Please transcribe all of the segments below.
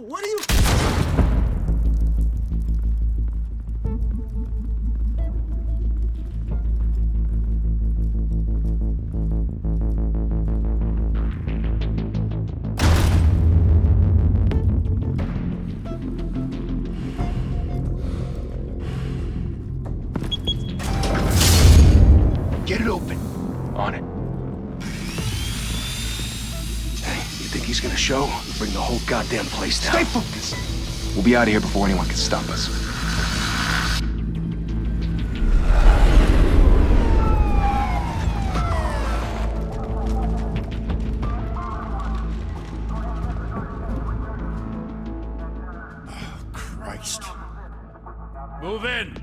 What are you... Get it open. On it. Hey, you think he's gonna show? Bring the whole goddamn place down. Stay focused! We'll be out of here before anyone can stop us. Oh, Christ. Move in!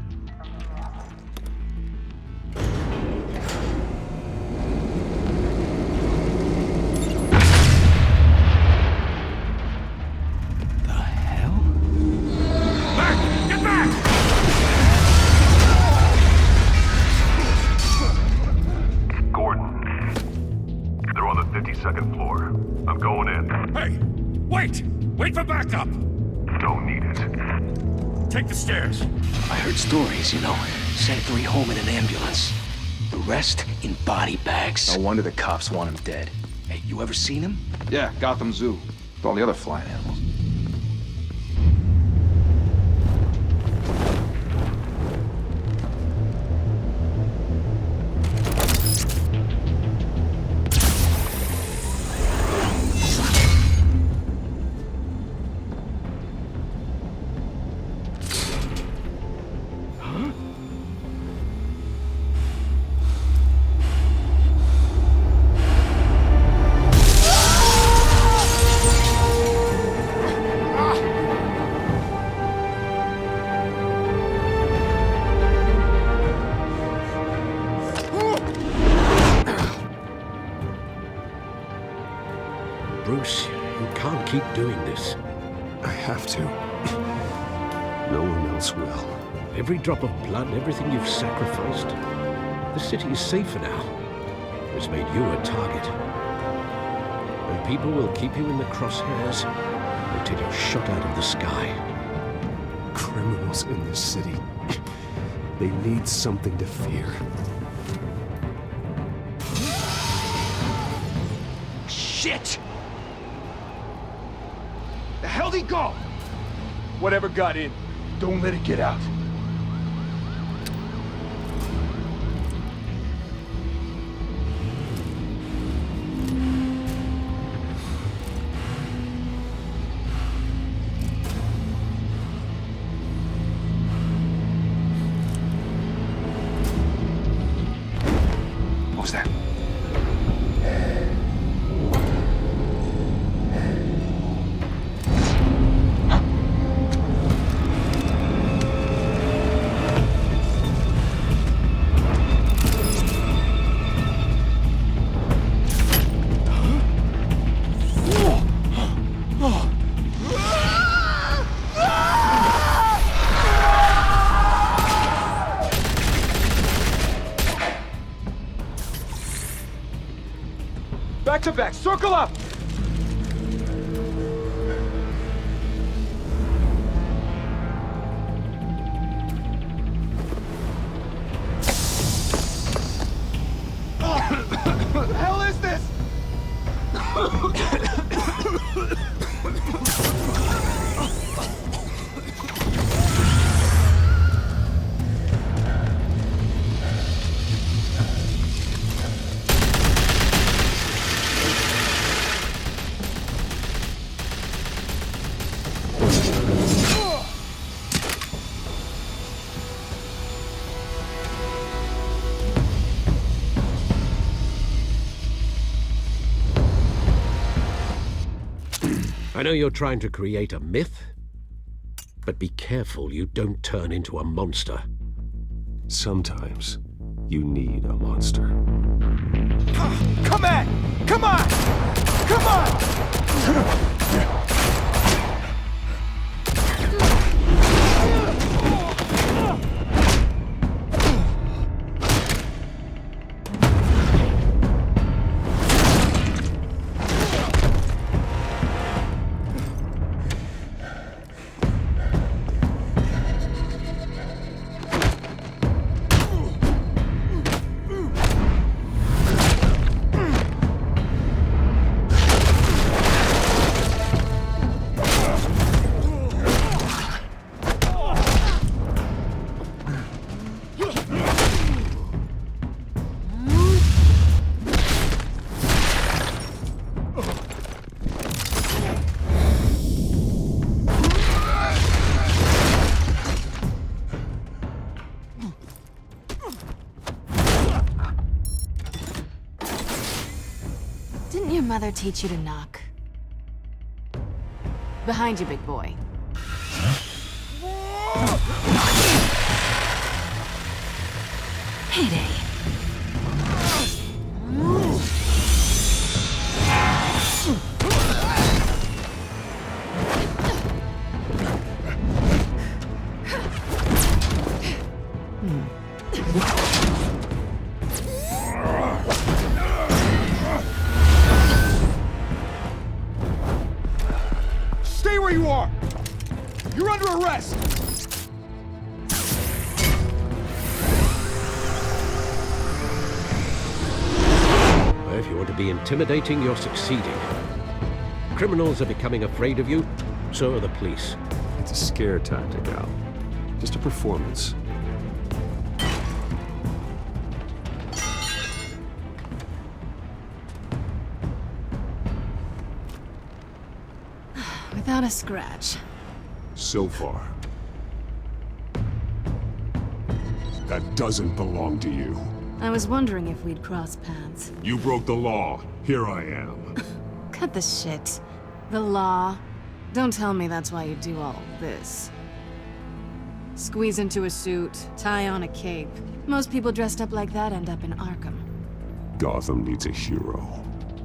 Second floor. I'm going in. Hey! Wait! Wait for backup! Don't need it. Take the stairs. I heard stories, you know. Sent 3 home in an ambulance. The rest in body bags. No wonder the cops want him dead. Hey, you ever seen him? Yeah, Gotham Zoo. With all the other flying animals. Bruce, you can't keep doing this. I have to. No one else will. Every drop of blood, everything you've sacrificed. The city is safer now. It's made you a target. And people will keep you in the crosshairs until you're shot out of the sky. Criminals in this city. They need something to fear. Shit! The hell'd he go? Whatever got in, don't let it get out. What was that? Back to back, circle up! What the hell is this? I know you're trying to create a myth, but be careful you don't turn into a monster. Sometimes you need a monster. Come on! Come on! Come on! mother teach you to knock? Behind you, big boy. Payday. Stay where you are! You're under arrest! If you want to be intimidating, you're succeeding. Criminals are becoming afraid of you, so are the police. It's a scare tactic, Al. Just a performance. Without a scratch. So far. That doesn't belong to you. I was wondering if we'd cross paths. You broke the law. Here I am. Cut the shit. The law. Don't tell me that's why you do all this. Squeeze into a suit, tie on a cape. Most people dressed up like that end up in Arkham. Gotham needs a hero.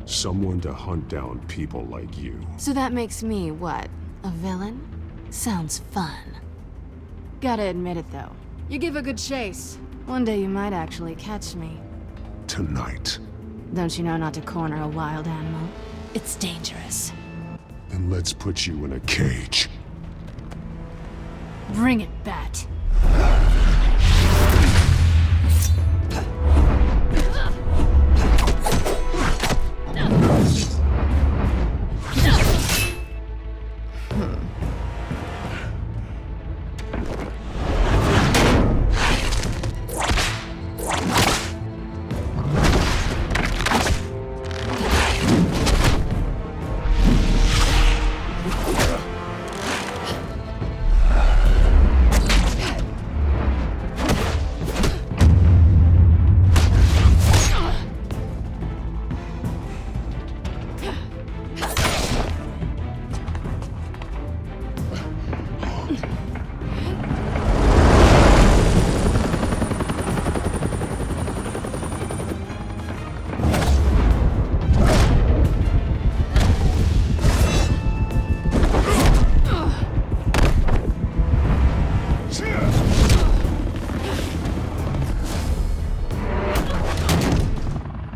Someone to hunt down people like you. So that makes me, what, a villain? Sounds fun. Gotta admit it, though. You give a good chase. One day you might actually catch me. Tonight. Don't you know not to corner a wild animal? It's dangerous. Then let's put you in a cage. Bring it, Bat.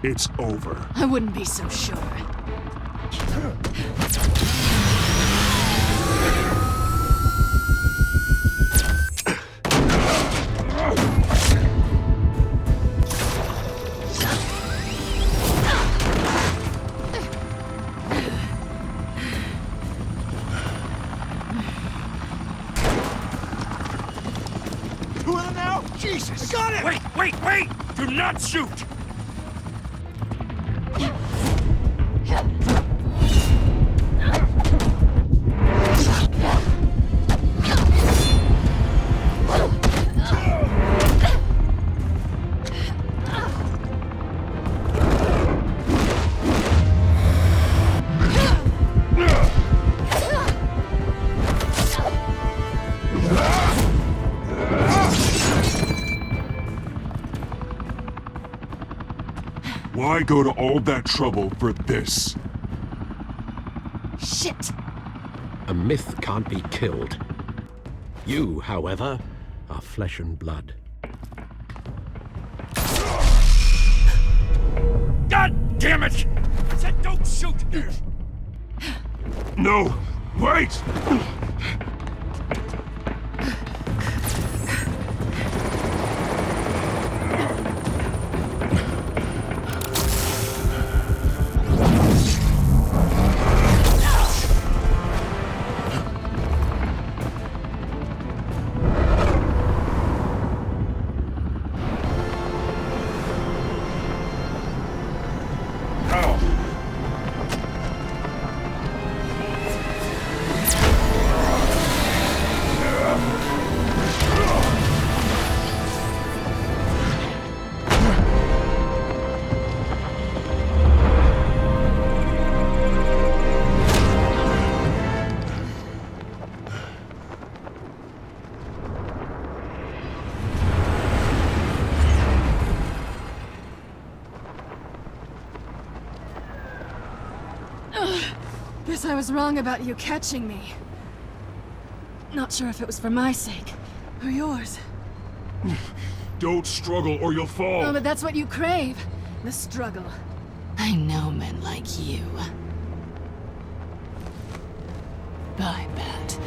It's over. I wouldn't be so sure. Two of them now? Jesus! Got it! Wait! Do not shoot! Why go to all that trouble for this? Shit! A myth can't be killed. You, however, are flesh and blood. God damn it! I said don't shoot! No! Wait! guess I was wrong about you catching me. Not sure if it was for my sake, or yours. Don't struggle or you'll fall. Oh, but that's what you crave. The struggle. I know men like you. Bye, Bat.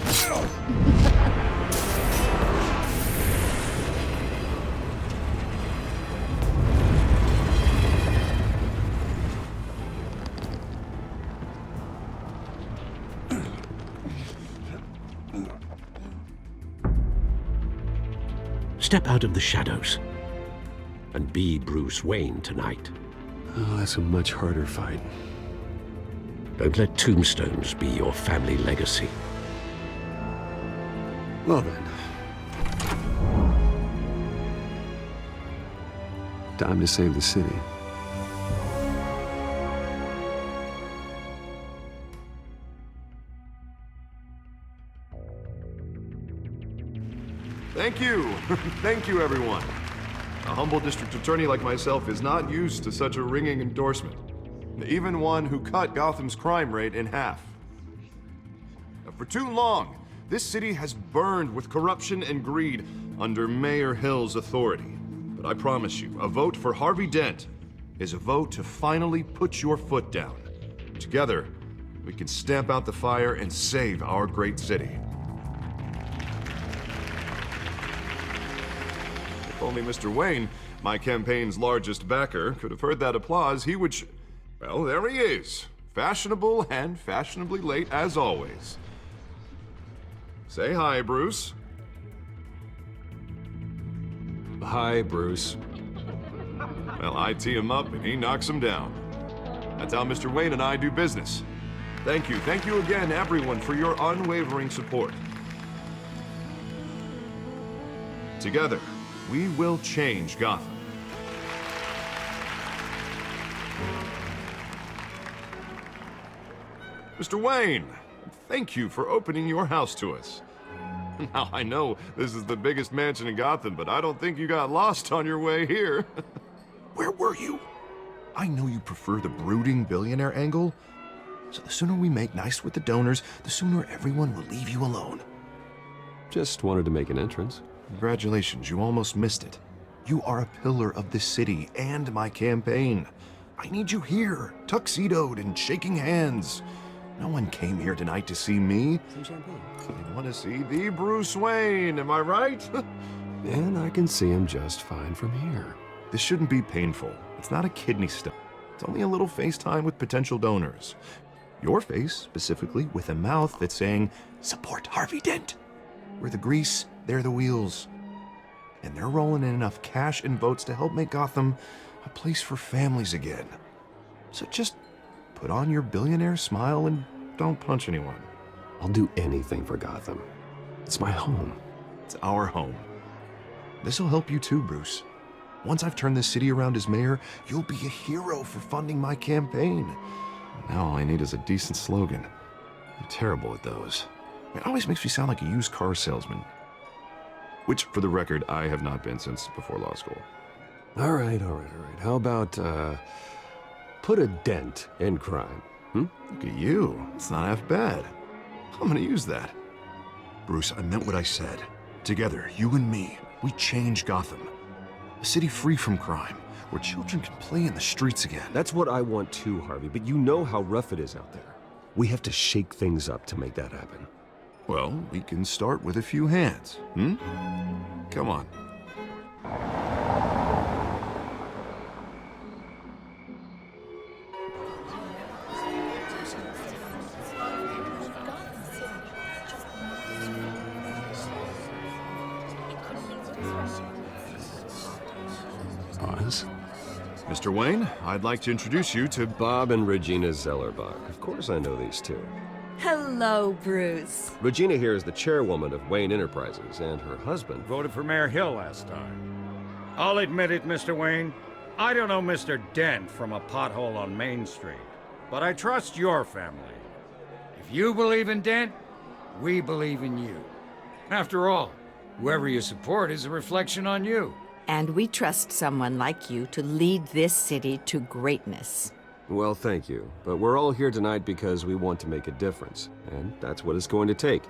Step out of the shadows and be Bruce Wayne tonight. Oh, that's a much harder fight. Don't let tombstones be your family legacy. Well then. Time to save the city. Thank you. Thank you, everyone. A humble district attorney like myself is not used to such a ringing endorsement. Even one who cut Gotham's crime rate in half. For too long, this city has burned with corruption and greed under Mayor Hill's authority. But I promise you, a vote for Harvey Dent is a vote to finally put your foot down. Together, we can stamp out the fire and save our great city. If only Mr. Wayne, my campaign's largest backer, could have heard that applause, he would well, there he is. Fashionable and fashionably late as always. Say hi, Bruce. Hi, Bruce. Well, I tee him up and he knocks him down. That's how Mr. Wayne and I do business. Thank you again, everyone, for your unwavering support. Together, we will change Gotham. Mr. Wayne, thank you for opening your house to us. Now, I know this is the biggest mansion in Gotham, but I don't think you got lost on your way here. Where were you? I know you prefer the brooding billionaire angle, so the sooner we make nice with the donors, the sooner everyone will leave you alone. Just wanted to make an entrance. Congratulations, you almost missed it. You are a pillar of this city and my campaign. I need you here, tuxedoed and shaking hands. No one came here tonight to see me. Some champagne. They want to see the Bruce Wayne, am I right? And I can see him just fine from here. This shouldn't be painful. It's not a kidney stone. It's only a little FaceTime with potential donors. Your face, specifically, with a mouth that's saying, support Harvey Dent. We're the grease, they're the wheels. And they're rolling in enough cash and votes to help make Gotham a place for families again. So just put on your billionaire smile and don't punch anyone. I'll do anything for Gotham. It's my home. It's our home. This'll help you too, Bruce. Once I've turned this city around as mayor, you'll be a hero for funding my campaign. Now all I need is a decent slogan. I'm terrible at those. It always makes me sound like a used car salesman. Which, for the record, I have not been since before law school. All right. How about, put a dent in crime, Look at you. It's not half bad. I'm gonna use that. Bruce, I meant what I said. Together, you and me, we change Gotham. A city free from crime, where children can play in the streets again. That's what I want too, Harvey, but you know how rough it is out there. We have to shake things up to make that happen. Well, we can start with a few hands, Come on. Pause. Mr. Wayne, I'd like to introduce you to Bob and Regina Zellerbach. Of course I know these two. Hello, Bruce. Regina here is the chairwoman of Wayne Enterprises, and her husband... Voted for Mayor Hill last time. I'll admit it, Mr. Wayne. I don't know Mr. Dent from a pothole on Main Street, but I trust your family. If you believe in Dent, we believe in you. After all, whoever you support is a reflection on you. And we trust someone like you to lead this city to greatness. Well, thank you. But we're all here tonight because we want to make a difference. And that's what it's going to take.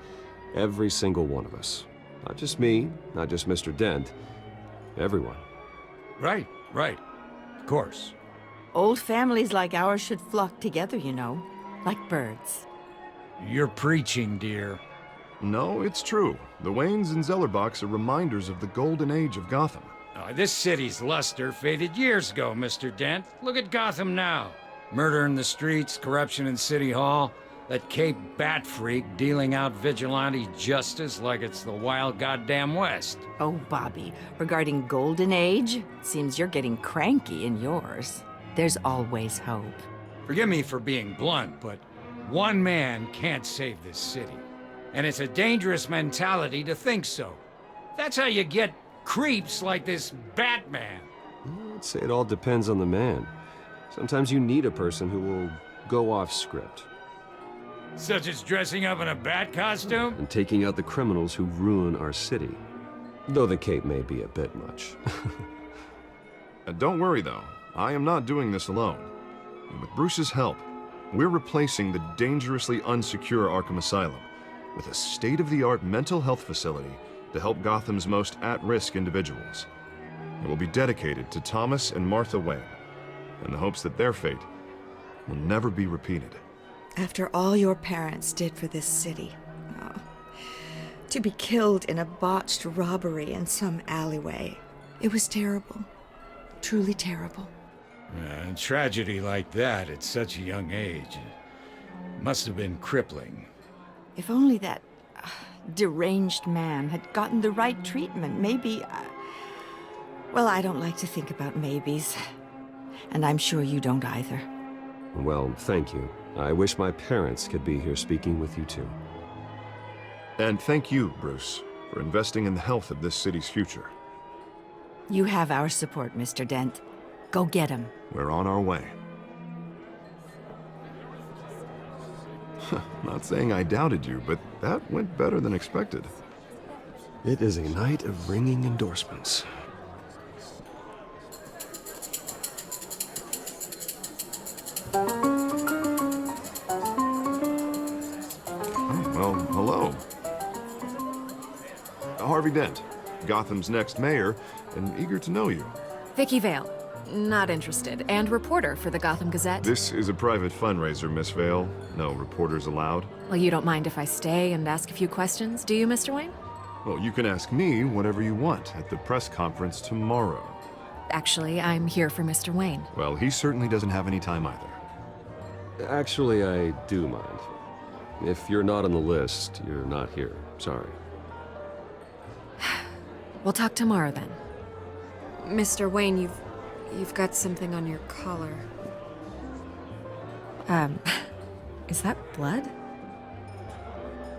Every single one of us. Not just me, not just Mr. Dent. Everyone. Right. Of course. Old families like ours should flock together, you know, like birds. You're preaching, dear. No, it's true. The Waynes and Zellerbachs are reminders of the golden age of Gotham. This city's luster faded years ago, Mr. Dent. Look at Gotham now. Murder in the streets, corruption in City Hall, that Cape Bat freak dealing out vigilante justice like it's the wild goddamn West. Oh, Bobby, regarding Golden Age, seems you're getting cranky in yours. There's always hope. Forgive me for being blunt, but one man can't save this city. And it's a dangerous mentality to think so. That's how you get creeps like this Batman. I'd say it all depends on the man. Sometimes you need a person who will go off script. Such as dressing up in a bat costume? And taking out the criminals who ruin our city. Though the cape may be a bit much. Don't worry, though. I am not doing this alone. And with Bruce's help, we're replacing the dangerously unsecure Arkham Asylum with a state-of-the-art mental health facility to help Gotham's most at-risk individuals. It will be dedicated to Thomas and Martha Wayne, in the hopes that their fate will never be repeated. After all your parents did for this city, to be killed in a botched robbery in some alleyway, it was terrible. Truly terrible. A tragedy like that at such a young age must have been crippling. If only that deranged man had gotten the right treatment, maybe... Well, I don't like to think about maybes. And I'm sure you don't either. Well, thank you. I wish my parents could be here speaking with you too. And thank you, Bruce, for investing in the health of this city's future. You have our support, Mr. Dent. Go get him. We're on our way. Not saying I doubted you, but that went better than expected. It is a night of ringing endorsements. Well, hello. Harvey Dent, Gotham's next mayor, and eager to know you. Vicky Vale. Not interested. And reporter for the Gotham Gazette. This is a private fundraiser, Miss Vale. No reporters allowed. Well, you don't mind if I stay and ask a few questions, do you, Mr. Wayne? Well, you can ask me whatever you want at the press conference tomorrow. Actually, I'm here for Mr. Wayne. Well, he certainly doesn't have any time either. Actually, I do mind. If you're not on the list, you're not here. Sorry. We'll talk tomorrow then. Mr. Wayne, you've got something on your collar. Is that blood?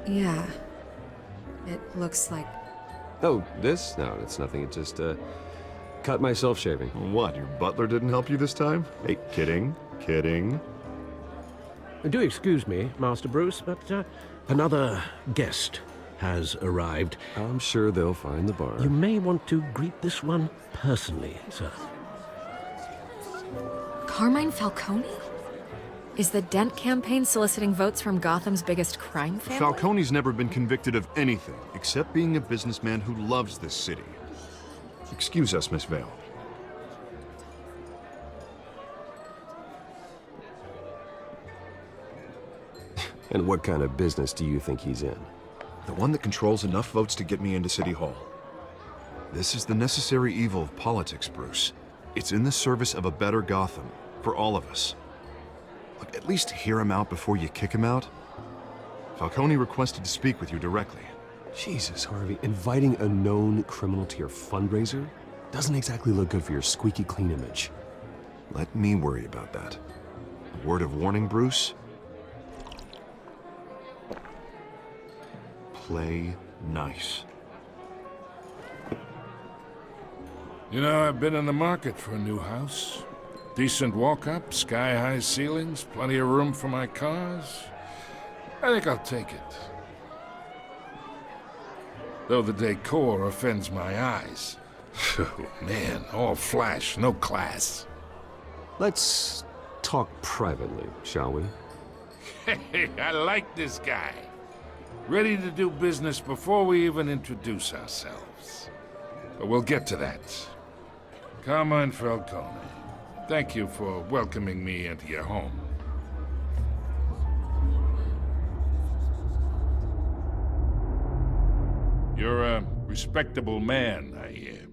Yeah. It looks like... Oh, this? No, it's nothing. It just, cut myself shaving. What, your butler didn't help you this time? Hey, kidding. Do excuse me, Master Bruce, but another guest has arrived. I'm sure they'll find the bar. You may want to greet this one personally, sir. Carmine Falcone? Is the Dent campaign soliciting votes from Gotham's biggest crime family? Falcone's never been convicted of anything except being a businessman who loves this city. Excuse us, Miss Vale. And what kind of business do you think he's in? The one that controls enough votes to get me into City Hall. This is the necessary evil of politics, Bruce. It's in the service of a better Gotham, for all of us. Look, at least hear him out before you kick him out. Falcone requested to speak with you directly. Jesus, Harvey, inviting a known criminal to your fundraiser doesn't exactly look good for your squeaky clean image. Let me worry about that. A word of warning, Bruce? Play nice. You know, I've been in the market for a new house. Decent walk-up, sky-high ceilings, plenty of room for my cars. I think I'll take it. Though the decor offends my eyes. Oh, man, all flash, no class. Let's talk privately, shall we? Hey, I like this guy. Ready to do business before we even introduce ourselves. But we'll get to that. Carmine Falcone, thank you for welcoming me into your home. You're a respectable man, I hear.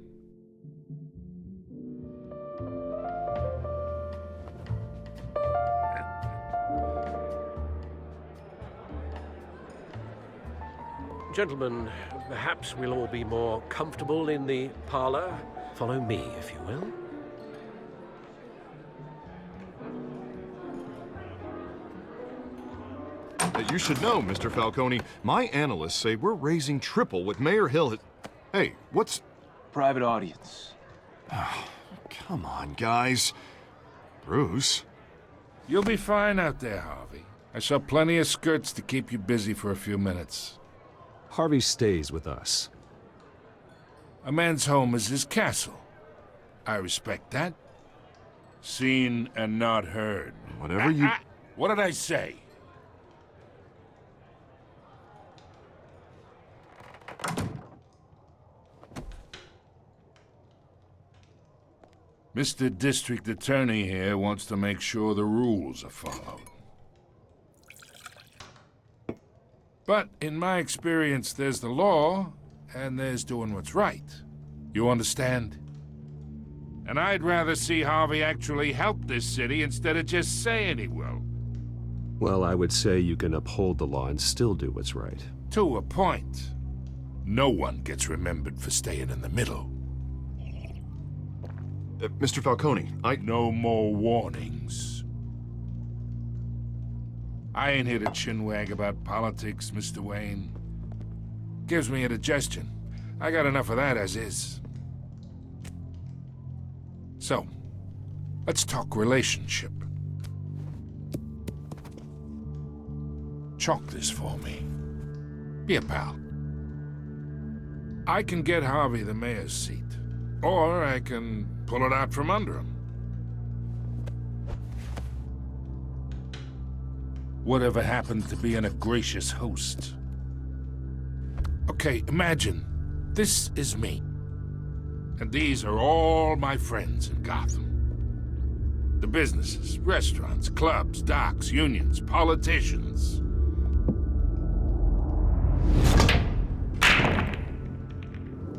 Gentlemen, perhaps we'll all be more comfortable in the parlor. Follow me, if you will. You should know, Mr. Falcone, my analysts say we're raising triple what Mayor Hill has... Hey, what's... Private audience. Come on, guys. Bruce? You'll be fine out there, Harvey. I saw plenty of skirts to keep you busy for a few minutes. Harvey stays with us. A man's home is his castle. I respect that. Seen and not heard. Whatever you... What did I say? Mr. District Attorney here wants to make sure the rules are followed. But in my experience, there's the law, and there's doing what's right. You understand? And I'd rather see Harvey actually help this city instead of just saying he will. Well, I would say you can uphold the law and still do what's right. To a point. No one gets remembered for staying in the middle. Mr. Falcone, No more warnings. I ain't here to chinwag about politics, Mr. Wayne. Gives me indigestion. I got enough of that as is. So, let's talk relationship. Chalk this for me. Be a pal. I can get Harvey the mayor's seat, or I can pull it out from under him. Whatever happened to being a gracious host? Okay, imagine this is me. And these are all my friends in Gotham. The businesses, restaurants, clubs, docks, unions, politicians.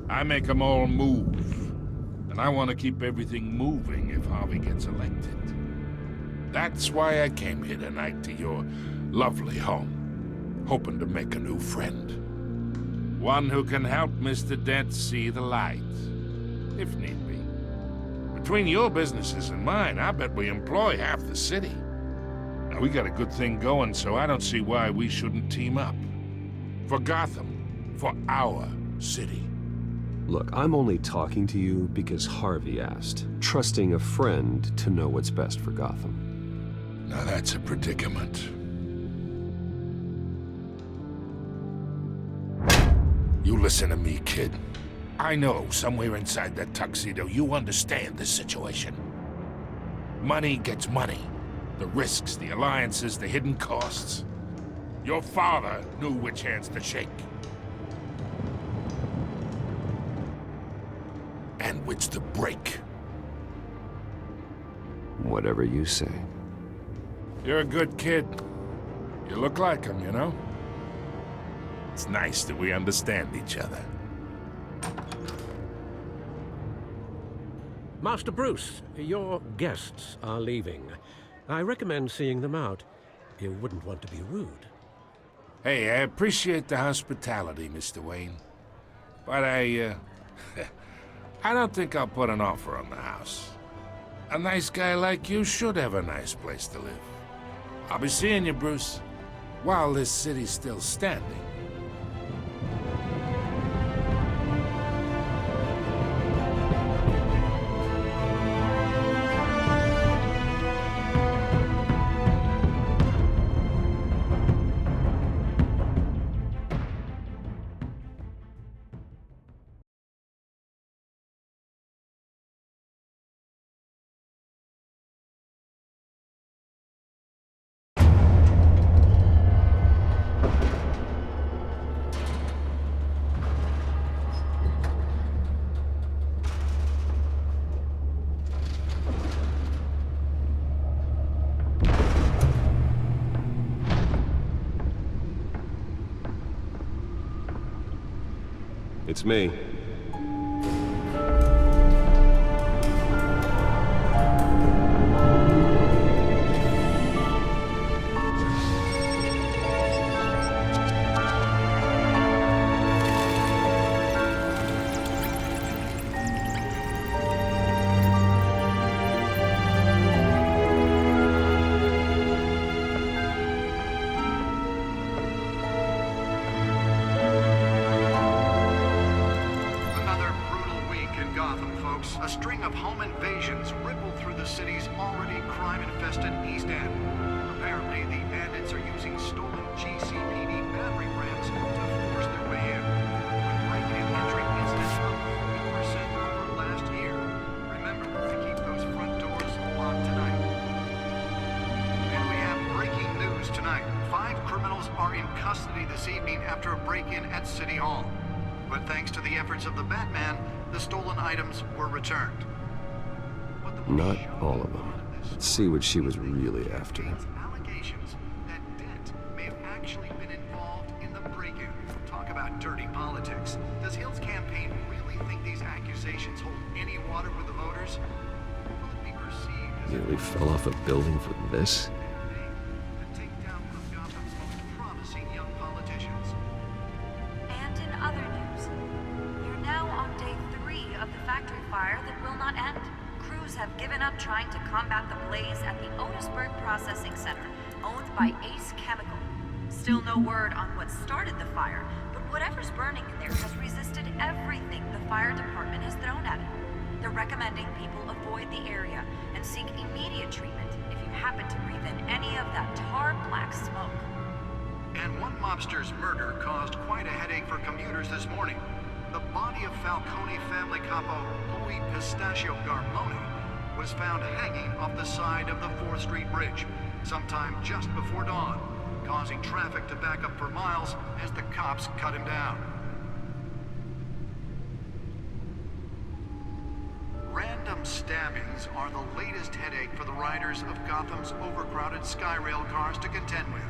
I make them all move. And I want to keep everything moving if Harvey gets elected. That's why I came here tonight to your lovely home, hoping to make a new friend. One who can help Mr. Dent see the light, if need be. Between your businesses and mine, I bet we employ half the city. Now, we got a good thing going, so I don't see why we shouldn't team up. For Gotham, for our city. Look, I'm only talking to you because Harvey asked, trusting a friend to know what's best for Gotham. Now that's a predicament. You listen to me, kid. I know somewhere inside that tuxedo you understand this situation. Money gets money. The risks, the alliances, the hidden costs. Your father knew which hands to shake. And which to break. Whatever you say. You're a good kid. You look like him, you know? It's nice that we understand each other. Master Bruce, your guests are leaving. I recommend seeing them out. You wouldn't want to be rude. Hey, I appreciate the hospitality, Mr. Wayne. But I don't think I'll put an offer on the house. A nice guy like you should have a nice place to live. I'll be seeing you, Bruce, while this city's still standing. It's me. Another brutal week in Gotham, folks. A string of home invasions rippled through the city's already crime-infested East End. Apparently, the bandits are using stolen GCPD battery rams to force their way in. With break-in entry incidents up 40% over last year. Remember to keep those front doors locked tonight. And we have breaking news tonight. 5 criminals are in custody this evening after a break-in at City Hall. But thanks to the efforts of the Batman, the stolen items were returned. Not all of them. Let's see what she was really after. Allegations that Dent may have actually been involved in the break-in. Talk about dirty politics. Does Hill's campaign really think these accusations hold any water with the voters? Will it be perceived as Nearly fell off a building for this? to take down one of Gotham's most promising young politicians? And in other news, you're now on day 3 of the factory fire that will not end. Crews have given up trying to combat the blaze at the Otisburg Processing Center, owned by Ace Chemical. Still no word on what started the fire, but whatever's burning in there has resisted everything the fire department has thrown at it. They're recommending people avoid the area and seek immediate treatment if you happen to breathe in any of that tar-black smoke. And one mobster's murder caused quite a headache for commuters this morning. The body of Falcone family capo Louis Pistachio Garmone was found hanging off the side of the 4th Street Bridge sometime just before dawn, causing traffic to back up for miles as the cops cut him down. Random stabbings are the latest headache for the riders of Gotham's overcrowded Skyrail cars to contend with.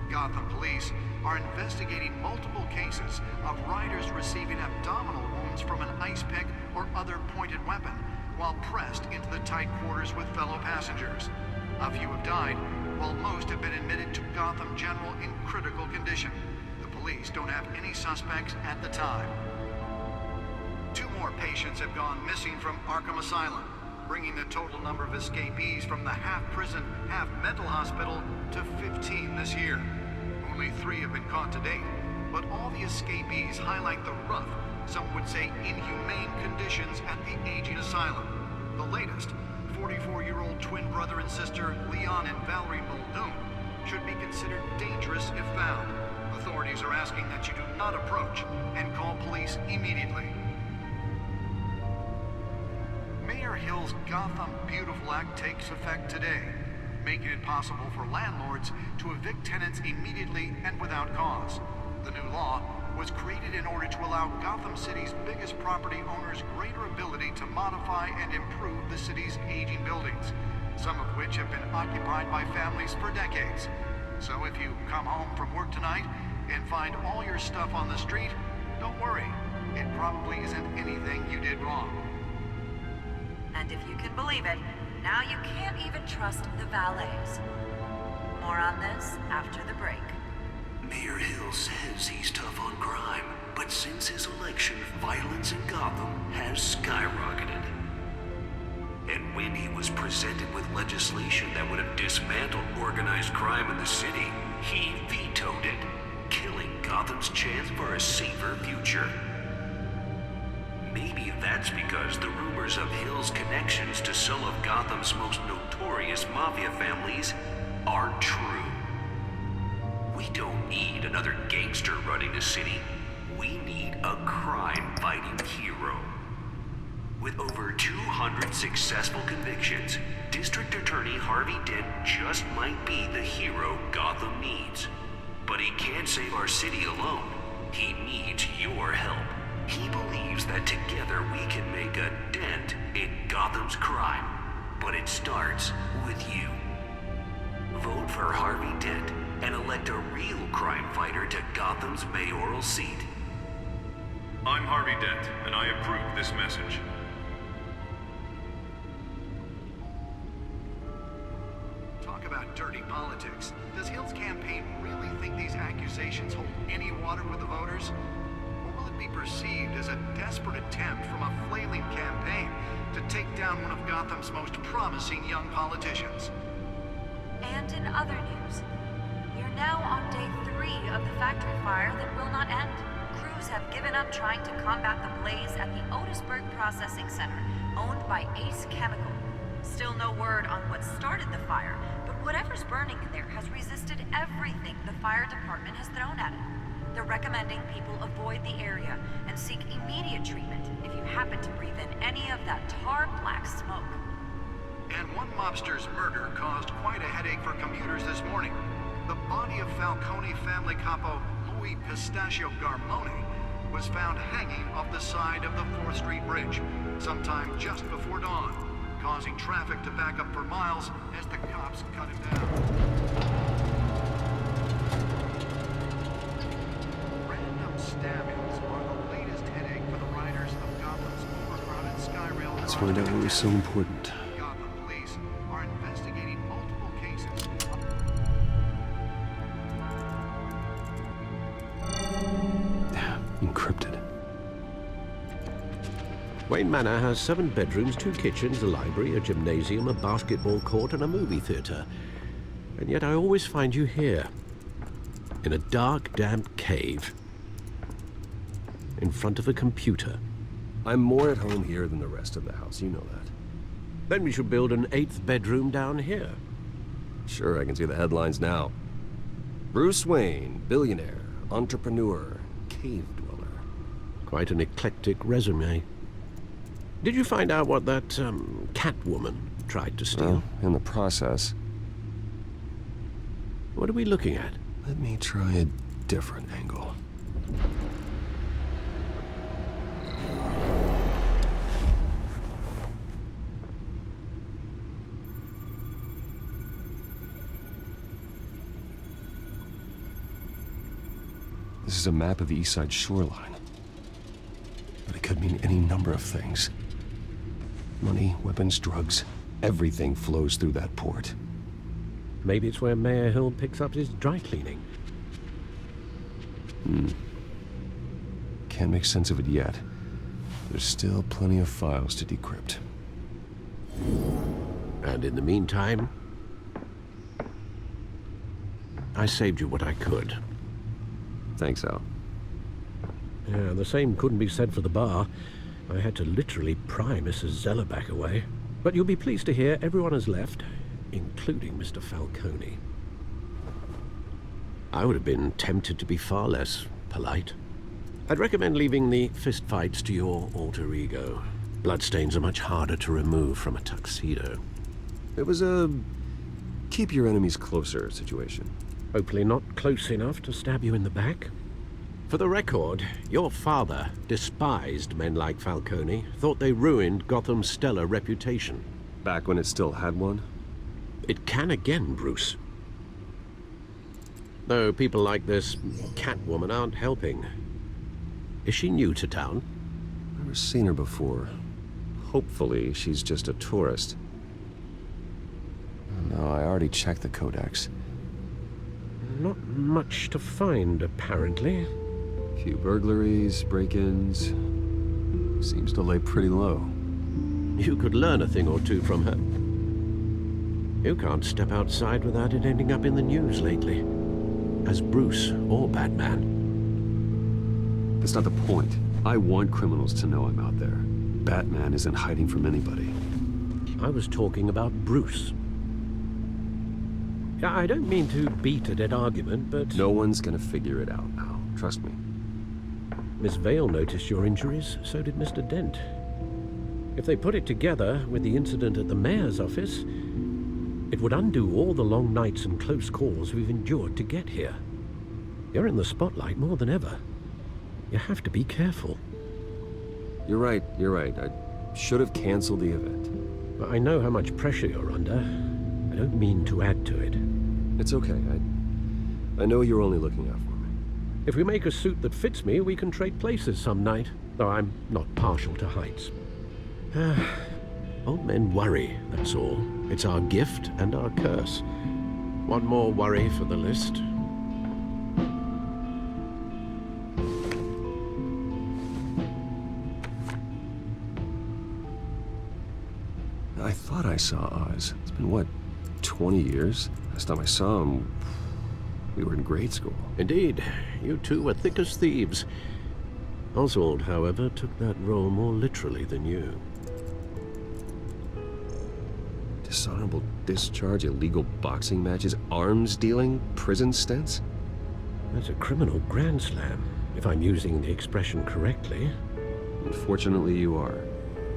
Gotham police are investigating multiple cases of riders receiving abdominal wounds from an ice pick or other pointed weapon while pressed into the tight quarters with fellow passengers. A few have died, while most have been admitted to Gotham General in critical condition. The police don't have any suspects at the time. 2 more patients have gone missing from Arkham Asylum, bringing the total number of escapees from the half-prison, half-mental hospital to 15 this year. Only 3 have been caught to date, but all the escapees highlight the rough, some would say inhumane conditions at the aging asylum. The latest, 44-year-old twin brother and sister Leon and Valerie Muldoon, should be considered dangerous if found. Authorities are asking that you do not approach and call police immediately. Mayor Hill's Gotham Beautiful Act takes effect today, making it possible for landlords to evict tenants immediately and without cause. The new law was created in order to allow Gotham City's biggest property owners greater ability to modify and improve the city's aging buildings, some of which have been occupied by families for decades. So if you come home from work tonight and find all your stuff on the street, don't worry. It probably isn't anything you did wrong. And if you can believe it, now you can't even trust the valets. More on this after the break. Mayor Hill says he's tough on crime, but since his election, violence in Gotham has skyrocketed. And when he was presented with legislation that would have dismantled organized crime in the city, he vetoed it, killing Gotham's chance for a safer future. Maybe that's because the rumors of Hill's connections to some of Gotham's most notorious mafia families aren't true. We don't need another gangster running the city. We need a crime-fighting hero. With over 200 successful convictions, District Attorney Harvey Dent just might be the hero Gotham needs. But he can't save our city alone. He needs your help. He believes that together we can make a dent in Gotham's crime. But it starts with you. Vote for Harvey Dent and elect a real crime fighter to Gotham's mayoral seat. I'm Harvey Dent, and I approve this message. Talk about dirty politics. Does Hill's campaign really think these accusations hold any water with the voters? Or will it be perceived as a desperate attempt from a flailing campaign to take down one of Gotham's most promising young politicians? And in other news, we're now on day 3 of the factory fire that will not end. Crews have given up trying to combat the blaze at the Otisburg Processing Center, owned by Ace Chemical. Still no word on what started the fire, but whatever's burning in there has resisted everything the fire department has thrown at it. They're recommending people avoid the area and seek immediate treatment if you happen to breathe in any of that tar black smoke. And one mobster's murder caused quite a headache for commuters this morning. The body of Falcone family capo Louis Pistachio Garmone was found hanging off the side of the 4th Street Bridge sometime just before dawn, causing traffic to back up for miles as the cops cut him down. Random stabbings are the latest headache for the riders of Gotham's overcrowded Skyrail. Let's find out what was so important. Gotham police are investigating multiple cases. Encrypted. Wayne Manor has 7 bedrooms, 2 kitchens, a library, a gymnasium, a basketball court, and a movie theater. And yet I always find you here, in a dark, damp cave, in front of a computer. I'm more at home here than the rest of the house, you know that. Then we should build an 8th bedroom down here. Sure, I can see the headlines now. Bruce Wayne, billionaire, entrepreneur, cave dweller. Quite an eclectic resume. Did you find out what that, Catwoman tried to steal? Well, in the process. What are we looking at? Let me try a different angle. This is a map of the East Side shoreline. But it could mean any number of things. Money, weapons, drugs, everything flows through that port. Maybe it's where Mayor Hill picks up his dry cleaning. Can't make sense of it yet. There's still plenty of files to decrypt. And in the meantime, I saved you what I could. Thanks, Al. Yeah, the same couldn't be said for the bar. I had to literally pry Mrs. Zeller back away. But you'll be pleased to hear everyone has left, including Mr. Falcone. I would have been tempted to be far less polite. I'd recommend leaving the fistfights to your alter ego. Bloodstains are much harder to remove from a tuxedo. It was a keep your enemies closer situation. Hopefully not close enough to stab you in the back. For the record, your father despised men like Falcone, thought they ruined Gotham's stellar reputation. Back when it still had one? It can again, Bruce. Though people like this Catwoman aren't helping. Is she new to town? Never seen her before. Hopefully, she's just a tourist. No, I already checked the codex. Not much to find, apparently. Few burglaries, break-ins. Seems to lay pretty low. You could learn a thing or two from her. You can't step outside without it ending up in the news lately. As Bruce or Batman. That's not the point. I want criminals to know I'm out there. Batman isn't hiding from anybody. I was talking about Bruce. I don't mean to beat a dead argument, but... No one's gonna figure it out now. Trust me. Miss Vale noticed your injuries, so did Mr. Dent. If they put it together with the incident at the mayor's office, it would undo all the long nights and close calls we've endured to get here. You're in the spotlight more than ever. You have to be careful. You're right. I should have canceled the event. But I know how much pressure you're under. I don't mean to add to it. It's okay. I know you're only looking out for me. If we make a suit that fits me, we can trade places some night, though I'm not partial to heights. Old men worry, that's all. It's our gift and our curse. One more worry for the list. I thought I saw Oz. It's been, what, 20 years? Last time I saw him, we were in grade school. Indeed. You two were thick as thieves. Oswald, however, took that role more literally than you. Dishonorable discharge, illegal boxing matches, arms dealing, prison stints? That's a criminal grand slam, if I'm using the expression correctly. Unfortunately, you are.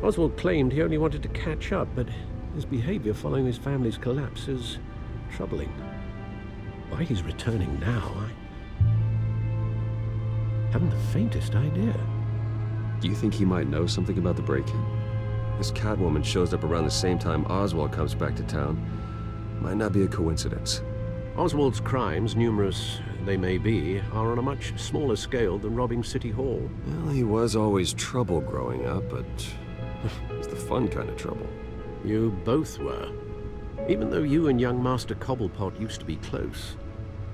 Oswald claimed he only wanted to catch up, but his behavior following his family's collapse is troubling. Why he's returning now, I haven't the faintest idea. Do you think he might know something about the break-in? This Catwoman shows up around the same time Oswald comes back to town. Might not be a coincidence. Oswald's crimes, numerous they may be, are on a much smaller scale than robbing City Hall. Well, he was always trouble growing up, but it's the fun kind of trouble. You both were. Even though you and young Master Cobblepot used to be close,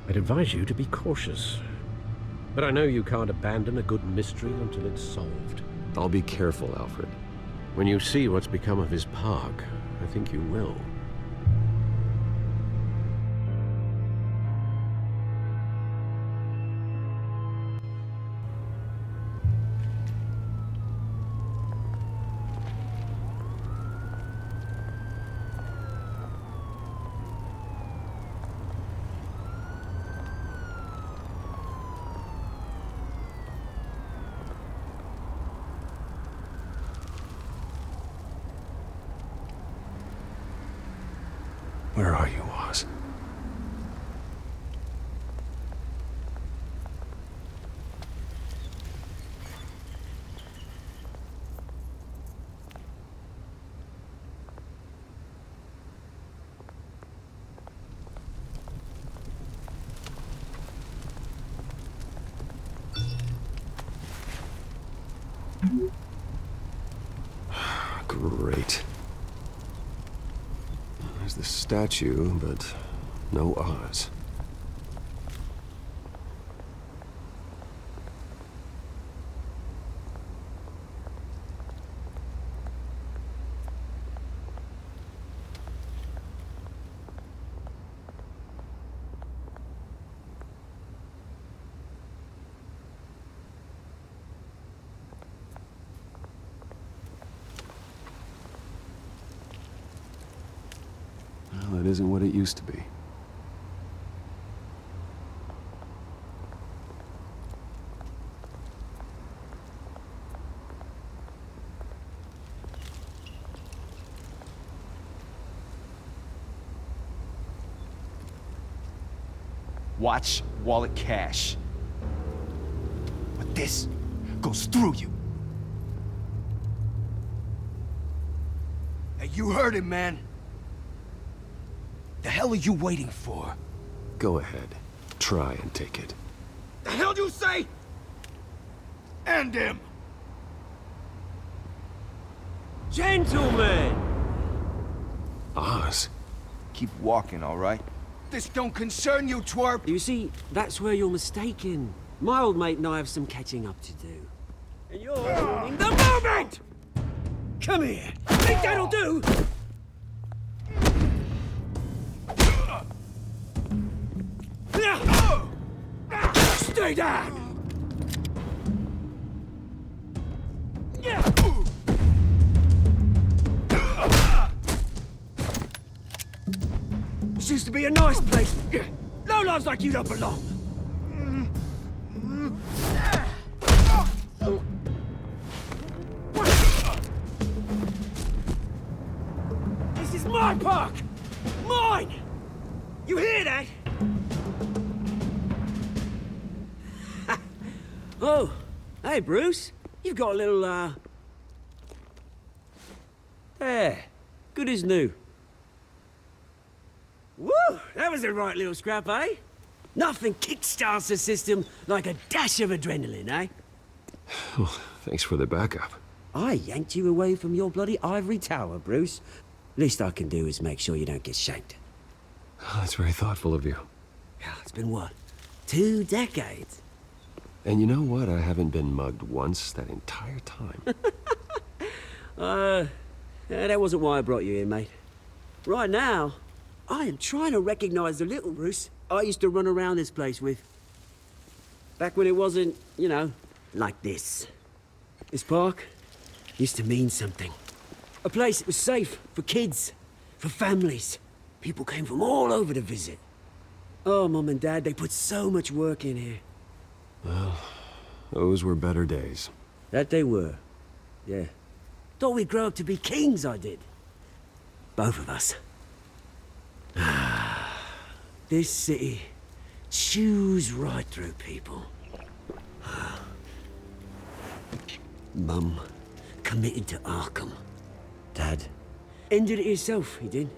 I'd advise you to be cautious. But I know you can't abandon a good mystery until it's solved. I'll be careful, Alfred. When you see what's become of his park, I think you will. Where are you, Oz? Great. There's the statue, but no Oz. Well, it isn't what it used to be. Watch wallet cash. But this goes through you. Hey, you heard him, man. The hell are you waiting for? Go ahead. Try and take it. The hell do you say? End him! Gentlemen! Oz. Keep walking, all right? This don't concern you, twerp! You see, that's where you're mistaken. My old mate and I have some catching up to do. And you're ruining the moment! Come here! Think that'll do? Stay down! This used to be a nice place. No lives like you don't belong. This is my park! Mine! You hear that? Oh, hey, Bruce. You've got a little, There. Good as new. Woo! That was a right little scrap, eh? Nothing kickstarts the system like a dash of adrenaline, eh? Thanks for the backup. I yanked you away from your bloody ivory tower, Bruce. Least I can do is make sure you don't get shanked. That's very thoughtful of you. Yeah, it's been what? 2 decades? And you know what? I haven't been mugged once that entire time. That wasn't why I brought you here, mate. Right now, I am trying to recognize the little Bruce I used to run around this place with. Back when it wasn't, you know, like this. This park used to mean something. A place that was safe for kids, for families. People came from all over to visit. Oh, Mum and Dad, they put so much work in here. Well, those were better days. That they were. Yeah. Thought we'd grow up to be kings, I did. Both of us. This city chews right through people. Mum committed to Arkham. Dad ended it himself, he did.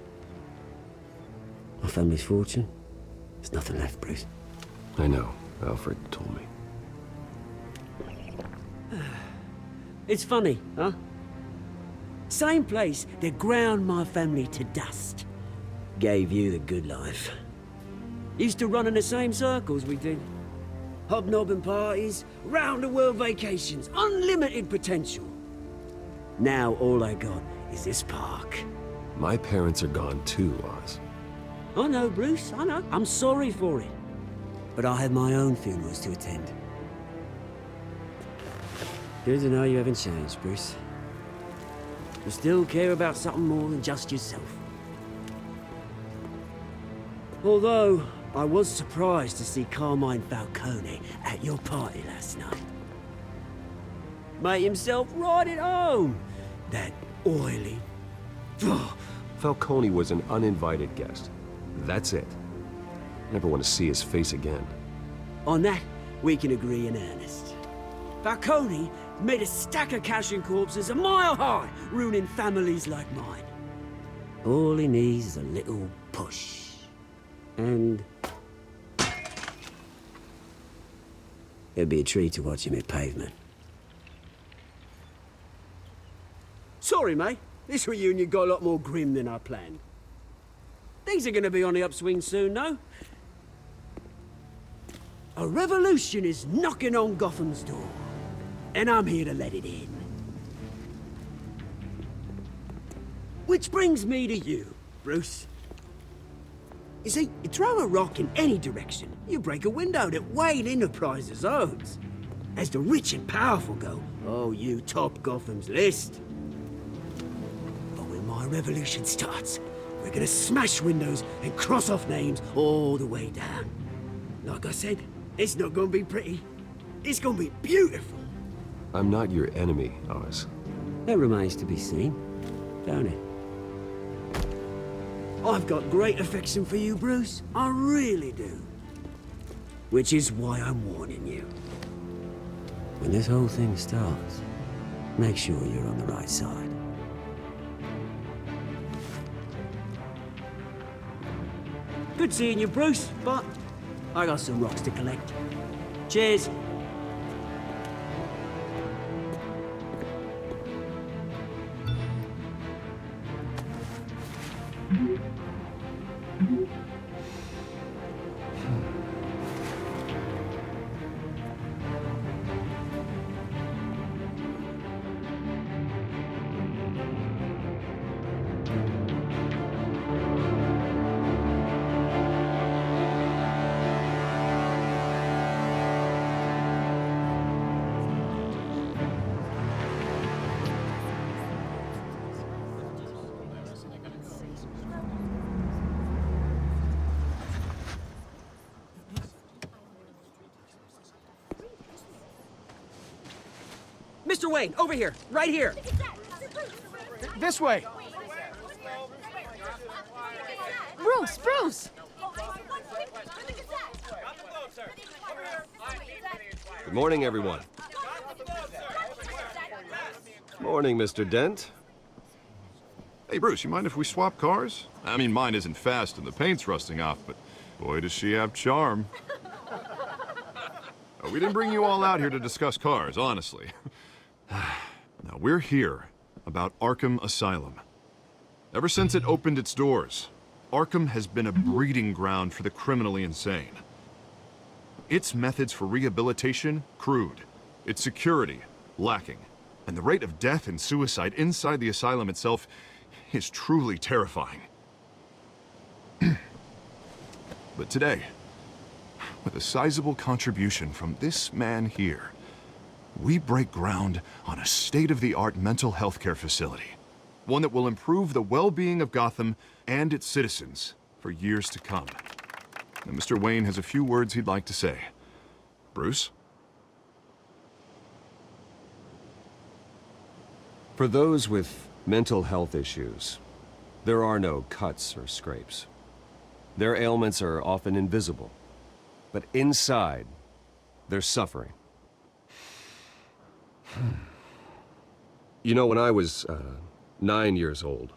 My family's fortune. There's nothing left, Bruce. I know. Alfred told me. It's funny, huh? Same place that ground my family to dust. Gave you the good life. Used to run in the same circles we did. Hobnobbing parties, round-the-world vacations, unlimited potential. Now all I got is this park. My parents are gone too, Oz. I know, Bruce, I know. I'm sorry for it. But I have my own funerals to attend. Good to know you haven't changed, Bruce. You still care about something more than just yourself. Although, I was surprised to see Carmine Falcone at your party last night. Made himself right at home. That oily... Falcone was an uninvited guest. That's it. Never want to see his face again. On that, we can agree in earnest. Falcone made a stack of cashing corpses a mile high, ruining families like mine. All he needs is a little push. And... it'd be a treat to watch him hit pavement. Sorry, mate. This reunion got a lot more grim than I planned. Things are gonna be on the upswing soon, no? A revolution is knocking on Gotham's door. And I'm here to let it in. Which brings me to you, Bruce. You see, you throw a rock in any direction, you break a window that Wayne Enterprises owns. As the rich and powerful go, oh, you top Gotham's list. But when my revolution starts, we're gonna smash windows and cross off names all the way down. Like I said, it's not gonna be pretty. It's gonna be beautiful. I'm not your enemy, Oz. That remains to be seen, don't it? I've got great affection for you, Bruce. I really do. Which is why I'm warning you. When this whole thing starts, make sure you're on the right side. Good seeing you, Bruce, but I got some rocks to collect. Cheers. Mr. Wayne, over here, right here. This way. Bruce, Bruce! Good morning, everyone. Morning, Mr. Dent. Hey, Bruce, you mind if we swap cars? I mean, mine isn't fast and the paint's rusting off, but Boy, does she have charm. We didn't bring you all out here to discuss cars, honestly. Now, we're here about Arkham Asylum. Ever since it opened its doors, Arkham has been a breeding ground for the criminally insane. Its methods for rehabilitation, crude. Its security, lacking. And the rate of death and suicide inside the asylum itself is truly terrifying. But today, with a sizable contribution from this man here, we break ground on a state-of-the-art mental health care facility. One that will improve the well-being of Gotham and its citizens for years to come. Now, Mr. Wayne has a few words he'd like to say. Bruce? For those with mental health issues, there are no cuts or scrapes. Their ailments are often invisible, but inside, they're suffering. You know, when I was 9 years old,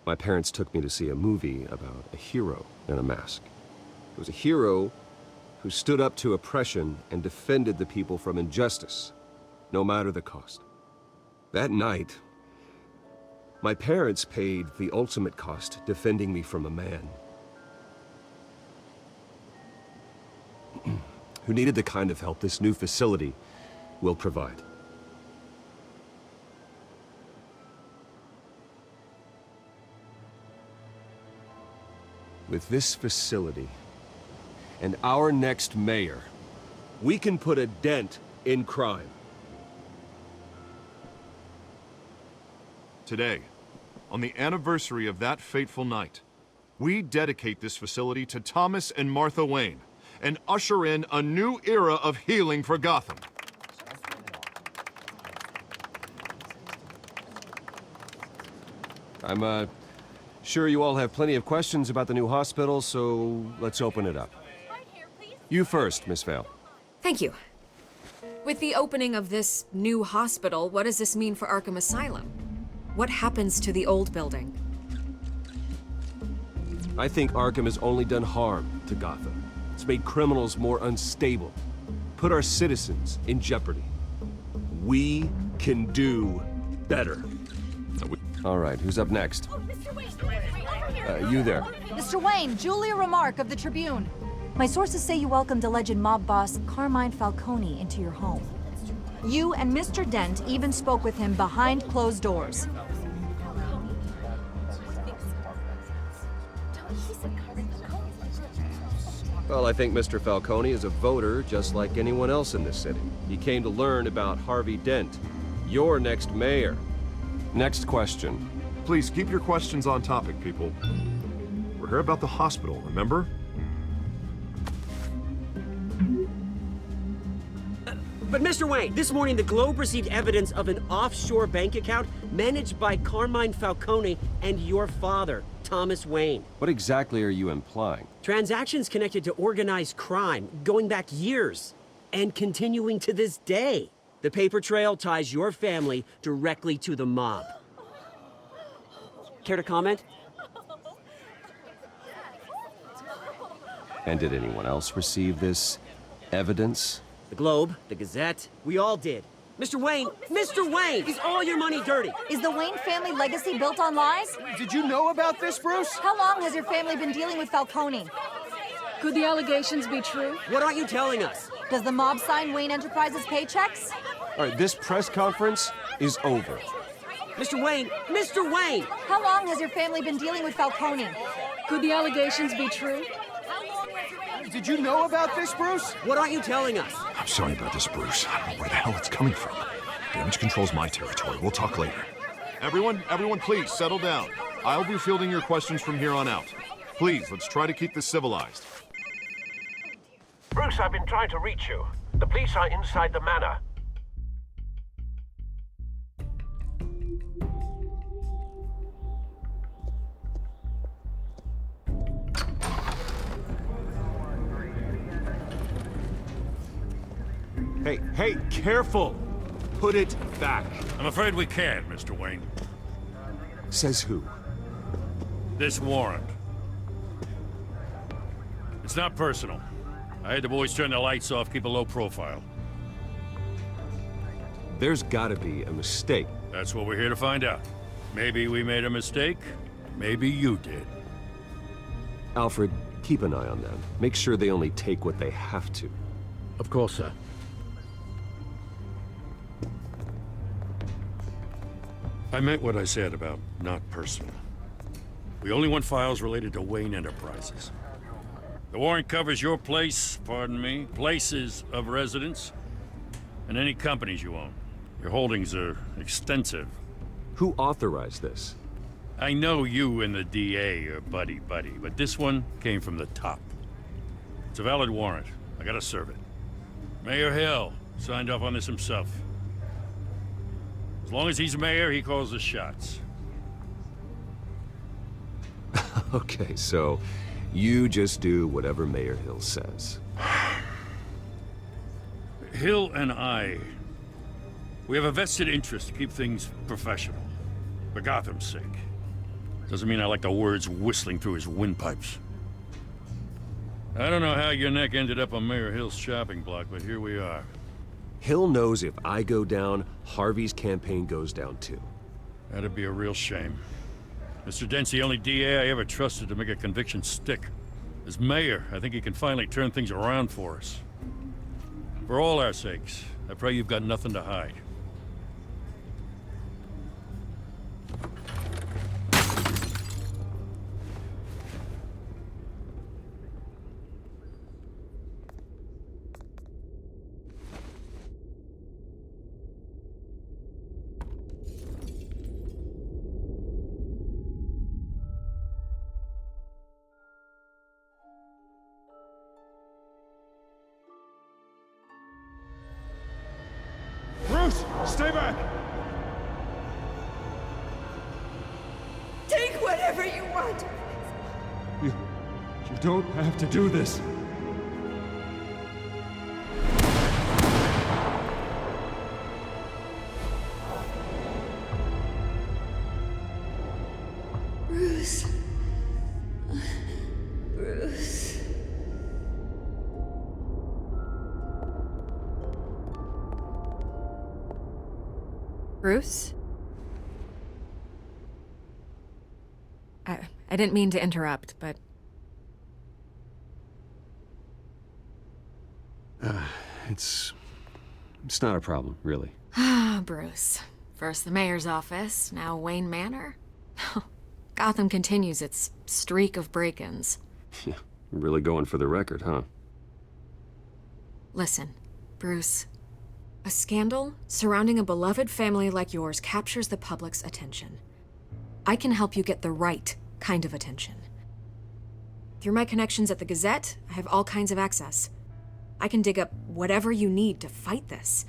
my parents took me to see a movie about a hero in a mask. It was a hero who stood up to oppression and defended the people from injustice, no matter the cost. That night, my parents paid the ultimate cost defending me from a man who needed the kind of help this new facility will provide. With this facility and our next mayor, we can put a dent in crime. Today, on the anniversary of that fateful night, we dedicate this facility to Thomas and Martha Wayne and usher in a new era of healing for Gotham. I'm sure you all have plenty of questions about the new hospital, so let's open it up. You first, Miss Vale. Thank you. With the opening of this new hospital, what does this mean for Arkham Asylum? What happens to the old building? I think Arkham has only done harm to Gotham. It's made criminals more unstable, put our citizens in jeopardy. We can do better. All right, who's up next? You there. Mr. Wayne, Julia Remark of the Tribune. My sources say you welcomed alleged mob boss Carmine Falcone into your home. You and Mr. Dent even spoke with him behind closed doors. Well, I think Mr. Falcone is a voter just like anyone else in this city. He came to learn about Harvey Dent, your next mayor. Next question. Please keep your questions on topic, people. We're here about the hospital, remember? But Mr. Wayne, this morning the Globe received evidence of an offshore bank account managed by Carmine Falcone and your father, Thomas Wayne. What exactly are you implying? Transactions connected to organized crime going back years and continuing to this day. The paper trail ties your family directly to the mob. Care to comment? And did anyone else receive this evidence? The Globe, the Gazette, we all did. Mr. Wayne, is all your money dirty? Is the Wayne family legacy built on lies? Did you know about this, Bruce? How long has your family been dealing with Falcone? Could the allegations be true? What aren't you telling us? Does the mob sign Wayne Enterprises paychecks? All right, this press conference is over. Mr. Wayne! How long has your family been dealing with Falcone? Could the allegations be true? Did you know about this, Bruce? What aren't you telling us? I'm sorry about this, Bruce. I don't know where the hell it's coming from. Damage control's my territory. We'll talk later. Everyone, please, settle down. I'll be fielding your questions from here on out. Please, let's try to keep this civilized. Bruce, I've been trying to reach you. The police are inside the manor. Hey, careful! Put it back. I'm afraid we can't, Mr. Wayne. Says who? This warrant. It's not personal. I had the boys turn the lights off, keep a low profile. There's gotta be a mistake. That's what we're here to find out. Maybe we made a mistake. Maybe you did. Alfred, keep an eye on them. Make sure they only take what they have to. Of course, sir. I meant what I said about not personal. We only want files related to Wayne Enterprises. The warrant covers your place, pardon me, places of residence, and any companies you own. Your holdings are extensive. Who authorized this? I know you and the DA are buddy-buddy, but this one came from the top. It's a valid warrant. I gotta serve it. Mayor Hill signed off on this himself. As long as he's mayor, he calls the shots. Okay, so you just do whatever Mayor Hill says. Hill and I, we have a vested interest to keep things professional. For Gotham's sake. Doesn't mean I like the words whistling through his windpipes. I don't know how your neck ended up on Mayor Hill's shopping block, but here we are. Hill knows if I go down, Harvey's campaign goes down too. That'd be a real shame. Mr. Dent's the only DA I ever trusted to make a conviction stick. As mayor, I think he can finally turn things around for us. For all our sakes, I pray you've got nothing to hide. Bruce, stay back! Take whatever you want. You don't have to do this. Bruce. Bruce. Bruce? I didn't mean to interrupt, but... It's not a problem, really. Ah, Bruce. First the mayor's office, now Wayne Manor. Gotham continues its streak of break-ins. Yeah, really going for the record, huh? Listen, Bruce. A scandal surrounding a beloved family like yours captures the public's attention. I can help you get the right kind of attention. Through my connections at the Gazette, I have all kinds of access. I can dig up whatever you need to fight this.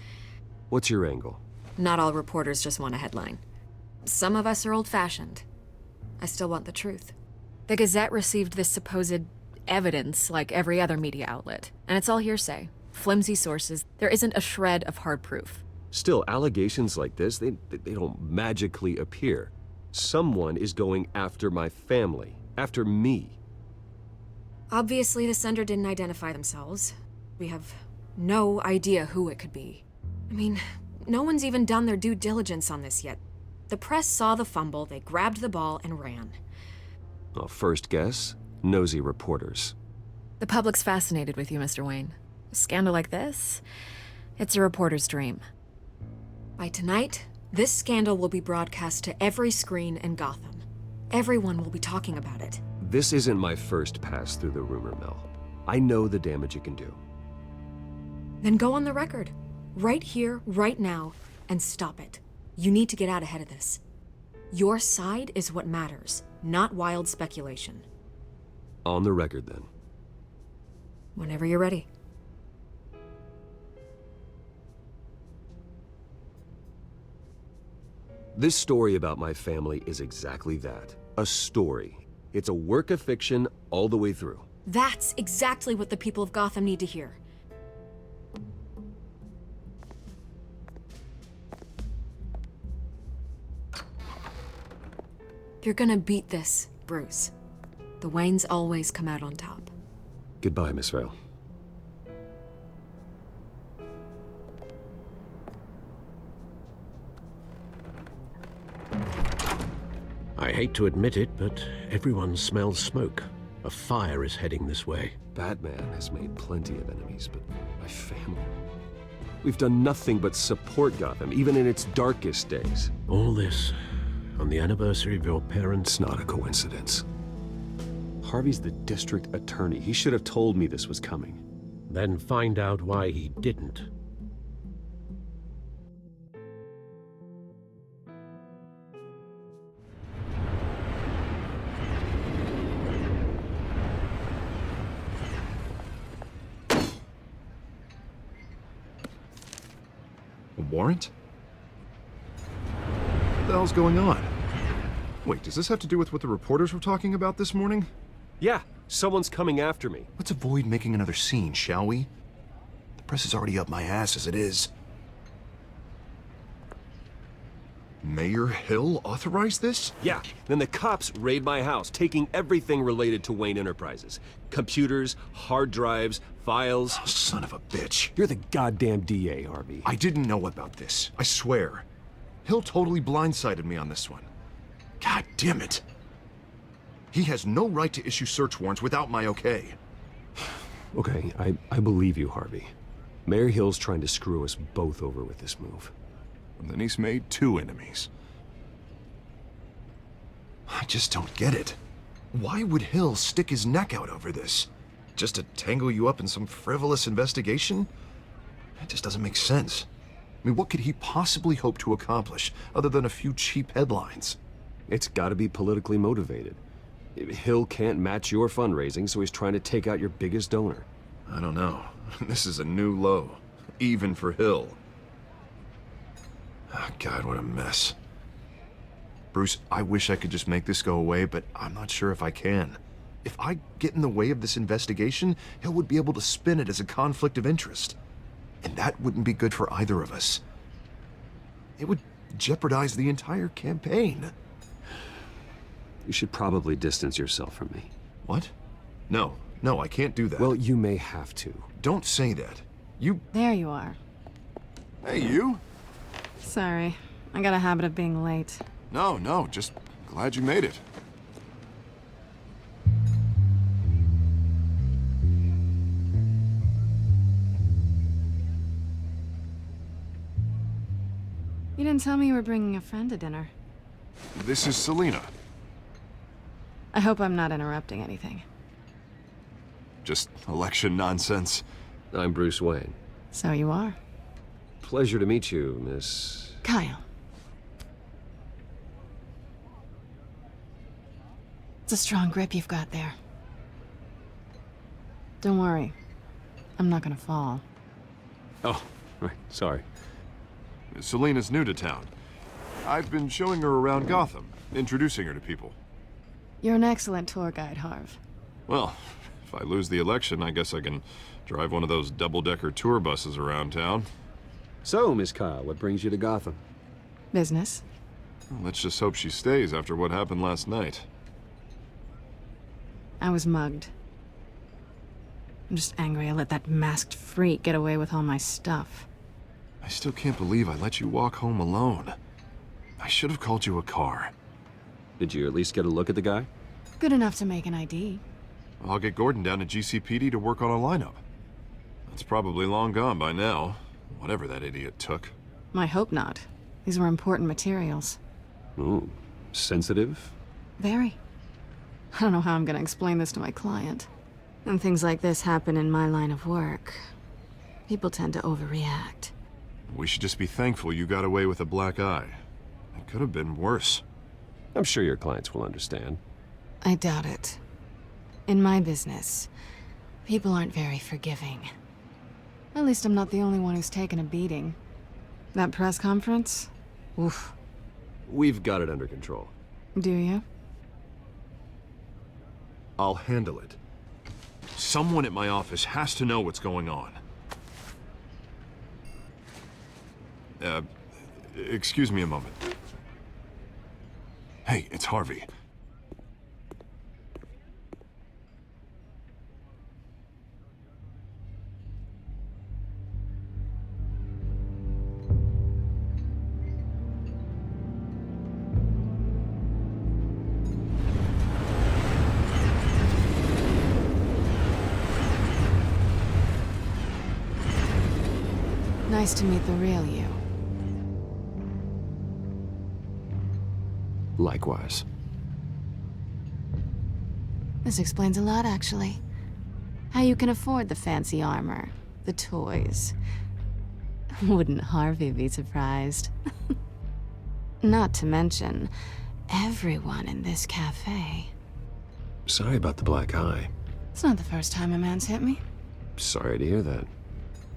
What's your angle? Not all reporters just want a headline. Some of us are old-fashioned. I still want the truth. The Gazette received this supposed evidence like every other media outlet, and it's all hearsay. Flimsy sources. There isn't a shred of hard proof. Still, allegations like this, they don't magically appear. Someone is going after my family, after me. Obviously, the sender didn't identify themselves. We have no idea who it could be. I mean, no one's even done their due diligence on this yet. The press saw the fumble, they grabbed the ball and ran. Well, first guess, nosy reporters. The public's fascinated with you, Mr. Wayne. A scandal like this, it's a reporter's dream. By tonight, this scandal will be broadcast to every screen in Gotham. Everyone will be talking about it. This isn't my first pass through the rumor mill. I know the damage it can do. Then go on the record. Right here, right now, and stop it. You need to get out ahead of this. Your side is what matters, not wild speculation. On the record, then. Whenever you're ready. This story about my family is exactly that. A story. It's a work of fiction all the way through. That's exactly what the people of Gotham need to hear. You're gonna beat this, Bruce. The Waynes always come out on top. Goodbye, Miss Vale. I hate to admit it, but everyone smells smoke. A fire is heading this way. Batman has made plenty of enemies, but my family... We've done nothing but support Gotham, even in its darkest days. All this on the anniversary of your parents'... It's not a coincidence. Harvey's the district attorney. He should have told me this was coming. Then find out why he didn't. A warrant? What the hell's going on? Wait, does this have to do with what the reporters were talking about this morning? Yeah, someone's coming after me. Let's avoid making another scene, shall we? The press is already up my ass as it is. Mayor Hill authorized this? Yeah, then the cops raid my house, taking everything related to Wayne Enterprises. Computers, hard drives, files. Oh, son of a bitch. You're the goddamn DA, Harvey. I didn't know about this. I swear. Hill totally blindsided me on this one. God damn it. He has no right to issue search warrants without my okay. Okay, I believe you, Harvey. Mayor Hill's trying to screw us both over with this move. And then he's made 2 enemies. I just don't get it. Why would Hill stick his neck out over this? Just to tangle you up in some frivolous investigation? It just doesn't make sense. I mean, what could he possibly hope to accomplish other than a few cheap headlines? It's gotta be politically motivated. Hill can't match your fundraising, so he's trying to take out your biggest donor. I don't know. This is a new low, even for Hill. Oh, God, what a mess. Bruce, I wish I could just make this go away, but I'm not sure if I can. If I get in the way of this investigation, Hill would be able to spin it as a conflict of interest. And that wouldn't be good for either of us. It would jeopardize the entire campaign. You should probably distance yourself from me. What? No, I can't do that. Well, you may have to. Don't say that. You... There you are. Hey, you? Sorry. I got a habit of being late. No, just glad you made it. You didn't tell me you were bringing a friend to dinner. This is Selina. I hope I'm not interrupting anything. Just election nonsense. I'm Bruce Wayne. So you are. Pleasure to meet you, Miss... Kyle. It's a strong grip you've got there. Don't worry. I'm not gonna fall. Oh, right, sorry. Selina's new to town. I've been showing her around Gotham, introducing her to people. You're an excellent tour guide, Harv. Well, if I lose the election, I guess I can drive one of those double-decker tour buses around town. So, Miss Kyle, what brings you to Gotham? Business. Well, let's just hope she stays after what happened last night. I was mugged. I'm just angry I let that masked freak get away with all my stuff. I still can't believe I let you walk home alone. I should have called you a car. Did you at least get a look at the guy? Good enough to make an ID. I'll get Gordon down to GCPD to work on a lineup. That's probably long gone by now, whatever that idiot took. I hope not. These were important materials. Ooh, sensitive? Very. I don't know how I'm gonna explain this to my client. When things like this happen in my line of work, people tend to overreact. We should just be thankful you got away with a black eye. It could have been worse. I'm sure your clients will understand. I doubt it. In my business, people aren't very forgiving. At least I'm not the only one who's taken a beating. That press conference? Oof. We've got it under control. Do you? I'll handle it. Someone at my office has to know what's going on. Excuse me a moment. Hey, it's Harvey. Nice to meet the real you. Likewise. This explains a lot, actually. How you can afford the fancy armor, the toys. Wouldn't Harvey be surprised? Not to mention, everyone in this cafe. Sorry about the black eye. It's not the first time a man's hit me. Sorry to hear that.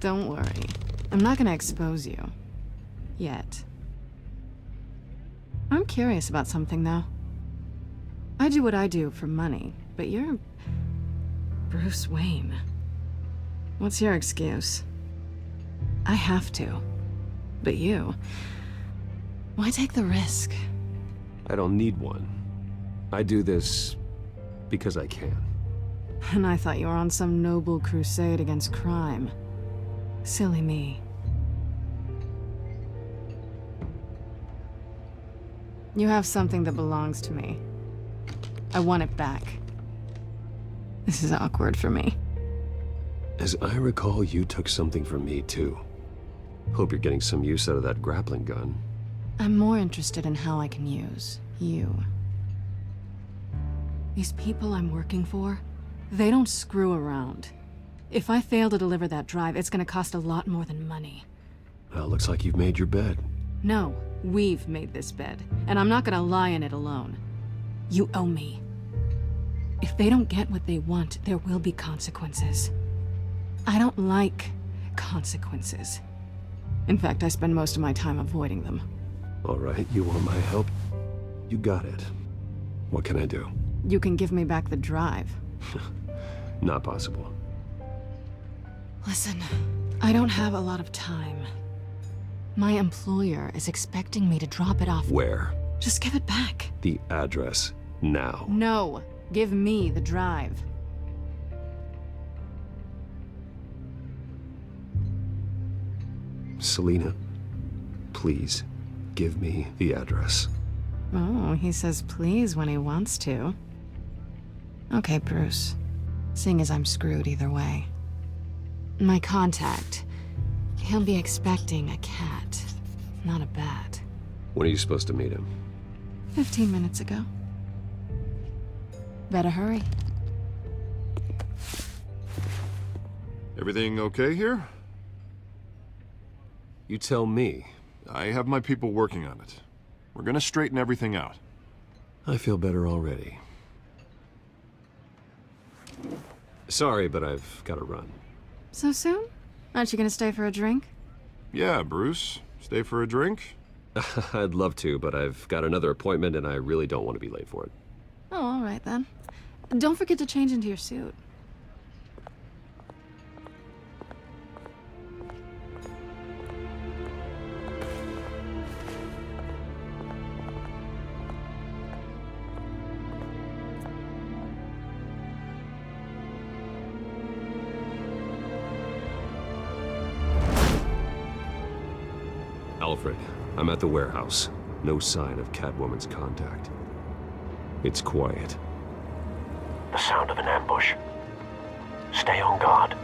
Don't worry. I'm not gonna expose you. Yet. I'm curious about something, though. I do what I do for money, but you're... Bruce Wayne. What's your excuse? I have to. But you... Why take the risk? I don't need one. I do this because I can. And I thought you were on some noble crusade against crime. Silly me. You have something that belongs to me. I want it back. This is awkward for me. As I recall, you took something from me, too. Hope you're getting some use out of that grappling gun. I'm more interested in how I can use you. These people I'm working for, they don't screw around. If I fail to deliver that drive, it's gonna cost a lot more than money. Well, looks like you've made your bed. No, we've made this bed, and I'm not gonna lie in it alone. You owe me. If they don't get what they want, there will be consequences. I don't like consequences. In fact, I spend most of my time avoiding them. All right, you want my help? You got it. What can I do? You can give me back the drive. Not possible. Listen, I don't have a lot of time. My employer is expecting me to drop it off. Where? Just give it back. The address, now. No, give me the drive. Selina, please, give me the address. Oh, he says please when he wants to. Okay, Bruce. Seeing as I'm screwed either way. My contact. He'll be expecting a cat, not a bat. When are you supposed to meet him? 15 minutes ago. Better hurry. Everything okay here? You tell me. I have my people working on it. We're gonna straighten everything out. I feel better already. Sorry, but I've got to run. So soon? Aren't you gonna stay for a drink? Yeah, Bruce. Stay for a drink? I'd love to, but I've got another appointment and I really don't want to be late for it. Oh, all right then. Don't forget to change into your suit. Alfred, I'm at the warehouse. No sign of Catwoman's contact. It's quiet. The sound of an ambush. Stay on guard.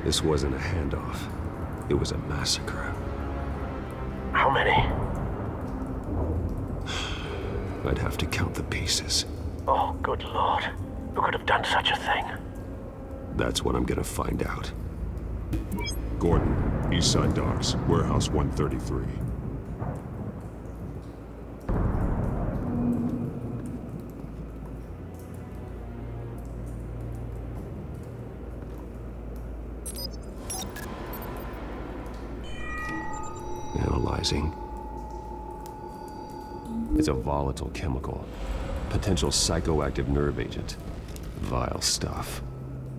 This wasn't a handoff. It was a massacre. How many? I'd have to count the pieces. Oh, good lord. Who could have done such a thing? That's what I'm gonna find out. Gordon, Eastside Docks, Warehouse 133. Analyzing. It's a volatile chemical. Potential psychoactive nerve agent. Vile stuff.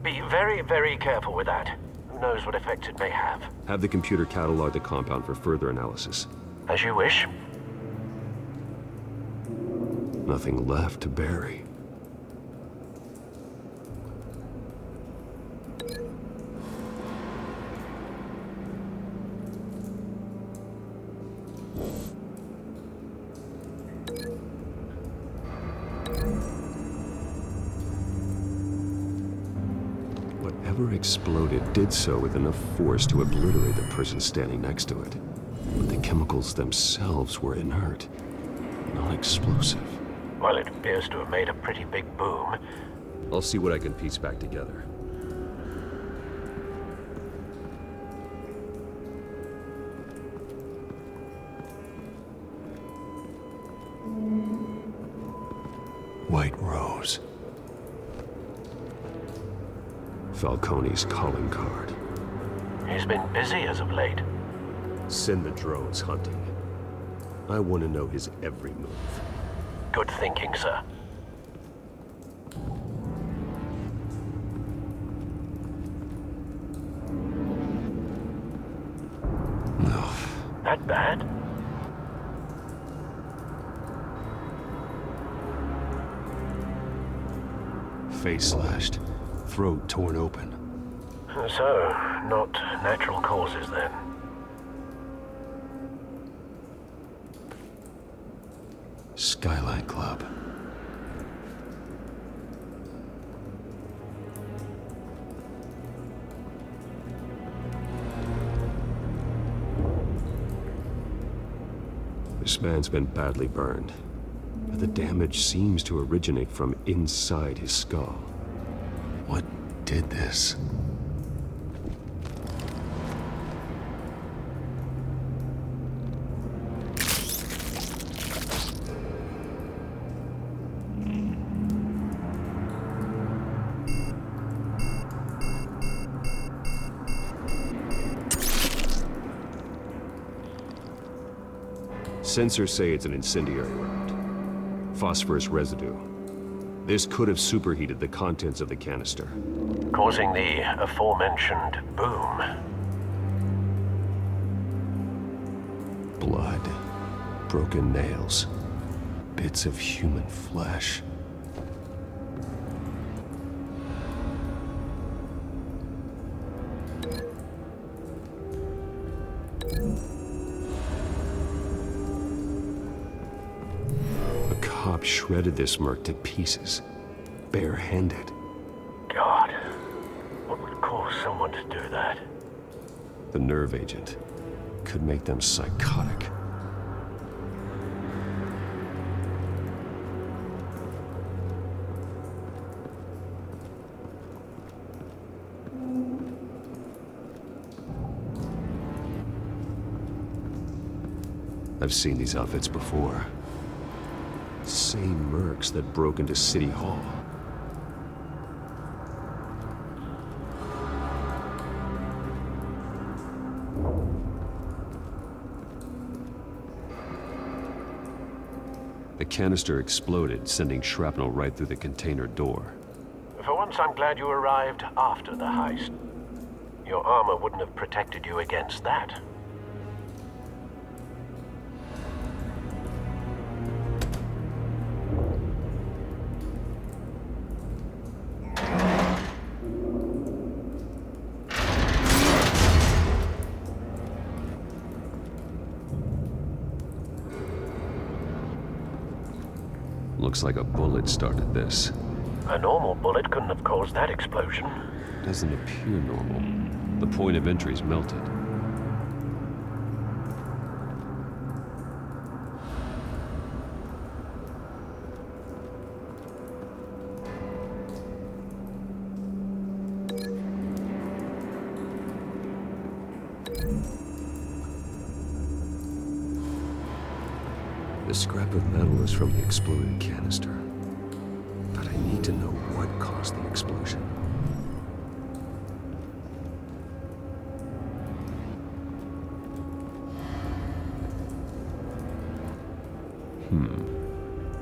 Be very, very careful with that. Who knows what effects it may have. Have the computer catalog the compound for further analysis. As you wish. Nothing left to bury. Whatever exploded did so with enough force to obliterate the person standing next to it. But the chemicals themselves were inert, non-explosive. Well, it appears to have made a pretty big boom. I'll see what I can piece back together. White Rose. Falcone's calling card. He's been busy as of late. Send the drones hunting. I want to know his every move. Good thinking, sir. No. That bad? Face slashed, throat torn open. So, not natural causes then. Skyline Club. This man's been badly burned, but the damage seems to originate from inside his skull. What did this? Sensors say it's an incendiary round. Phosphorus residue. This could have superheated the contents of the canister, causing the aforementioned boom. Blood, broken nails, bits of human flesh. Shredded this merc to pieces, bare-handed. God, what would cause someone to do that? The nerve agent could make them psychotic. I've seen these outfits before. Same mercs that broke into City Hall. The canister exploded, sending shrapnel right through the container door. For once, I'm glad you arrived after the heist. Your armor wouldn't have protected you against that. Looks like a bullet started this. A normal bullet couldn't have caused that explosion. Doesn't appear normal. The point of entry's melted. The scrap of metal is from the exploded canister. But I need to know what caused the explosion.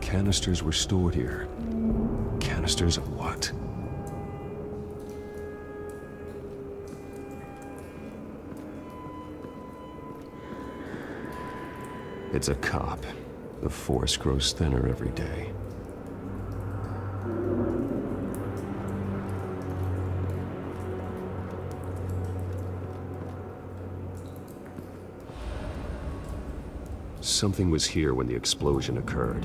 Canisters were stored here. Canisters of what? It's a cop. The force grows thinner every day. Something was here when the explosion occurred.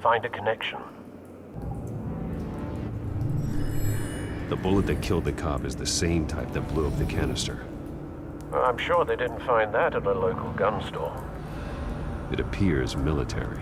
Find a connection. The bullet that killed the cop is the same type that blew up the canister. Well, I'm sure they didn't find that at a local gun store. It appears military.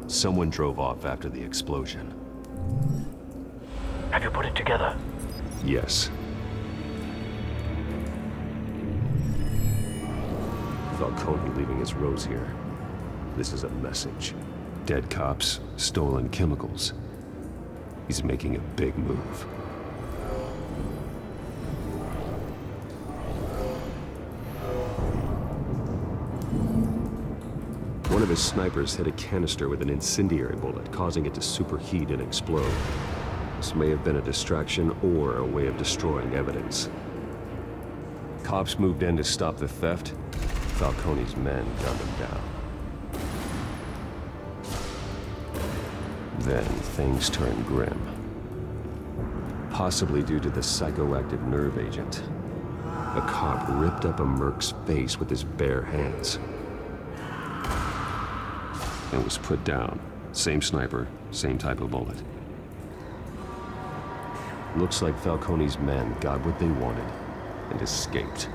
Someone drove off after the explosion. Have you put it together? Yes. Falcone leaving his rose here. This is a message. Dead cops, stolen chemicals. He's making a big move. One of his snipers hit a canister with an incendiary bullet, causing it to superheat and explode. This may have been a distraction or a way of destroying evidence. Cops moved in to stop the theft. Falcone's men gunned him down. Then things turned grim. Possibly due to the psychoactive nerve agent. A cop ripped up a merc's face with his bare hands. And was put down. Same sniper, same type of bullet. Looks like Falcone's men got what they wanted and escaped.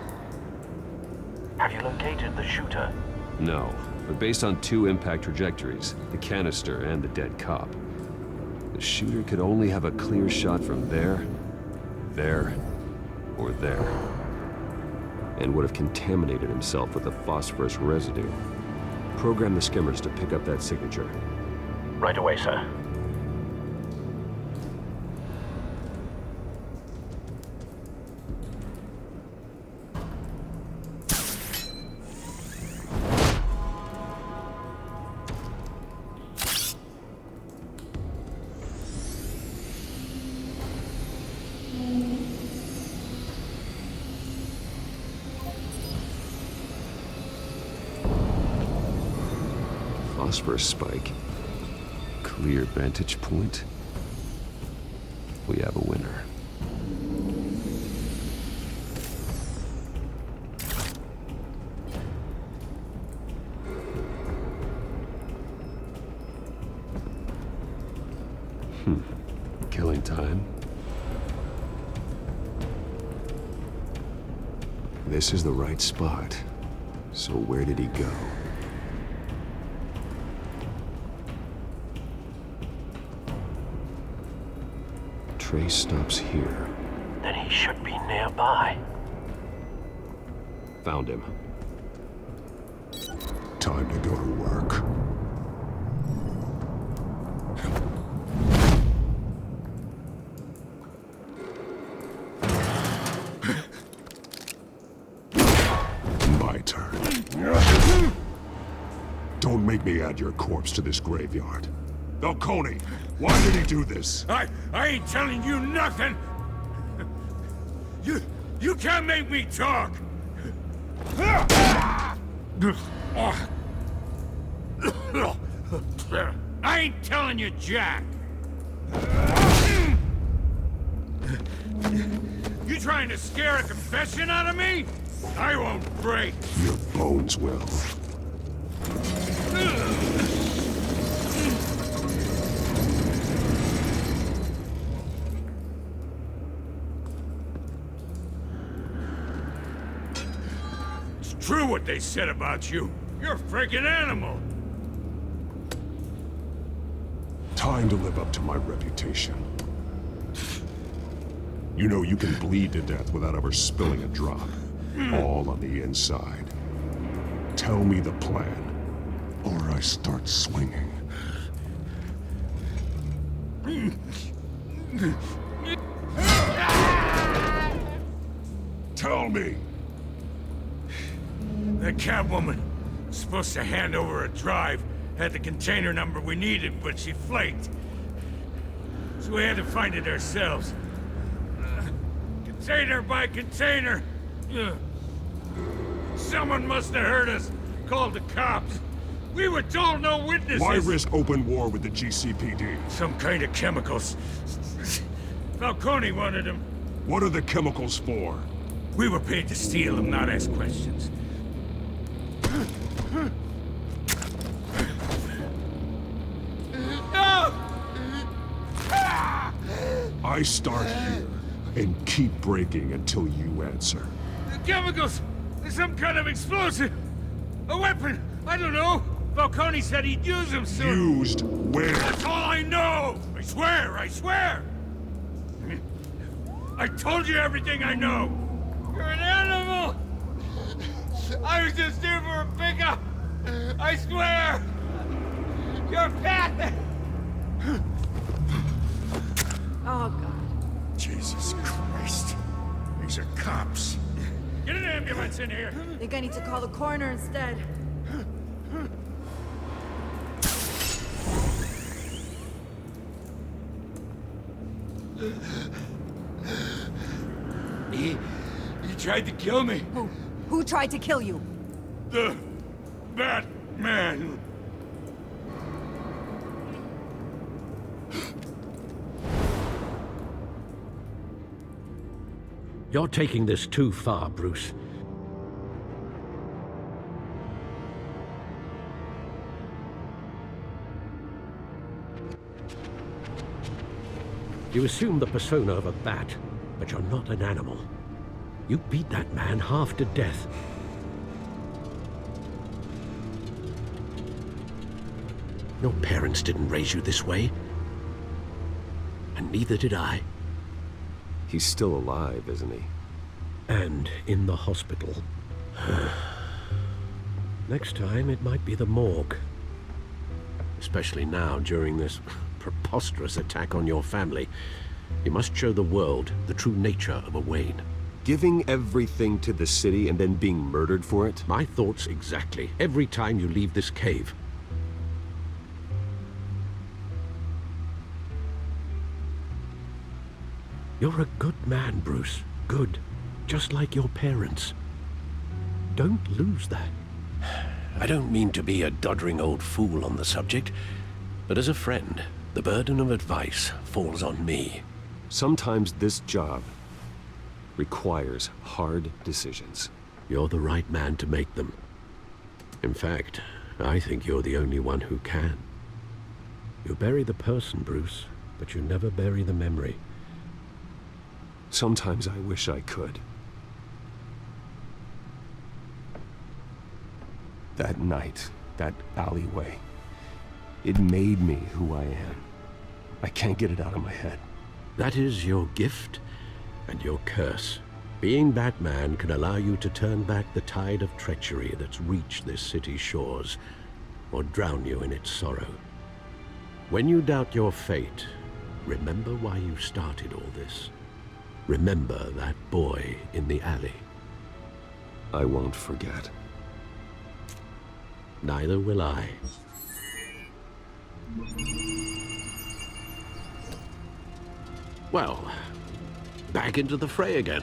Have you located the shooter? No, but based on 2 impact trajectories, the canister and the dead cop, the shooter could only have a clear shot from there, or there, and would have contaminated himself with the phosphorus residue. Program the skimmers to pick up that signature. Right away, sir. Phosphorus spike. Clear vantage point. We have a winner. Killing time. This is the right spot. So where did he go? Trace stops here. Then he should be nearby. Found him. Time to go to work. My turn. Don't make me add your corpse to this graveyard. Falcone, why did he do this? I ain't telling you nothing! You can't make me talk! I ain't telling you jack! You trying to scare a confession out of me? I won't break! Your bones will. True what they said about you. You're a freaking animal. Time to live up to my reputation. You know you can bleed to death without ever spilling a drop. All on the inside. Tell me the plan, or I start swinging. Tell me! The Catwoman was supposed to hand over a drive, had the container number we needed, but she flaked. So we had to find it ourselves. Container by container. Someone must have heard us, called the cops. We were told no witnesses. Why risk open war with the GCPD? Some kind of chemicals. Falcone wanted them. What are the chemicals for? We were paid to steal them, not ask questions. I start here and keep breaking until you answer. The chemicals! Some kind of explosive! A weapon! I don't know! Falcone said he'd use them soon! Used where? That's all I know! I swear! I swear! I told you everything I know! You're an animal! I was just here for a pickup! I swear! Your path! Oh, God. Jesus Christ. These are cops. Get an ambulance in here! Think I need to call the coroner instead. He tried to kill me. Who tried to kill you? The Batman. You're taking this too far, Bruce. You assume the persona of a bat, but you're not an animal. You beat that man half to death. Your parents didn't raise you this way. And neither did I. He's still alive, isn't he? And in the hospital. Next time, it might be the morgue. Especially now, during this preposterous attack on your family. You must show the world the true nature of a Wayne. Giving everything to the city and then being murdered for it? My thoughts exactly. Every time you leave this cave. You're a good man, Bruce. Good. Just like your parents. Don't lose that. I don't mean to be a doddering old fool on the subject, but as a friend, the burden of advice falls on me. Sometimes this job requires hard decisions. You're the right man to make them. In fact, I think you're the only one who can. You bury the person, Bruce, but you never bury the memory. Sometimes I wish I could. That night, that alleyway, it made me who I am. I can't get it out of my head. That is your gift and your curse. Being Batman can allow you to turn back the tide of treachery that's reached this city's shores, or drown you in its sorrow. When you doubt your fate, remember why you started all this. Remember that boy in the alley. I won't forget. Neither will I. Well, back into the fray again.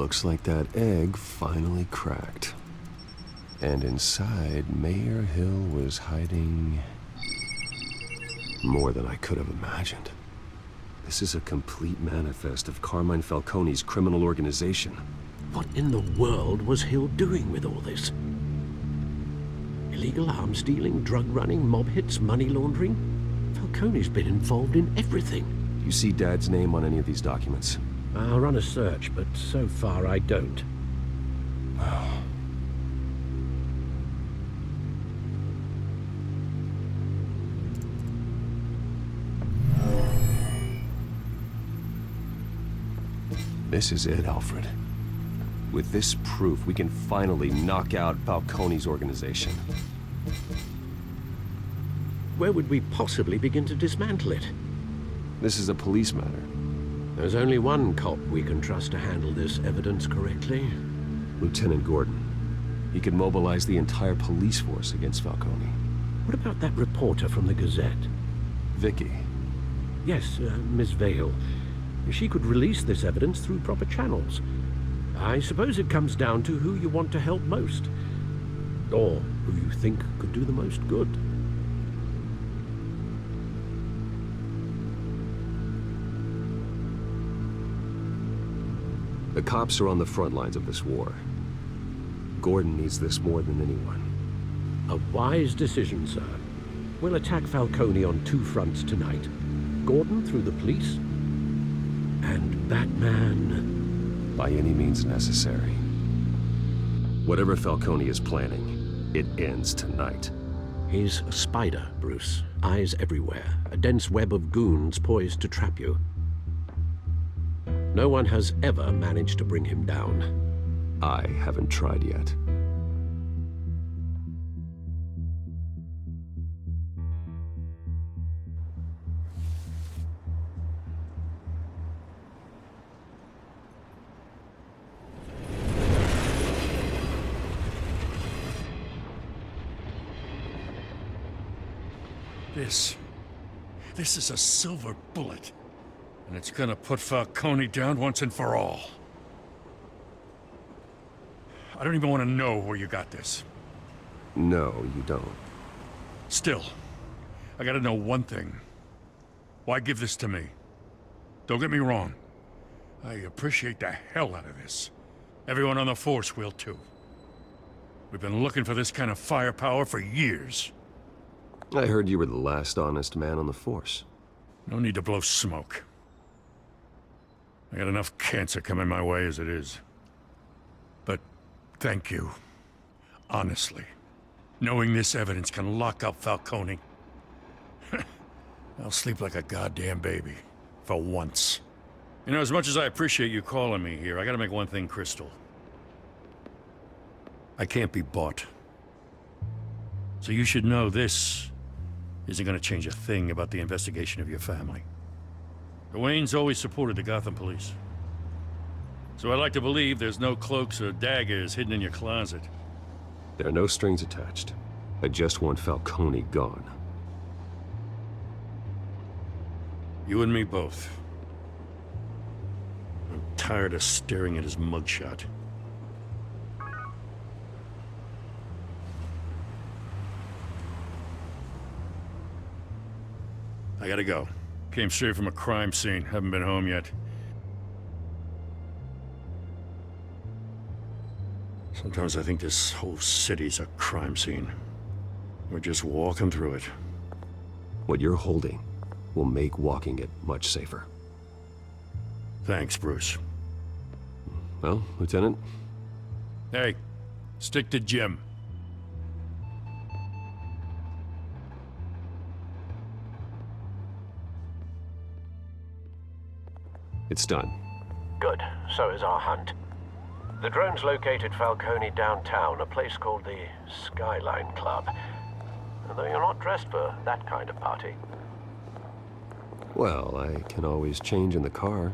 Looks like that egg finally cracked. And inside, Mayor Hill was hiding more than I could have imagined. This is a complete manifest of Carmine Falcone's criminal organization. What in the world was Hill doing with all this? Illegal arms dealing, drug running, mob hits, money laundering? Falcone's been involved in everything. Do you see Dad's name on any of these documents? I'll run a search, but so far I don't. This is it, Alfred. With this proof, we can finally knock out Falcone's organization. Where would we possibly begin to dismantle it? This is a police matter. There's only one cop we can trust to handle this evidence correctly. Lieutenant Gordon. He could mobilize the entire police force against Falcone. What about that reporter from the Gazette? Vicky. Yes, Miss Vale. She could release this evidence through proper channels. I suppose it comes down to who you want to help most. Or who you think could do the most good. The cops are on the front lines of this war. Gordon needs this more than anyone. A wise decision, sir. We'll attack Falcone on two fronts tonight. Gordon through the police, and Batman... by any means necessary. Whatever Falcone is planning, it ends tonight. He's a spider, Bruce. Eyes everywhere. A dense web of goons poised to trap you. No one has ever managed to bring him down. I haven't tried yet. This is a silver bullet. And it's gonna put Falcone down once and for all. I don't even want to know where you got this. No, you don't. Still, I gotta know one thing. Why give this to me? Don't get me wrong. I appreciate the hell out of this. Everyone on the force will too. We've been looking for this kind of firepower for years. I heard you were the last honest man on the force. No need to blow smoke. I got enough cancer coming my way as it is. But thank you. Honestly. Knowing this evidence can lock up Falcone. I'll sleep like a goddamn baby. For once. You know, as much as I appreciate you calling me here, I gotta make one thing crystal. I can't be bought. So you should know this isn't gonna change a thing about the investigation of your family. The Waynes always supported the Gotham police. So I'd like to believe there's no cloaks or daggers hidden in your closet. There are no strings attached. I just want Falcone gone. You and me both. I'm tired of staring at his mugshot. I gotta go. Came straight from a crime scene. Haven't been home yet. Sometimes I think this whole city's a crime scene. We're just walking through it. What you're holding will make walking it much safer. Thanks, Bruce. Well, Lieutenant? Hey, stick to Jim. It's done. Good. So is our hunt. The drones located Falcone downtown, a place called the Skyline Club. Though you're not dressed for that kind of party. Well, I can always change in the car.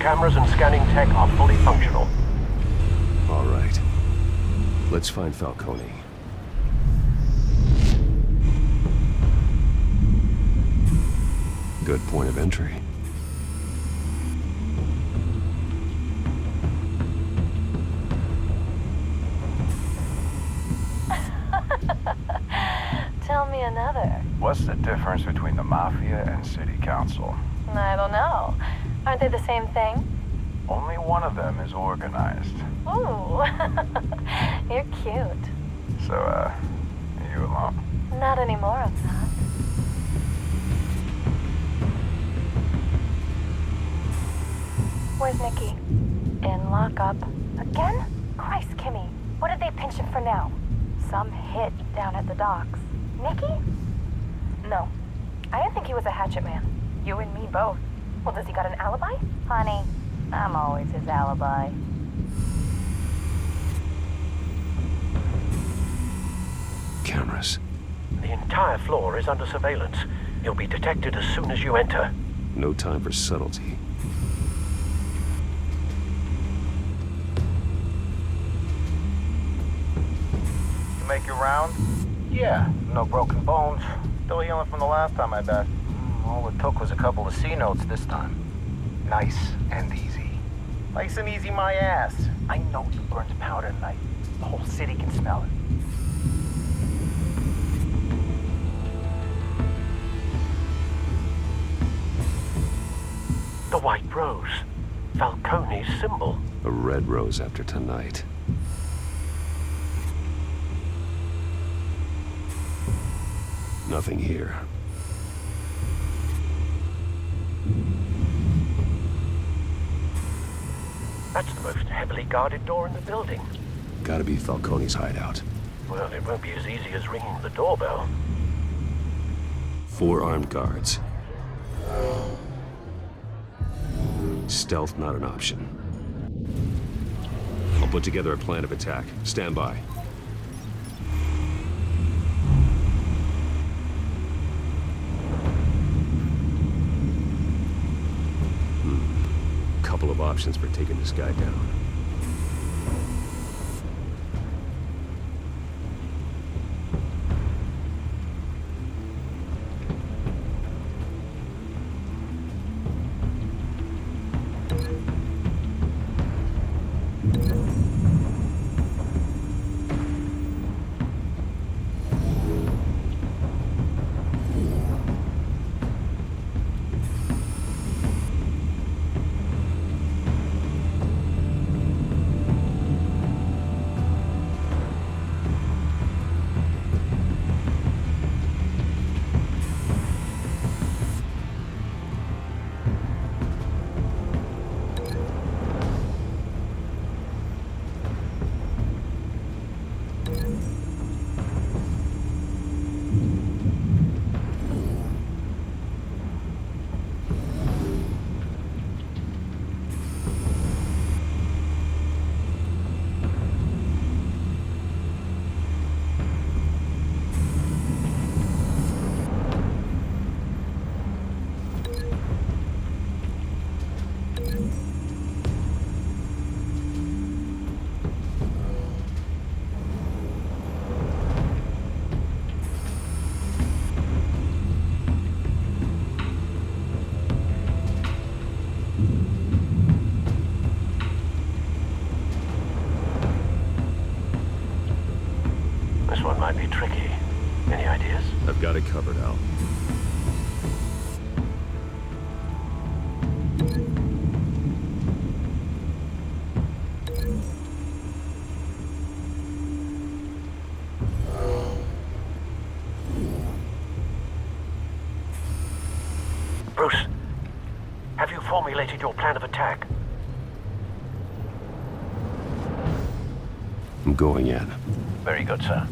cameras and scanning tech are fully functional. All right. Let's find Falcone. Good point of entry. Tell me another. What's the difference between the Mafia and City Council? I don't know. Aren't they the same thing? Only one of them is organized. Ooh, you're cute. So, are you alone? Not anymore, I'm not. Where's Nikki? In lockup. Again? Christ, Kimmy. What did they pinch him for now? Some hit down at the docks. Nikki? No. I didn't think he was a hatchet man. You and me both. Well, does he got an alibi? Honey, I'm always his alibi. Cameras. The entire floor is under surveillance. You'll be detected as soon as you enter. No time for subtlety. You make your round? Yeah, no broken bones. Still healing from the last time, I bet. All it took was a couple of C notes this time. Nice and easy. Nice and easy, my ass. I know you burned powder tonight. The whole city can smell it. The white rose. Falcone's symbol. A red rose after tonight. Nothing here. That's the most heavily guarded door in the building. Gotta be Falcone's hideout. Well, it won't be as easy as ringing the doorbell. 4 armed guards. Stealth not an option. I'll put together a plan of attack. Stand by. Couple of options for taking this guy down. This one might be tricky. Any ideas? I've got it covered, Al. Bruce, have you formulated your plan of attack? I'm going in. Very good, sir.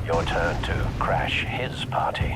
Your turn to crash his party.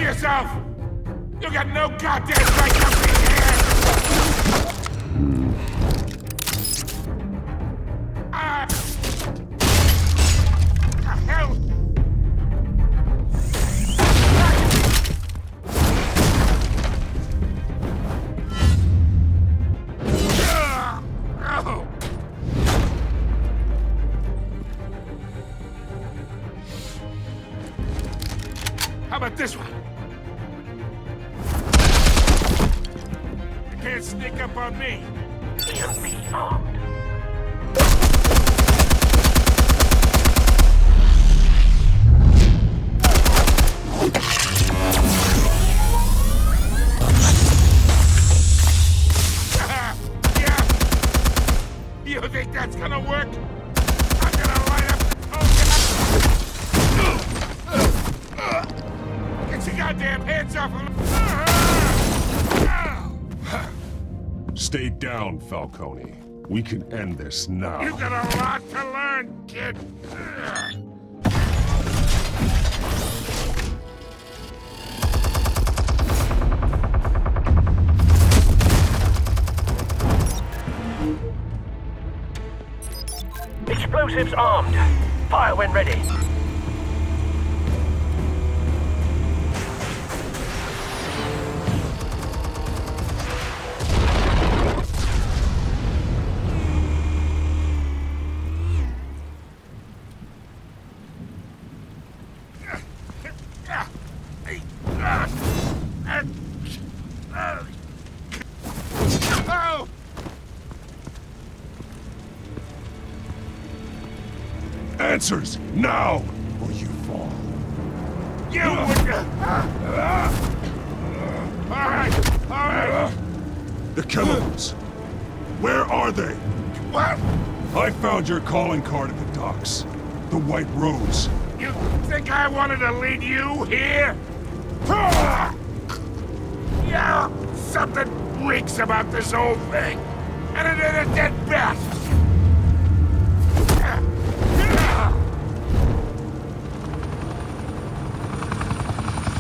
yourself! You got no goddamn right to be here! Ah! The hell? How about this one? You can't sneak up on me. And be armed. Yeah. You think that's gonna work? I'm gonna light up. Get your goddamn hands off of me! Stay down, Falcone. We can end this now. You got a lot to learn, kid. Explosives armed. Fire when ready. Answers, now, or you fall. You would... All right. The chemicals. Where are they? What? I found your calling card at the docks. The White Rose. You think I wanted to lead you here? Yeah, something reeks about this whole thing. And it ain't a dead bat.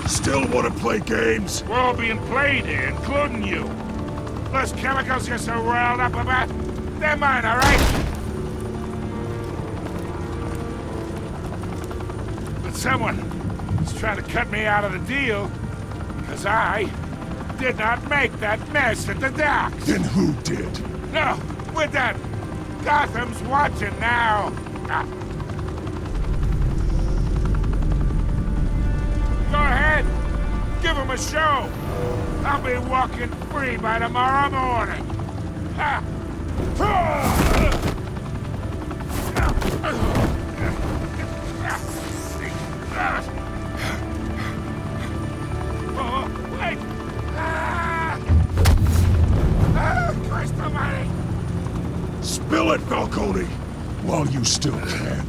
Still want to play games? We're all being played here, including you. Those chemicals you're so riled up about, they're mine, all right? But someone is trying to cut me out of the deal, because I did not make that mess at the docks. Then who did? No, we're done. Gotham's watching now. Go ahead. Give him a show. I'll be walking free by tomorrow morning. Ha! Oh, wait! Christ almighty! Spill it, Falcone, while you still can.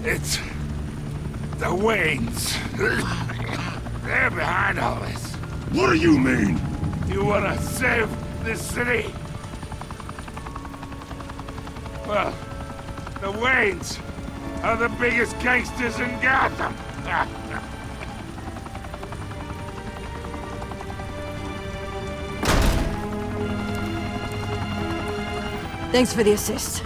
It's... the Waynes. They're behind all this. What do you mean? You wanna save this city? Well, the Waynes are the biggest gangsters in Gotham. Thanks for the assist.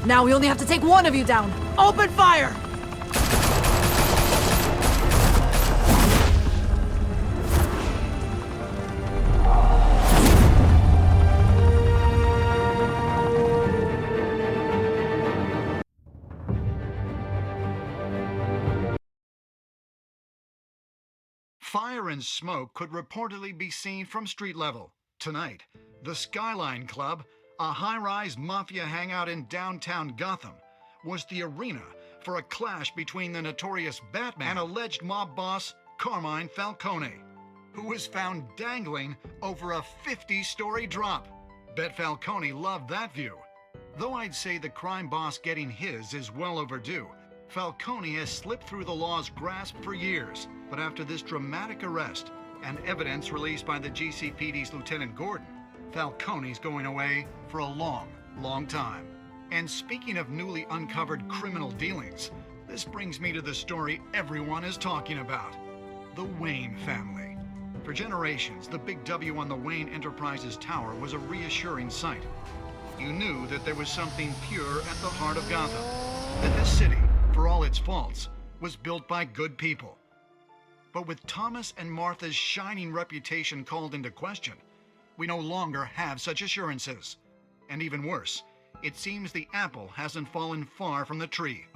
Now we only have to take one of you down. Open fire! Fire and smoke could reportedly be seen from street level. Tonight, the Skyline Club, a high-rise mafia hangout in downtown Gotham, was the arena for a clash between the notorious Batman and alleged mob boss Carmine Falcone, who was found dangling over a 50-story drop. Bet Falcone loved that view. Though I'd say the crime boss getting his is well overdue, Falcone has slipped through the law's grasp for years. But after this dramatic arrest and evidence released by the GCPD's Lieutenant Gordon, Falcone's going away for a long, long time. And speaking of newly uncovered criminal dealings, This brings me to the story everyone is talking about. The Wayne family. For generations, the big W on the Wayne Enterprises tower was a reassuring sight. You knew that there was something pure at the heart of Gotham. That this city, for all its faults, was built by good people. But with Thomas and Martha's shining reputation called into question, we no longer have such assurances. And even worse, it seems the apple hasn't fallen far from the tree.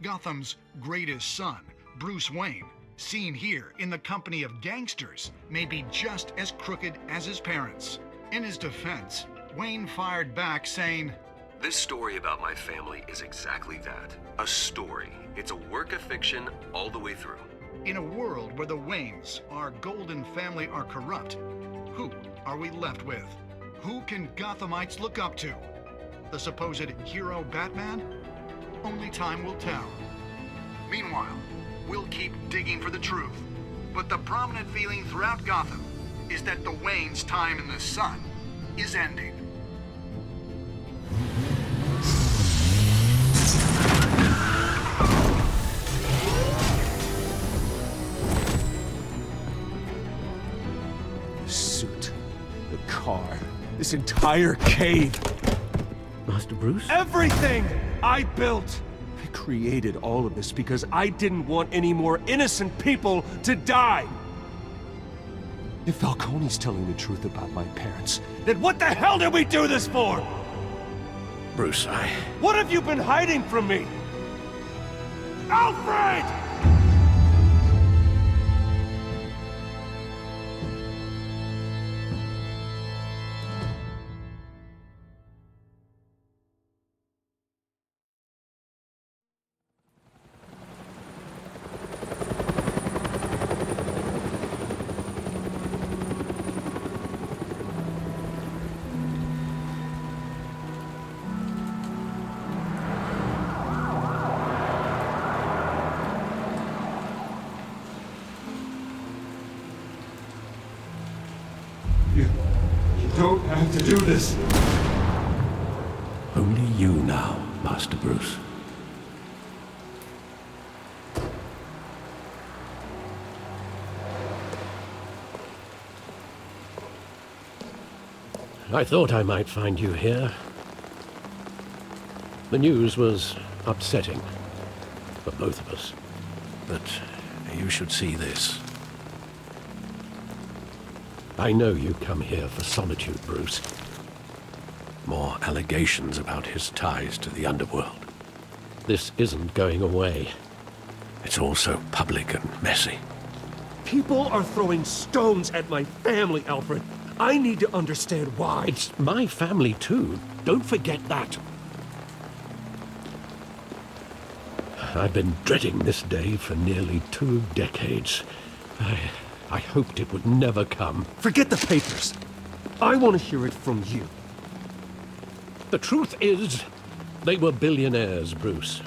Gotham's greatest son, Bruce Wayne, seen here in the company of gangsters, may be just as crooked as his parents. In his defense, Wayne fired back saying, "This story about my family is exactly that. A story. It's a work of fiction all the way through." In a world where the Waynes, our golden family, are corrupt, who are we left with? Who can Gothamites look up to? The supposed hero Batman? Only time will tell. Meanwhile, we'll keep digging for the truth. But the prominent feeling throughout Gotham is that the Waynes' time in the sun is ending. The suit, the car, this entire cave. Master Bruce? Everything I built! I created all of this because I didn't want any more innocent people to die! If Falcone's telling the truth about my parents, then what the hell did we do this for? Bruce, What have you been hiding from me? Alfred! You don't have to do this. Only you now, Master Bruce. I thought I might find you here. The news was upsetting for both of us, but you should see this. I know you come here for solitude, Bruce. More allegations about his ties to the underworld. This isn't going away. It's all so public and messy. People are throwing stones at my family, Alfred. I need to understand why. It's my family too. Don't forget that. I've been dreading this day for nearly 2 decades. I hoped it would never come. Forget the papers. I want to hear it from you. The truth is, they were billionaires, Bruce.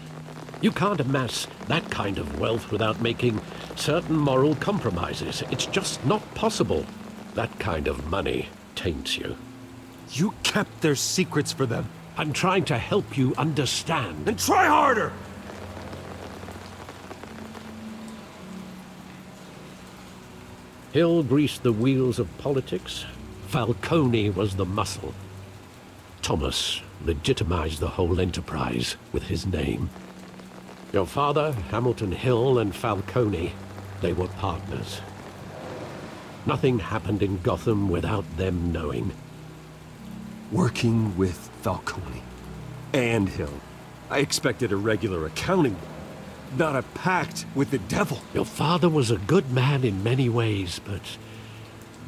You can't amass that kind of wealth without making certain moral compromises. It's just not possible. That kind of money taints you. You kept their secrets for them. I'm trying to help you understand. Then try harder! Hill greased the wheels of politics. Falcone was the muscle. Thomas legitimized the whole enterprise with his name. Your father, Hamilton Hill, and Falcone, they were partners. Nothing happened in Gotham without them knowing. Working with Falcone and Hill. I expected a regular accounting, not a pact with the devil. Your father was a good man in many ways, but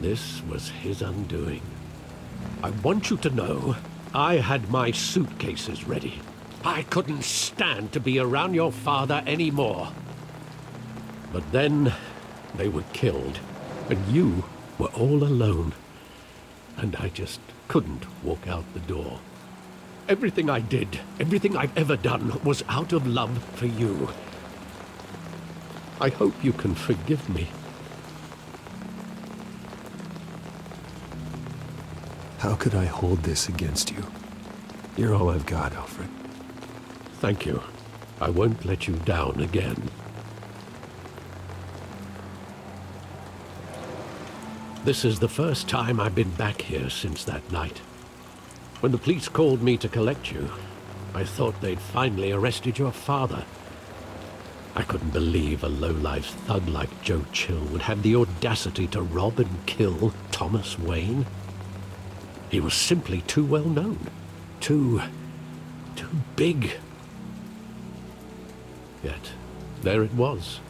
this was his undoing. I want you to know, I had my suitcases ready. I couldn't stand to be around your father anymore. But then, they were killed, and you were all alone. And I just couldn't walk out the door. Everything I did, everything I've ever done, was out of love for you. I hope you can forgive me. How could I hold this against you? You're all I've got, Alfred. Thank you. I won't let you down again. This is the first time I've been back here since that night. When the police called me to collect you, I thought they'd finally arrested your father. I couldn't believe a low-life thug like Joe Chill would have the audacity to rob and kill Thomas Wayne. He was simply too well known. Too big. Yet, there it was.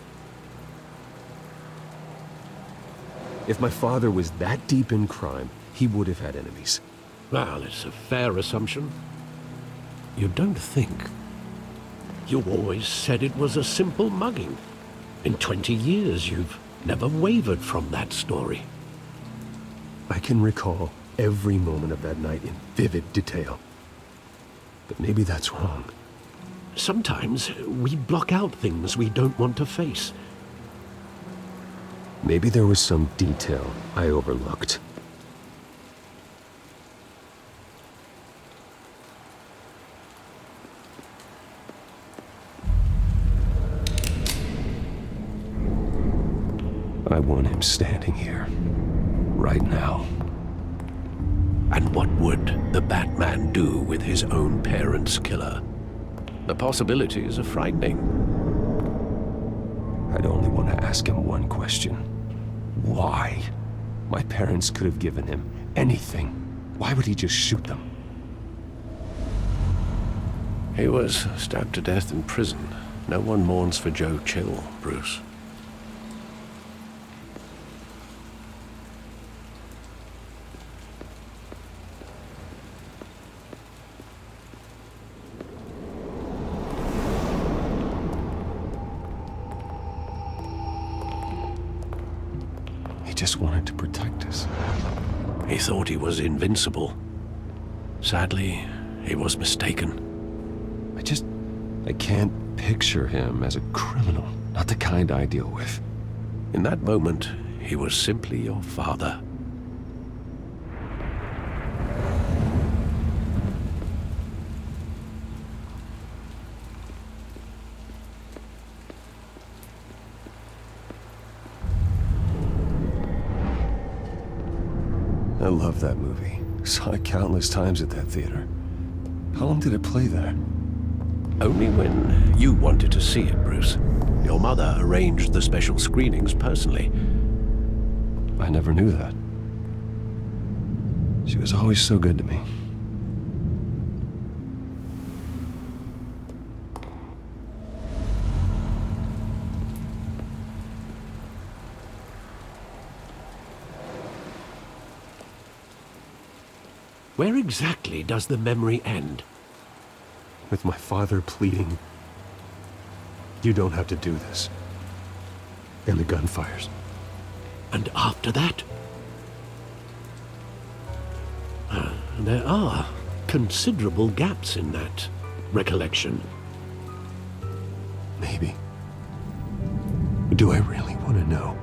If my father was that deep in crime, he would have had enemies. Well, it's a fair assumption. You don't think? You always said it was a simple mugging. In 20 years, you've never wavered from that story. I can recall every moment of that night in vivid detail. But maybe that's wrong. Sometimes we block out things we don't want to face. Maybe there was some detail I overlooked. I want him standing here, right now. And what would the Batman do with his own parents' killer? The possibilities are frightening. I'd only want to ask him one question. Why? My parents could have given him anything. Why would he just shoot them? He was stabbed to death in prison. No one mourns for Joe Chill, Bruce. He just wanted to protect us. He thought he was invincible. Sadly, he was mistaken. I can't picture him as a criminal. Not the kind I deal with. In that moment, he was simply your father. I love that movie. Saw it countless times at that theater. How long did it play there? Only when you wanted to see it, Bruce. Your mother arranged the special screenings personally. I never knew that. She was always so good to me. Where exactly does the memory end? With my father pleading, "You don't have to do this." And the gun fires. And after that? There are considerable gaps in that recollection. Maybe. Do I really want to know?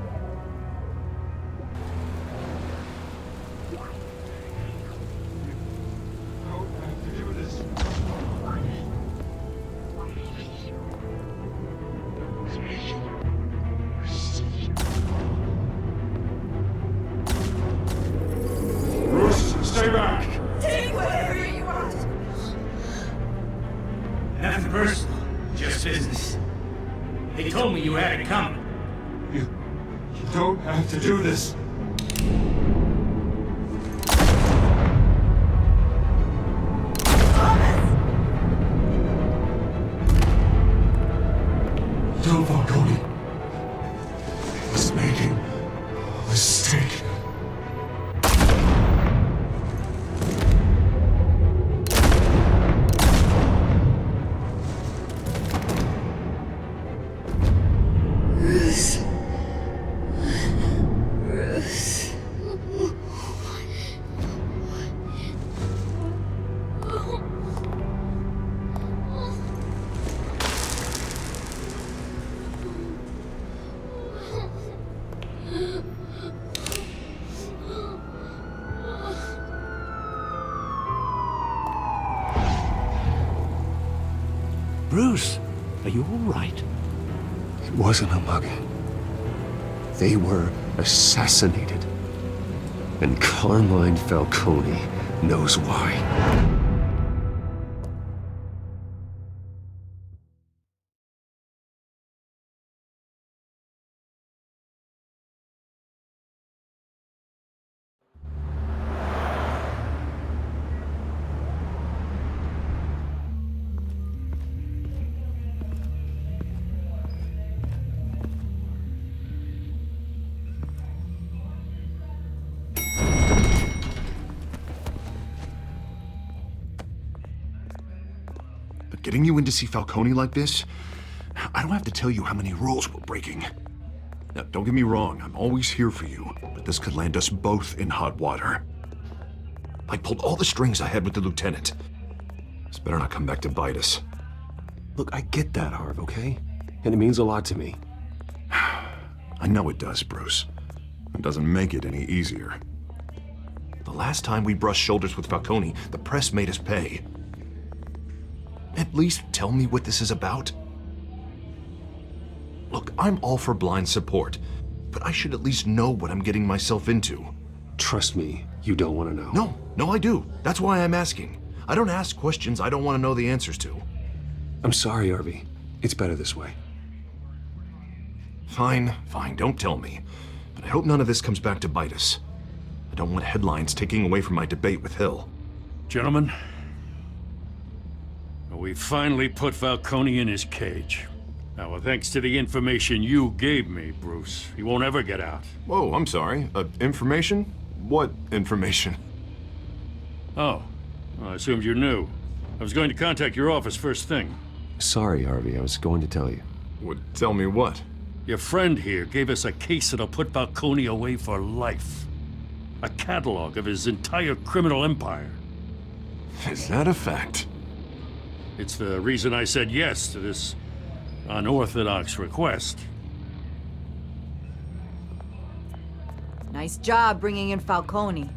Stay back! Take whatever you want! Nothing personal, just business. They told me you had it coming. You don't have to do this. Don't Falcone. I was making a mistake. Bruce, are Are you all right? It wasn't a mugging. They were assassinated. And Carmine Falcone knows why. But getting you in to see Falcone like this, I don't have to tell you how many rules we're breaking. Now, don't get me wrong, I'm always here for you, but this could land us both in hot water. I pulled all the strings I had with the lieutenant. This better not come back to bite us. Look, I get that, Harv, okay? And it means a lot to me. I know it does, Bruce. It doesn't make it any easier. The last time we brushed shoulders with Falcone, the press made us pay. At least tell me what this is about. Look, I'm all for blind support, but I should at least know what I'm getting myself into. Trust me, you don't want to know. No, I do. That's why I'm asking. I don't ask questions I don't want to know the answers to. I'm sorry, Harvey. It's better this way. Fine, don't tell me. But I hope none of this comes back to bite us. I don't want headlines taking away from my debate with Hill. Gentlemen, we finally put Falcone in his cage. Now, thanks to the information you gave me, Bruce, he won't ever get out. Whoa, I'm sorry. Information? What information? Oh, well, I assumed you knew. I was going to contact your office first thing. Sorry, Harvey. I was going to tell you. Tell me what? Your friend here gave us a case that'll put Falcone away for life. A catalog of his entire criminal empire. Is that a fact? It's the reason I said yes to this unorthodox request. Nice job bringing in Falcone.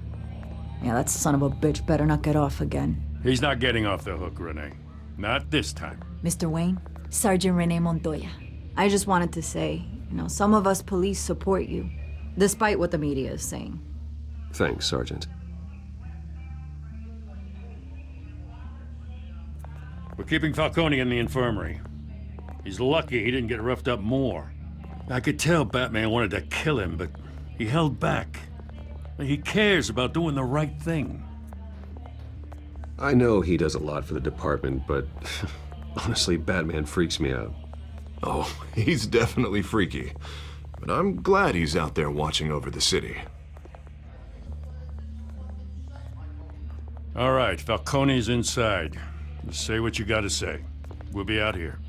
Yeah, that son of a bitch better not get off again. He's not getting off the hook, Renee. Not this time. Mr. Wayne, Sergeant Renee Montoya. I just wanted to say, some of us police support you, despite what the media is saying. Thanks, Sergeant. We're keeping Falcone in the infirmary. He's lucky he didn't get roughed up more. I could tell Batman wanted to kill him, but he held back. He cares about doing the right thing. I know he does a lot for the department, but honestly, Batman freaks me out. Oh, he's definitely freaky. But I'm glad he's out there watching over the city. All right, Falcone's inside. Just say what you gotta say. We'll be out here.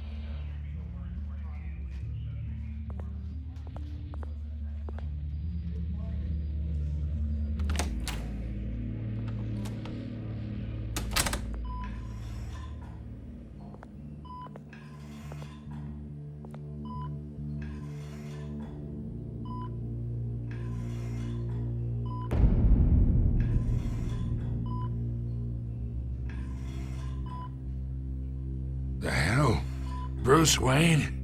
The hell? Bruce Wayne?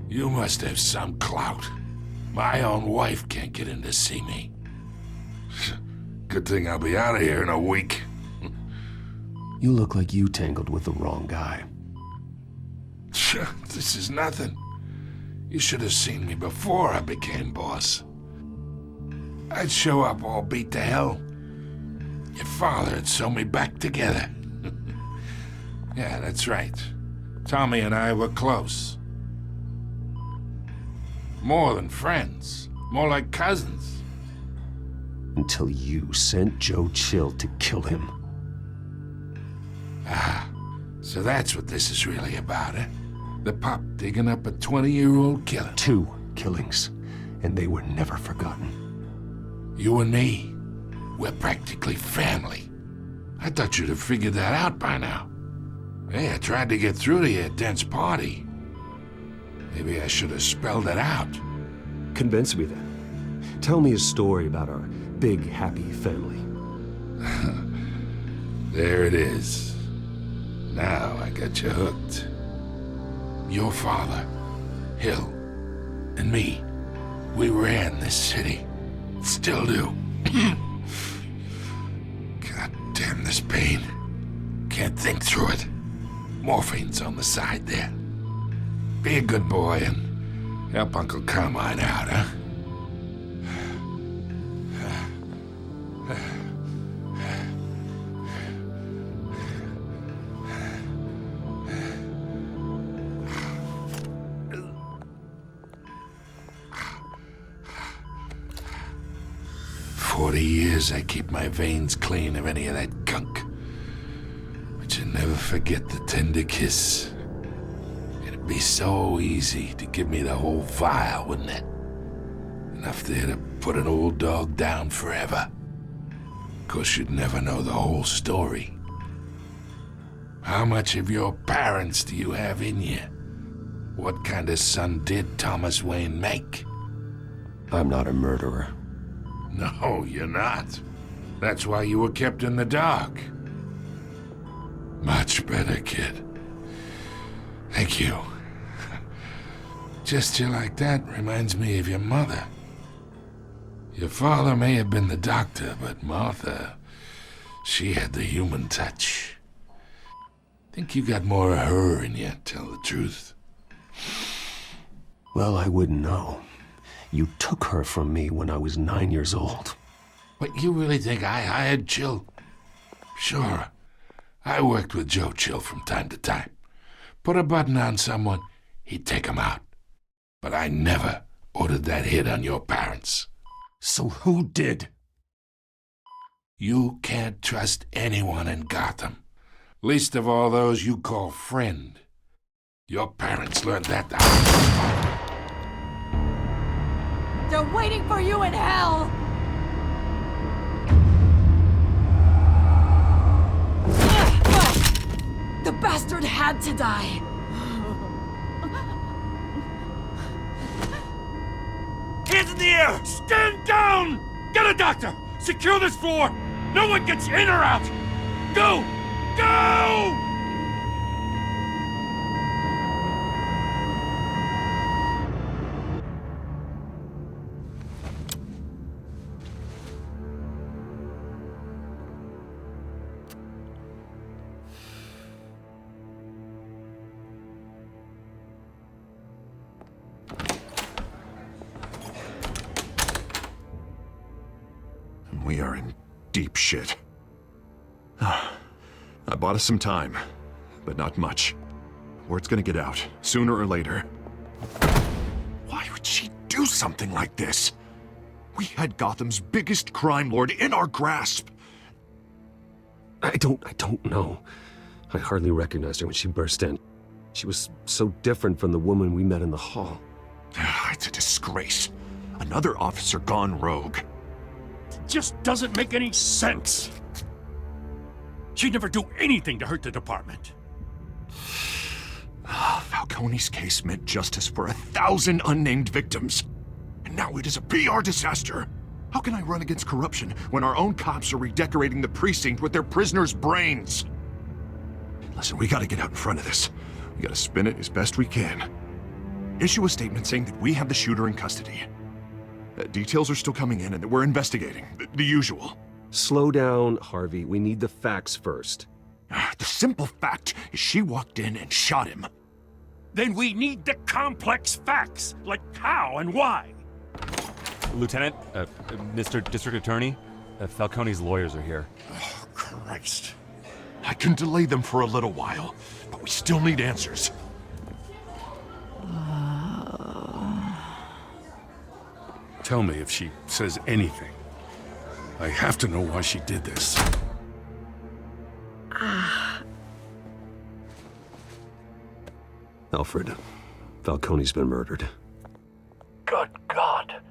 You must have some clout. My own wife can't get in to see me. Good thing I'll be out of here in a week. You look like you tangled with the wrong guy. This is nothing. You should have seen me before I became boss. I'd show up all beat to hell. Your father had sewn me back together. Yeah, that's right. Tommy and I were close. More than friends. More like cousins. Until you sent Joe Chill to kill him. Ah, so that's what this is really about, eh? The pup digging up a 20-year-old killer. 2 killings, and they were never forgotten. You and me. We're practically family. I thought you'd have figured that out by now. Hey, I tried to get through to you at Dent's party. Maybe I should have spelled it out. Convince me then. Tell me a story about our big, happy family. There it is. Now I got you hooked. Your father, Hill, and me, we ran this city. Still do. God damn this pain. Can't think through it. Morphine's on the side there. Be a good boy and help Uncle Carmine out, huh? 40 years I keep my veins clean of any of that gunk. But you never forget the tender kiss. It'd be so easy to give me the whole vial, wouldn't it? Enough there to put an old dog down forever. Of course, you'd never know the whole story. How much of your parents do you have in you? What kind of son did Thomas Wayne make? I'm not a murderer. No, you're not. That's why you were kept in the dark. Much better, kid. Thank you. Gesture like that reminds me of your mother. Your father may have been the doctor, but Martha, she had the human touch. Think you got more of her in you, tell the truth. Well, I wouldn't know. You took her from me when I was 9 years old. What, you really think I hired Chill? Sure. I worked with Joe Chill from time to time. Put a button on someone, he'd take 'em out. But I never ordered that hit on your parents. So who did? You can't trust anyone in Gotham. Least of all those you call friend. Your parents learned that the hard way. They're waiting for you in hell! The bastard had to die! Hands in the air! Stand down! Get a doctor! Secure this floor! No one gets in or out! Go! Go! We are in deep shit. I bought us some time, but not much. Word's gonna get out, sooner or later. Why would she do something like this? We had Gotham's biggest crime lord in our grasp. I don't know. I hardly recognized her when she burst in. She was so different from the woman we met in the hall. It's a disgrace. Another officer gone rogue. Just doesn't make any sense. She'd never do anything to hurt the department. Falcone's case meant justice for 1,000 unnamed victims. And now it is a PR disaster. How can I run against corruption when our own cops are redecorating the precinct with their prisoners' brains? Listen, we gotta get out in front of this. We gotta spin it as best we can. Issue a statement saying that we have the shooter in custody. Details are still coming in and that we're investigating. The usual. Slow down, Harvey. We need the facts first. The simple fact is she walked in and shot him. Then we need the complex facts, like how and why. Lieutenant, Mr. District Attorney, Falcone's lawyers are here. Oh, Christ. I can delay them for a little while, but we still need answers. Tell me if she says anything. I have to know why she did this. Alfred, Falcone's been murdered. Good God.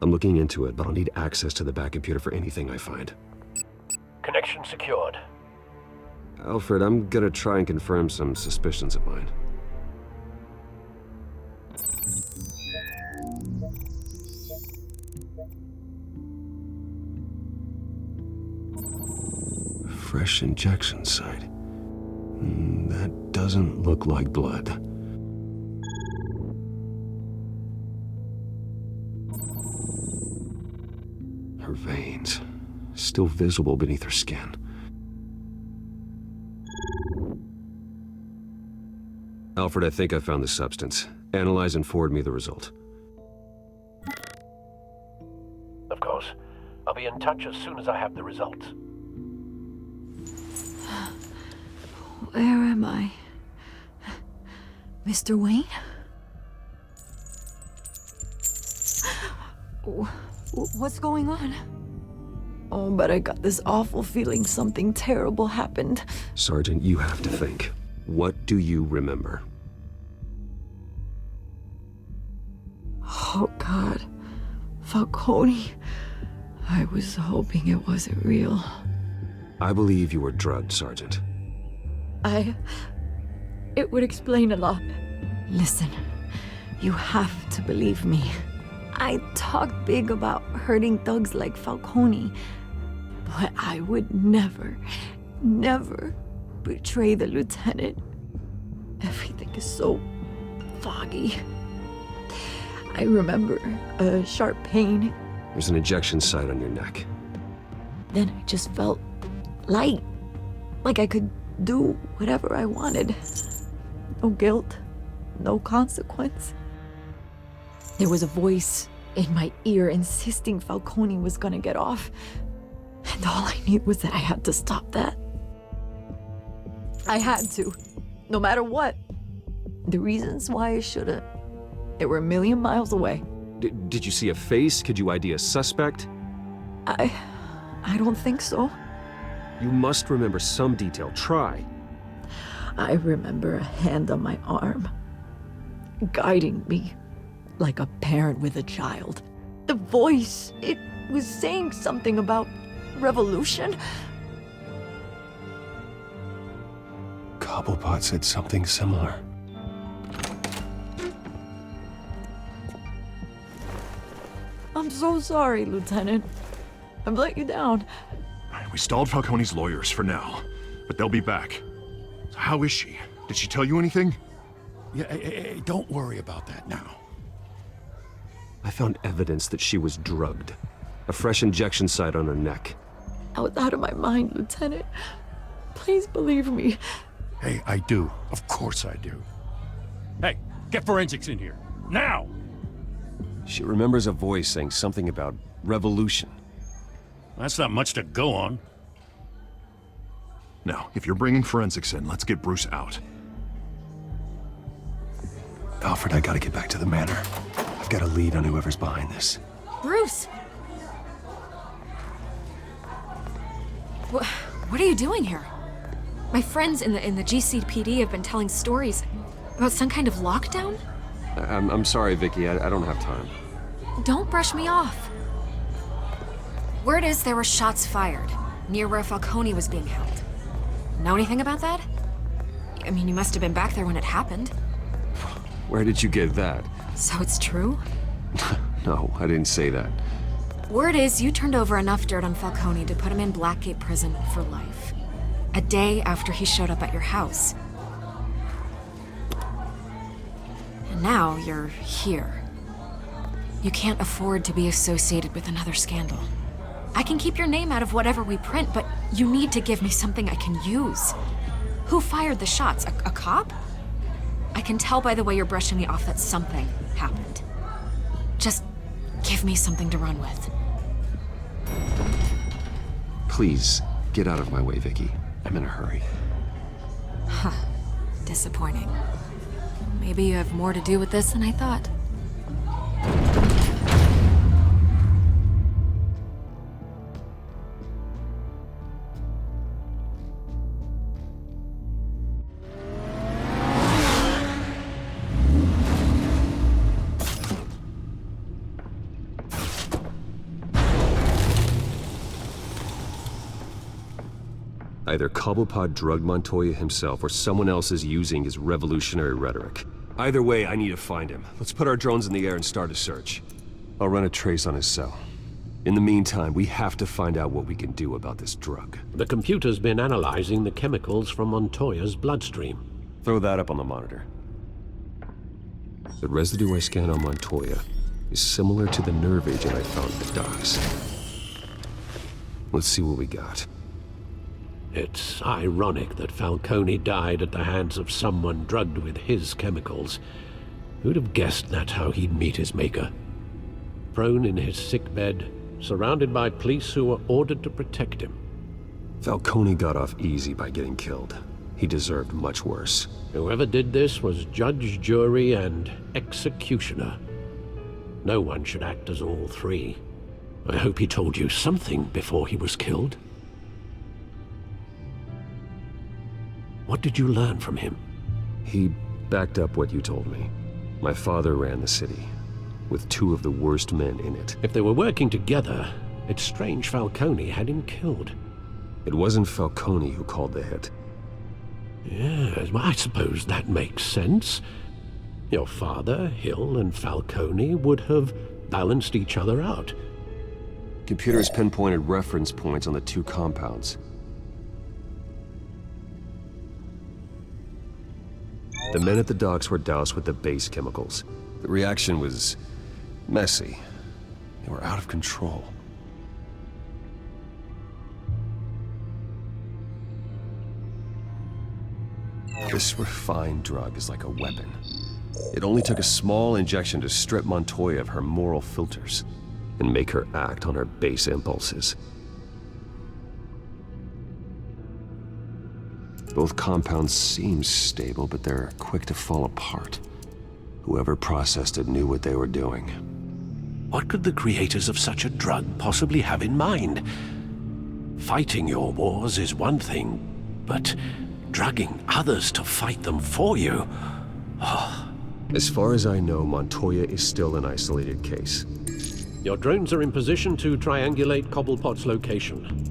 I'm looking into it, but I'll need access to the back computer for anything I find. Connection secured. Alfred, I'm gonna try and confirm some suspicions of mine. fresh injection site. That doesn't look like blood. Her veins, still visible beneath her skin. Alfred, I think I found the substance. Analyze and forward me the result. Of course. I'll be in touch as soon as I have the results. Where am I? Mr. Wayne? What's going on? Oh, but I got this awful feeling something terrible happened. Sergeant, you have to think. What do you remember? Oh, God. Falcone. I was hoping it wasn't real. I believe you were drugged, Sergeant. It would explain a lot. Listen, you have to believe me. I talked big about hurting thugs like Falcone, but I would never, never betray the lieutenant. Everything is so foggy. I remember a sharp pain. There's an injection site on your neck. Then I just felt light, like I could do whatever I wanted. No guilt, no consequence. There was a voice in my ear insisting Falcone was gonna get off. And all I knew was that I had to stop that. I had to, no matter what. The reasons why I shouldn't, they were a million miles away. Did you see a face? Could you ID a suspect? I don't think so. You must remember some detail. Try. I remember a hand on my arm, guiding me like a parent with a child. The voice, it was saying something about revolution. Cobblepot said something similar. I'm so sorry, Lieutenant. I've let you down. We stalled Falcone's lawyers for now, but they'll be back. So how is she? Did she tell you anything? Yeah, hey, don't worry about that now. I found evidence that she was drugged. A fresh injection site on her neck. I was out of my mind, Lieutenant. Please believe me. Hey, I do. Of course I do. Hey, get forensics in here. Now! She remembers a voice saying something about revolution. That's not much to go on. Now, if you're bringing forensics in, let's get Bruce out. Alfred, I gotta get back to the manor. I've got a lead on whoever's behind this. Bruce! What are you doing here? My friends in the GCPD have been telling stories about some kind of lockdown? I'm sorry, Vicky. I don't have time. Don't brush me off. Word is there were shots fired near where Falcone was being held. Know anything about that? I mean, you must have been back there when it happened. Where did you get that? So it's true? No, I didn't say that. Word is you turned over enough dirt on Falcone to put him in Blackgate Prison for life. A day after he showed up at your house. And now you're here. You can't afford to be associated with another scandal. I can keep your name out of whatever we print, but you need to give me something I can use. Who fired the shots? A cop? I can tell by the way you're brushing me off that something happened. Just give me something to run with. Please, get out of my way, Vicky. I'm in a hurry. Huh. Disappointing. Maybe you have more to do with this than I thought. Either Cobblepot drugged Montoya himself or someone else is using his revolutionary rhetoric. Either way, I need to find him. Let's put our drones in the air and start a search. I'll run a trace on his cell. In the meantime, we have to find out what we can do about this drug. The computer's been analyzing the chemicals from Montoya's bloodstream. Throw that up on the monitor. The residue I scanned on Montoya is similar to the nerve agent I found at the docks. Let's see what we got. It's ironic that Falcone died at the hands of someone drugged with his chemicals. Who'd have guessed that's how he'd meet his maker? Prone in his sickbed, surrounded by police who were ordered to protect him. Falcone got off easy by getting killed. He deserved much worse. Whoever did this was judge, jury, and executioner. No one should act as all three. I hope he told you something before he was killed. What did you learn from him? He backed up what you told me. My father ran the city, with two of the worst men in it. If they were working together, it's strange Falcone had him killed. It wasn't Falcone who called the hit. Yes, well, I suppose that makes sense. Your father, Hill, and Falcone would have balanced each other out. Computers pinpointed reference points on the two compounds. The men at the docks were doused with the base chemicals. The reaction was messy. They were out of control. This refined drug is like a weapon. It only took a small injection to strip Montoya of her moral filters and make her act on her base impulses. Both compounds seem stable, but they're quick to fall apart. Whoever processed it knew what they were doing. What could the creators of such a drug possibly have in mind? Fighting your wars is one thing, but drugging others to fight them for you? Oh. As far as I know, Montoya is still an isolated case. Your drones are in position to triangulate Cobblepot's location.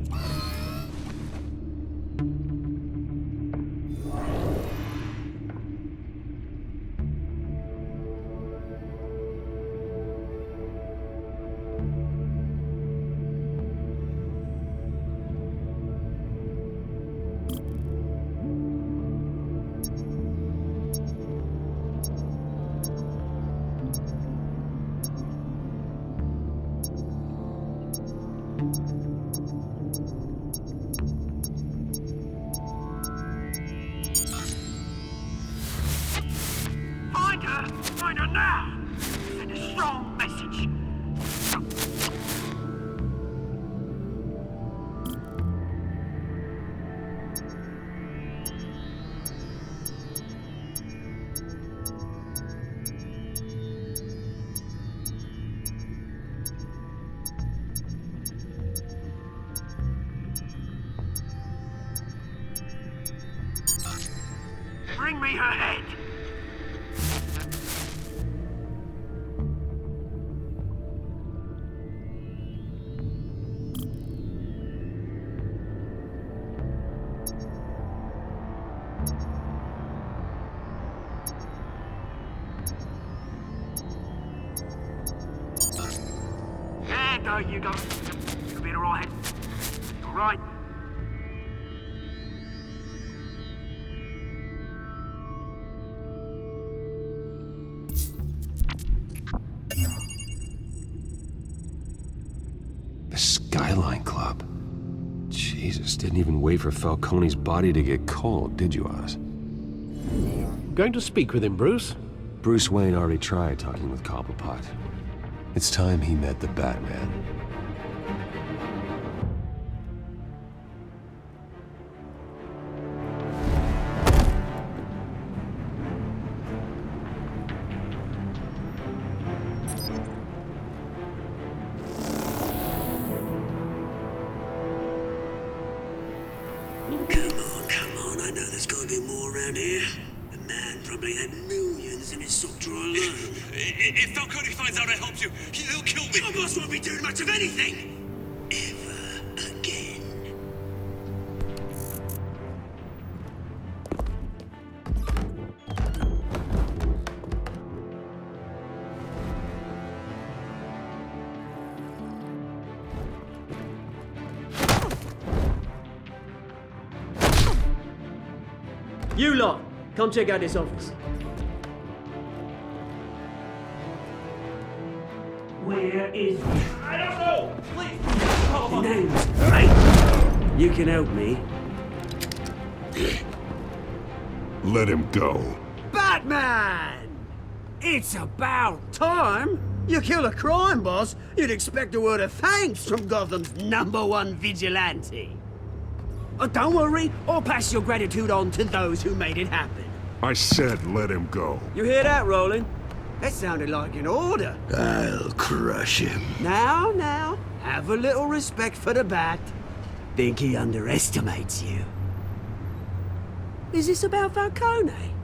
Find her now! Send a strong message. Bring me her head! There you go. You'll be alright. Alright. The Skyline Club. Jesus, didn't even wait for Falcone's body to get cold, did you, Oz? Going to speak with him, Bruce? Bruce Wayne already tried talking with Cobblepot. It's time he met the Batman. Come on, I know there's gotta be more around here. The man probably had millions in his sock drawer alone. If Falcone finds out I helped you, he'll kill me. Your boss won't be doing much of anything! Ever again. You lot, come check out this office. Where is... I don't know! Please! Your name's right. You can help me. Let him go. Batman! It's about time! You kill a crime boss, you'd expect a word of thanks from Gotham's #1 vigilante. Oh, don't worry, I'll pass your gratitude on to those who made it happen. I said let him go. You hear that, Roland? That sounded like an order. I'll crush him. Now, have a little respect for the Bat. Think he underestimates you. Is this about Falcone?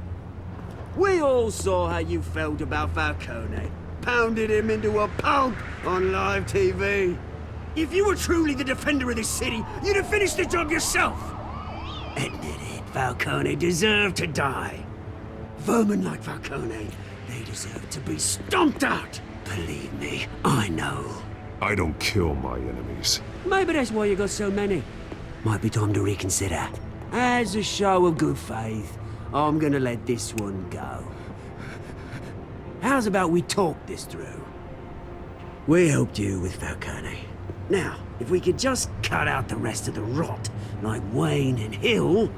We all saw how you felt about Falcone. Pounded him into a pulp on live TV. If you were truly the defender of this city, you'd have finished the job yourself. Admit it, Falcone deserved to die. Vermin like Falcone, they deserve to be stomped out. Believe me, I know. I don't kill my enemies. Maybe that's why you got so many. Might be time to reconsider. As a show of good faith, I'm gonna let this one go. How's about we talk this through? We helped you with Falcone. Now, if we could just cut out the rest of the rot, like Wayne and Hill,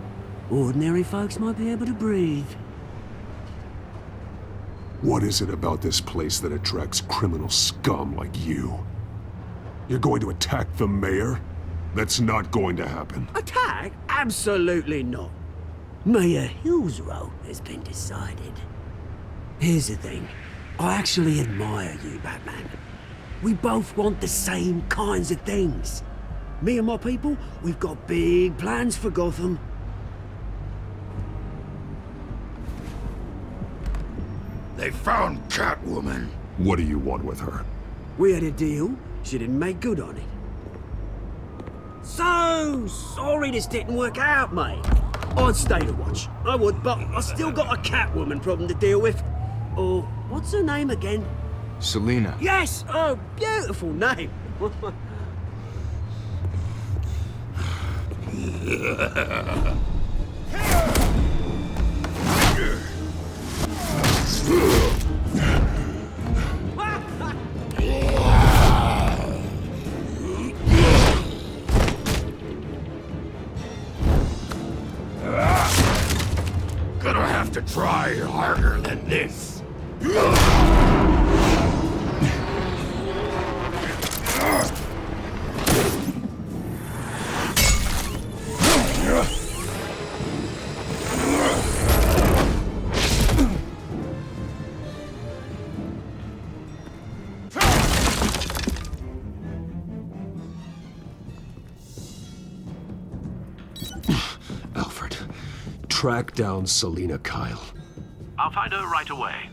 ordinary folks might be able to breathe. What is it about this place that attracts criminal scum like you? You're going to attack the mayor? That's not going to happen. Attack? Absolutely not. Mayor Hill's role has been decided. Here's the thing. I actually admire you, Batman. We both want the same kinds of things. Me and my people, we've got big plans for Gotham. They found Catwoman. What do you want with her? We had a deal. She didn't make good on it. So sorry this didn't work out, mate. I'd stay to watch. I would, but I still got a Catwoman problem to deal with. Or, what's her name again? Selina. Yes! Oh, beautiful name. Gonna have to try harder than this. Alfred, track down Selina Kyle. I'll find her right away.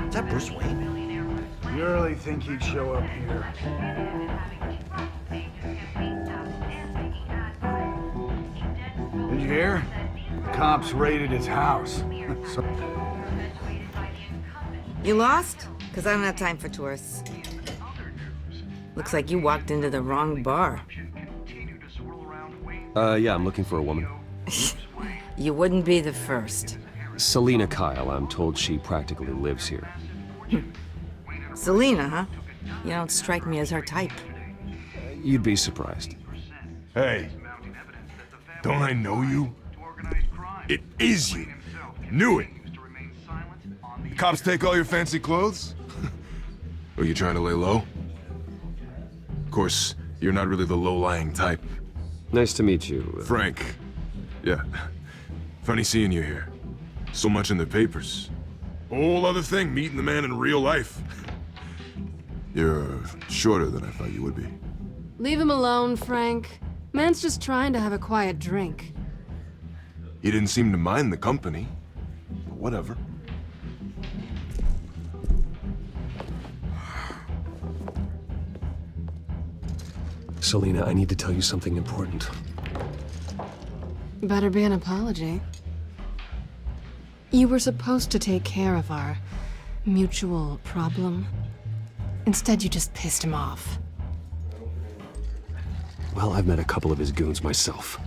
Is that Bruce Wayne? You really think he'd show up here? Did you hear? The cops raided his house. You lost? Because I don't have time for tourists. Looks like you walked into the wrong bar. Yeah, I'm looking for a woman. You wouldn't be the first. Selina Kyle, I'm told she practically lives here. Selina, huh? You don't strike me as her type. You'd be surprised. Hey, don't I know you? It is you. Knew it. Cops take all your fancy clothes? Are you trying to lay low? course, you're not really the low-lying type. Nice to meet you. Frank. Yeah. Funny seeing you here. So much in the papers. Whole other thing, meeting the man in real life. You're shorter than I thought you would be. Leave him alone, Frank. Man's just trying to have a quiet drink. You didn't seem to mind the company. But whatever. Selina, I need to tell you something important. Better be an apology. You were supposed to take care of our mutual problem. Instead, you just pissed him off. Well, I've met a couple of his goons myself.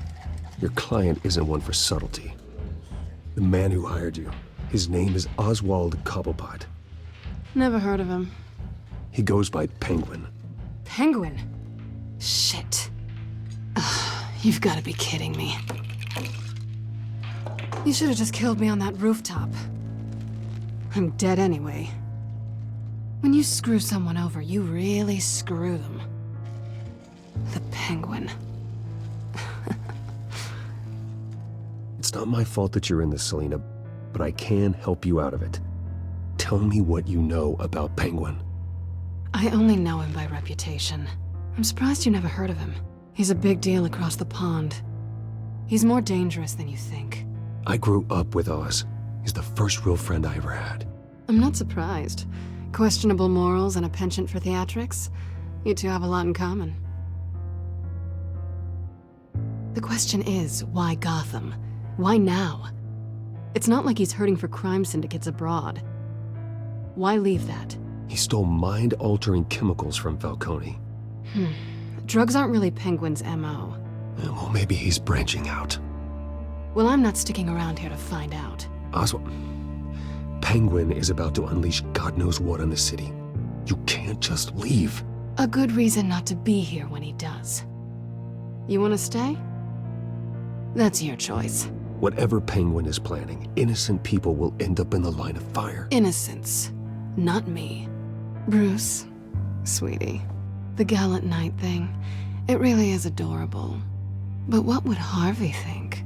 Your client isn't one for subtlety. The man who hired you, his name is Oswald Cobblepot. Never heard of him. He goes by Penguin. Penguin? Shit. Ugh, you've got to be kidding me. You should have just killed me on that rooftop. I'm dead anyway. When you screw someone over, you really screw them. The Penguin. It's not my fault that you're in this, Selina, but I can help you out of it. Tell me what you know about Penguin. I only know him by reputation. I'm surprised you never heard of him. He's a big deal across the pond. He's more dangerous than you think. I grew up with Oz. He's the first real friend I ever had. I'm not surprised. Questionable morals and a penchant for theatrics. You two have a lot in common. The question is, why Gotham? Why now? It's not like he's hurting for crime syndicates abroad. Why leave that? He stole mind-altering chemicals from Falcone. Drugs aren't really Penguin's MO. Well, maybe he's branching out. Well, I'm not sticking around here to find out. Oswald, Penguin is about to unleash God knows what on the city. You can't just leave. A good reason not to be here when he does. You want to stay? That's your choice. Whatever Penguin is planning, innocent people will end up in the line of fire. Innocence, not me. Bruce, sweetie, the gallant knight thing, it really is adorable. But what would Harvey think?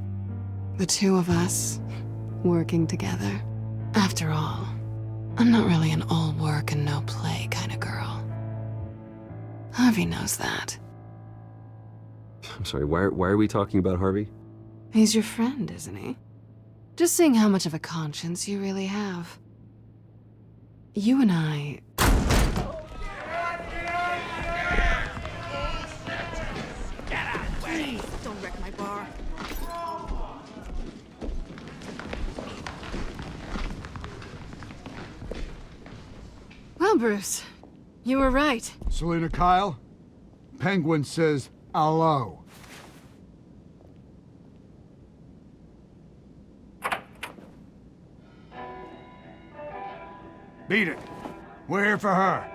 The two of us, working together. After all, I'm not really an all work and no play kind of girl. Harvey knows that. I'm sorry, why are we talking about Harvey? He's your friend, isn't he? Just seeing how much of a conscience you really have. You and I... Please, don't wreck my bar. Well, Bruce, you were right. Selina Kyle, Penguin says hello. Beat it. We're here for her.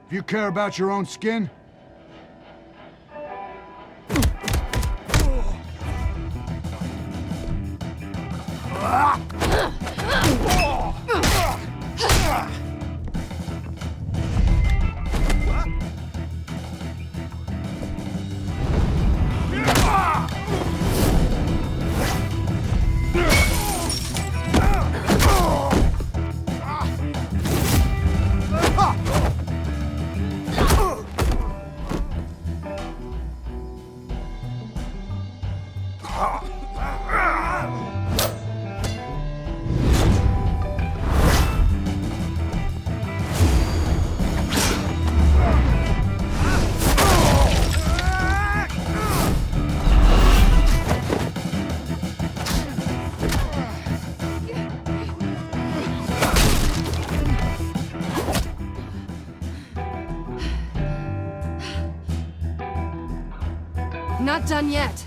If you care about your own skin, Not done yet.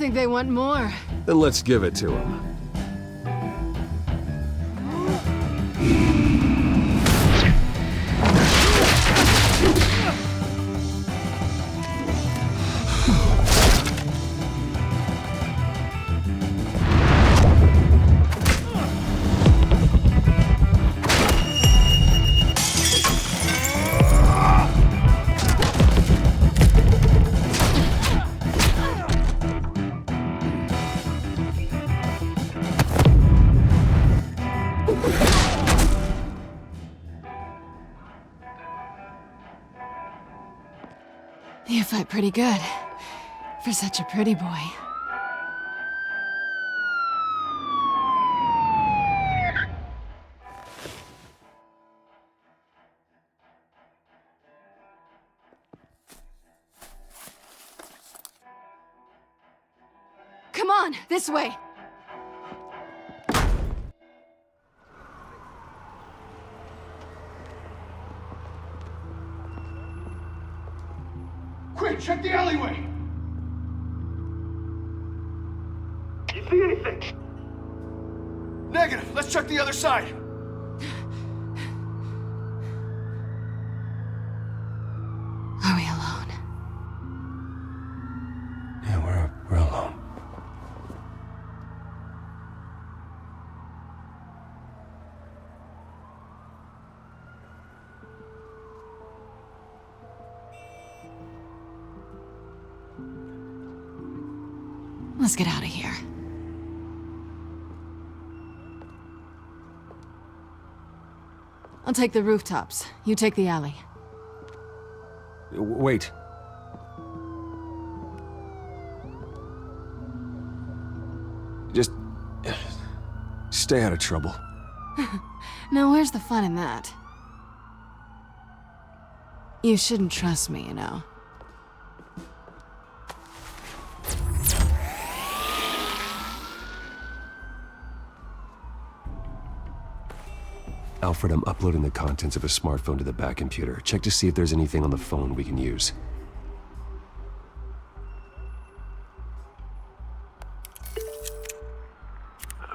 think they want more. Then let's give it to them. You fight pretty good. For such a pretty boy. Come on, this way. Quick, check the alleyway! You see anything? Negative. Let's check the other side. Are we alone? Yeah, we're alone. Let's get out of here. I'll take the rooftops. You take the alley. Wait. Just stay out of trouble. Now, where's the fun in that? You shouldn't trust me, you know. Alfred, I'm uploading the contents of a smartphone to the back computer. Check to see if there's anything on the phone we can use.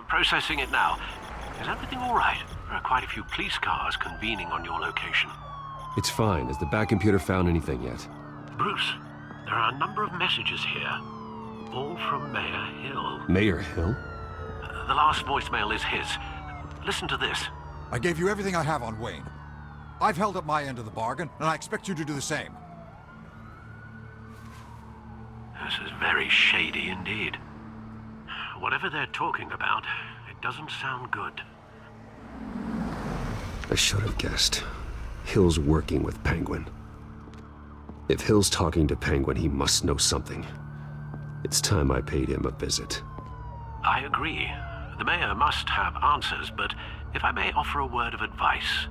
Processing it now. Is everything all right? There are quite a few police cars convening on your location. It's fine. Has the back computer found anything yet? Bruce, there are a number of messages here. All from Mayor Hill. Mayor Hill? The last voicemail is his. Listen to this. I gave you everything I have on Wayne. I've held up my end of the bargain, and I expect you to do the same. This is very shady indeed. Whatever they're talking about, it doesn't sound good. I should have guessed. Hill's working with Penguin. If Hill's talking to Penguin, he must know something. It's time I paid him a visit. I agree. The mayor must have answers, but if I may offer a word of advice.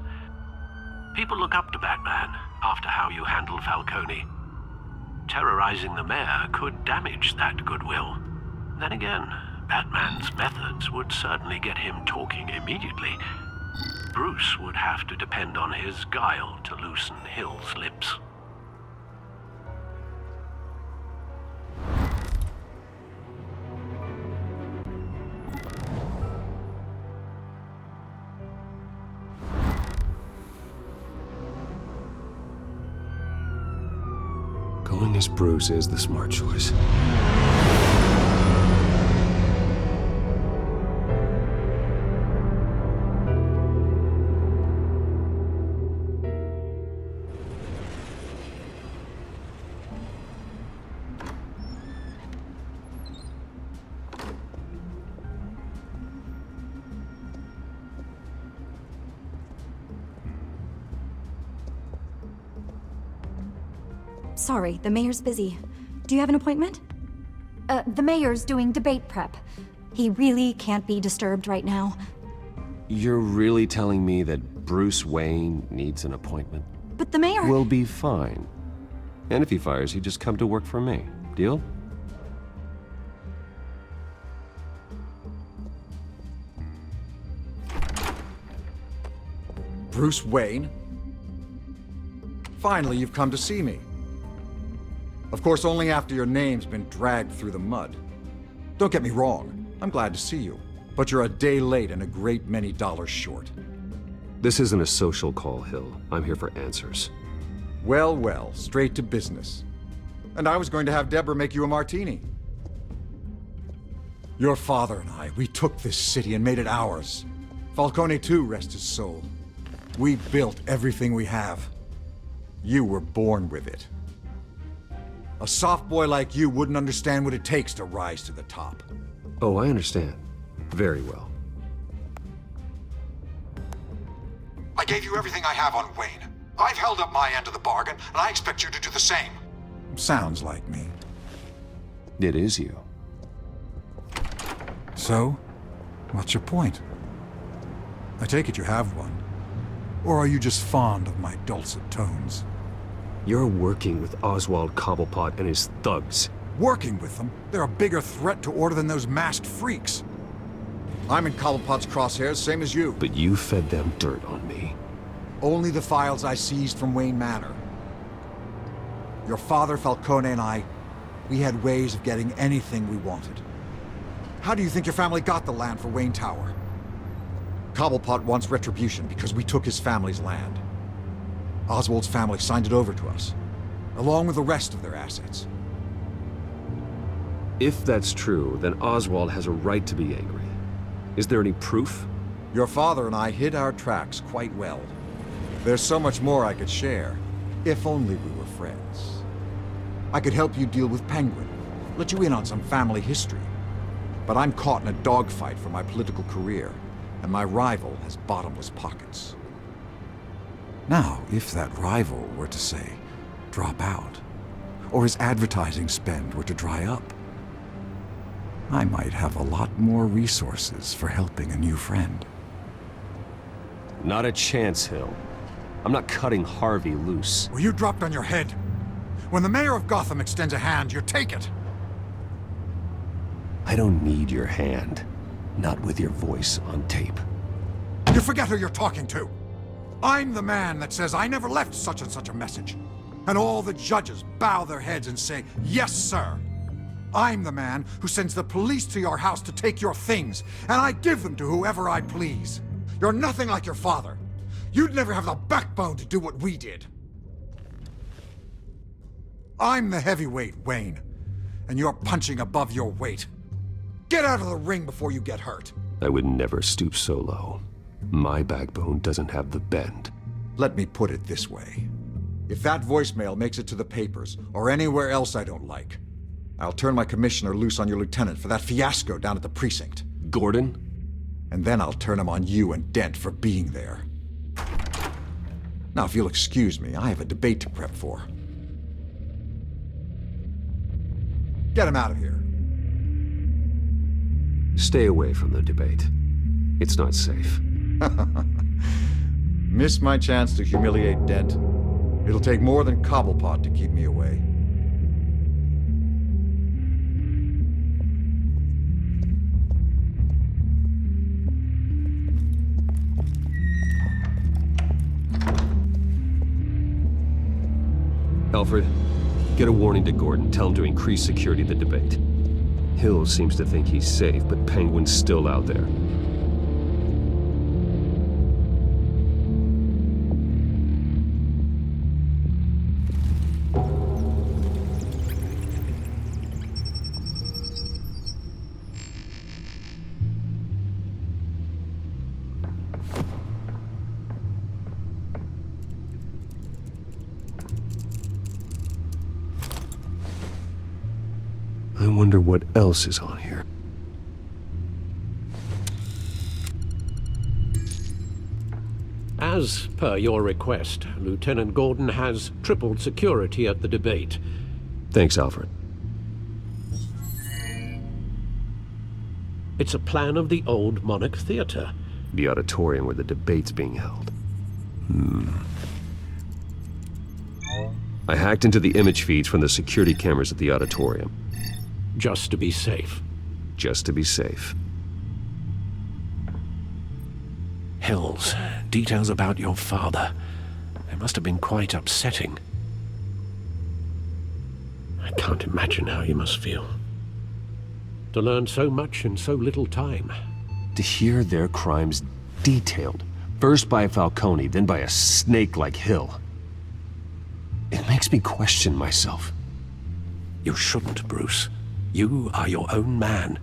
People look up to Batman after how you handled Falcone. Terrorizing the mayor could damage that goodwill. Then again, Batman's methods would certainly get him talking immediately. Bruce would have to depend on his guile to loosen Hill's lips. Going as Bruce is the smart choice. Sorry, the mayor's busy. Do you have an appointment? The mayor's doing debate prep. He really can't be disturbed right now. You're really telling me that Bruce Wayne needs an appointment? But the mayor... Will be fine. And if he fires, he'd just come to work for me. Deal? Bruce Wayne? Finally, you've come to see me. Of course, only after your name's been dragged through the mud. Don't get me wrong, I'm glad to see you. But you're a day late and a great many dollars short. This isn't a social call, Hill. I'm here for answers. Well, well, straight to business. And I was going to have Deborah make you a martini. Your father and I, we took this city and made it ours. Falcone too, rest his soul. We built everything we have. You were born with it. A soft boy like you wouldn't understand what it takes to rise to the top. Oh, I understand. Very well. I gave you everything I have on Wayne. I've held up my end of the bargain, and I expect you to do the same. Sounds like me. It is you. So, what's your point? I take it you have one. Or are you just fond of my dulcet tones? You're working with Oswald Cobblepot and his thugs. Working with them? They're a bigger threat to order than those masked freaks. I'm in Cobblepot's crosshairs, same as you. But you fed them dirt on me. Only the files I seized from Wayne Manor. Your father, Falcone, and I, we had ways of getting anything we wanted. How do you think your family got the land for Wayne Tower? Cobblepot wants retribution because we took his family's land. Oswald's family signed it over to us, along with the rest of their assets. If that's true, then Oswald has a right to be angry. Is there any proof? Your father and I hid our tracks quite well. There's so much more I could share, if only we were friends. I could help you deal with Penguin, let you in on some family history. But I'm caught in a dogfight for my political career, and my rival has bottomless pockets. Now, if that rival were to say, drop out, or his advertising spend were to dry up, I might have a lot more resources for helping a new friend. Not a chance, Hill. I'm not cutting Harvey loose. Were you dropped on your head? When the mayor of Gotham extends a hand, you take it. I don't need your hand. Not with your voice on tape. You forget who you're talking to. I'm the man that says I never left such and such a message. And all the judges bow their heads and say, yes, sir. I'm the man who sends the police to your house to take your things, and I give them to whoever I please. You're nothing like your father. You'd never have the backbone to do what we did. I'm the heavyweight, Wayne, and you're punching above your weight. Get out of the ring before you get hurt. I would never stoop so low. My backbone doesn't have the bend. Let me put it this way. If that voicemail makes it to the papers, or anywhere else I don't like, I'll turn my commissioner loose on your lieutenant for that fiasco down at the precinct. Gordon? And then I'll turn him on you and Dent for being there. Now, if you'll excuse me, I have a debate to prep for. Get him out of here. Stay away from the debate. It's not safe. Missed my chance to humiliate Dent. It'll take more than Cobblepot to keep me away. Alfred, get a warning to Gordon. Tell him to increase security at the debate. Hill seems to think he's safe, but Penguin's still out there. I wonder what else is on here. As per your request, Lieutenant Gordon has tripled security at the debate. Thanks, Alfred. It's a plan of the old Monarch Theater. The auditorium where the debate's being held. I hacked into the image feeds from the security cameras at the auditorium. Just to be safe. Just to be safe. Hills, details about your father. They must have been quite upsetting. I can't imagine how you must feel. To learn so much in so little time. To hear their crimes detailed, first by Falcone, then by a snake like Hill. It makes me question myself. You shouldn't, Bruce. You are your own man.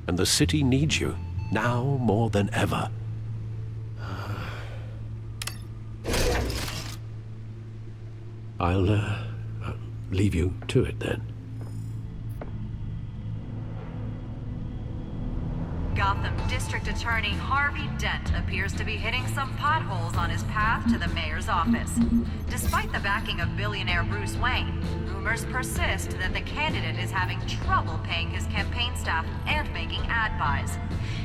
And the city needs you, now more than ever. I'll, leave you to it then. Gotham District Attorney Harvey Dent appears to be hitting some potholes on his path to the mayor's office. Despite the backing of billionaire Bruce Wayne, rumors persist that the candidate is having trouble paying his campaign staff and making ad buys.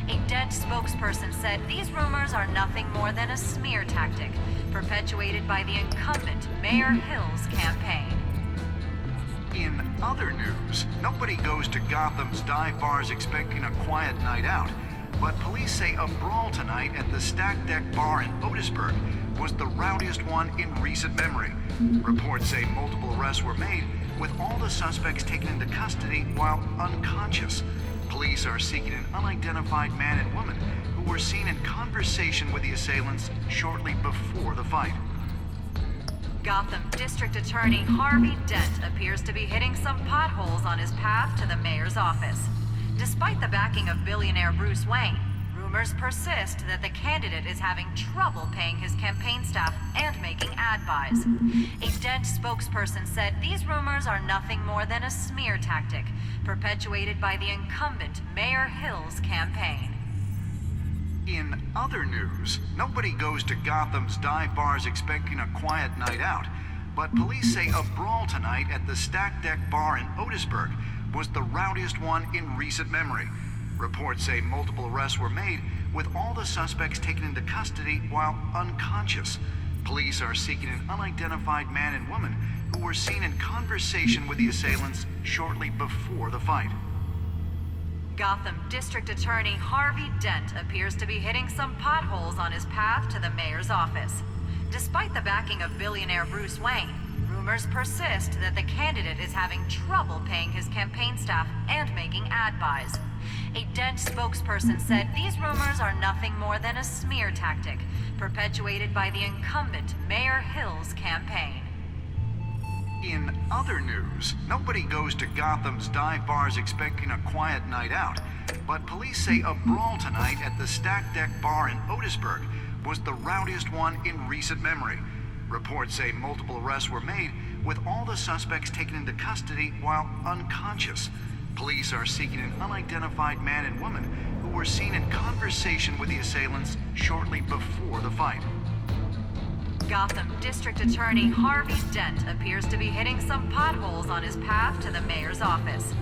A Dent spokesperson said these rumors are nothing more than a smear tactic, perpetuated by the incumbent Mayor Hill's campaign. In other news, nobody goes to Gotham's dive bars expecting a quiet night out, but police say a brawl tonight at the Stack Deck Bar in Otisburg was the rowdiest one in recent memory. Reports say multiple arrests were made, with all the suspects taken into custody while unconscious. Police are seeking an unidentified man and woman who were seen in conversation with the assailants shortly before the fight. Gotham District Attorney Harvey Dent appears to be hitting some potholes on his path to the mayor's office. Despite the backing of billionaire Bruce Wayne, rumors persist that the candidate is having trouble paying his campaign staff and making ad buys. A Dent spokesperson said these rumors are nothing more than a smear tactic, perpetuated by the incumbent Mayor Hill's campaign. In other news, nobody goes to Gotham's dive bars expecting a quiet night out, but police say a brawl tonight at the Stack Deck Bar in Otisburg was the rowdiest one in recent memory. Reports say multiple arrests were made, with all the suspects taken into custody while unconscious. Police are seeking an unidentified man and woman who were seen in conversation with the assailants shortly before the fight. Gotham District Attorney Harvey Dent appears to be hitting some potholes on his path to the mayor's office. Despite the backing of billionaire Bruce Wayne, rumors persist that the candidate is having trouble paying his campaign staff and making ad buys. A Dent spokesperson said these rumors are nothing more than a smear tactic, perpetuated by the incumbent Mayor Hill's campaign. In other news, nobody goes to Gotham's dive bars expecting a quiet night out, but police say a brawl tonight at the Stack Deck Bar in Otisburg was the rowdiest one in recent memory. Reports say multiple arrests were made, with all the suspects taken into custody while unconscious. Police are seeking an unidentified man and woman who were seen in conversation with the assailants shortly before the fight. Gotham District Attorney Harvey Dent appears to be hitting some potholes on his path to the mayor's office.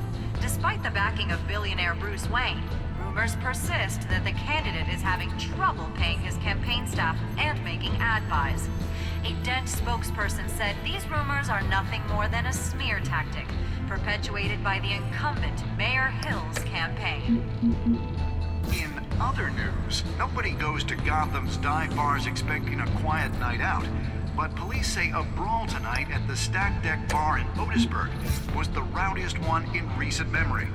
Despite the backing of billionaire Bruce Wayne, rumors persist that the candidate is having trouble paying his campaign staff and making ad buys. A Dent spokesperson said these rumors are nothing more than a smear tactic, perpetuated by the incumbent Mayor Hill's campaign. In other news, nobody goes to Gotham's dive bars expecting a quiet night out, but police say a brawl tonight at the Stack Deck Bar in Otisburg was the rowdiest one in recent memory.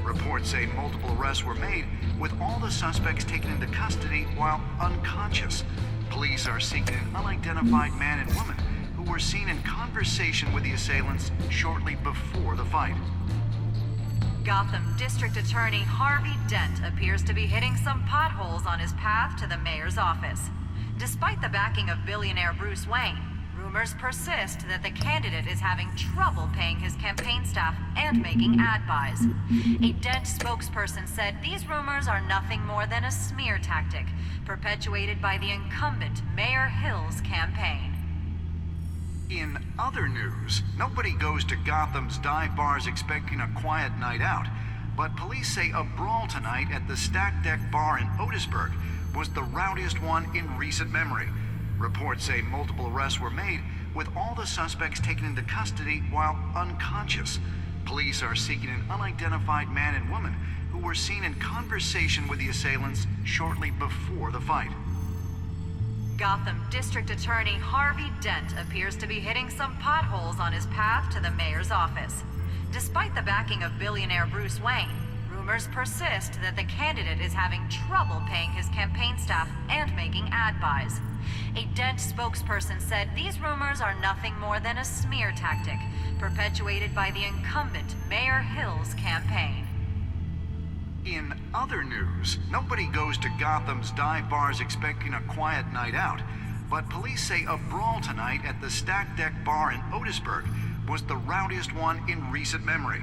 Reports say multiple arrests were made, with all the suspects taken into custody while unconscious. Police are seeking an unidentified man and woman who were seen in conversation with the assailants shortly before the fight. Gotham District Attorney Harvey Dent appears to be hitting some potholes on his path to the mayor's office. Despite the backing of billionaire Bruce Wayne, rumors persist that the candidate is having trouble paying his campaign staff and making ad buys. A Dent spokesperson said these rumors are nothing more than a smear tactic, perpetuated by the incumbent Mayor Hill's campaign. In other news, nobody goes to Gotham's dive bars expecting a quiet night out, but police say a brawl tonight at the Stack Deck Bar in Otisburg was the rowdiest one in recent memory. Reports say multiple arrests were made, with all the suspects taken into custody while unconscious. Police are seeking an unidentified man and woman who were seen in conversation with the assailants shortly before the fight. Gotham District Attorney Harvey Dent appears to be hitting some potholes on his path to the mayor's office. Despite the backing of billionaire Bruce Wayne, Rumors persist that the candidate is having trouble paying his campaign staff and making ad buys. A Dent spokesperson said these rumors are nothing more than a smear tactic, perpetuated by the incumbent Mayor Hill's campaign. In other news, nobody goes to Gotham's dive bars expecting a quiet night out, but police say a brawl tonight at the Stack Deck Bar in Otisburg was the rowdiest one in recent memory.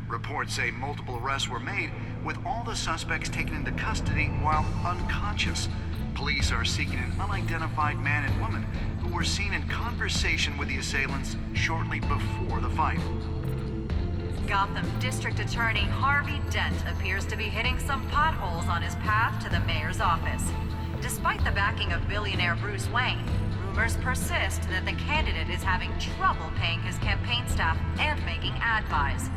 Reports say multiple arrests were made, with all the suspects taken into custody while unconscious. Police are seeking an unidentified man and woman who were seen in conversation with the assailants shortly before the fight. Gotham District Attorney Harvey Dent appears to be hitting some potholes on his path to the mayor's office. Despite the backing of billionaire Bruce Wayne, rumors persist that the candidate is having trouble paying his campaign staff and making ad buys.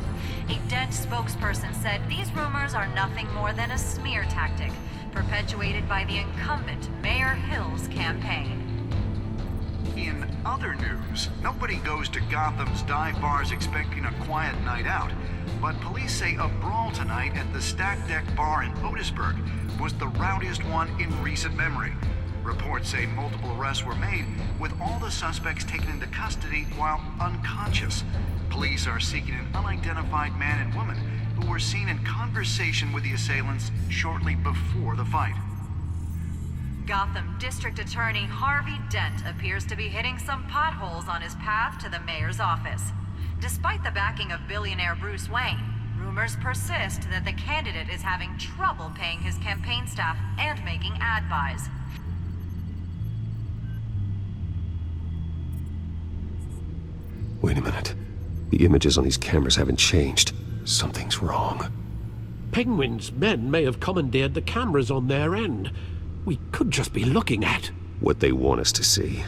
A Dent spokesperson said these rumors are nothing more than a smear tactic, perpetuated by the incumbent Mayor Hill's campaign. In other news, nobody goes to Gotham's dive bars expecting a quiet night out, but police say a brawl tonight at the Stack Deck Bar in Otisburg was the rowdiest one in recent memory. Reports say multiple arrests were made, with all the suspects taken into custody while unconscious. Police are seeking an unidentified man and woman who were seen in conversation with the assailants shortly before the fight. Gotham District Attorney Harvey Dent appears to be hitting some potholes on his path to the mayor's office. Despite the backing of billionaire Bruce Wayne, rumors persist that the candidate is having trouble paying his campaign staff and making ad buys. Wait a minute. The images on these cameras haven't changed. Something's wrong. Penguin's men may have commandeered the cameras on their end. We could just be looking at what they want us to see.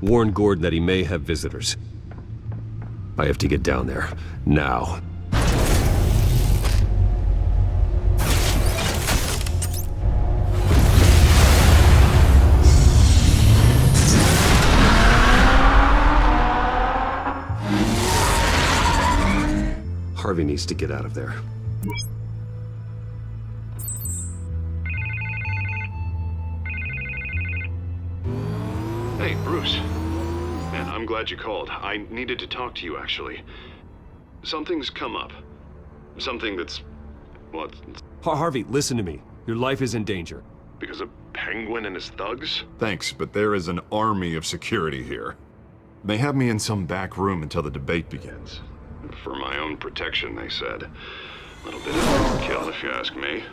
Warn Gordon that he may have visitors. I have to get down there. Now. Harvey needs to get out of there. Hey, Bruce. Man, I'm glad you called. I needed to talk to you, actually. Something's come up. Something that's... well, Harvey, listen to me. Your life is in danger. because of Penguin and his thugs? Thanks, but there is an army of security here. They have me in some back room until the debate begins. For my own protection, they said. A little bit of overkill, if you ask me.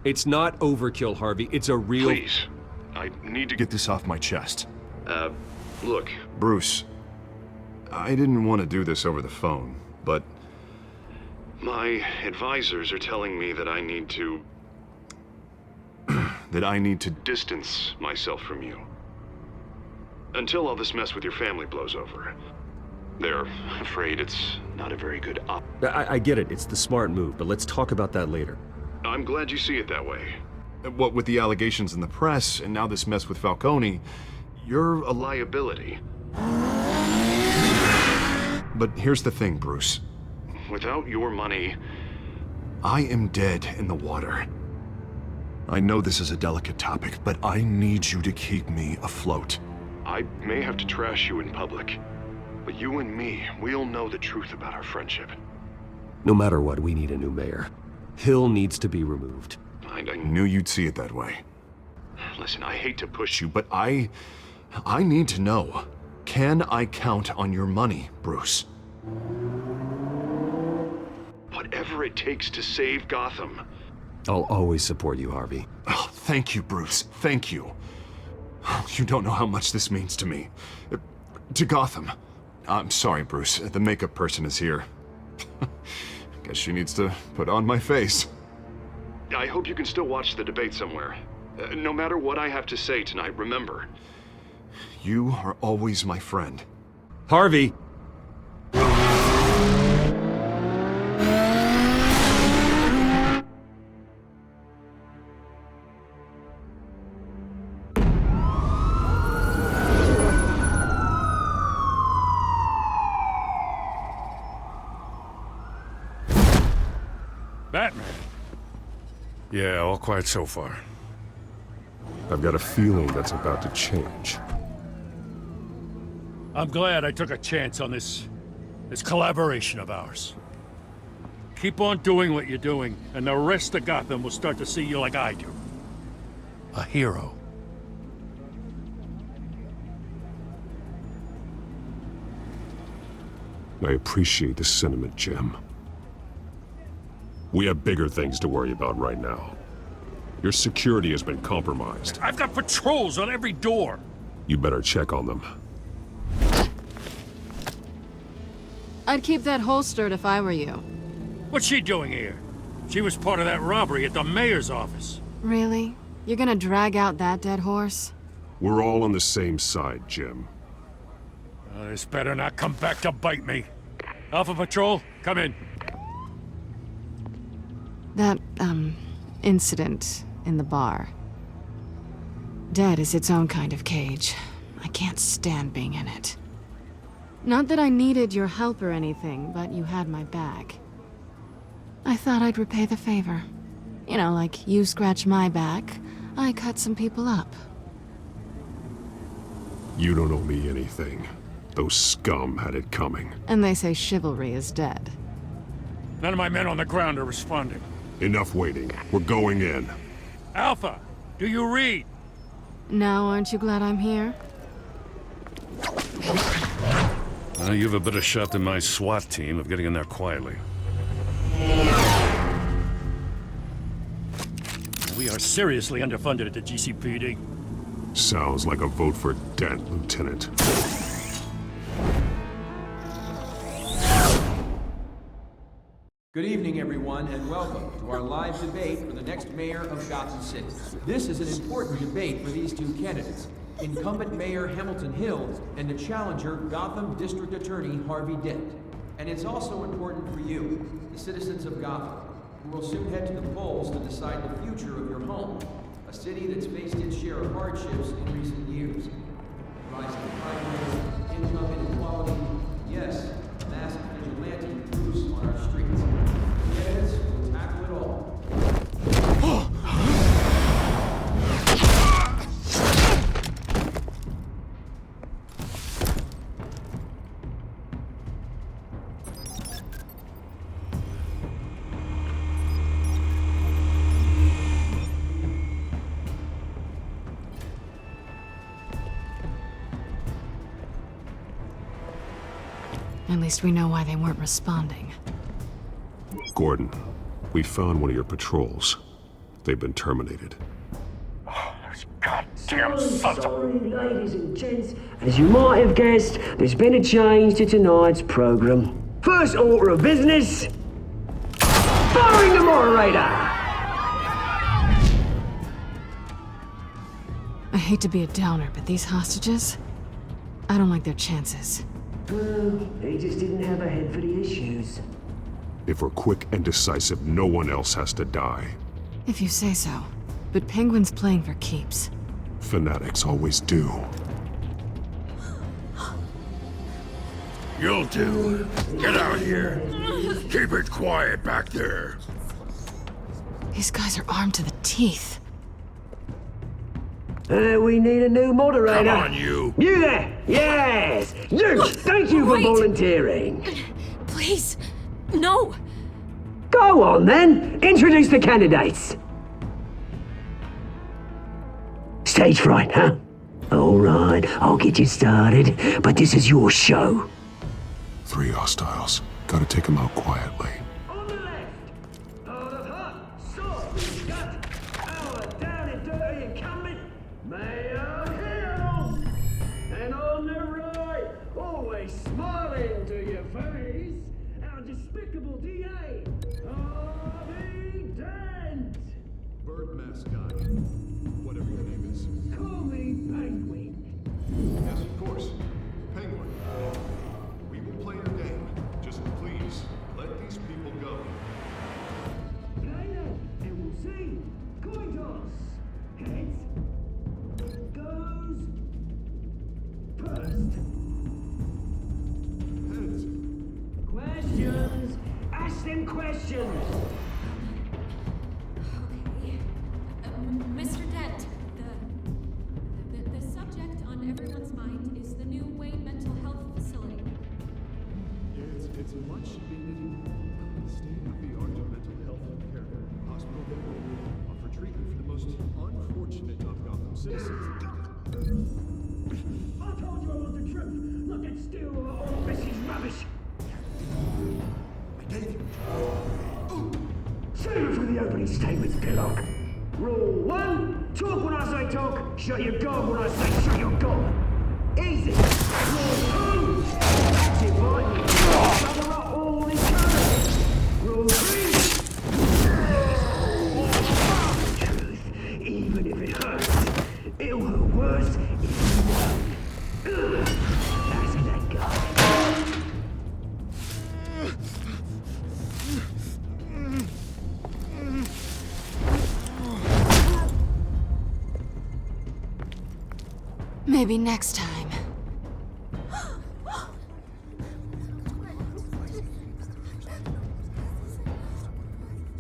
It's not overkill, Harvey. It's a real... Please. I need to Get this off my chest. Look. Bruce, I didn't want to do this over the phone, but... My advisors are telling me that I need to... that I need to distance myself from you. Until all this mess with your family blows over. They're afraid it's not a very good I get it. It's the smart move, but let's talk about that later. I'm glad you see it that way. What with the allegations in the press, and now this mess with Falcone, you're A liability. But here's the thing, Bruce. Without your money... I am dead in the water. I know this is a delicate topic, but I need you to keep me afloat. I may have to trash you in public, but you and me, we'll know the truth about our friendship. No matter what, we need a new mayor. Hill needs to be removed. I knew you'd see it that way. Listen, I hate to push you, but I need to know. Can I count on your money, Bruce? Whatever it takes to save Gotham. I'll always support you, Harvey. Oh, thank you, Bruce. Thank you. You don't know how much this means to me. To Gotham. I'm sorry, Bruce. The makeup person is here. Guess she needs to put on my face. I hope you can still watch the debate somewhere. No matter what I have to say tonight, remember. You are always my friend. Harvey! Batman, Yeah, all quiet so far. I've got a feeling that's about to change. I'm glad I took a chance on this collaboration of ours. Keep on doing what you're doing, and the rest of Gotham will start to see you like I do. A hero. I appreciate the sentiment, Jim. We have bigger things to worry about right now. Your security has been compromised. I've got patrols on every door. You better check on them. I'd keep that holstered if I were you. What's she doing here? She was part of that robbery at the mayor's office. Really? You're gonna drag out that dead horse? We're all on the same side, Jim. This better not come back to bite me. Alpha Patrol, come in. That, incident in the bar. Dead is its own kind of cage. I can't stand being in it. Not that I needed your help or anything, but you had my back. I thought I'd repay the favor. You know, like you scratch my back, I cut some people up. You don't owe me anything. Those scum had it coming. And they say chivalry is dead. None of my men on the ground are responding. Enough waiting. We're going in. Alpha, do you read? Now, aren't you glad I'm here? You have a better shot than my SWAT team of getting in there quietly. We are seriously underfunded at the GCPD. Sounds like a vote for Dent, Lieutenant. Good evening, everyone, and welcome to our live debate for the next mayor of Gotham City. This is an important debate for these two candidates, incumbent Mayor Hamilton Hill and the challenger Gotham District Attorney Harvey Dent. And it's also important for you, the citizens of Gotham, who will soon head to the polls to decide the future of your home, a city that's faced its share of hardships in recent years. Rising crime rates, income inequality, yes, massive vigilante use on our streets. Candidates will tackle it all. At least we know why they weren't responding. Gordon, we found one of your patrols. They've been terminated. Goddamn sons of... Sorry, ladies and gents. As you might have guessed, there's been a change to tonight's program. First order of business... firing the moderator! I hate to be a downer, but these hostages... I don't like their chances. Well, he just didn't have a head for the issues. If we're quick and decisive, no one else has to die. If you say so. But Penguin's playing for keeps. Fanatics always do. You'll do. Get out here. Keep it quiet back there. These guys are armed to the teeth. We need a new moderator. Come on, you. You there! Yes! You! Thank you for volunteering. Please, no. Go on, then. Introduce the candidates. Stage fright, huh? All right, I'll get you started, but this is your show. 3 hostiles. Gotta take them out quietly. On the left, hard of heart, soft, gut, our down and dirty incumbent, Mayor Hill. And on the right, always smiling to your face, our despicable DA, Harvey Dent. Bird mascot. Whatever your name is. Call me Penguin. Yes, of course. Penguin. We will play your game. Just please, let these people go. Play it, and we'll see. Coin toss. Heads. Goes. First. Heads. Questions. Ask them questions. told you I want the truth, not that still all this is rubbish. I gave you. Save it for the opening statements, Pillock. Rule 1, talk when I say talk, shut your gob when I say shut your gob. Easy. Rule 2, that's it, boy. Cover up all each other. Rule 3, truth, even if it hurts. It'll hurt worse if you don't. Ask that guy. Maybe next time.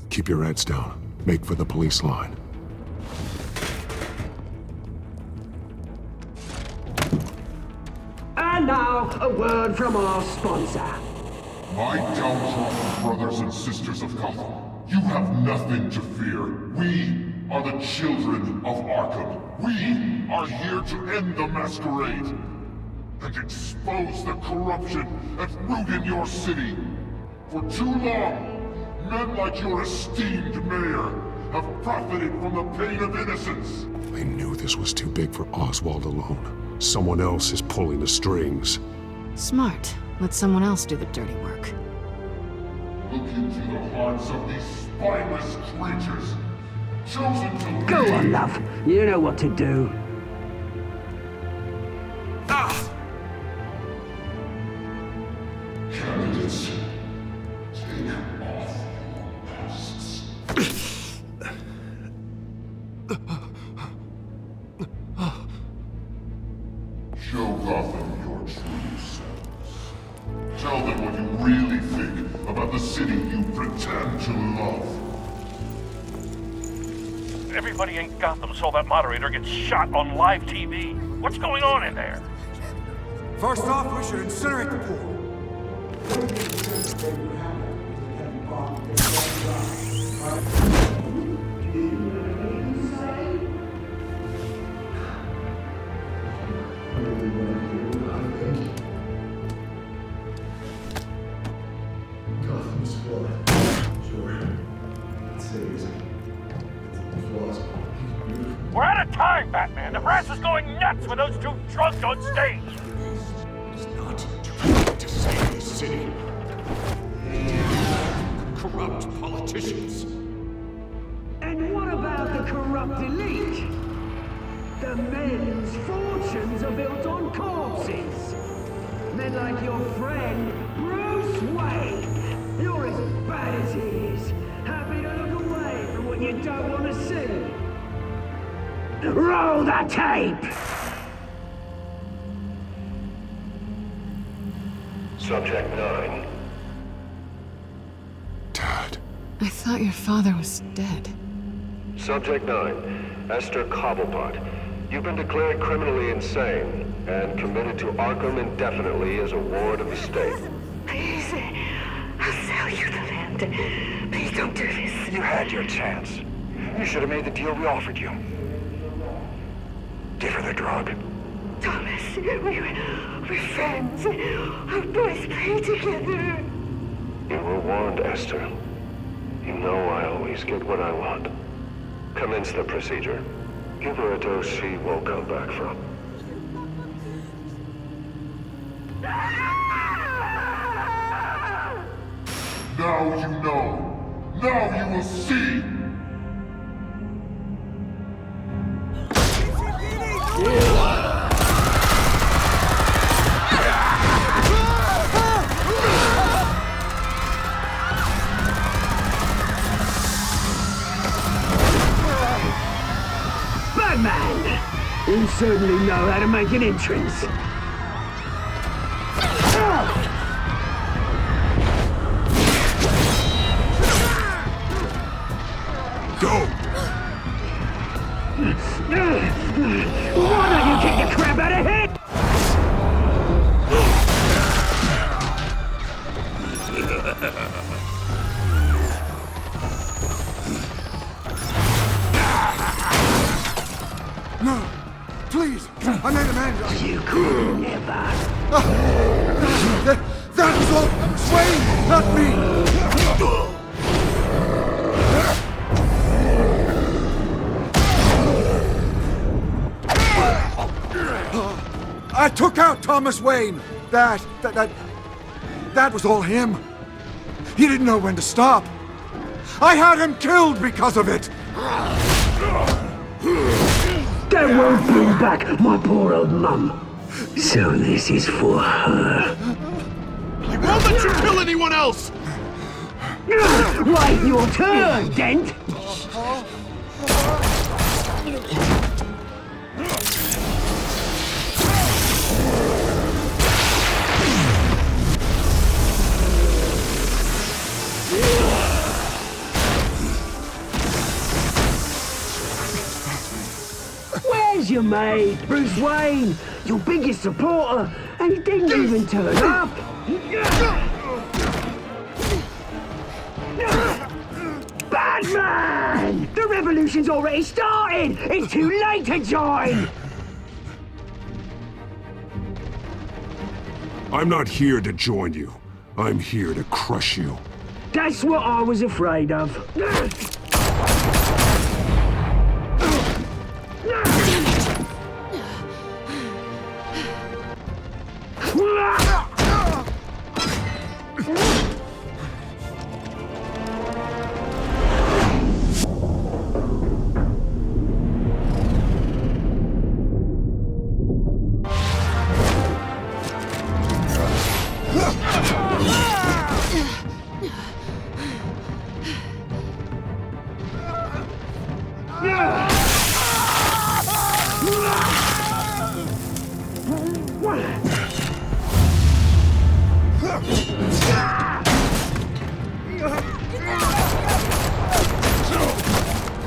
Keep your heads down. Make for the police line. And now, a word from our sponsor. My downtrodden brothers and sisters of Gotham, you have nothing to fear. We are the children of Arkham. We are here to end the masquerade and expose the corruption at root in your city. For too long, men like your esteemed mayor have profited from the pain of innocence. I knew this was too big for Oswald alone. Someone else is pulling the strings. Smart. Let someone else do the dirty work. Look into the hearts of these spineless creatures, chosen to Go lead. on, love. You know what to do. Candidates, take off your masks. Show Gotham your true selves. Tell them what you really think about the city you pretend to love. Everybody in Gotham saw that moderator get shot on live TV. What's going on in there? First off, we should incinerate the pool. Gotham's blood. Sure. It saves it. Flaws. We're out of time, Batman. The press is going nuts with those two drunks on stage. It's not trying to save the city. Corrupt politicians. And what about the corrupt elite? The men whose fortunes are built on corpses. Men like your friend, Bruce Wayne. You're as bad as he is. Happy to look away from what you don't want to see. Roll the tape! Subject 9. I thought your father was dead. Subject 9. Esther Cobblepot. You've been declared criminally insane and committed to Arkham indefinitely as a ward of the state. Please, I'll sell you the land. Please don't do this. You had your chance. You should have made the deal we offered you. Give her the drug. Thomas, we're friends. Our boys play together. You were warned, Esther. You know I always get what I want. Commence the procedure. Give her a dose she won't come back from. Now you know. Now you will see. Batman! You certainly know how to make an entrance. Go! Why don't you kick the crap out of him? No! Please! I made amends! You could never. That was all Swain, not me! I took out Thomas Wayne! That was all him. He didn't know when to stop. I had him killed because of it! That won't bring back my poor old mum. So this is for her. I won't let you kill anyone else! Wait your turn, Dent! Where's your mate, Bruce Wayne? Your biggest supporter, and he didn't even turn up! Batman! The revolution's already started! It's too late to join! I'm not here to join you. I'm here to crush you. That's what I was afraid of.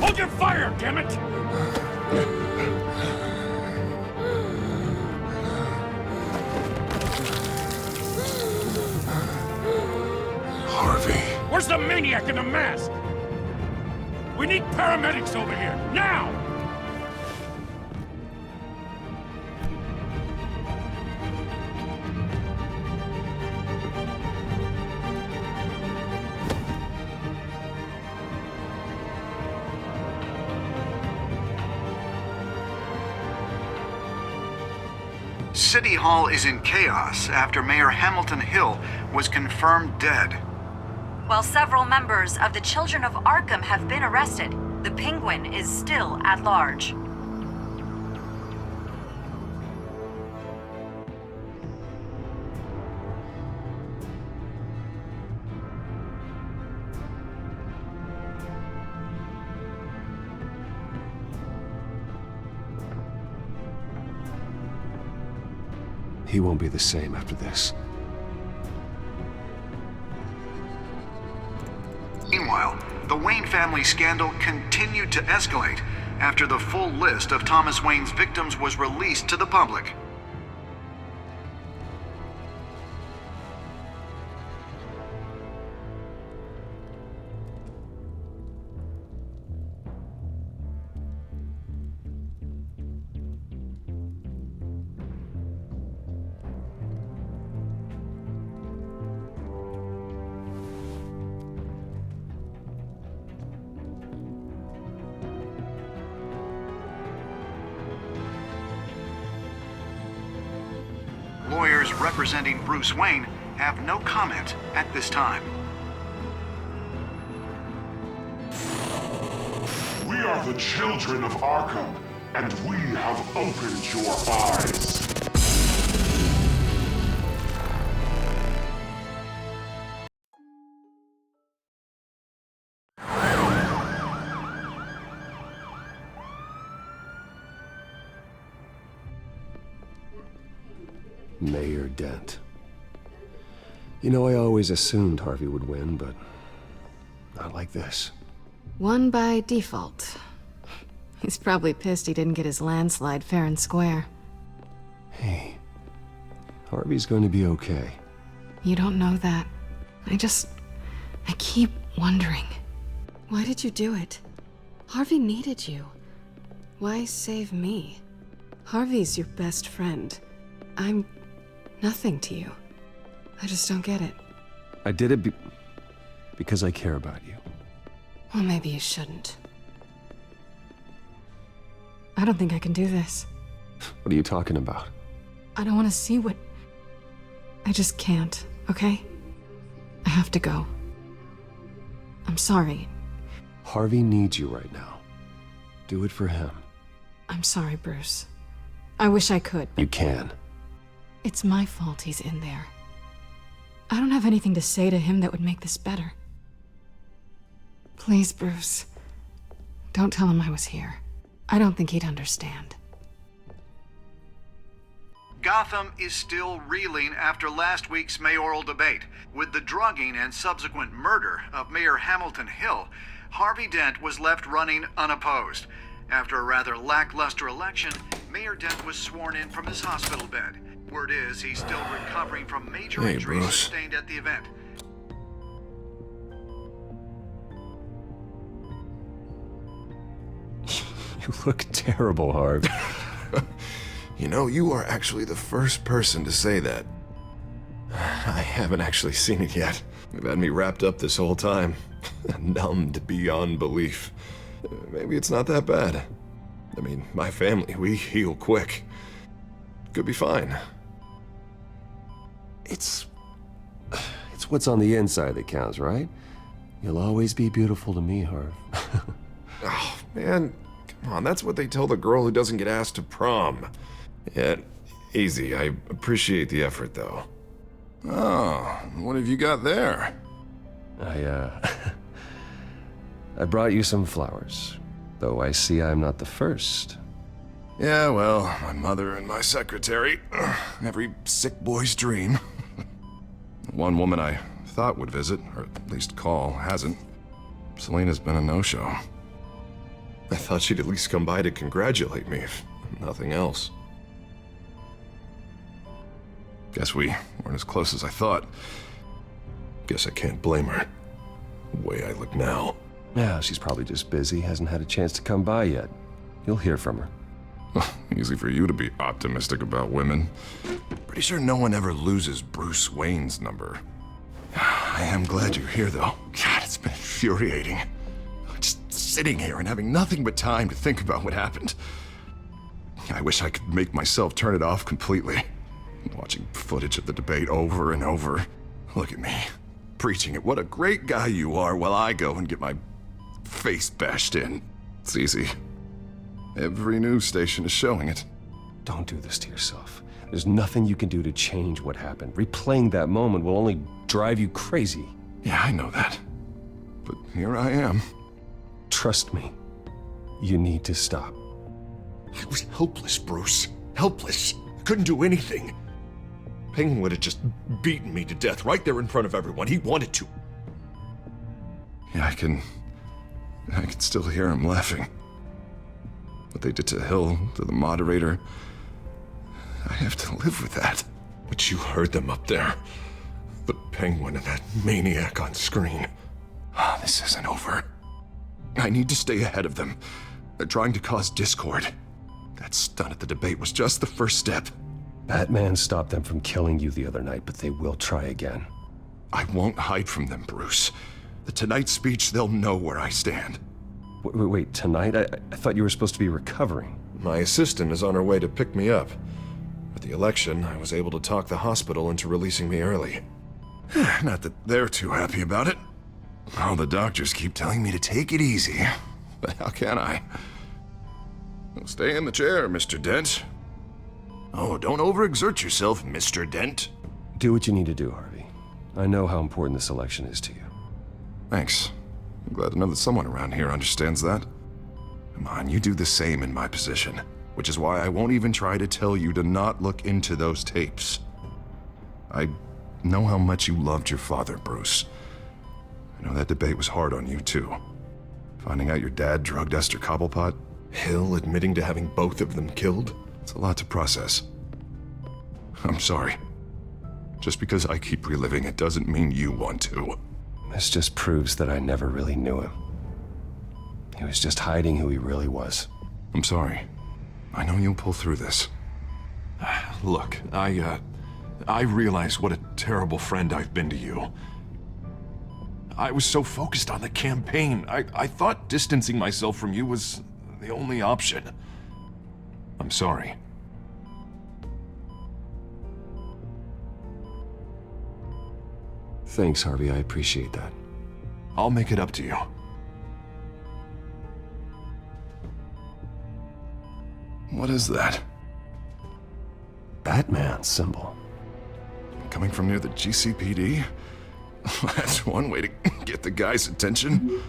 Hold your fire, damn it! Harvey. Where's the maniac in the mask? We need paramedics over here, now! City Hall is in chaos after Mayor Hamilton Hill was confirmed dead. While several members of the Children of Arkham have been arrested, the Penguin is still at large. He won't be the same after this. Meanwhile, the Wayne family scandal continued to escalate after the full list of Thomas Wayne's victims was released to the public. Lawyers representing Bruce Wayne have no comment at this time. We are the children of Arkham, and we have opened your eyes. Mayor Dent. You know, I always assumed Harvey would win, but not like this. Won by default. He's probably pissed he didn't get his landslide fair and square. Hey, Harvey's going to be okay. You don't know that. I keep wondering. Why did you do it? Harvey needed you. Why save me? Harvey's your best friend. I'm nothing to you. I just don't get it. I did it because I care about you. Well, maybe you shouldn't. I don't think I can do this. What are you talking about? I don't want to see what... I just can't, okay? I have to go. I'm sorry. Harvey needs you right now. Do it for him. I'm sorry, Bruce. I wish I could. You can. It's my fault he's in there. I don't have anything to say to him that would make this better. Please, Bruce. Don't tell him I was here. I don't think he'd understand. Gotham is still reeling after last week's mayoral debate. With the drugging and subsequent murder of Mayor Hamilton Hill, Harvey Dent was left running unopposed. After a rather lackluster election, Mayor Dent was sworn in from his hospital bed. Word is he's still recovering from major injuries sustained at the event. You look terrible, Harv. You know, you are actually the first person to say that. I haven't actually seen it yet. They've had me wrapped up this whole time. Numbed beyond belief. Maybe it's not that bad. I mean, my family, we heal quick. Could be fine. It's what's on the inside that counts, right? You'll always be beautiful to me, Harv. Oh, man. Come on, that's what they tell the girl who doesn't get asked to prom. Yeah, easy. I appreciate the effort, though. Oh, what have you got there? I brought you some flowers. Though I see I'm not the first. Yeah, well, my mother and my secretary. Every sick boy's dream. One woman I thought would visit, or at least call, hasn't. Selena's been a no-show. I thought she'd at least come by to congratulate me, if nothing else. Guess we weren't as close as I thought. Guess I can't blame her. The way I look now. Yeah, she's probably just busy, hasn't had a chance to come by yet. You'll hear from her. Easy for you to be optimistic about women. Pretty sure no one ever loses Bruce Wayne's number. I am glad you're here, though. God, it's been infuriating. Just sitting here and having nothing but time to think about what happened. I wish I could make myself turn it off completely. Watching footage of the debate over and over. Look at me, preaching at what a great guy you are while I go and get my face bashed in. It's easy. Every news station is showing it. Don't do this to yourself. There's nothing you can do to change what happened. Replaying that moment will only drive you crazy. Yeah, I know that. But here I am. Trust me. You need to stop. I was helpless, Bruce. Helpless. Couldn't do anything. Penguin would have just beaten me to death right there in front of everyone. He wanted to. Yeah, I can still hear him laughing. What they did to Hill, to the moderator, I have to live with that. But you heard them up there. The Penguin and that maniac on screen. This isn't over. I need to stay ahead of them. They're trying to cause discord. That stunt at the debate was just the first step. Batman stopped them from killing you the other night, but they will try again. I won't hide from them, Bruce. The Tonight speech, they'll know where I stand. Wait, tonight? I thought you were supposed to be recovering. My assistant is on her way to pick me up. With the election, I was able to talk the hospital into releasing me early. Not that they're too happy about it. All the doctors keep telling me to take it easy. But how can I? Stay in the chair, Mr. Dent. Oh, don't overexert yourself, Mr. Dent. Do what you need to do, Harvey. I know how important this election is to you. Thanks. I'm glad to know that someone around here understands that. Come on, you do the same in my position. Which is why I won't even try to tell you to not look into those tapes. I know how much you loved your father, Bruce. I know that debate was hard on you, too. Finding out your dad drugged Esther Cobblepot, Hill admitting to having both of them killed, it's a lot to process. I'm sorry. Just because I keep reliving it doesn't mean you want to. This just proves that I never really knew him. He was just hiding who he really was. I'm sorry. I know you'll pull through this. Look, I realize what a terrible friend I've been to you. I was so focused on the campaign. I thought distancing myself from you was the only option. I'm sorry. Thanks, Harvey. I appreciate that. I'll make it up to you. What is that? Batman symbol. Coming from near the GCPD? That's one way to get the guy's attention.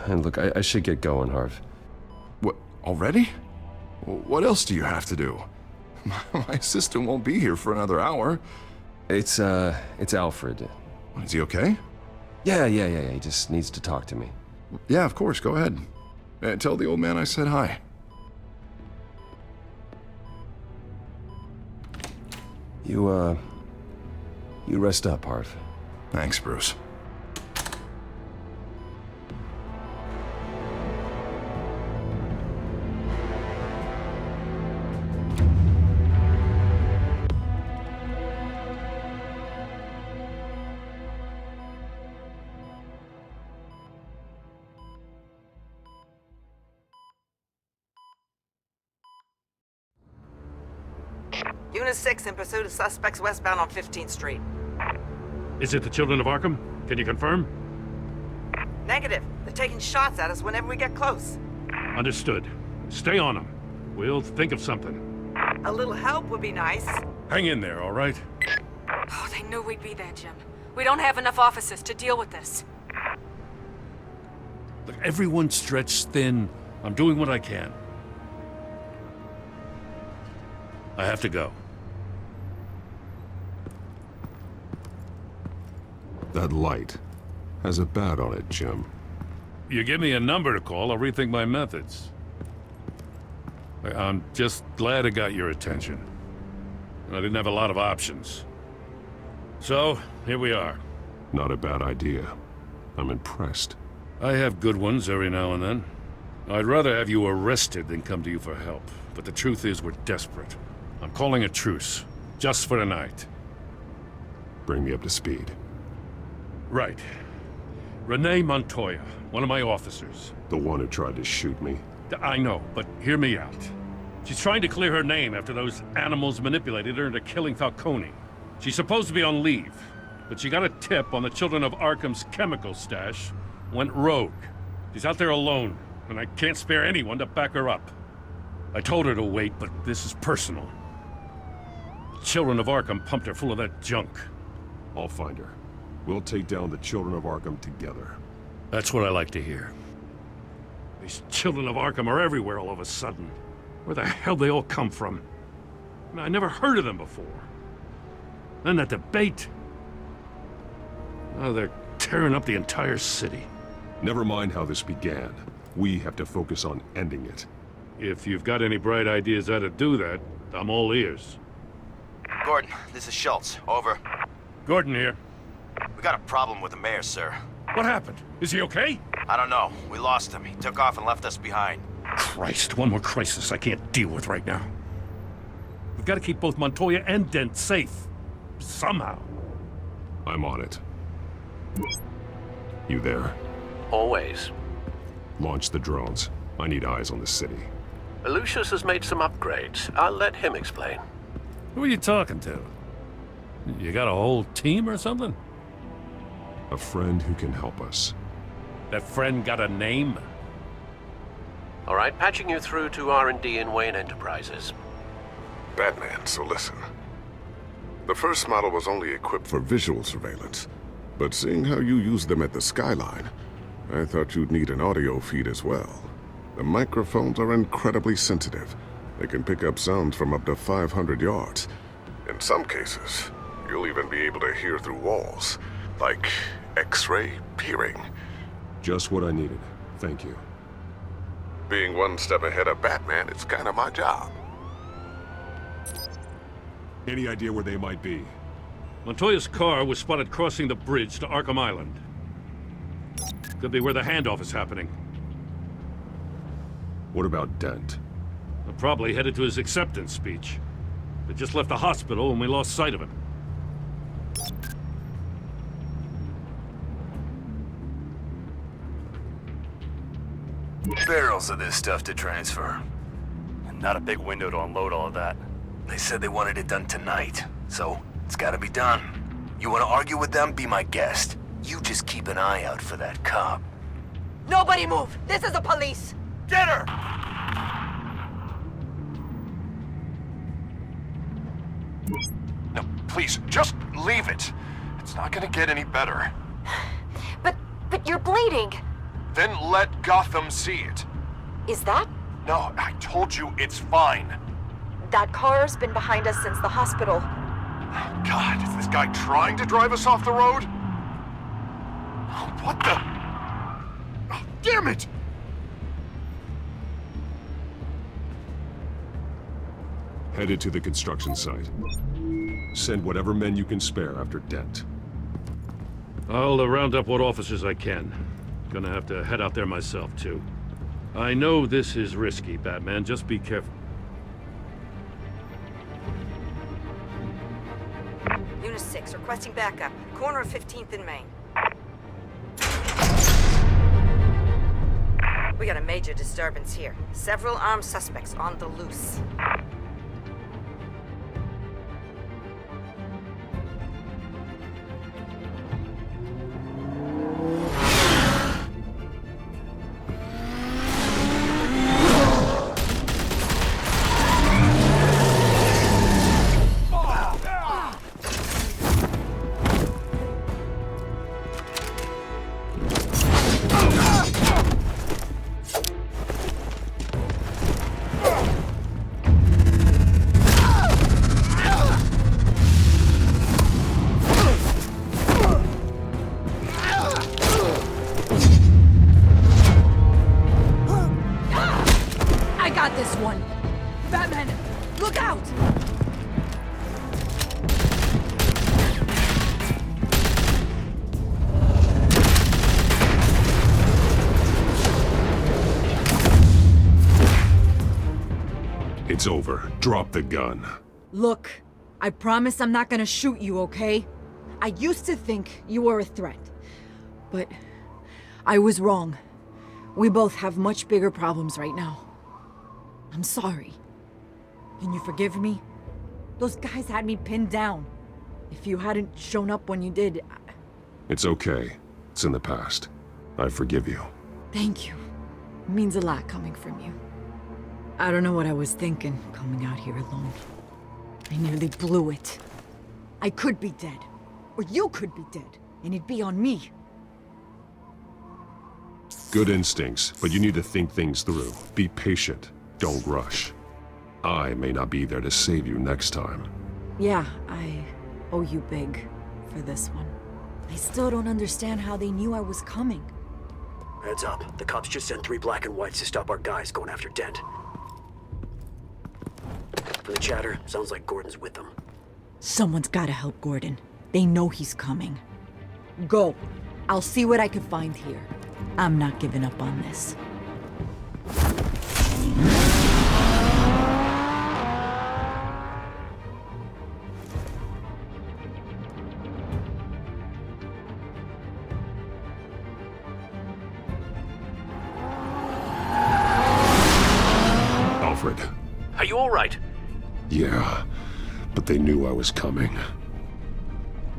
And look, I should get going, Harv. What, already? What else do you have to do? My assistant won't be here for another hour. It's Alfred. Is he okay? Yeah. He just needs to talk to me. Yeah, of course, go ahead. Tell the old man I said hi. You rest up, Harv. Thanks, Bruce. Unit 6 in pursuit of suspects westbound on 15th Street. Is it the Children of Arkham? Can you confirm? Negative. They're taking shots at us whenever we get close. Understood. Stay on them. We'll think of something. A little help would be nice. Hang in there, all right? Oh, they knew we'd be there, Jim. We don't have enough officers to deal with this. Look, everyone's stretched thin. I'm doing what I can. I have to go. That light has a bat on it, Jim. You give me a number to call, I'll rethink my methods. I'm just glad it got your attention. I didn't have a lot of options. So, here we are. Not a bad idea. I'm impressed. I have good ones every now and then. I'd rather have you arrested than come to you for help. But the truth is, we're desperate. I'm calling a truce. Just for tonight. Bring me up to speed. Right. Renee Montoya, one of my officers. The one who tried to shoot me? I know, but hear me out. She's trying to clear her name after those animals manipulated her into killing Falcone. She's supposed to be on leave, but she got a tip on the Children of Arkham's chemical stash, went rogue. She's out there alone, and I can't spare anyone to back her up. I told her to wait, but this is personal. The Children of Arkham pumped her full of that junk. I'll find her. We'll take down the Children of Arkham together. That's what I like to hear. These Children of Arkham are everywhere all of a sudden. Where the hell they all come from? I never heard of them before. Then that debate. Now they're tearing up the entire city. Never mind how this began. We have to focus on ending it. If you've got any bright ideas how to do that, I'm all ears. Gordon, this is Schultz. Over. Gordon here. We got a problem with the mayor, sir. What happened? Is he okay? I don't know. We lost him. He took off and left us behind. Christ, one more crisis I can't deal with right now. We've got to keep both Montoya and Dent safe. Somehow. I'm on it. You there? Always. Launch the drones. I need eyes on the city. Lucius has made some upgrades. I'll let him explain. Who are you talking to? You got a whole team or something? A friend who can help us. That friend got a name? All right, patching you through to R&D in Wayne Enterprises. Batman, so listen. The first model was only equipped for visual surveillance, but seeing how you use them at the skyline, I thought you'd need an audio feed as well. The microphones are incredibly sensitive. They can pick up sounds from up to 500 yards. In some cases, you'll even be able to hear through walls, like X-ray peering. Just what I needed. Thank you. Being one step ahead of Batman, it's kind of my job. Any idea where they might be? Montoya's car was spotted crossing the bridge to Arkham Island. Could be where the handoff is happening. What about Dent? I'm probably headed to his acceptance speech. They just left the hospital and we lost sight of him. Barrels of this stuff to transfer. And not a big window to unload all of that. They said they wanted it done tonight, so it's gotta be done. You wanna argue with them? Be my guest. You just keep an eye out for that cop. Nobody move! This is the police! Get her! No, please, just leave it. It's not gonna get any better. But you're bleeding. Then let Gotham see it. Is that? No, I told you it's fine. That car's been behind us since the hospital. God, is this guy trying to drive us off the road? What the? Oh, damn it! Headed to the construction site. Send whatever men you can spare after Dent. I'll round up what officers I can. Gonna have to head out there myself, too. I know this is risky, Batman. Just be careful. Unit 6, requesting backup. Corner of 15th and Main. We got a major disturbance here. Several armed suspects on the loose. It's over. Drop the gun. Look, I promise I'm not gonna shoot you, okay? I used to think you were a threat, but I was wrong. We both have much bigger problems right now. I'm sorry. Can you forgive me? Those guys had me pinned down. If you hadn't shown up when you did, It's okay. It's in the past. I forgive you. Thank you. It means a lot coming from you. I don't know what I was thinking, coming out here alone. I nearly blew it. I could be dead. Or you could be dead, and it'd be on me. Good instincts, but you need to think things through. Be patient. Don't rush. I may not be there to save you next time. Yeah, I owe you big for this one. I still don't understand how they knew I was coming. Heads up. The cops just sent 3 black and whites to stop our guys going after Dent. From the chatter, sounds like Gordon's with them. Someone's gotta help Gordon. They know he's coming. Go. I'll see what I can find here. I'm not giving up on this. Alfred. Are you all right? Yeah, but they knew I was coming.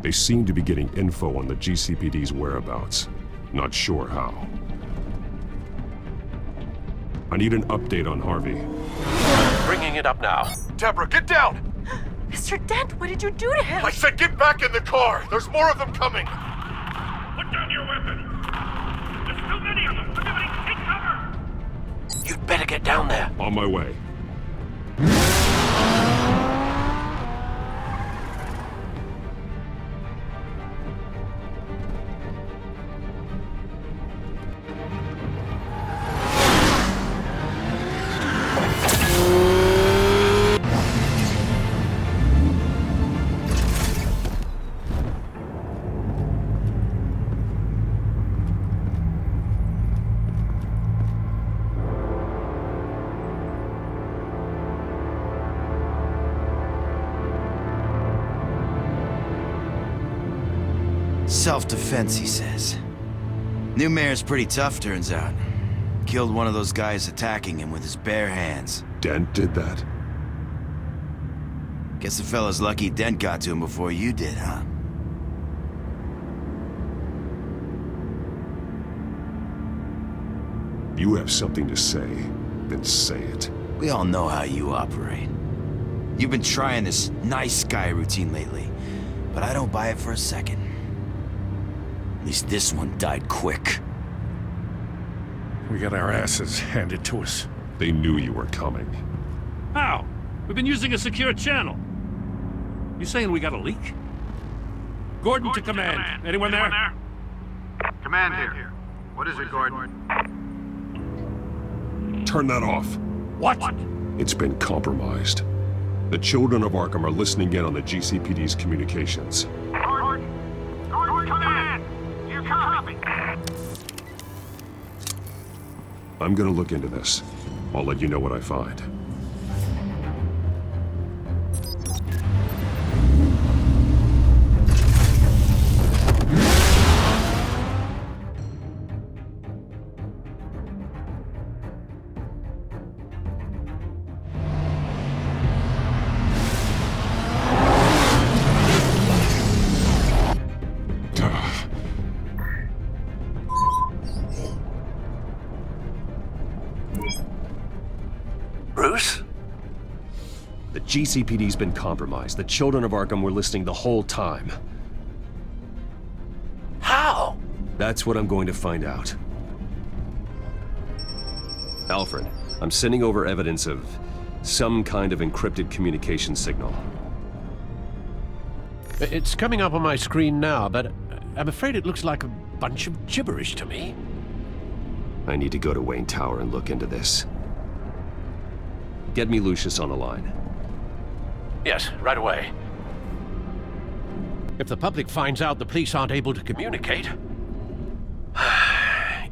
They seem to be getting info on the GCPD's whereabouts. Not sure how. I need an update on Harvey. Bringing it up now. Deborah, get down! Mr. Dent, what did you do to him? I said get back in the car! There's more of them coming! Put down your weapon! There's too many of them! Everybody, take cover! You'd better get down there. On my way. Self-defense, he says. New mayor's pretty tough, turns out. Killed one of those guys attacking him with his bare hands. Dent did that? Guess the fella's lucky Dent got to him before you did, huh? You have something to say, then say it. We all know how you operate. You've been trying this nice guy routine lately, but I don't buy it for a second. At least this one died quick. We got our asses handed to us. They knew you were coming. How? We've been using a secure channel. You saying we got a leak? Gordon to command. Anyone there? Command here. What is it, Gordon? Turn that off. What? It's been compromised. The children of Arkham are listening in on the GCPD's communications. Gordon, command! You copy? I'm gonna look into this. I'll let you know what I find. Bruce? The GCPD's been compromised. The children of Arkham were listening the whole time. How? That's what I'm going to find out. Alfred, I'm sending over evidence of some kind of encrypted communication signal. It's coming up on my screen now, but I'm afraid it looks like a bunch of gibberish to me. I need to go to Wayne Tower and look into this. Get me Lucius on the line. Yes, right away. If the public finds out the police aren't able to communicate... I'm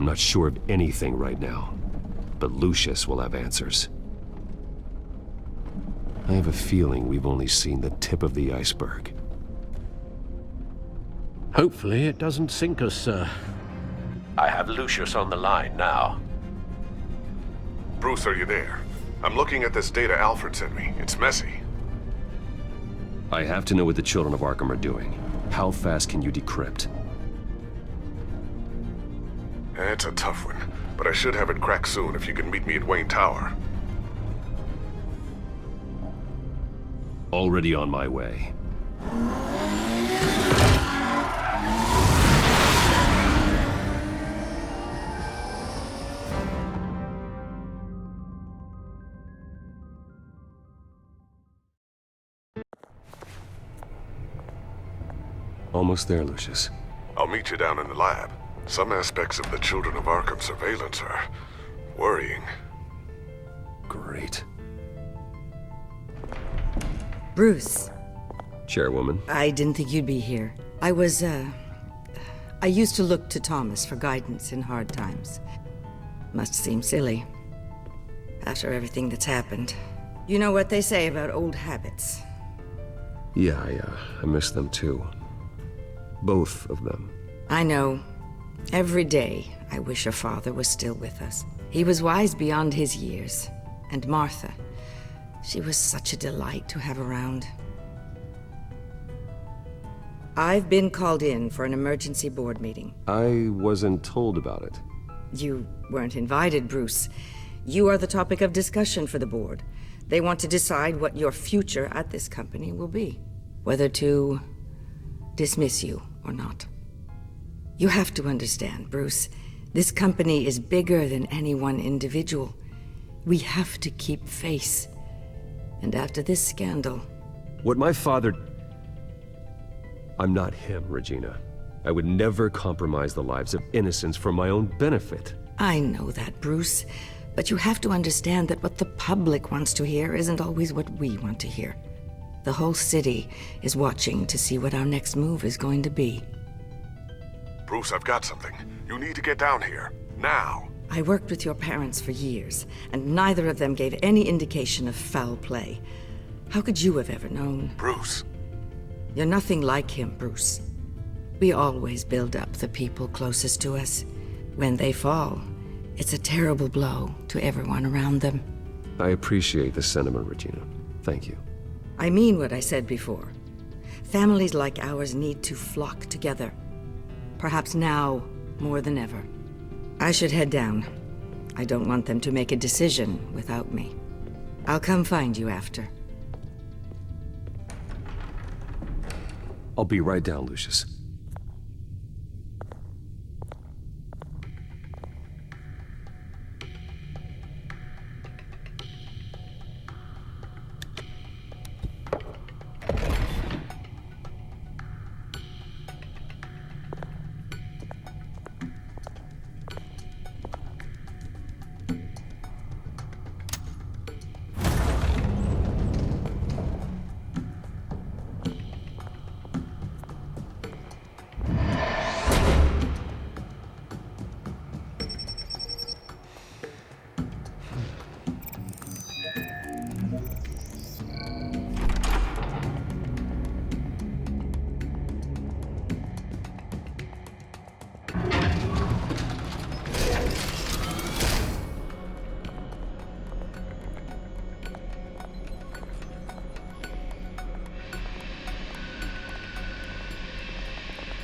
not sure of anything right now, but Lucius will have answers. I have a feeling we've only seen the tip of the iceberg. Hopefully it doesn't sink us, sir. I have Lucius on the line now. Bruce, are you there? I'm looking at this data Alfred sent me. It's messy. I have to know what the children of Arkham are doing. How fast can you decrypt? It's a tough one, but I should have it cracked soon if you can meet me at Wayne Tower. Already on my way. Almost there, Lucius. I'll meet you down in the lab. Some aspects of the Children of Arkham surveillance are worrying. Great. Bruce. Chairwoman. I didn't think you'd be here. I used to look to Thomas for guidance in hard times. Must seem silly. After everything that's happened. You know what they say about old habits. Yeah, I miss them too. Both of them. I know. Every day, I wish your father was still with us. He was wise beyond his years. And Martha, she was such a delight to have around. I've been called in for an emergency board meeting. I wasn't told about it. You weren't invited, Bruce. You are the topic of discussion for the board. They want to decide what your future at this company will be. Whether to dismiss you or not. You have to understand, Bruce. This company is bigger than any one individual. We have to keep face. And after this scandal... What my father... I'm not him, Regina. I would never compromise the lives of innocents for my own benefit. I know that, Bruce. But you have to understand that what the public wants to hear isn't always what we want to hear. The whole city is watching to see what our next move is going to be. Bruce, I've got something. You need to get down here. Now. I worked with your parents for years, and neither of them gave any indication of foul play. How could you have ever known? Bruce. You're nothing like him, Bruce. We always build up the people closest to us. When they fall, it's a terrible blow to everyone around them. I appreciate the sentiment, Regina. Thank you. I mean what I said before. Families like ours need to flock together. Perhaps now more than ever. I should head down. I don't want them to make a decision without me. I'll come find you after. I'll be right down, Lucius.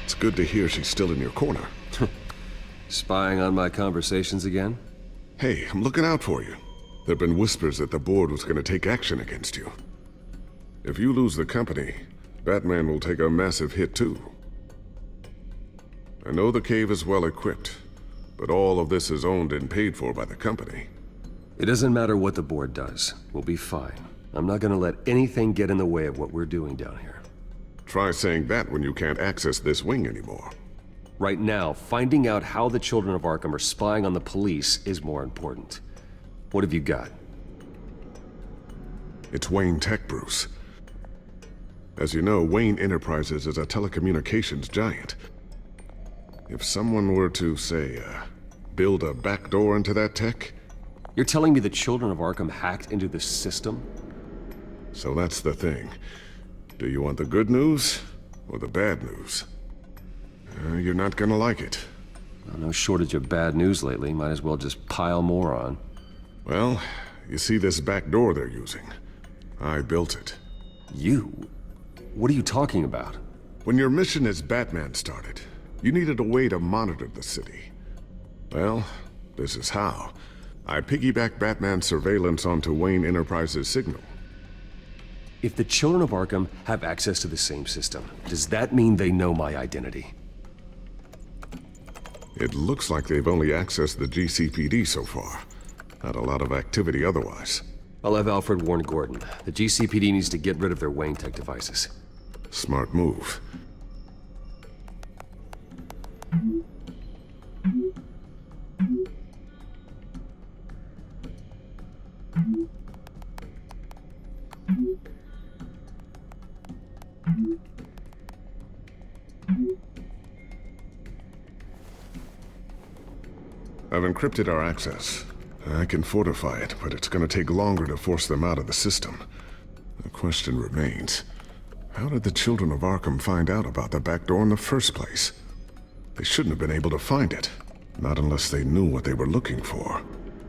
It's good to hear she's still in your corner. Spying on my conversations again? Hey, I'm looking out for you. There've been whispers that the board was gonna take action against you. If you lose the company, Batman will take a massive hit too. I know the cave is well equipped, but all of this is owned and paid for by the company. It doesn't matter what the board does. We'll be fine. I'm not gonna let anything get in the way of what we're doing down here. Try saying that when you can't access this wing anymore. Right now, finding out how the children of Arkham are spying on the police is more important. What have you got? It's Wayne Tech, Bruce. As you know, Wayne Enterprises is a telecommunications giant. If someone were to, say, build a backdoor into that tech... You're telling me the children of Arkham hacked into the system? So that's the thing. Do you want the good news or the bad news? You're not gonna like it. Well, no shortage of bad news lately. Might as well just pile more on. Well, you see this back door they're using? I built it. You? What are you talking about? When your mission as Batman started, you needed a way to monitor the city. Well, this is how. I piggybacked Batman's surveillance onto Wayne Enterprises' signal. If the children of Arkham have access to the same system, does that mean they know my identity? It looks like they've only accessed the GCPD so far. Not a lot of activity otherwise. I'll have Alfred warn Gordon. The GCPD needs to get rid of their Wayne Tech devices. Smart move. I've encrypted our access. I can fortify it, but it's gonna take longer to force them out of the system. The question remains, how did the children of Arkham find out about the back door in the first place? They shouldn't have been able to find it. Not unless they knew what they were looking for.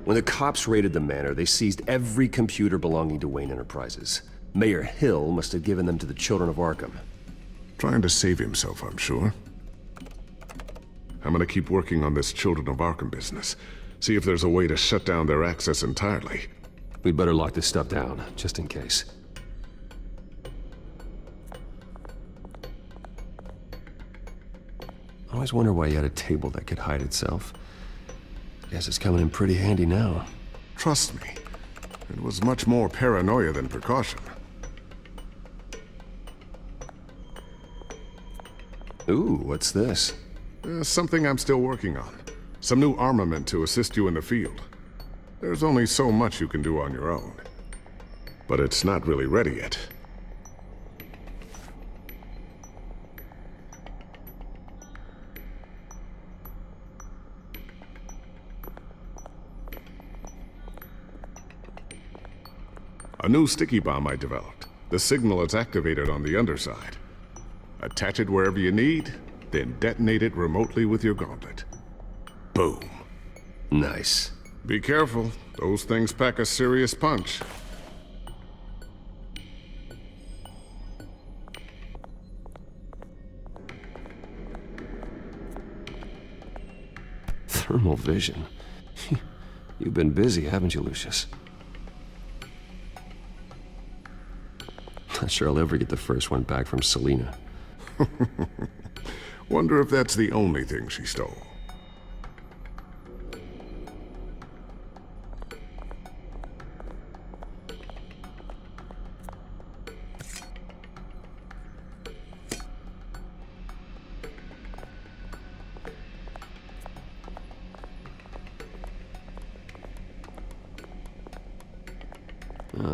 When the cops raided the manor, they seized every computer belonging to Wayne Enterprises. Mayor Hill must have given them to the children of Arkham. Trying to save himself, I'm sure. I'm gonna keep working on this Children of Arkham business. See if there's a way to shut down their access entirely. We'd better lock this stuff down, just in case. I always wonder why you had a table that could hide itself. Guess it's coming in pretty handy now. Trust me, it was much more paranoia than precaution. Ooh, what's this? Something I'm still working on. Some new armament to assist you in the field. There's only so much you can do on your own. But it's not really ready yet. A new sticky bomb I developed. The signal is activated on the underside. Attach it wherever you need, then detonate it remotely with your gauntlet. Boom. Nice. Be careful. Those things pack a serious punch. Thermal vision. You've been busy, haven't you, Lucius? Not sure I'll ever get the first one back from Selena. Wonder if that's the only thing she stole.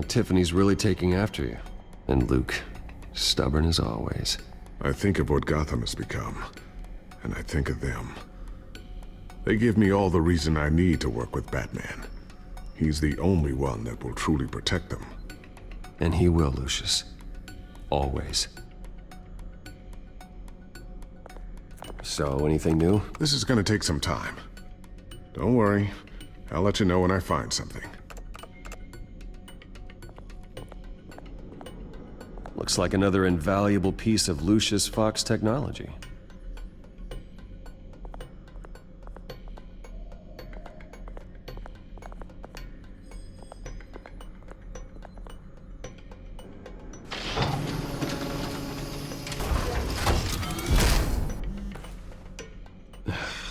Tiffany's really taking after you. And Luke, stubborn as always. I think of what Gotham has become, and I think of them. They give me all the reason I need to work with Batman. He's the only one that will truly protect them. And he will, Lucius. Always. So, anything new? This is gonna take some time. Don't worry. I'll let you know when I find something. Looks like another invaluable piece of Lucius Fox technology.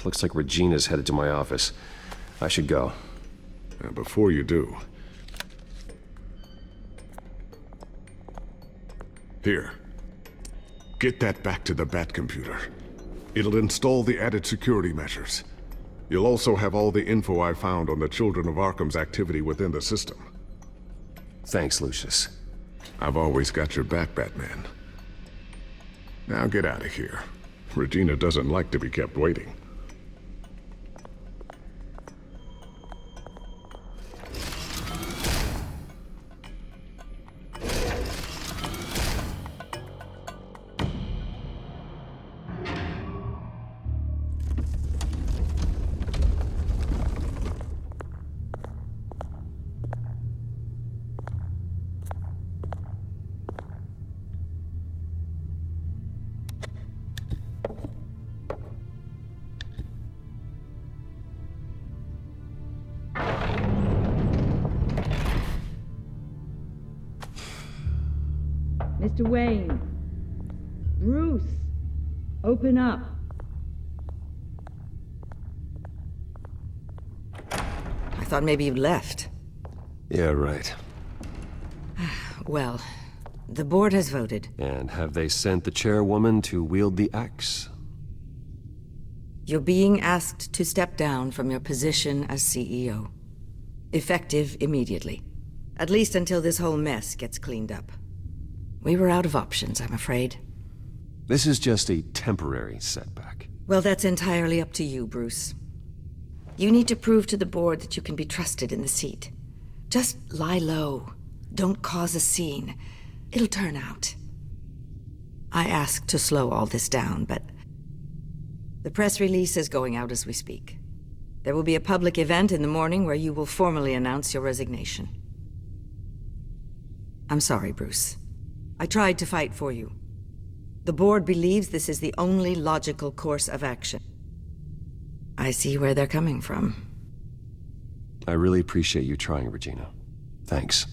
Looks like Regina's headed to my office. I should go. Before you do... Here. Get that back to the Bat computer. It'll install the added security measures. You'll also have all the info I found on the Children of Arkham's activity within the system. Thanks, Lucius. I've always got your back, Batman. Now get out of here. Regina doesn't like to be kept waiting. Mr. Wayne. Bruce. Open up. I thought maybe you'd left. Yeah, right. Well, the board has voted. And have they sent the chairwoman to wield the axe? You're being asked to step down from your position as CEO. Effective immediately. At least until this whole mess gets cleaned up. We were out of options, I'm afraid. This is just a temporary setback. Well, that's entirely up to you, Bruce. You need to prove to the board that you can be trusted in the seat. Just lie low. Don't cause a scene. It'll turn out. I asked to slow all this down, but the press release is going out as we speak. There will be a public event in the morning where you will formally announce your resignation. I'm sorry, Bruce. I tried to fight for you. The board believes this is the only logical course of action. I see where they're coming from. I really appreciate you trying, Regina. Thanks.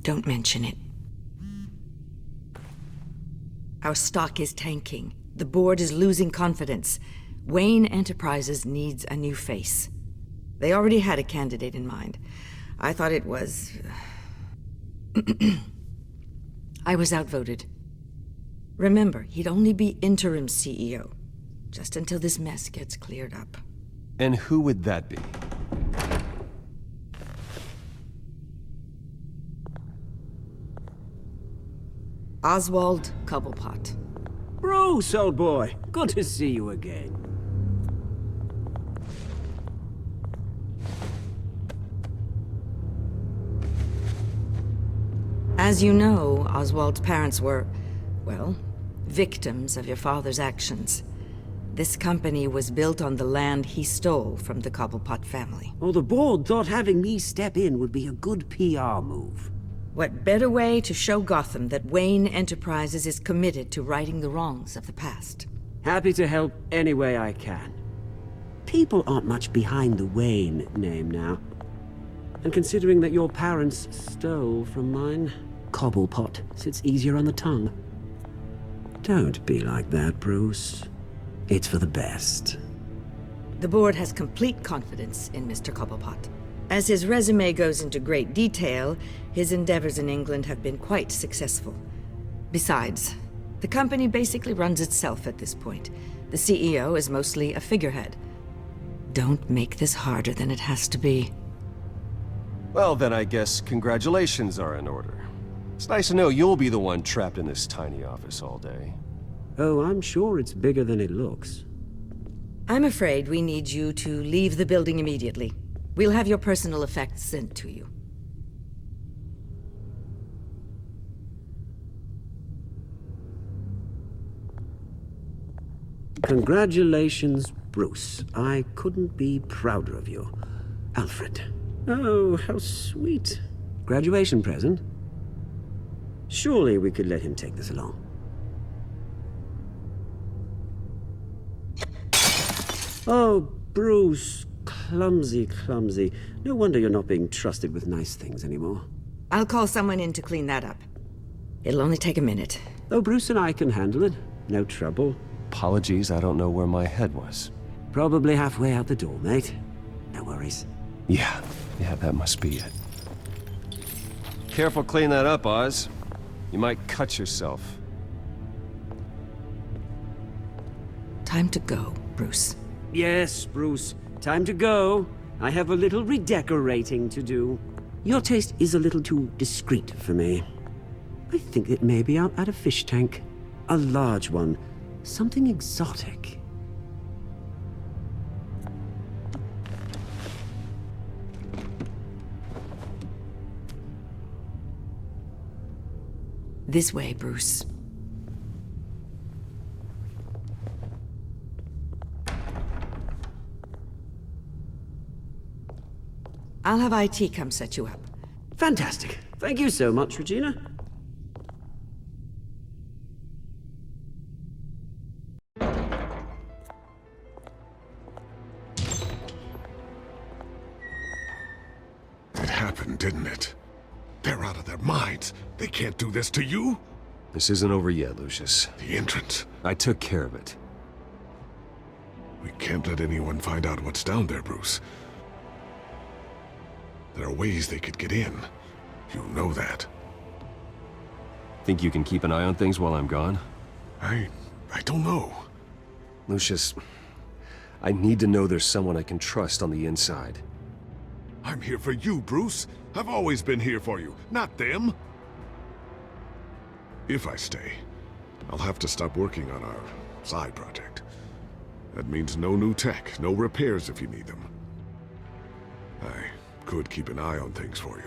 Don't mention it. Our stock is tanking. The board is losing confidence. Wayne Enterprises needs a new face. They already had a candidate in mind. I thought it was... I was outvoted. Remember, he'd only be interim CEO, just until this mess gets cleared up. And who would that be? Oswald Cobblepot. Bruce, old boy. Good to see you again. As you know, Oswald's parents were, well, victims of your father's actions. This company was built on the land he stole from the Cobblepot family. Well, the board thought having me step in would be a good PR move. What better way to show Gotham that Wayne Enterprises is committed to righting the wrongs of the past? Happy to help any way I can. People aren't much behind the Wayne name now. And considering that your parents stole from mine, Cobblepot sits easier on the tongue. Don't be like that, Bruce. It's for the best. The board has complete confidence in Mr. Cobblepot. As his resume goes into great detail, his endeavors in England have been quite successful. Besides, the company basically runs itself at this point. The CEO is mostly a figurehead. Don't make this harder than it has to be. Well, then I guess congratulations are in order. It's nice to know you'll be the one trapped in this tiny office all day. Oh, I'm sure it's bigger than it looks. I'm afraid we need you to leave the building immediately. We'll have your personal effects sent to you. Congratulations, Bruce. I couldn't be prouder of you. Alfred. Oh, how sweet. Graduation present? Surely we could let him take this along. Oh, Bruce. Clumsy, clumsy. No wonder you're not being trusted with nice things anymore. I'll call someone in to clean that up. It'll only take a minute. Oh, Bruce and I can handle it. No trouble. Apologies, I don't know where my head was. Probably halfway out the door, mate. No worries. Yeah, that must be it. Careful cleaning that up, Oz. You might cut yourself. Time to go, Bruce. Yes, Bruce. Time to go. I have a little redecorating to do. Your taste is a little too discreet for me. I think that maybe I'll add a fish tank. A large one. Something exotic. This way, Bruce. I'll have IT come set you up. Fantastic. Thank you so much, Regina. It happened, didn't it? They're out of their minds. They can't do this to you. This isn't over yet, Lucius. The entrance. I took care of it. We can't let anyone find out what's down there, Bruce. There are ways they could get in. You know that. Think you can keep an eye on things while I'm gone? I don't know. Lucius, I need to know there's someone I can trust on the inside. I'm here for you, Bruce. I've always been here for you, not them. If I stay, I'll have to stop working on our side project. That means no new tech, no repairs if you need them. I could keep an eye on things for you.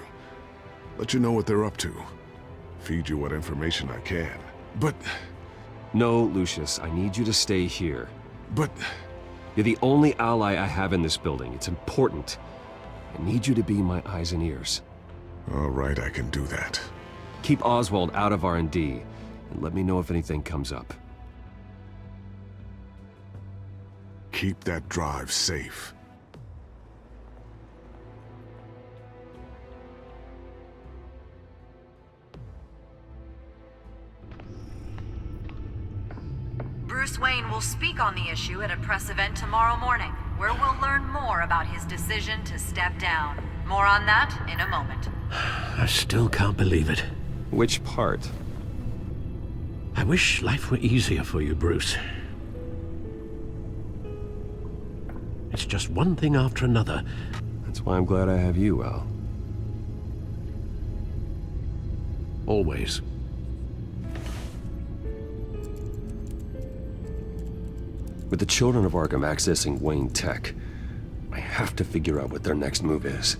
Let you know what they're up to. Feed you what information I can. But... No, Lucius, I need you to stay here. But... You're the only ally I have in this building. It's important. I need you to be my eyes and ears. All right, I can do that. Keep Oswald out of R&D, and let me know if anything comes up. Keep that drive safe. Bruce Wayne will speak on the issue at a press event tomorrow morning, where we'll learn more about his decision to step down. More on that in a moment. I still can't believe it. Which part? I wish life were easier for you, Bruce. It's just one thing after another. That's why I'm glad I have you, Al. Always. With the children of Arkham accessing Wayne Tech, I have to figure out what their next move is.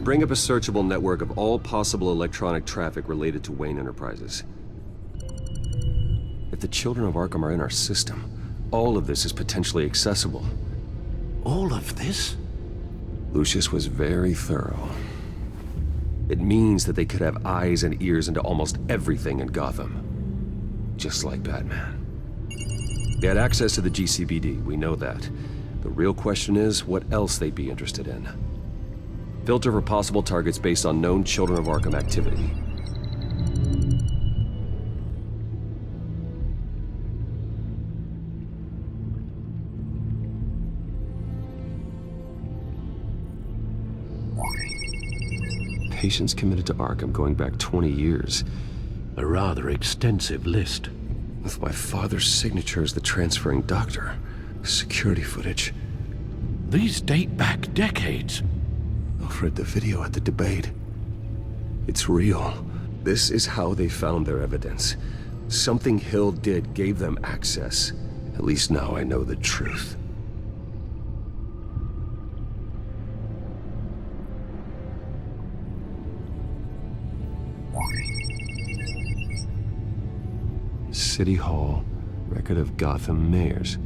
Bring up a searchable network of all possible electronic traffic related to Wayne Enterprises. If the children of Arkham are in our system, all of this is potentially accessible. All of this? Lucius was very thorough. It means that they could have eyes and ears into almost everything in Gotham. Just like Batman. They had access to the GCPD, we know that. The real question is what else they'd be interested in. Filter for possible targets based on known Children of Arkham activity. Patients committed to Arkham going back 20 years. A rather extensive list. With my father's signature as the transferring doctor. Security footage. These date back decades. Alfred, the video at the debate. It's real. This is how they found their evidence. Something Hill did gave them access. At least now I know the truth. City Hall, record of Gotham mayors.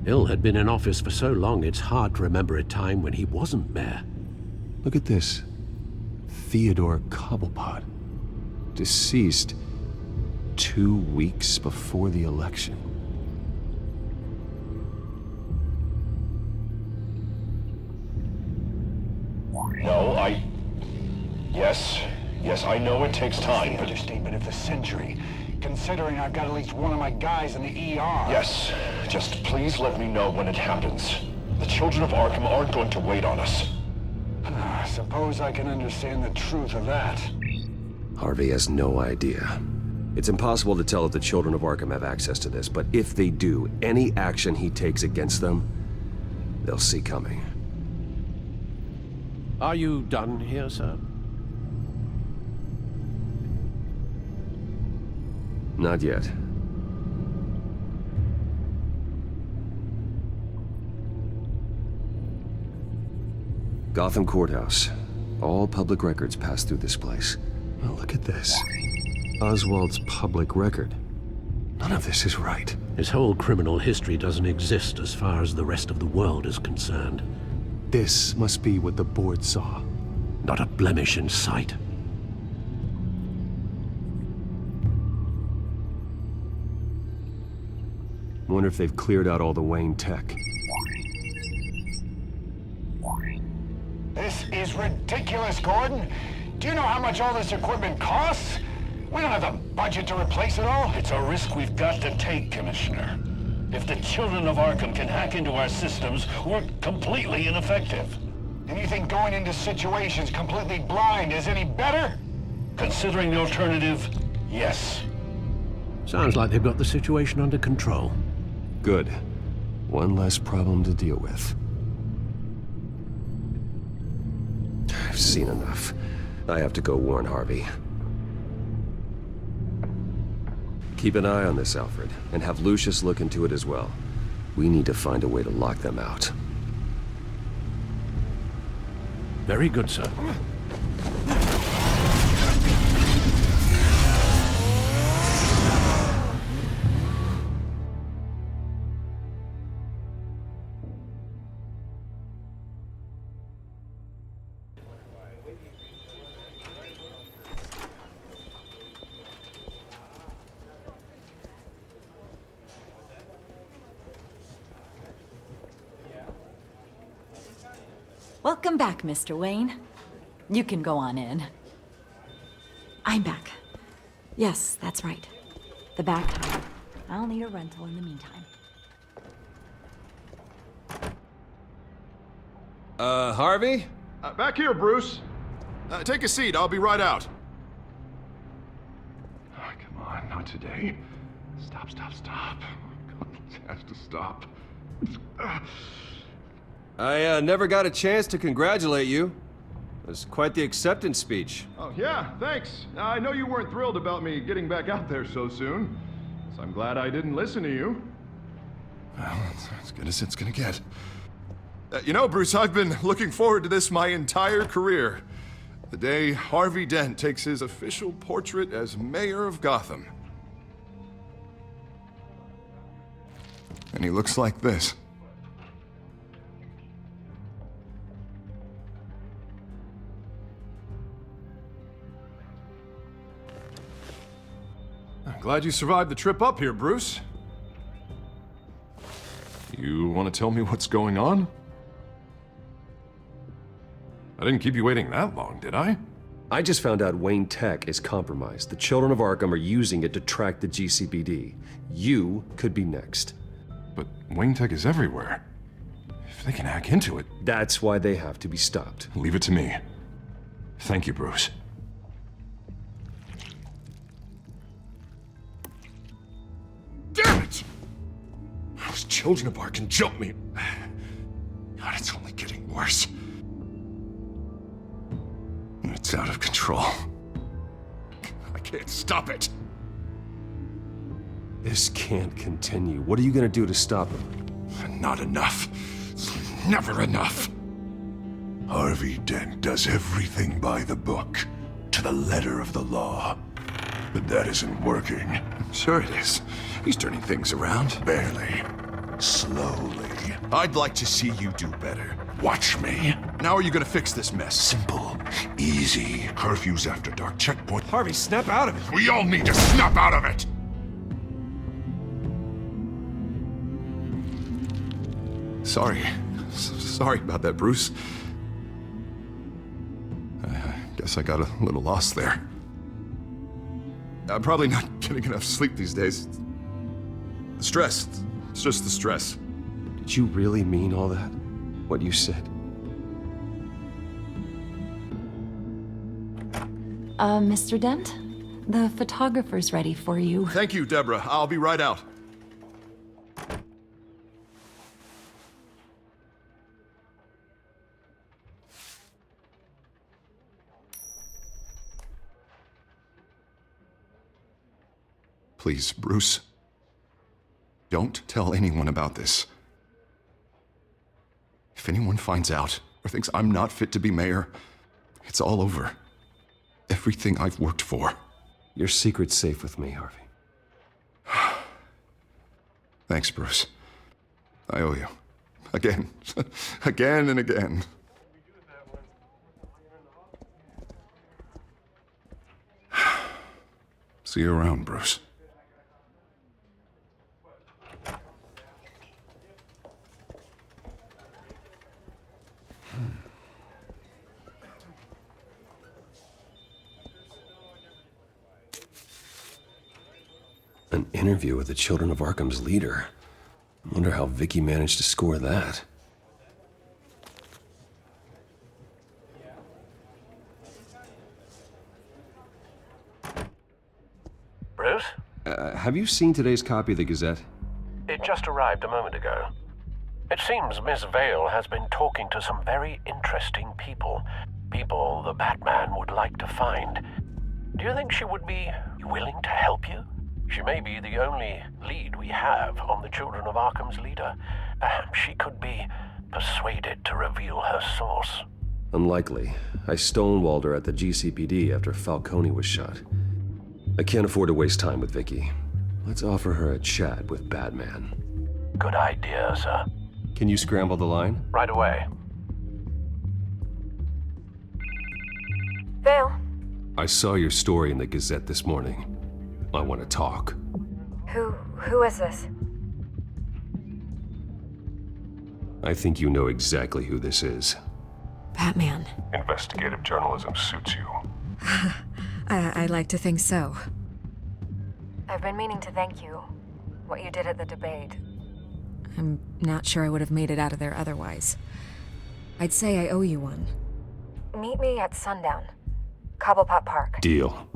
Hill had been in office for so long, it's hard to remember a time when he wasn't mayor. Look at this. Theodore Cobblepot. Deceased 2 weeks before the election. No, Yes, I know it takes time, but... Understatement of the century, considering I've got at least one of my guys in the ER. Yes, just please let me know when it happens. The children of Arkham aren't going to wait on us. I suppose I can understand the truth of that. Harvey has no idea. It's impossible to tell if the children of Arkham have access to this, but if they do, any action he takes against them, they'll see coming. Are you done here, sir? Not yet. Gotham Courthouse. All public records pass through this place. Oh, look at this. Oswald's public record. None of this is right. His whole criminal history doesn't exist as far as the rest of the world is concerned. This must be what the board saw. Not a blemish in sight. Wonder if they've cleared out all the Wayne tech. This is ridiculous, Gordon. Do you know how much all this equipment costs? We don't have the budget to replace it all. It's a risk we've got to take, Commissioner. If the children of Arkham can hack into our systems, we're completely ineffective. And you think going into situations completely blind is any better? Considering the alternative, yes. Sounds like they've got the situation under control. Good. One less problem to deal with. I've seen enough. I have to go warn Harvey. Keep an eye on this, Alfred, and have Lucius look into it as well. We need to find a way to lock them out. Very good, sir. Welcome back, Mr. Wayne. You can go on in. I'm back. Yes, that's right. The back time. I'll need a rental in the meantime. Harvey? Back here, Bruce. Take a seat. I'll be right out. Oh, come on, not today. Stop. God, this has to stop. I never got a chance to congratulate you. It was quite the acceptance speech. Oh, yeah, thanks. I know you weren't thrilled about me getting back out there so soon, so I'm glad I didn't listen to you. Well, that's as good as it's gonna get. You know, Bruce, I've been looking forward to this my entire career. The day Harvey Dent takes his official portrait as mayor of Gotham. And he looks like this. Glad you survived the trip up here, Bruce. You want to tell me what's going on? I didn't keep you waiting that long, did I? I just found out Wayne Tech is compromised. The children of Arkham are using it to track the GCPD. You could be next. But Wayne Tech is everywhere. If they can hack into it... That's why they have to be stopped. Leave it to me. Thank you, Bruce. Damn it! Those children of Arkham jumped me. It's only getting worse. And it's out of control. I can't stop it. This can't continue. What are you gonna do to stop him? Not enough. Never enough. Harvey Dent does everything by the book, to the letter of the law. But that isn't working. Sure it is. He's turning things around. Barely. Slowly. I'd like to see you do better. Watch me. Now are you gonna fix this mess? Simple. Easy. Curfews after dark. Checkpoint. Harvey, snap out of it. We all need to snap out of it! Sorry about that, Bruce. I guess I got a little lost there. I'm probably not getting enough sleep these days. The stress. It's just the stress. Did you really mean all that? What you said? Mr. Dent? The photographer's ready for you. Thank you, Deborah. I'll be right out. Please, Bruce. Don't tell anyone about this. If anyone finds out or thinks I'm not fit to be mayor, it's all over. Everything I've worked for. Your secret's safe with me, Harvey. Thanks, Bruce. I owe you. Again. Again and again. See you around, Bruce. An interview with the Children of Arkham's leader. I wonder how Vicky managed to score that. Bruce? Have you seen today's copy of the Gazette? It just arrived a moment ago. It seems Miss Vale has been talking to some very interesting people. People the Batman would like to find. Do you think she would be willing to help you? She may be the only lead we have on the Children of Arkham's leader. Perhaps she could be persuaded to reveal her source. Unlikely. I stonewalled her at the GCPD after Falcone was shot. I can't afford to waste time with Vicky. Let's offer her a chat with Batman. Good idea, sir. Can you scramble the line? Right away. Vale. I saw your story in the Gazette this morning. I want to talk. Who is this? I think you know exactly who this is. Batman. Investigative journalism suits you. I like to think so. I've been meaning to thank you. What you did at the debate. I'm not sure I would have made it out of there otherwise. I'd say I owe you one. Meet me at sundown. Cobblepot Park. Deal.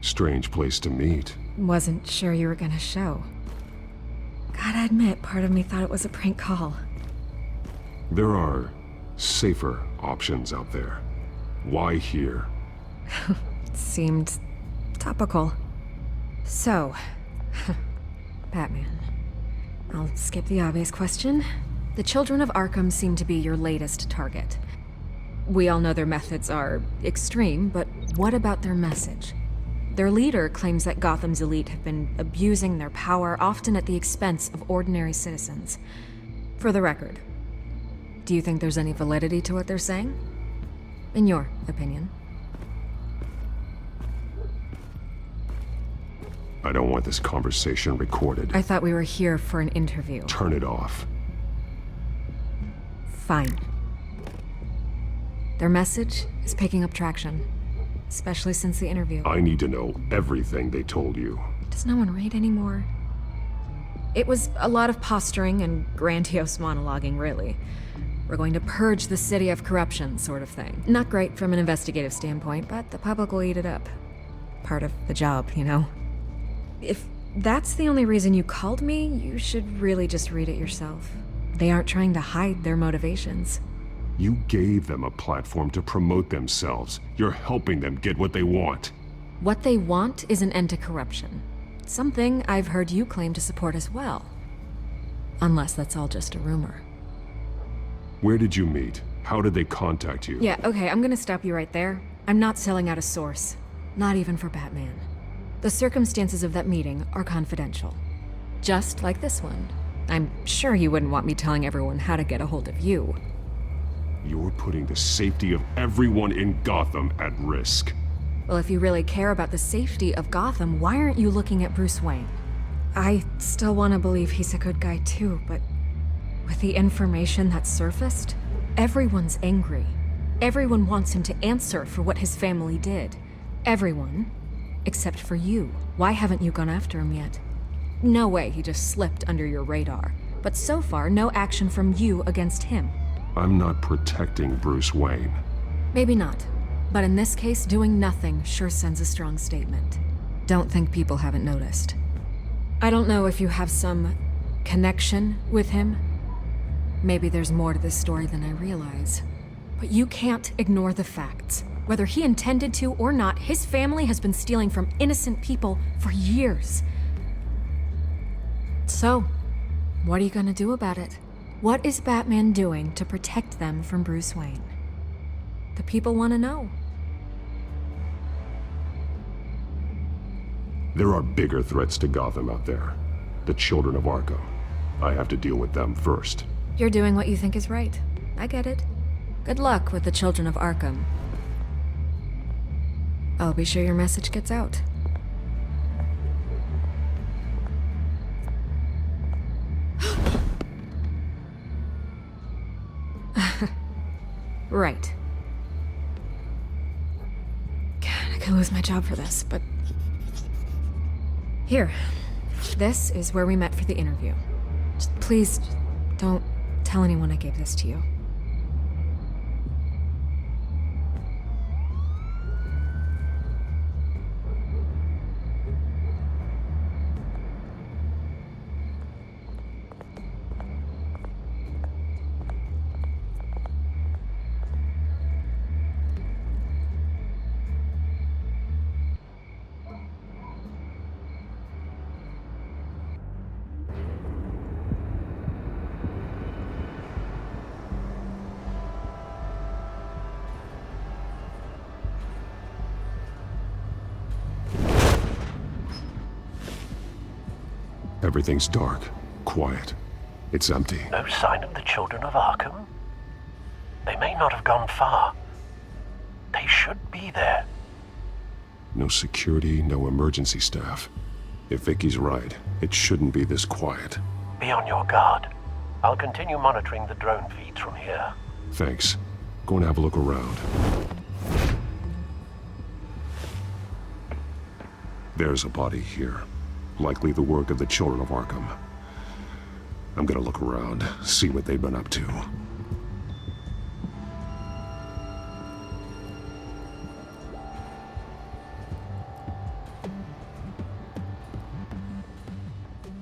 Strange place to meet. Wasn't sure you were gonna show. Gotta admit, part of me thought it was a prank call. There are safer options out there. Why here? Seemed topical. So, Batman. I'll skip the obvious question. The Children of Arkham seem to be your latest target. We all know their methods are extreme, but what about their message? Their leader claims that Gotham's elite have been abusing their power, often at the expense of ordinary citizens. For the record, do you think there's any validity to what they're saying? In your opinion? I don't want this conversation recorded. I thought we were here for an interview. Turn it off. Fine. Their message is picking up traction. Especially since the interview. I need to know everything they told you. Does no one read anymore? It was a lot of posturing and grandiose monologuing, really. We're going to purge the city of corruption, sort of thing. Not great from an investigative standpoint, but the public will eat it up. Part of the job, you know? If that's the only reason you called me, you should really just read it yourself. They aren't trying to hide their motivations. You gave them a platform to promote themselves. You're helping them get what they want. What they want is an end to corruption. Something I've heard you claim to support as well. Unless that's all just a rumor. Where did you meet? How did they contact you? Yeah, okay, I'm gonna stop you right there. I'm not selling out a source. Not even for Batman. The circumstances of that meeting are confidential. Just like this one. I'm sure you wouldn't want me telling everyone how to get a hold of you. You're putting the safety of everyone in Gotham at risk. Well, if you really care about the safety of Gotham, why aren't you looking at Bruce Wayne? I still want to believe he's a good guy too, but with the information that surfaced, everyone's angry. Everyone wants him to answer for what his family did. Everyone, except for you. Why haven't you gone after him yet? No way he just slipped under your radar. But so far, no action from you against him. I'm not protecting Bruce Wayne. Maybe not. But in this case, doing nothing sure sends a strong statement. Don't think people haven't noticed. I don't know if you have some connection with him. Maybe there's more to this story than I realize. But you can't ignore the facts. Whether he intended to or not, his family has been stealing from innocent people for years. So, what are you gonna do about it? What is Batman doing to protect them from Bruce Wayne? The people want to know. There are bigger threats to Gotham out there. The children of Arkham. I have to deal with them first. You're doing what you think is right. I get it. Good luck with the children of Arkham. I'll be sure your message gets out. Right. God, I could lose my job for this, but... Here. This is where we met for the interview. Just please, don't tell anyone I gave this to you. Everything's dark, quiet. It's empty. No sign of the children of Arkham? They may not have gone far. They should be there. No security, no emergency staff. If Vicky's right, it shouldn't be this quiet. Be on your guard. I'll continue monitoring the drone feeds from here. Thanks. Go and have a look around. There's a body here. Likely the work of the children of Arkham. I'm gonna look around, see what they've been up to.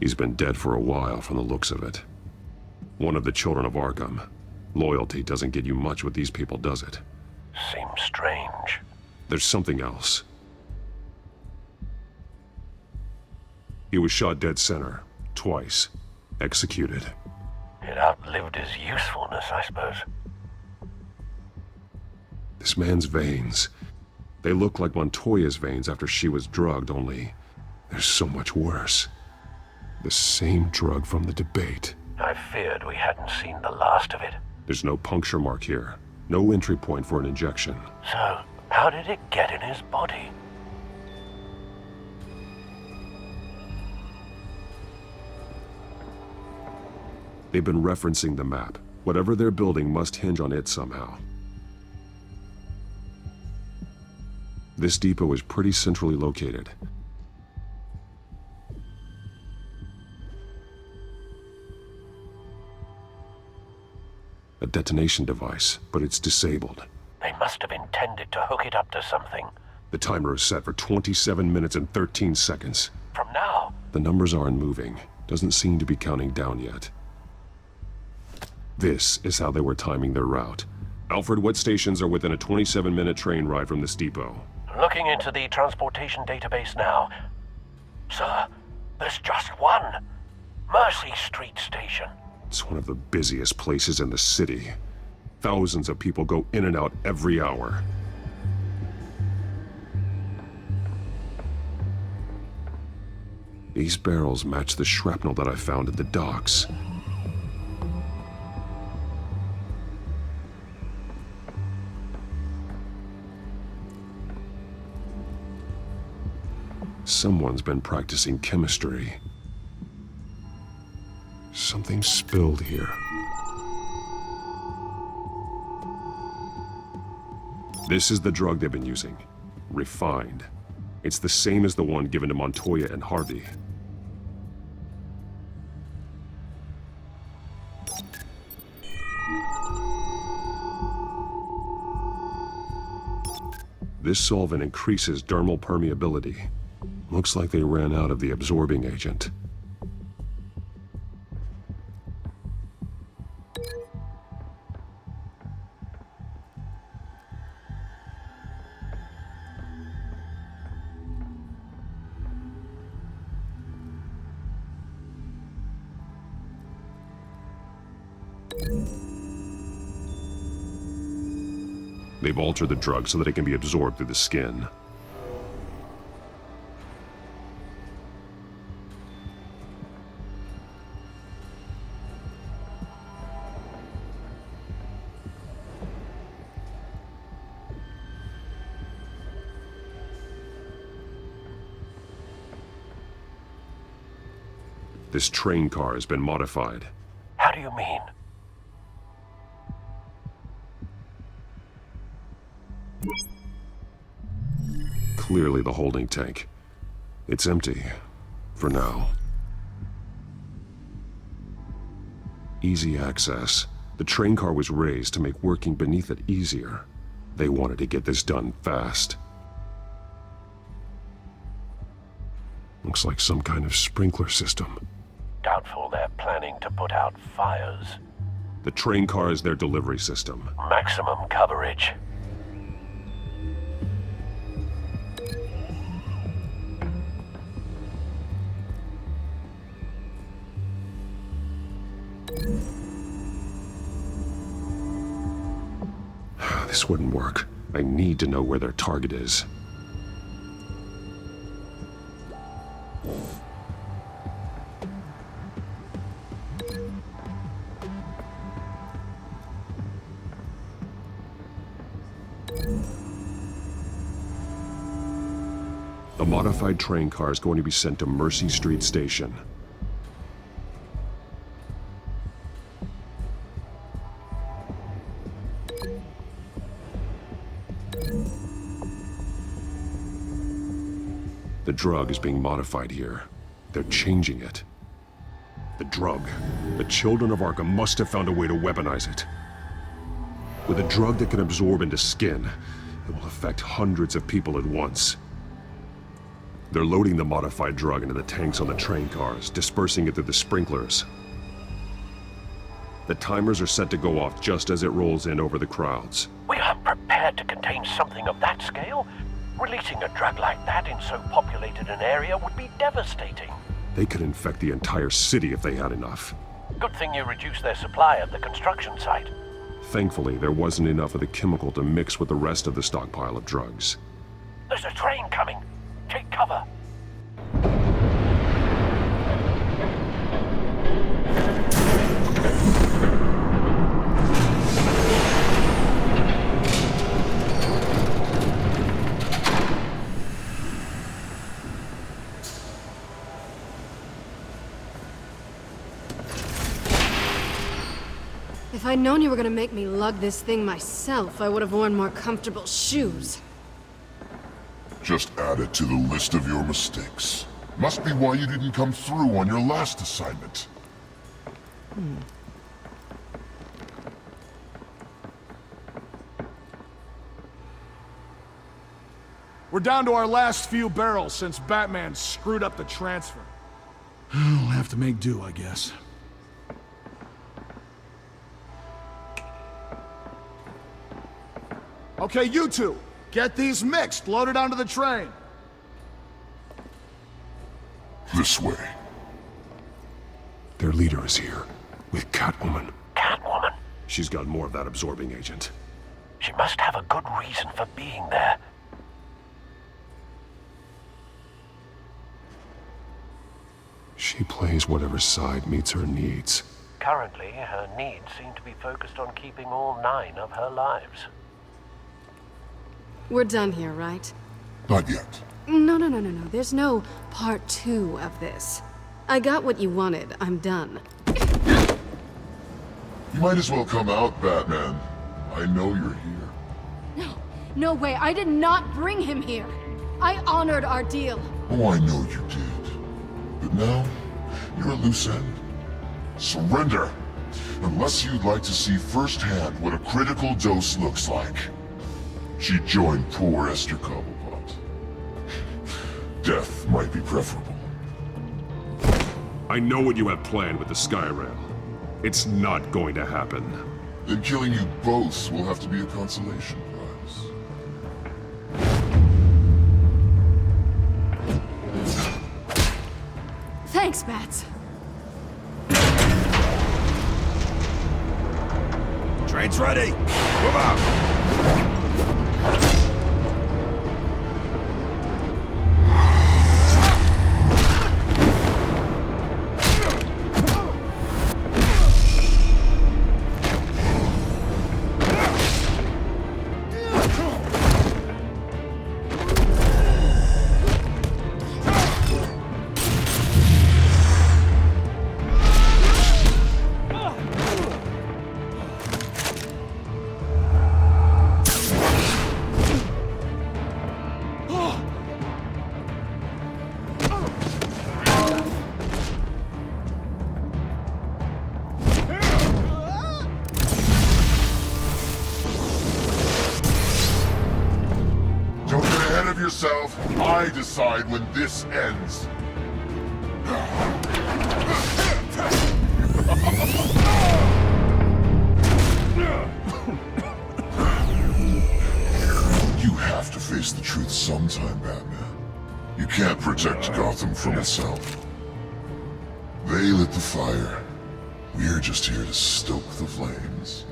He's been dead for a while from the looks of it. One of the children of Arkham. Loyalty doesn't get you much with these people, does it? Seems strange. There's something else. He was shot dead center, twice, executed. It outlived his usefulness, I suppose. This man's veins, they look like Montoya's veins after she was drugged, only they're so much worse. The same drug from the debate. I feared we hadn't seen the last of it. There's no puncture mark here, no entry point for an injection. So, how did it get in his body? They've been referencing the map. Whatever they're building must hinge on it somehow. This depot is pretty centrally located. A detonation device, but it's disabled. They must have intended to hook it up to something. The timer is set for 27 minutes and 13 seconds. From now? The numbers aren't moving. Doesn't seem to be counting down yet. This is how they were timing their route. Alfred, what stations are within a 27-minute train ride from this depot? Looking into the transportation database now. Sir, there's just one. Mercy Street Station. It's one of the busiest places in the city. Thousands of people go in and out every hour. These barrels match the shrapnel that I found at the docks. Someone's been practicing chemistry. Something spilled here. This is the drug they've been using. Refined. It's the same as the one given to Montoya and Harvey. This solvent increases dermal permeability. Looks like they ran out of the absorbing agent. They've altered the drug so that it can be absorbed through the skin. This train car has been modified. How do you mean? Clearly the holding tank. It's empty. For now. Easy access. The train car was raised to make working beneath it easier. They wanted to get this done fast. Looks like some kind of sprinkler system. Doubtful they're planning to put out fires. The train car is their delivery system. Maximum coverage. This wouldn't work. I need to know where their target is. The modified train car is going to be sent to Mercy Street Station. The drug is being modified here. They're changing it. The drug. The children of Arkham must have found a way to weaponize it. With a drug that can absorb into skin, it will affect hundreds of people at once. They're loading the modified drug into the tanks on the train cars, dispersing it through the sprinklers. The timers are set to go off just as it rolls in over the crowds. We aren't prepared to contain something of that scale. Releasing a drug like that in so populated an area would be devastating. They could infect the entire city if they had enough. Good thing you reduced their supply at the construction site. Thankfully, there wasn't enough of the chemical to mix with the rest of the stockpile of drugs. There's a train coming. Take cover. If I'd known you were gonna make me lug this thing myself, I would have worn more comfortable shoes. Just add it to the list of your mistakes. Must be why you didn't come through on your last assignment. We're down to our last few barrels since Batman screwed up the transfer. We'll have to make do, I guess. Okay, you two, get these mixed, loaded onto the train. This way. Their leader is here, with Catwoman. Catwoman? She's got more of that absorbing agent. She must have a good reason for being there. She plays whatever side meets her needs. Currently, her needs seem to be focused on keeping all 9 of her lives. We're done here, right? Not yet. No. There's no part 2 of this. I got what you wanted. I'm done. You might as well come out, Batman. I know you're here. No way. I did not bring him here. I honored our deal. Oh, I know you did. But now, you're a loose end. Surrender! Unless you'd like to see firsthand what a critical dose looks like. She joined poor Esther Cobblepot. Death might be preferable. I know what you have planned with the Skyrail. It's not going to happen. Then killing you both will have to be a consolation prize. Thanks, Bats. Train's ready! Move out! I decide when this ends. You have to face the truth sometime, Batman. You can't protect Gotham from itself. They lit the fire. We're just here to stoke the flames.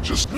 Just...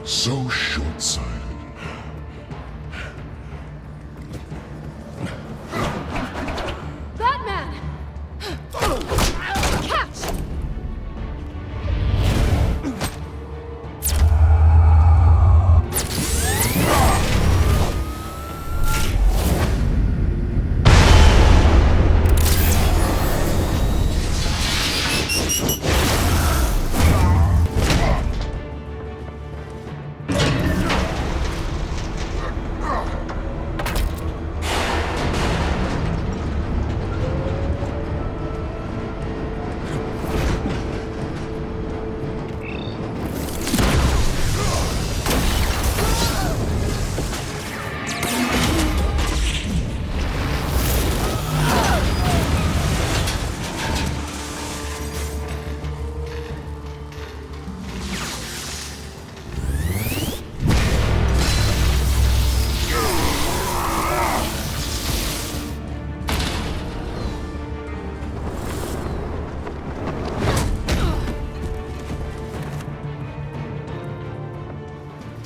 so short-sighted. Batman! Catch!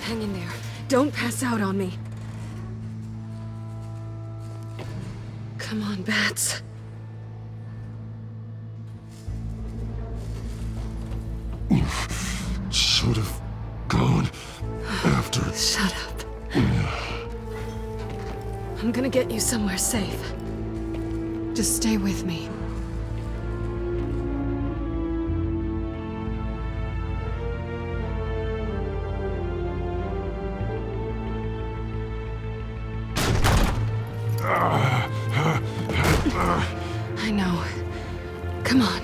Hang in there. Don't pass out on me. Come on, Bats. You should have gone after... Shut up. I'm gonna get you somewhere safe. Just stay with me. I know. Come on.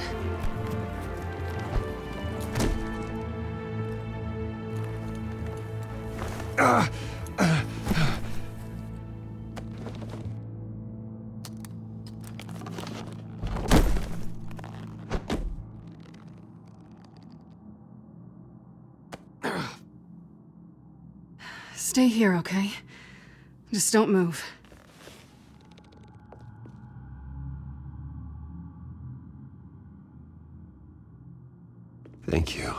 Stay here, okay? Just don't move. Thank you,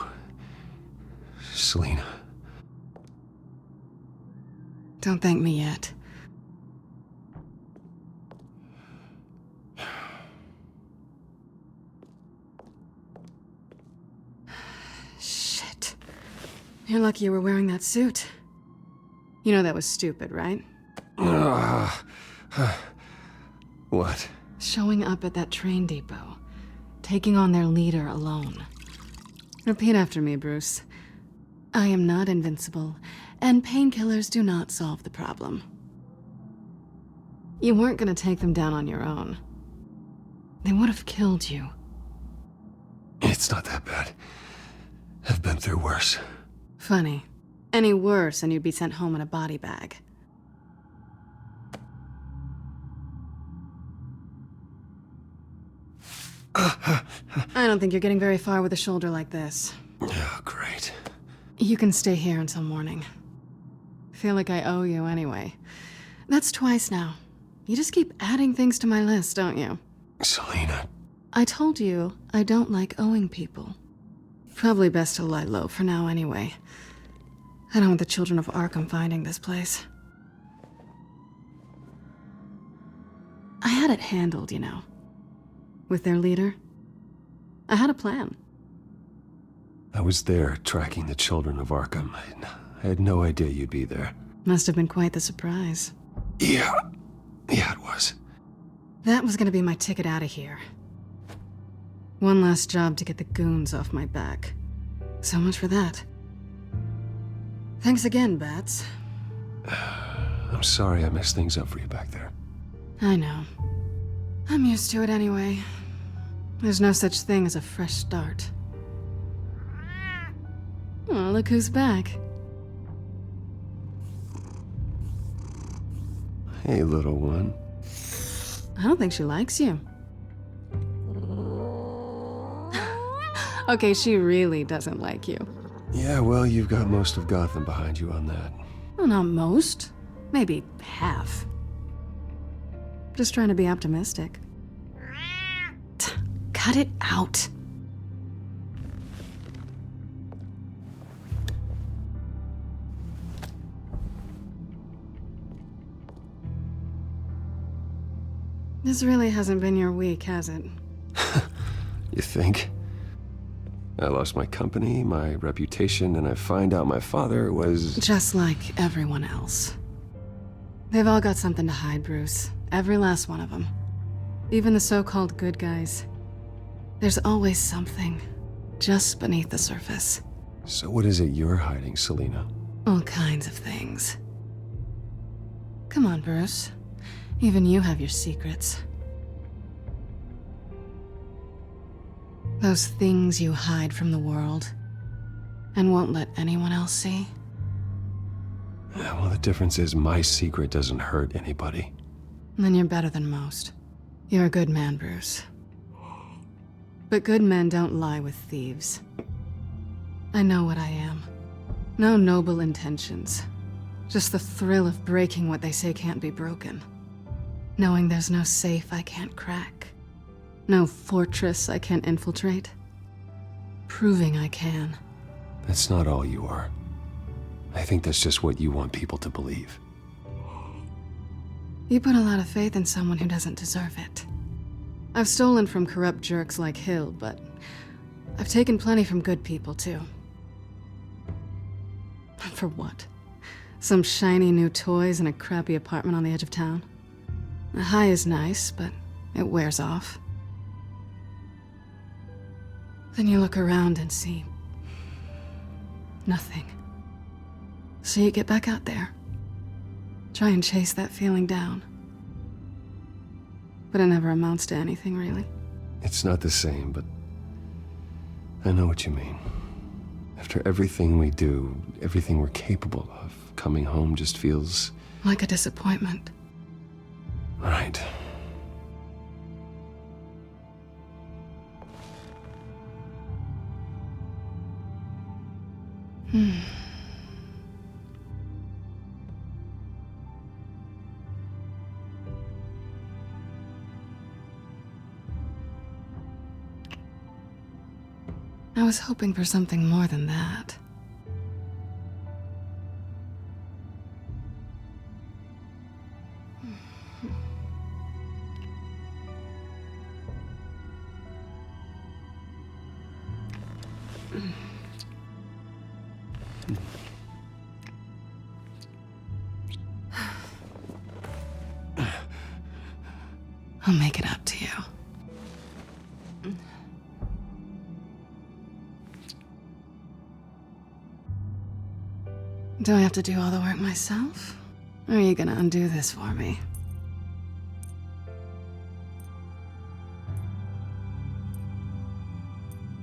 Selina. Don't thank me yet. Shit. You're lucky you were wearing that suit. You know that was stupid, right? What? Showing up at that train depot. Taking on their leader alone. Repeat after me, Bruce. I am not invincible, and painkillers do not solve the problem. You weren't gonna take them down on your own. They would have killed you. It's not that bad. I've been through worse. Funny. Any worse and you'd be sent home in a body bag. I don't think you're getting very far with a shoulder like this. Oh, great. You can stay here until morning. Feel like I owe you anyway. That's twice now. You just keep adding things to my list, don't you? Selina. I told you I don't like owing people. Probably best to lie low for now anyway. I don't want the children of Arkham finding this place. I had it handled, you know. With their leader. I had a plan. I was there tracking the children of Arkham. I had no idea you'd be there. Must have been quite the surprise. Yeah, it was. That was gonna be my ticket out of here. One last job to get the goons off my back. So much for that. Thanks again, Bats. I'm sorry I messed things up for you back there. I know. I'm used to it anyway. There's no such thing as a fresh start. Oh, look who's back. Hey, little one. I don't think she likes you. Okay, she really doesn't like you. Yeah, well, you've got most of Gotham behind you on that. Well, not most. Maybe half. Just trying to be optimistic. Cut it out. This really hasn't been your week, has it? You think? I lost my company, my reputation, and I find out my father was... Just like everyone else. They've all got something to hide, Bruce. Every last one of them. Even the so-called good guys. There's always something, just beneath the surface. So what is it you're hiding, Selina? All kinds of things. Come on, Bruce. Even you have your secrets. Those things you hide from the world and won't let anyone else see. Yeah, well, the difference is my secret doesn't hurt anybody. Then you're better than most. You're a good man, Bruce. But good men don't lie with thieves. I know what I am. No noble intentions. Just the thrill of breaking what they say can't be broken. Knowing there's no safe I can't crack. No fortress I can't infiltrate. Proving I can. That's not all you are. I think that's just what you want people to believe. You put a lot of faith in someone who doesn't deserve it. I've stolen from corrupt jerks like Hill, but I've taken plenty from good people, too. For what? Some shiny new toys and a crappy apartment on the edge of town? The high is nice, but it wears off. Then you look around and see nothing. So you get back out there. Try and chase that feeling down. But it never amounts to anything, really. It's not the same, but I know what you mean. After everything we do, everything we're capable of, coming home just feels... like a disappointment. Right. I was hoping for something more than that. I'll make it up to you. Do I have to do all the work myself? Or are you gonna undo this for me?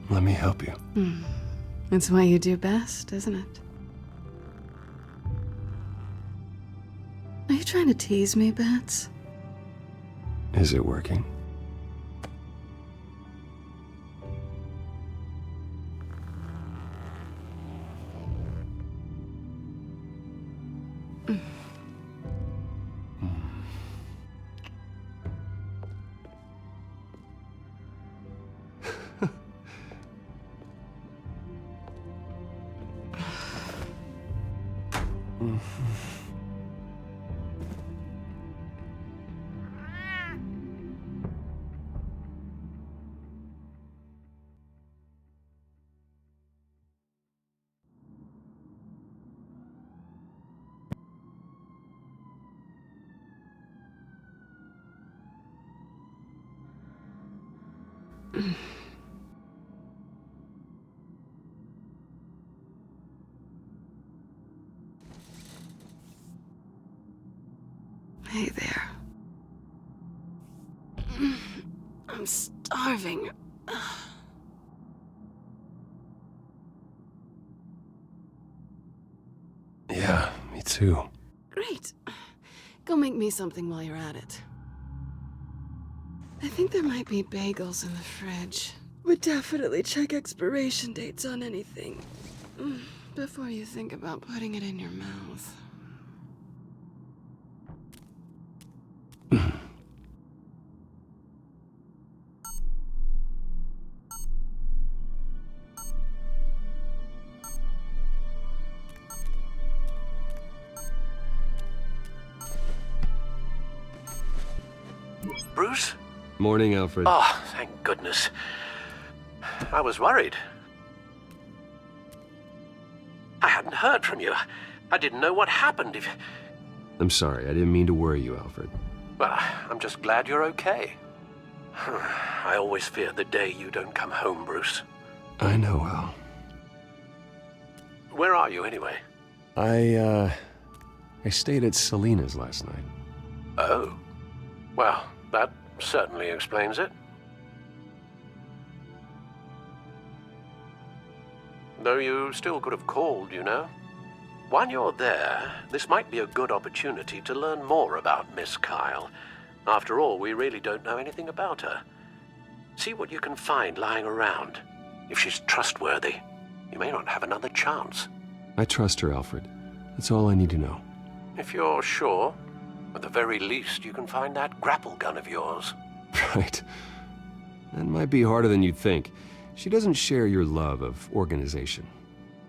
Let me help you. It's what you do best, isn't it? Are you trying to tease me, Bats? Is it working? Hey there. I'm starving. Yeah, me too. Great. Go make me something while you're at it. I think there might be bagels in the fridge. But definitely check expiration dates on anything before you think about putting it in your mouth. Bruce? Morning, Alfred. Oh, thank goodness. I was worried. I hadn't heard from you. I didn't know what happened if... I'm sorry, I didn't mean to worry you, Alfred. Well, I'm just glad you're okay. I always fear the day you don't come home, Bruce. I know, Al. Where are you, anyway? I stayed at Selena's last night. Oh. Well, that certainly explains it. Though you still could have called, you know. While you're there, this might be a good opportunity to learn more about Miss Kyle. After all, we really don't know anything about her. See what you can find lying around. If she's trustworthy, you may not have another chance. I trust her, Alfred. That's all I need to know. If you're sure, at the very least, you can find that grapple gun of yours. Right. That might be harder than you'd think. She doesn't share your love of organization.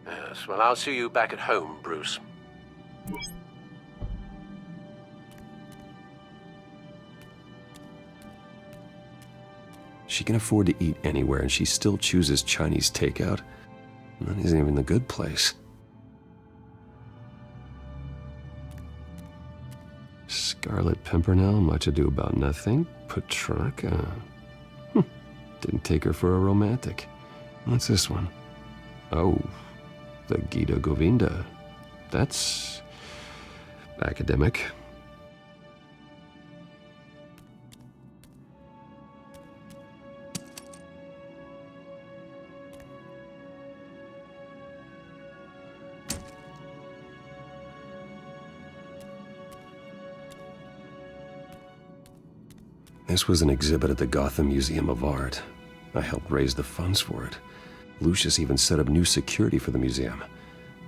Yes, well, I'll see you back at home, Bruce. She can afford to eat anywhere, and she still chooses Chinese takeout. That isn't even the good place. Scarlet Pimpernel, Much Ado About Nothing, Petrarca. Didn't take her for a romantic. What's this one? Oh, the Gita Govinda. That's academic. This was an exhibit at the Gotham Museum of Art. I helped raise the funds for it. Lucius even set up new security for the museum.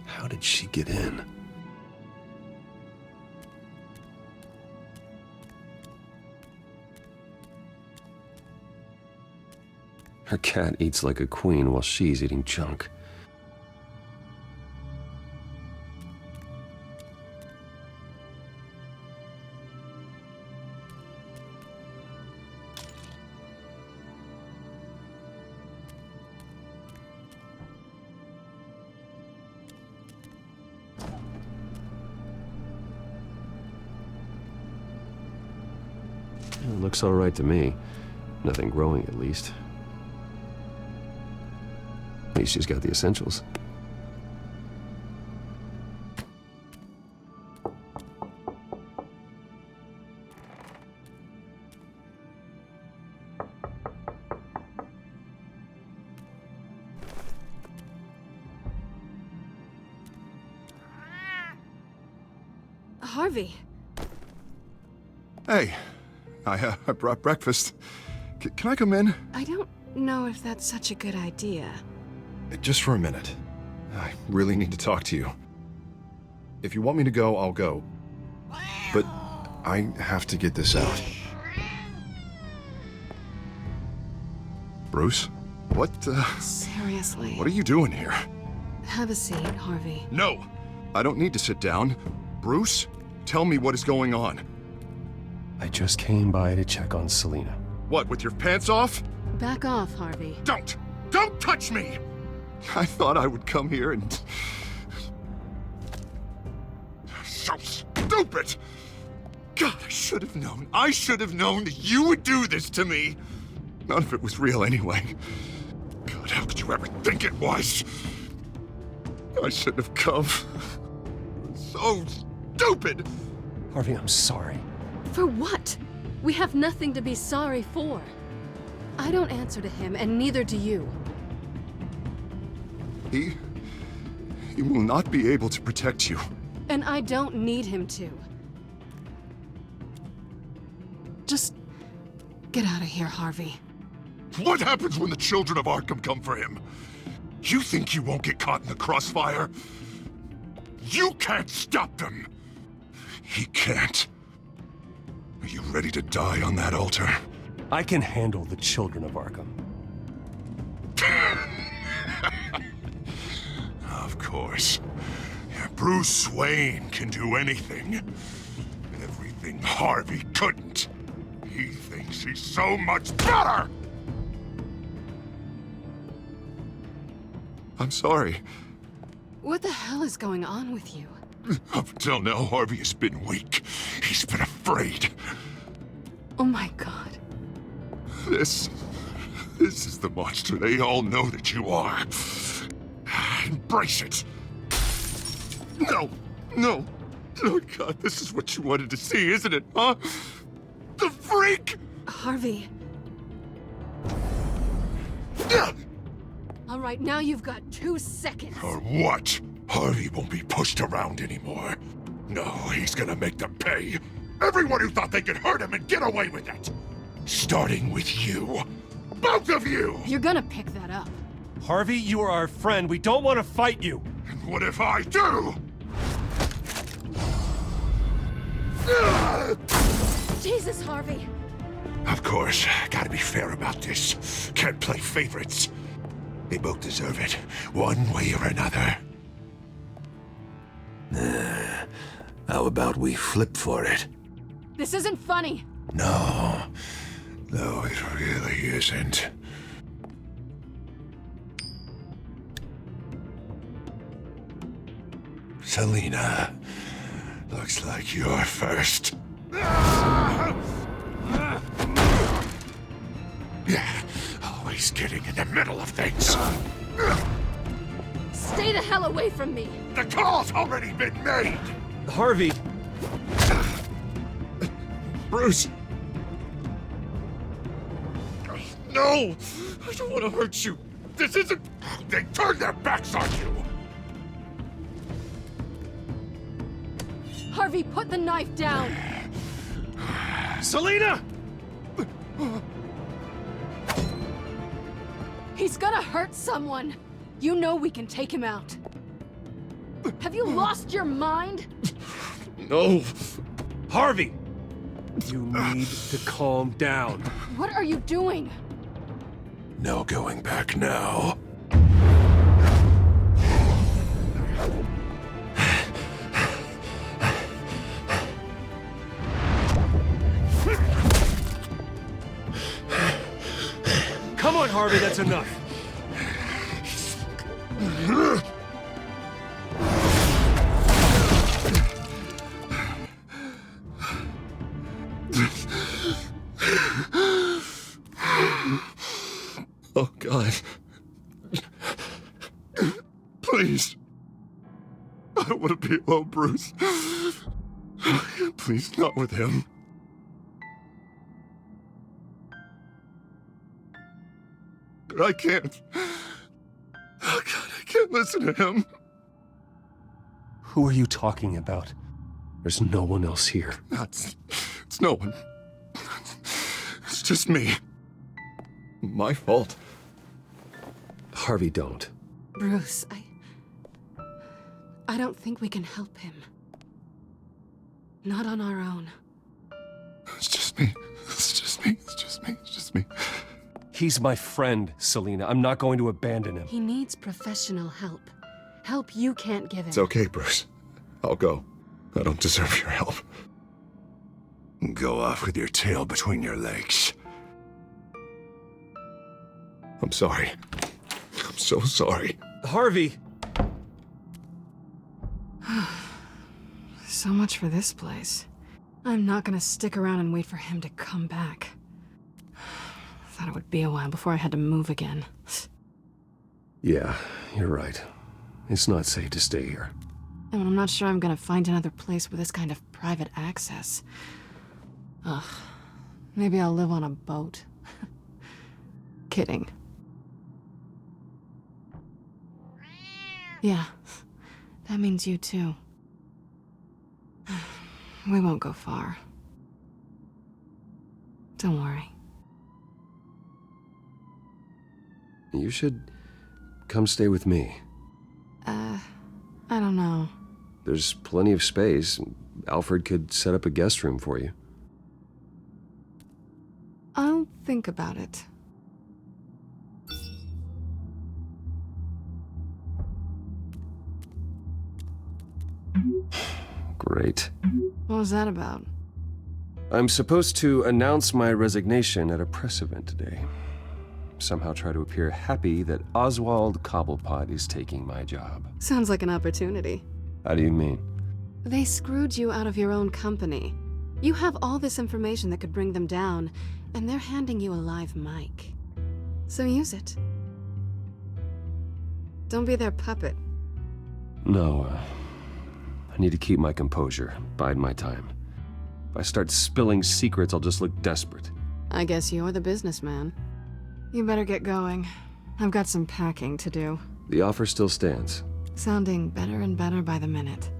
How did she get in? Her cat eats like a queen while she's eating junk. It looks all right to me. Nothing growing, at least. At least she's got the essentials. Harvey. Hey, I brought breakfast. Can I come in? I don't know if that's such a good idea. Just for a minute. I really need to talk to you. If you want me to go, I'll go. But I have to get this out. Bruce? What, Seriously. What are you doing here? Have a seat, Harvey. No! I don't need to sit down. Bruce, tell me what is going on. I just came by to check on Selina. What, with your pants off? Back off, Harvey. Don't! Don't touch me! I thought I would come here and... So stupid! God, I should have known. I should have known that you would do this to me. None of it was real anyway. God, how could you ever think it was? I shouldn't have come. So stupid! Harvey, I'm sorry. For what? We have nothing to be sorry for. I don't answer to him, and neither do you. He will not be able to protect you. And I don't need him to. Just get out of here, Harvey. What happens when the children of Arkham come for him? You think you won't get caught in the crossfire? You can't stop them! He can't. Are you ready to die on that altar? I can handle the children of Arkham. Of course. Bruce Wayne can do anything. Everything Harvey couldn't. He thinks he's so much better! I'm sorry. What the hell is going on with you? Up until now, Harvey has been weak. He's been afraid. Oh my God. This is the monster they all know that you are. Embrace it. No, no. Oh God, this is what you wanted to see, isn't it, huh? The freak! Harvey. All right, now you've got 2 seconds. Or what? Harvey won't be pushed around anymore. No, he's gonna make them pay. Everyone who thought they could hurt him and get away with it. Starting with you. Both of you! You're gonna pick that up. Harvey, you are our friend. We don't want to fight you. And what if I do? Jesus, Harvey. Of course, gotta be fair about this. Can't play favorites. They both deserve it, one way or another. How about we flip for it? This isn't funny. No. No, it really isn't. Selina, looks like you're first. Yeah, always getting in the middle of things. Stay the hell away from me! The call's already been made! Harvey! Bruce! No! I don't want to hurt you! This isn't... They turned their backs on you! Harvey, put the knife down! Selina! He's gonna hurt someone! You know we can take him out. Have you lost your mind? No! Harvey! You need to calm down. What are you doing? No going back now. Come on, Harvey, that's enough. Oh, God. Please. I don't want to be alone, Bruce. Please, not with him. I can't. Oh, God, I can't listen to him. Who are you talking about? There's no one else here. It's no one. It's just me. My fault. Harvey, don't. Bruce, I don't think we can help him. Not on our own. It's just me. It's just me. It's just me. It's just me. He's my friend, Selina. I'm not going to abandon him. He needs professional help. Help you can't give him. It's okay, Bruce. I'll go. I don't deserve your help. Go off with your tail between your legs. I'm sorry. I'm so sorry. Harvey! So much for this place. I'm not gonna stick around and wait for him to come back. Thought it would be a while before I had to move again. Yeah, you're right. It's not safe to stay here. And I'm not sure I'm gonna find another place with this kind of private access. Ugh. Maybe I'll live on a boat. Kidding. Yeah, that means you too. We won't go far. Don't worry. You should come stay with me. I don't know. There's plenty of space. Alfred could set up a guest room for you. I'll think about it. Great. What was that about? I'm supposed to announce my resignation at a press event today. Somehow try to appear happy that Oswald Cobblepot is taking my job. Sounds like an opportunity. How do you mean? They screwed you out of your own company. You have all this information that could bring them down, and they're handing you a live mic. So use it. Don't be their puppet. No, I need to keep my composure, bide my time. If I start spilling secrets, I'll just look desperate. I guess you're the businessman. You better get going. I've got some packing to do. The offer still stands. Sounding better and better by the minute.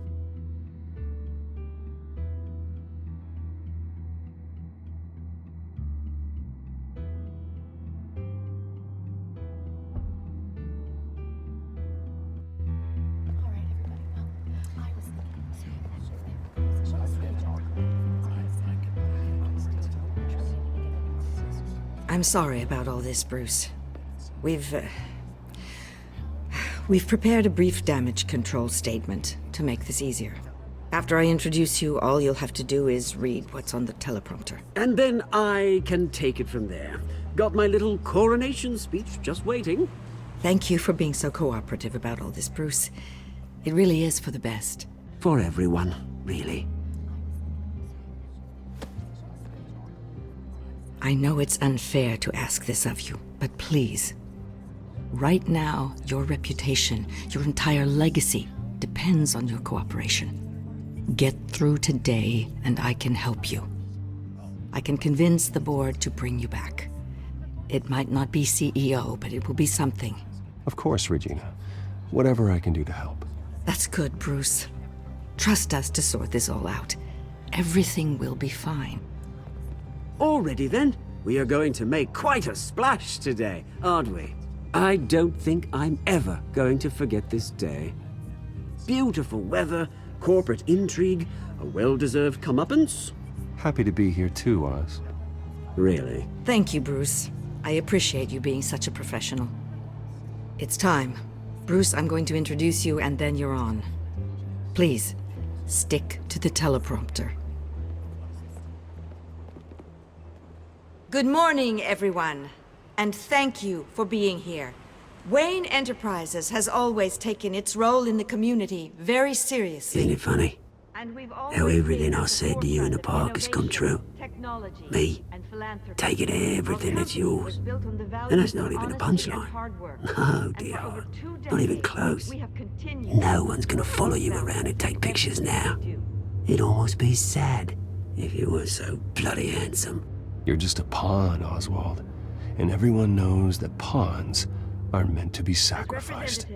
I'm sorry about all this, Bruce. We've prepared a brief damage control statement to make this easier. After I introduce you, all you'll have to do is read what's on the teleprompter. And then I can take it from there. Got my little coronation speech just waiting. Thank you for being so cooperative about all this, Bruce. It really is for the best. For everyone, really. I know it's unfair to ask this of you, but please. Right now, your reputation, your entire legacy, depends on your cooperation. Get through today, and I can help you. I can convince the board to bring you back. It might not be CEO, but it will be something. Of course, Regina. Whatever I can do to help. That's good, Bruce. Trust us to sort this all out. Everything will be fine. Already then, we are going to make quite a splash today, aren't we? I don't think I'm ever going to forget this day. Beautiful weather, corporate intrigue, a well-deserved comeuppance. Happy to be here too, Oz. Really? Thank you, Bruce. I appreciate you being such a professional. It's time. Bruce, I'm going to introduce you and then you're on. Please, stick to the teleprompter. Good morning, everyone. And thank you for being here. Wayne Enterprises has always taken its role in the community very seriously. Isn't it funny? How everything I said to you in the park has come true. Me, taking everything that's yours. And that's not even a punchline. No, dear. Not even close. No one's gonna follow you around and take pictures now. It'd almost be sad if you weren't so bloody handsome. You're just a pawn, Oswald. And everyone knows that pawns are meant to be sacrificed.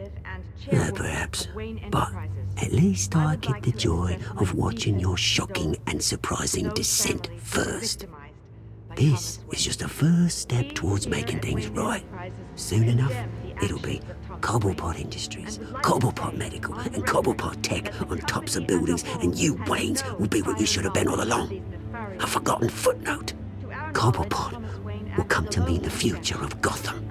Perhaps. But at least I get the joy of watching your shocking and surprising descent first. This is just a first step towards making things right. Soon enough, it'll be Cobblepot Industries, Cobblepot Medical, and Cobblepot Tech on tops of buildings, and you, Waynes, will be what you should have been all along. A forgotten footnote. Cobblepot will come to mean the future of Gotham.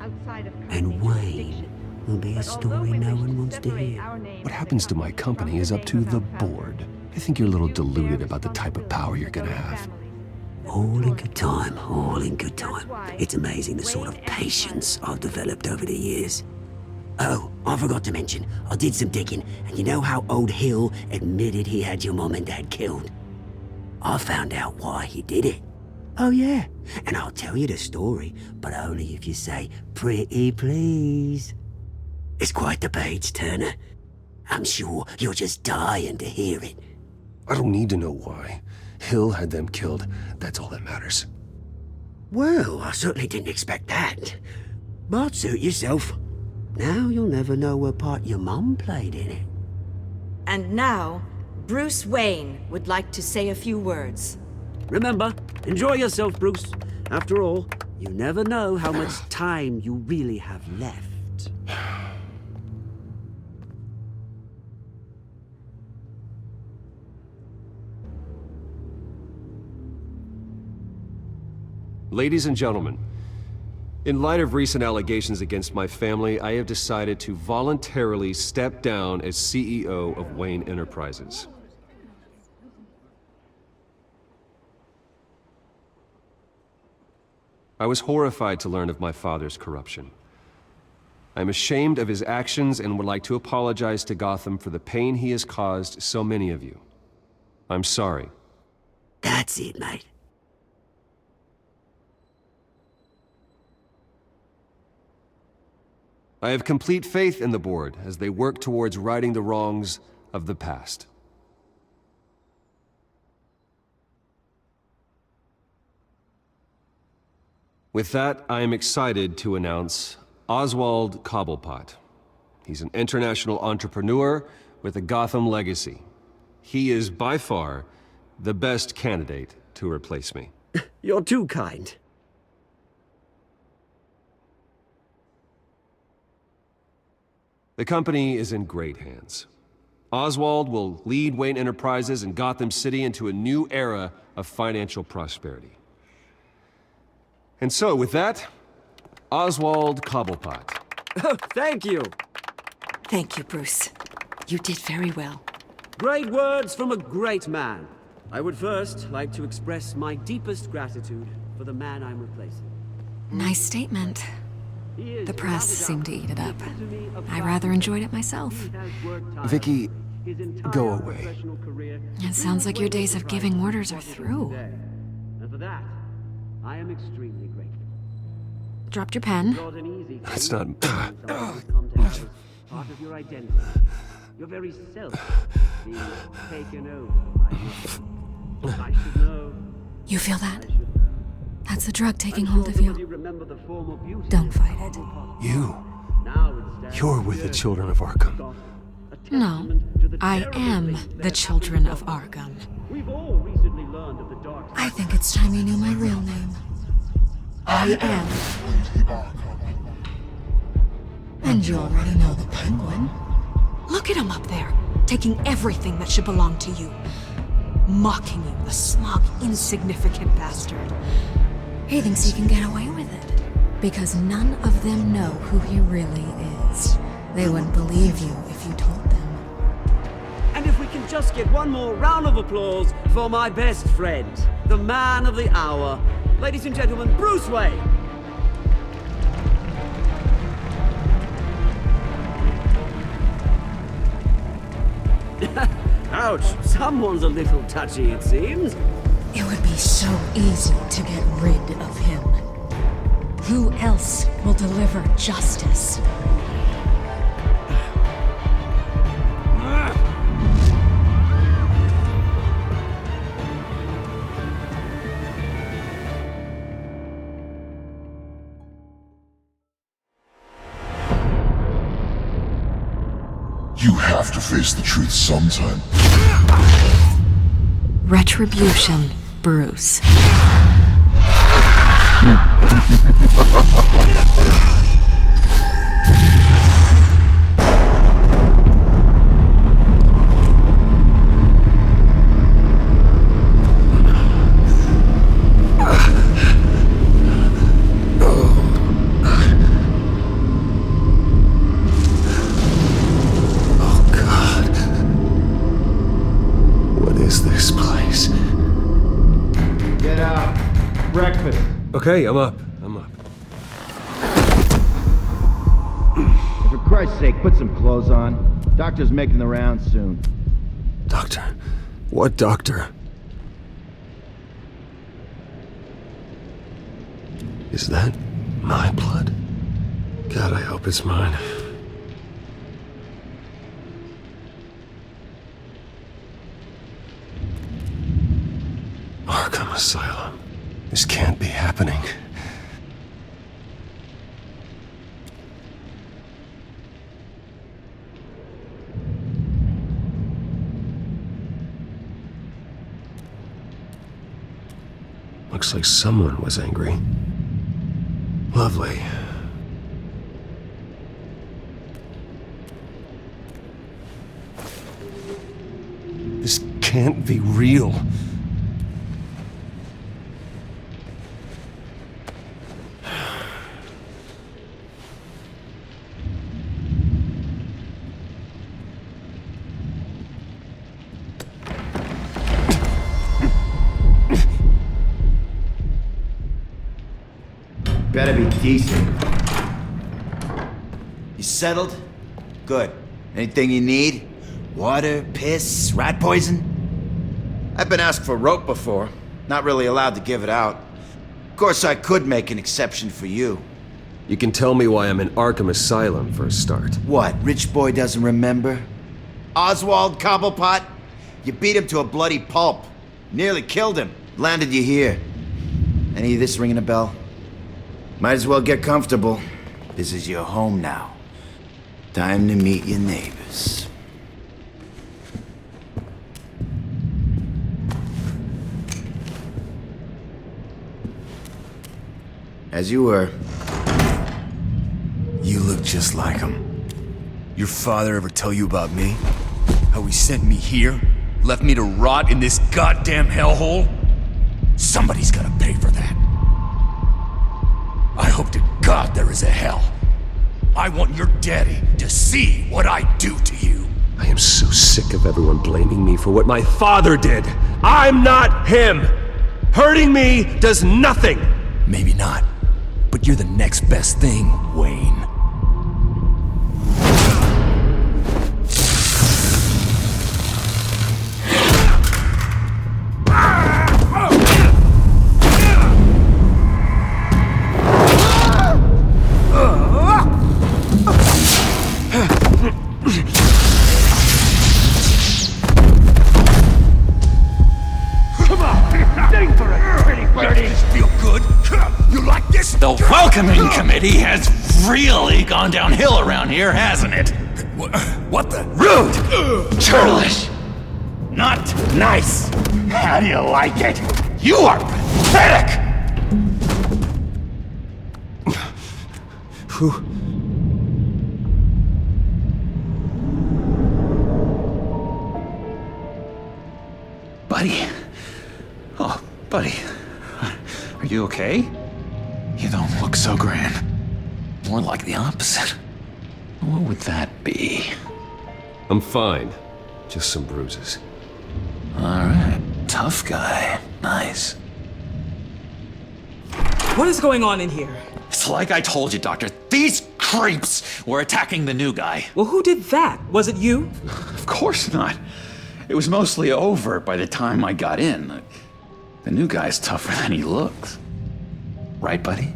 And Wayne will be a story no one wants to hear. What happens to my company is up to the board. I think you're a little deluded about the type of power you're gonna have. All in good time, all in good time. It's amazing the sort of patience I've developed over the years. Oh, I forgot to mention, I did some digging, and you know how old Hill admitted he had your mom and dad killed? I found out why he did it. Oh yeah, and I'll tell you the story, but only if you say, "Pretty please." It's quite the page turner. I'm sure you're just dying to hear it. I don't need to know why. Hill had them killed. That's all that matters. Well, I certainly didn't expect that. But suit yourself. Now you'll never know what part your mum played in it. And now, Bruce Wayne would like to say a few words. Remember, enjoy yourself, Bruce. After all, you never know how much time you really have left. Ladies and gentlemen, in light of recent allegations against my family, I have decided to voluntarily step down as CEO of Wayne Enterprises. I was horrified to learn of my father's corruption. I'm ashamed of his actions and would like to apologize to Gotham for the pain he has caused so many of you. I'm sorry. That's it, mate. I have complete faith in the board as they work towards righting the wrongs of the past. With that, I am excited to announce Oswald Cobblepot. He's an international entrepreneur with a Gotham legacy. He is by far the best candidate to replace me. You're too kind. The company is in great hands. Oswald will lead Wayne Enterprises and Gotham City into a new era of financial prosperity. And so, with that, Oswald Cobblepot. Oh, thank you. Thank you, Bruce. You did very well. Great words from a great man. I would first like to express my deepest gratitude for the man I'm replacing. Nice statement. The press seemed to eat it up. I rather enjoyed it myself. Vicky, go away. It sounds like your days of giving orders are through. And for that, I am extremely grateful. Dropped your pen. That's not... Part of your identity, your very self, being taken over by you. I should know. You feel that? That's the drug taking hold of you. Don't fight it. You're with the children of Arkham. No, I am the children of Arkham. I think it's time you knew my real name. I am. And you already know the Penguin. Look at him up there, taking everything that should belong to you. Mocking you, the smug, insignificant bastard. He thinks he can get away with it, because none of them know who he really is. They wouldn't believe you if you told them. And if we can just get one more round of applause for my best friend, the man of the hour, ladies and gentlemen, Bruce Wayne. Ouch, someone's a little touchy, it seems. It would be so easy to get rid of him. Who else will deliver justice? You have to face the truth sometime. Retribution, Bruce. Okay, I'm up. For Christ's sake, put some clothes on. Doctor's making the rounds soon. Doctor? What doctor? Is that my blood? God, I hope it's mine. Arkham Asylum. This can't be happening. Looks like someone was angry. Lovely. This can't be real. Better be decent. You settled? Good. Anything you need? Water, piss, rat poison? I've been asked for rope before. Not really allowed to give it out. Of course, I could make an exception for you. You can tell me why I'm in Arkham Asylum for a start. What, rich boy doesn't remember? Oswald Cobblepot? You beat him to a bloody pulp. Nearly killed him. Landed you here. Any of this ringing a bell? Might as well get comfortable. This is your home now. Time to meet your neighbors. As you were. You look just like him. Your father ever tell you about me? How he sent me here? Left me to rot in this goddamn hellhole? Somebody's gotta pay for that. I hope to God there is a hell. I want your daddy to see what I do to you. I am so sick of everyone blaming me for what my father did. I'm not him! Hurting me does nothing! Maybe not, but you're the next best thing, Wayne. The welcoming committee has really gone downhill around here, hasn't it? What the? Rude! Churlish! Not nice! How do you like it? You are pathetic! Who? Buddy. Oh, buddy. Are you okay? You don't look so grand. More like the opposite. What would that be? I'm fine. Just some bruises. Alright. Tough guy. Nice. What is going on in here? It's like I told you, Doctor. These creeps were attacking the new guy. Well, who did that? Was it you? Of course not. It was mostly over by the time I got in. The new guy's tougher than he looks. Right, buddy?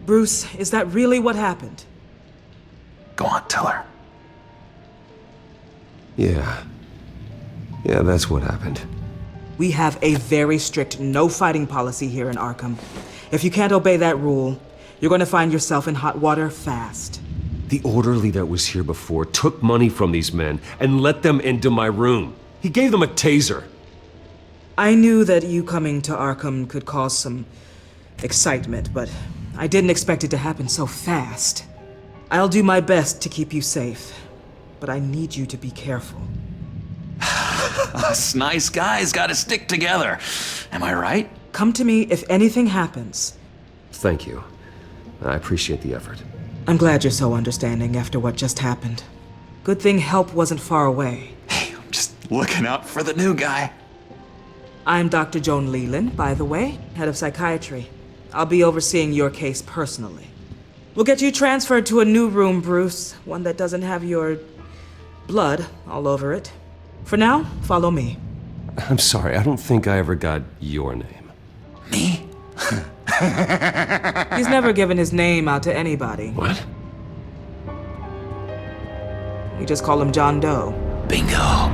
Bruce, is that really what happened? Go on, tell her. Yeah, that's what happened. We have a very strict no fighting policy here in Arkham. If you can't obey that rule, you're going to find yourself in hot water fast. The orderly that was here before took money from these men and let them into my room. He gave them a taser. I knew that you coming to Arkham could cause some excitement, but I didn't expect it to happen so fast. I'll do my best to keep you safe, but I need you to be careful. Us nice guys gotta stick together. Am I right? Come to me if anything happens. Thank you. I appreciate the effort. I'm glad you're so understanding after what just happened. Good thing help wasn't far away. Hey, I'm just looking out for the new guy. I'm Dr. Joan Leland, by the way, head of psychiatry. I'll be overseeing your case personally. We'll get you transferred to a new room, Bruce. One that doesn't have your blood all over it. For now, follow me. I'm sorry, I don't think I ever got your name. Me? He's never given his name out to anybody. What? We just call him John Doe. Bingo.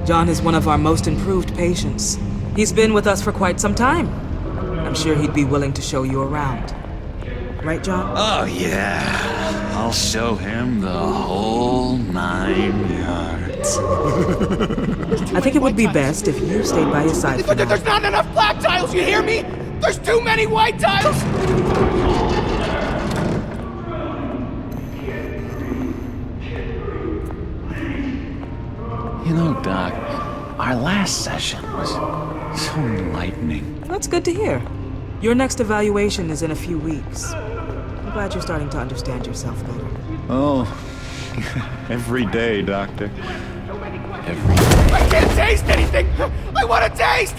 John is one of our most improved patients. He's been with us for quite some time. I'm sure he'd be willing to show you around. Right, John? Oh, yeah. I'll show him the whole 9 yards. I think it would be best if you stayed by his side for now. There's not enough black tiles, you hear me? There's too many white tiles! You know, Doc, our last session was so enlightening. That's good to hear. Your next evaluation is in a few weeks. I'm glad you're starting to understand yourself better. Oh, every day, Doctor. Every day. I can't taste anything! I want to taste!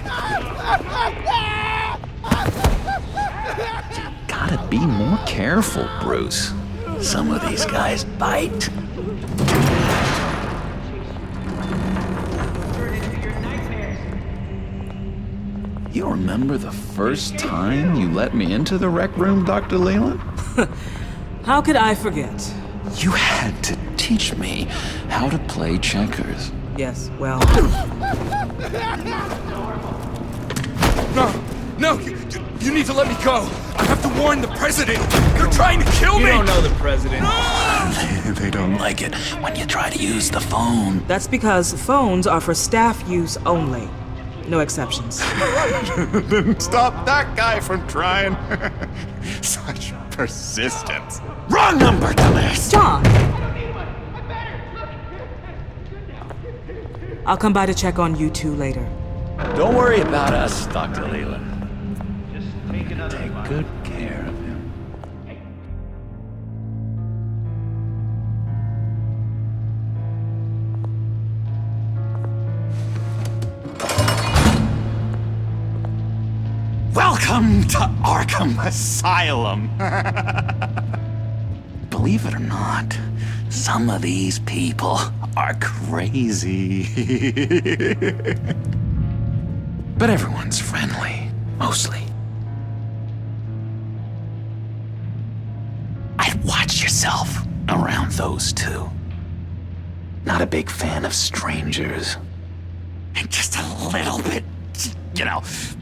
Gotta be more careful, Bruce. Some of these guys bite. You remember the first time you let me into the rec room, Dr. Leland? How could I forget? You had to teach me how to play checkers. Yes, well... No, you need to let me go. I have to warn the president. They're trying to kill me. You don't know the president. They don't like it when you try to use the phone. That's because phones are for staff use only. No exceptions. Then stop that guy from trying. Such persistence. Wrong number, dumbass! John! I'll come by to check on you two later. Don't worry about us, Dr. Leland. Take good care of him. Welcome to Arkham Asylum. Believe it or not, some of these people are crazy. But everyone's friendly, mostly. I'd watch yourself around those two. Not a big fan of strangers. And just a little bit,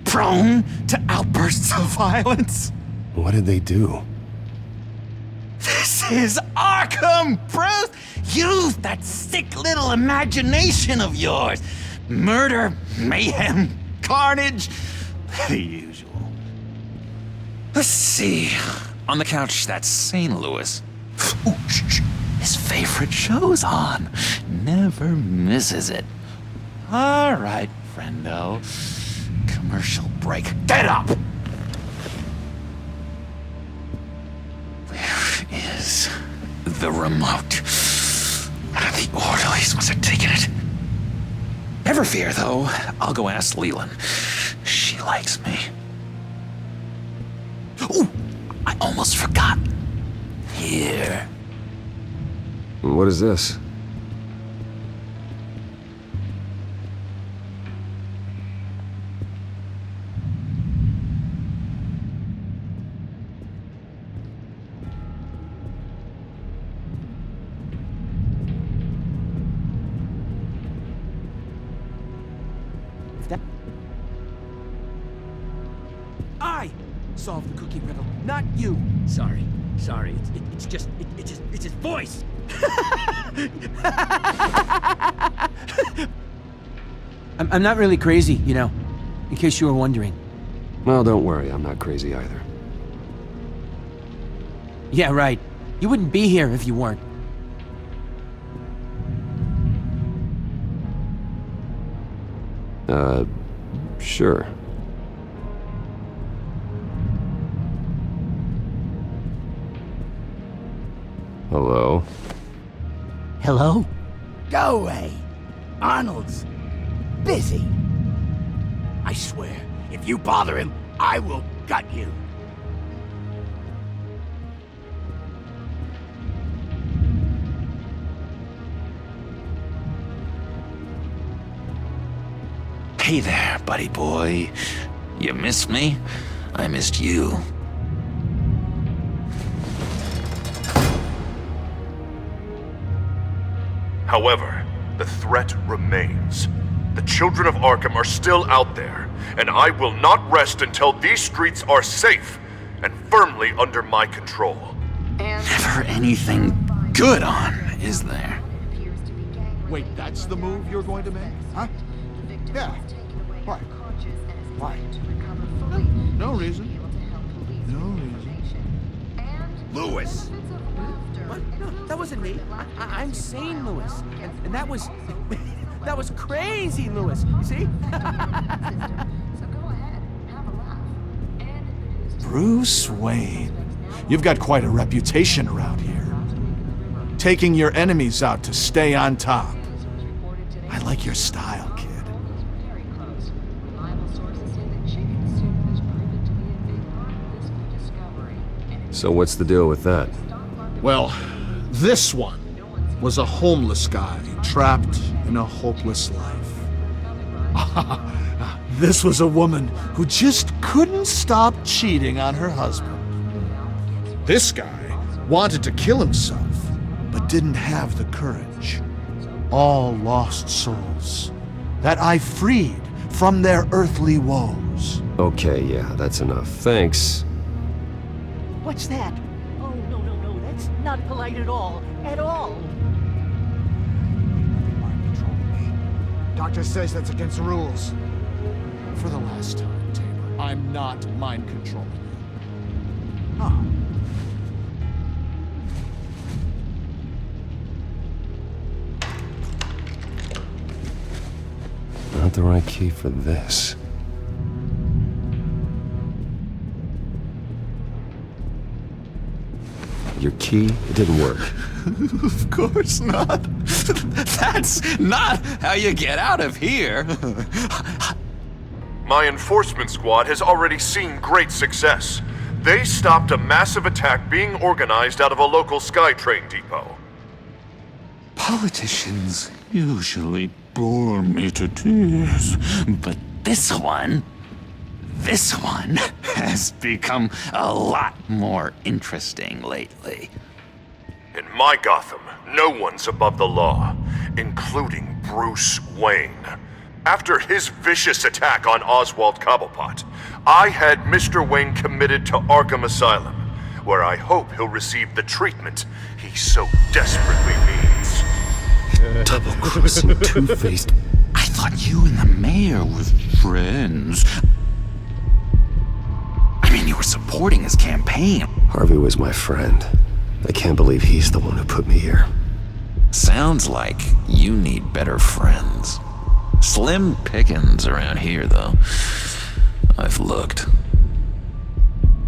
prone to outbursts of violence. What did they do? This is Arkham, Bruce! Use that sick little imagination of yours. Murder, mayhem, carnage, the usual. Let's see. On the couch, that's St. Louis. Ooh, shh. His favorite show's on. Never misses it. All right, friendo. Commercial break. Get up! Where is the remote? The orderlies must have taken it. Never fear, though. I'll go ask Leland. She likes me. Ooh! I almost forgot. Here. What is this? I solved the cookie riddle, not you. Sorry. It's just his voice. I'm not really crazy, in case you were wondering. Well, don't worry, I'm not crazy either. Yeah, right. You wouldn't be here if you weren't. Sure. Hello? Hello? Go away. Arnold's busy. I swear, if you bother him, I will gut you. Hey there, buddy boy. You missed me? I missed you. However, the threat remains. The children of Arkham are still out there, and I will not rest until these streets are safe and firmly under my control. Never anything good on, is there? Wait, that's the move you're going to make? Huh? Yeah. Why? Why? No reason. No reason. Lewis! What? No, that wasn't me. I'm sane, Lewis. And that was... that was crazy, Lewis. You see? Bruce Wayne. You've got quite a reputation around here. Taking your enemies out to stay on top. I like your style, kid. So what's the deal with that? Well, this one was a homeless guy trapped in a hopeless life. This was a woman who just couldn't stop cheating on her husband. This guy wanted to kill himself, but didn't have the courage. All lost souls that I freed from their earthly woes. Okay, yeah, that's enough. Thanks. What's that? Oh, no, that's not polite at all. At all. Doctor says that's against the rules. For the last time, Tamer, I'm not mind controlling you. Huh. the right key for this. Your key, it didn't work. Of course not. That's not how you get out of here. My enforcement squad has already seen great success. They stopped a massive attack being organized out of a local SkyTrain depot. Politicians usually bore me to tears, but this one has become a lot more interesting lately. In my Gotham, no one's above the law, including Bruce Wayne. After his vicious attack on Oswald Cobblepot, I had Mr. Wayne committed to Arkham Asylum, where I hope he'll receive the treatment he so desperately needs. Double-crossing two-faced. I thought you and the mayor were friends. I mean, you were supporting his campaign. Harvey was my friend. I can't believe he's the one who put me here. Sounds like you need better friends. Slim pickings around here, though. I've looked.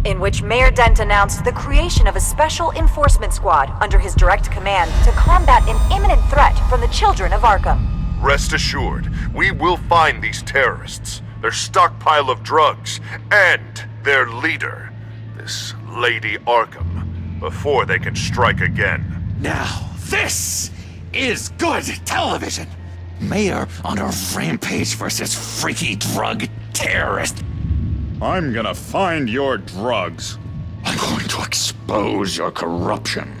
In which Mayor Dent announced the creation of a special enforcement squad under his direct command to combat an imminent threat from the children of Arkham. Rest assured, we will find these terrorists, their stockpile of drugs, and their leader, this Lady Arkham, before they can strike again. Now, this is good television! Mayor on a rampage versus freaky drug terrorist. I'm gonna find your drugs. I'm going to expose your corruption.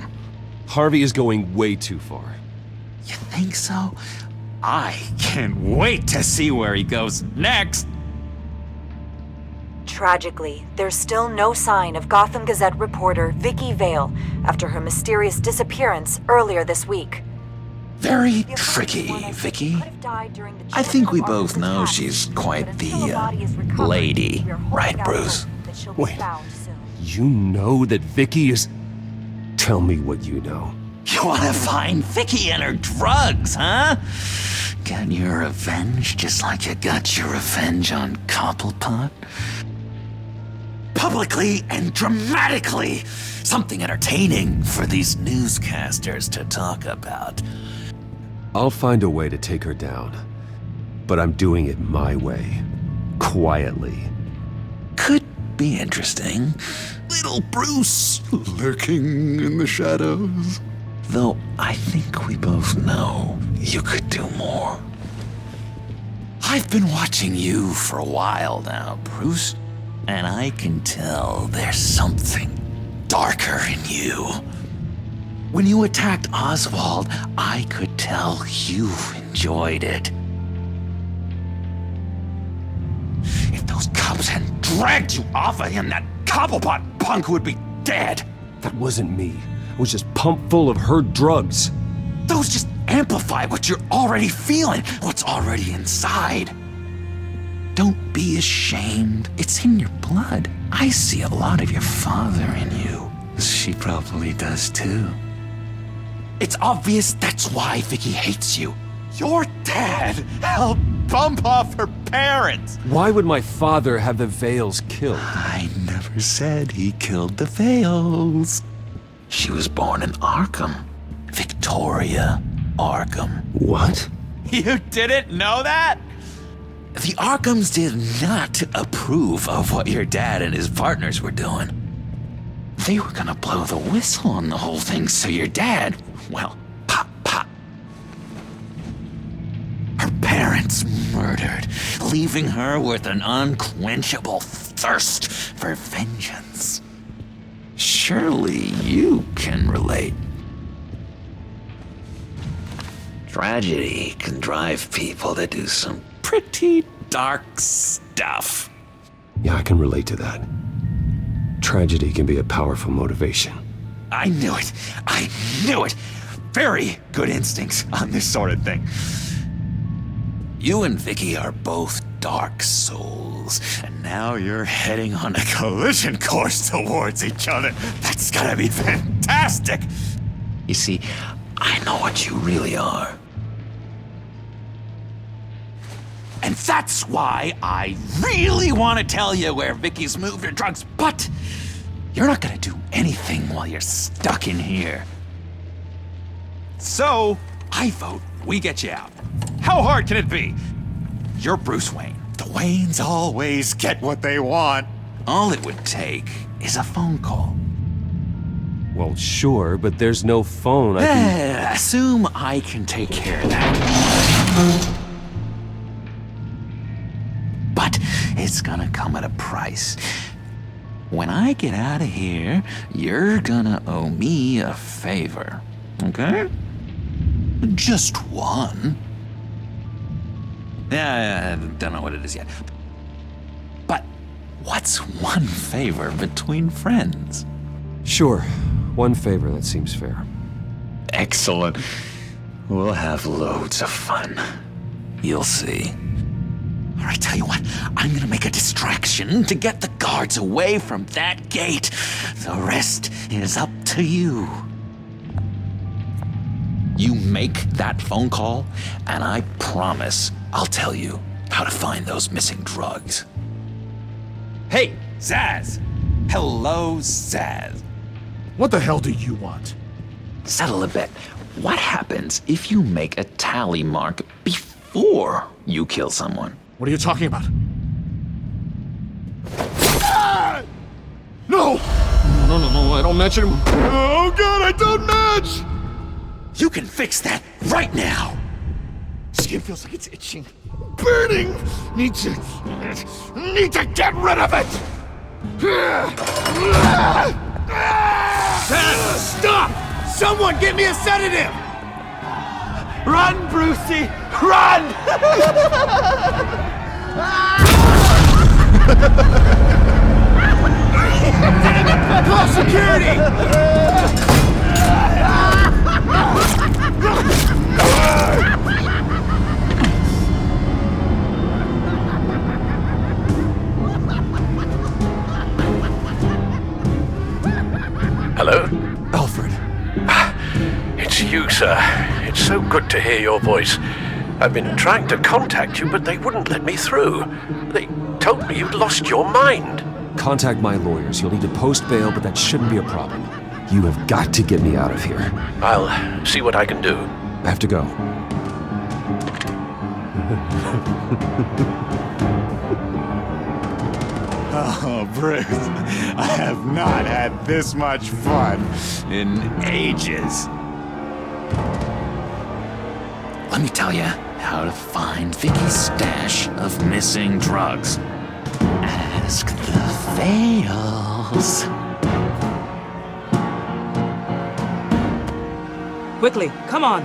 Harvey is going way too far. You think so? I can't wait to see where he goes next. Tragically, there's still no sign of Gotham Gazette reporter Vicky Vale after her mysterious disappearance earlier this week. Very tricky, Vicky. I think we both know she's quite the lady, right, Bruce? Wait, you know that Vicky is... Tell me what you know. You wanna find Vicky and her drugs, huh? Get your revenge just like you got your revenge on Cobblepot? Publicly and dramatically! Something entertaining for these newscasters to talk about. I'll find a way to take her down, but I'm doing it my way, quietly. Could be interesting. Little Bruce lurking in the shadows. Though I think we both know you could do more. I've been watching you for a while now, Bruce, and I can tell there's something darker in you. When you attacked Oswald, I could tell you enjoyed it. If those cops hadn't dragged you off of him, that Cobblepot punk would be dead. That wasn't me. I was just pumped full of her drugs. Those just amplify what you're already feeling, what's already inside. Don't be ashamed. It's in your blood. I see a lot of your father in you. She probably does too. It's obvious that's why Vicky hates you. Your dad helped bump off her parents. Why would my father have the Vales killed? I never said he killed the Vales. She was born in Arkham. Victoria Arkham. What? You didn't know that? The Arkhams did not approve of what your dad and his partners were doing. They were gonna blow the whistle on the whole thing, so your dad, well, pop. Her parents murdered, leaving her with an unquenchable thirst for vengeance. Surely you can relate. Tragedy can drive people to do some pretty dark stuff. Yeah, I can relate to that. Tragedy can be a powerful motivation. I knew it! I knew it! Very good instincts on this sort of thing. You and Vicky are both dark souls, and now you're heading on a collision course towards each other. That's gonna be fantastic! You see, I know what you really are. And that's why I really want to tell you where Vicky's moved her drugs, but you're not gonna do anything while you're stuck in here. So, I vote we get you out. How hard can it be? You're Bruce Wayne. The Waynes always get what they want. All it would take is a phone call. Well, sure, but there's no phone. Assume I can take care of that. But it's gonna come at a price. When I get out of here, you're gonna owe me a favor, okay? Just one. Yeah, I don't know what it is yet. But what's one favor between friends? Sure, one favor, that seems fair. Excellent. We'll have loads of fun. You'll see. All right, tell you what, I'm gonna make a distraction to get the guards away from that gate. The rest is up to you. You make that phone call, and I promise I'll tell you how to find those missing drugs. Hey, Zaz! Hello, Zaz. What the hell do you want? Settle a bet. What happens if you make a tally mark before you kill someone? What are you talking about? No! No, I don't match anymore. Oh god, I don't match! You can fix that right now! Skin feels like it's itching. Burning! Need to get rid of it! Stop! Someone get me a sedative! Run, Brucey! Run! Call security! Hello? Alfred. It's you, sir. It's so good to hear your voice. I've been trying to contact you, but they wouldn't let me through. They told me you'd lost your mind. Contact my lawyers. You'll need to post bail, but that shouldn't be a problem. You have got to get me out of here. I'll see what I can do. I have to go. Oh, Bruce, I have not had this much fun in ages. Let me tell you how to find Vicky's stash of missing drugs. Ask the Fails. Quickly, come on.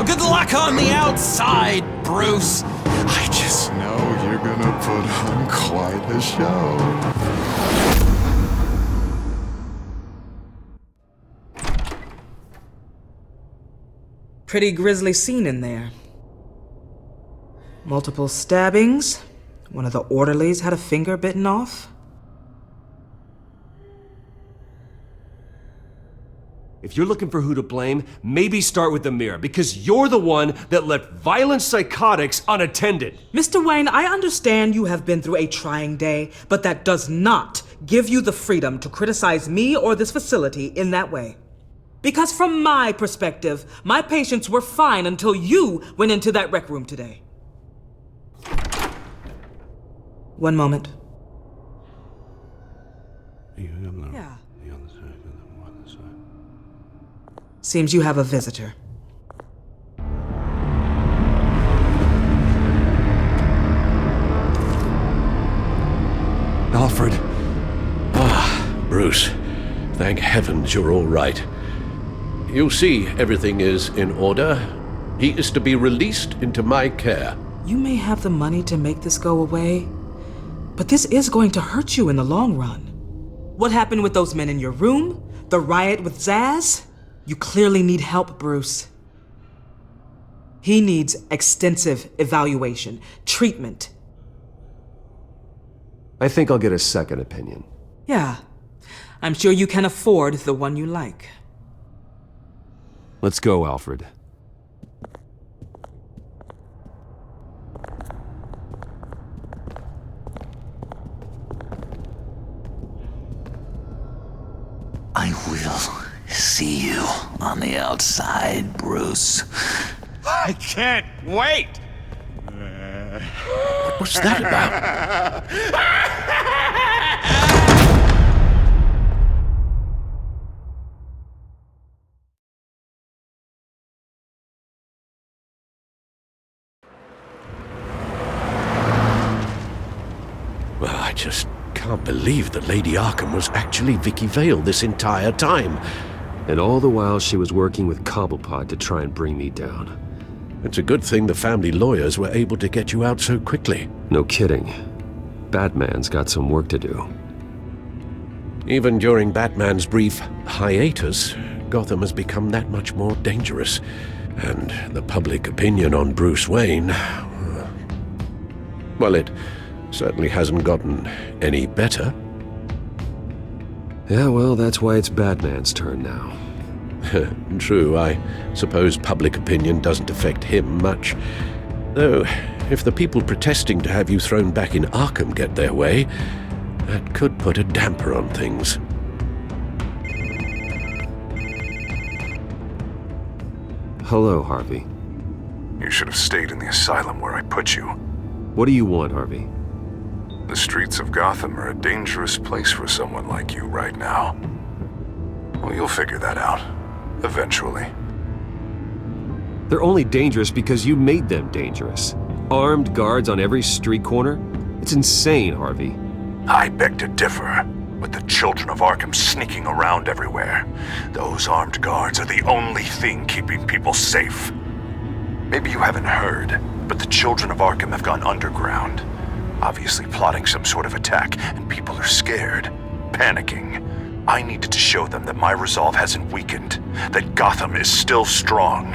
Good luck on the outside, Bruce. I just know you're gonna put on quite the show. Pretty grisly scene in there. Multiple stabbings. One of the orderlies had a finger bitten off. If you're looking for who to blame, maybe start with the mirror, because you're the one that left violent psychotics unattended. Mr. Wayne, I understand you have been through a trying day, but that does not give you the freedom to criticize me or this facility in that way. Because from my perspective, my patients were fine until you went into that rec room today. One moment. Yeah. Seems you have a visitor. Alfred. Bruce, thank heavens you're all right. You see, everything is in order. He is to be released into my care. You may have the money to make this go away, but this is going to hurt you in the long run. What happened with those men in your room? The riot with Zaz? You clearly need help, Bruce. He needs extensive evaluation, treatment. I think I'll get a second opinion. Yeah, I'm sure you can afford the one you like. Let's go, Alfred. See you on the outside, Bruce. I can't wait! What's that about? Well, I just can't believe that Lady Arkham was actually Vicky Vale this entire time. And all the while she was working with Cobblepot to try and bring me down. It's a good thing the family lawyers were able to get you out so quickly. No kidding. Batman's got some work to do. Even during Batman's brief hiatus, Gotham has become that much more dangerous. And the public opinion on Bruce Wayne... well, it certainly hasn't gotten any better. Yeah, well, that's why it's Batman's turn now. True, I suppose public opinion doesn't affect him much. Though, if the people protesting to have you thrown back in Arkham get their way, that could put a damper on things. Hello, Harvey. You should have stayed in the asylum where I put you. What do you want, Harvey? The streets of Gotham are a dangerous place for someone like you right now. Well, you'll figure that out. Eventually. They're only dangerous because you made them dangerous. Armed guards on every street corner? It's insane, Harvey. I beg to differ. With the children of Arkham sneaking around everywhere, those armed guards are the only thing keeping people safe. Maybe you haven't heard, but the children of Arkham have gone underground. Obviously plotting some sort of attack, and people are scared, panicking. I needed to show them that my resolve hasn't weakened, that Gotham is still strong.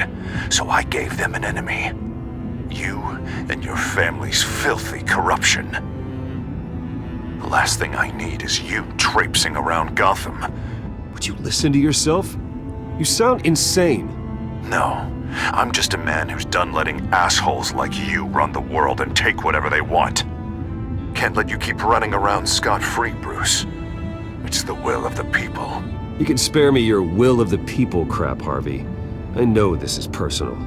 So I gave them an enemy. You and your family's filthy corruption. The last thing I need is you traipsing around Gotham. Would you listen to yourself? You sound insane. No, I'm just a man who's done letting assholes like you run the world and take whatever they want. Can't let you keep running around scot-free, Bruce. It's the will of the people. You can spare me your will of the people crap, Harvey. I know this is personal.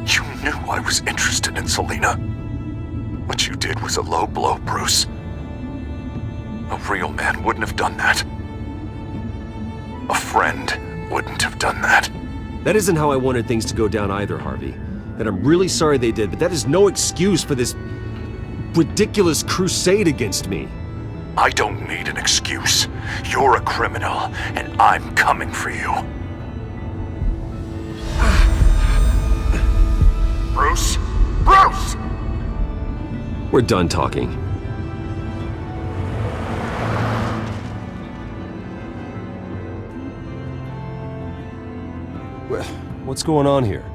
You knew I was interested in Selina. What you did was a low blow, Bruce. A real man wouldn't have done that. A friend wouldn't have done that. That isn't how I wanted things to go down either, Harvey. And I'm really sorry they did, but that is no excuse for this ridiculous crusade against me. I don't need an excuse. You're a criminal, and I'm coming for you. Bruce? Bruce! We're done talking. What's going on here?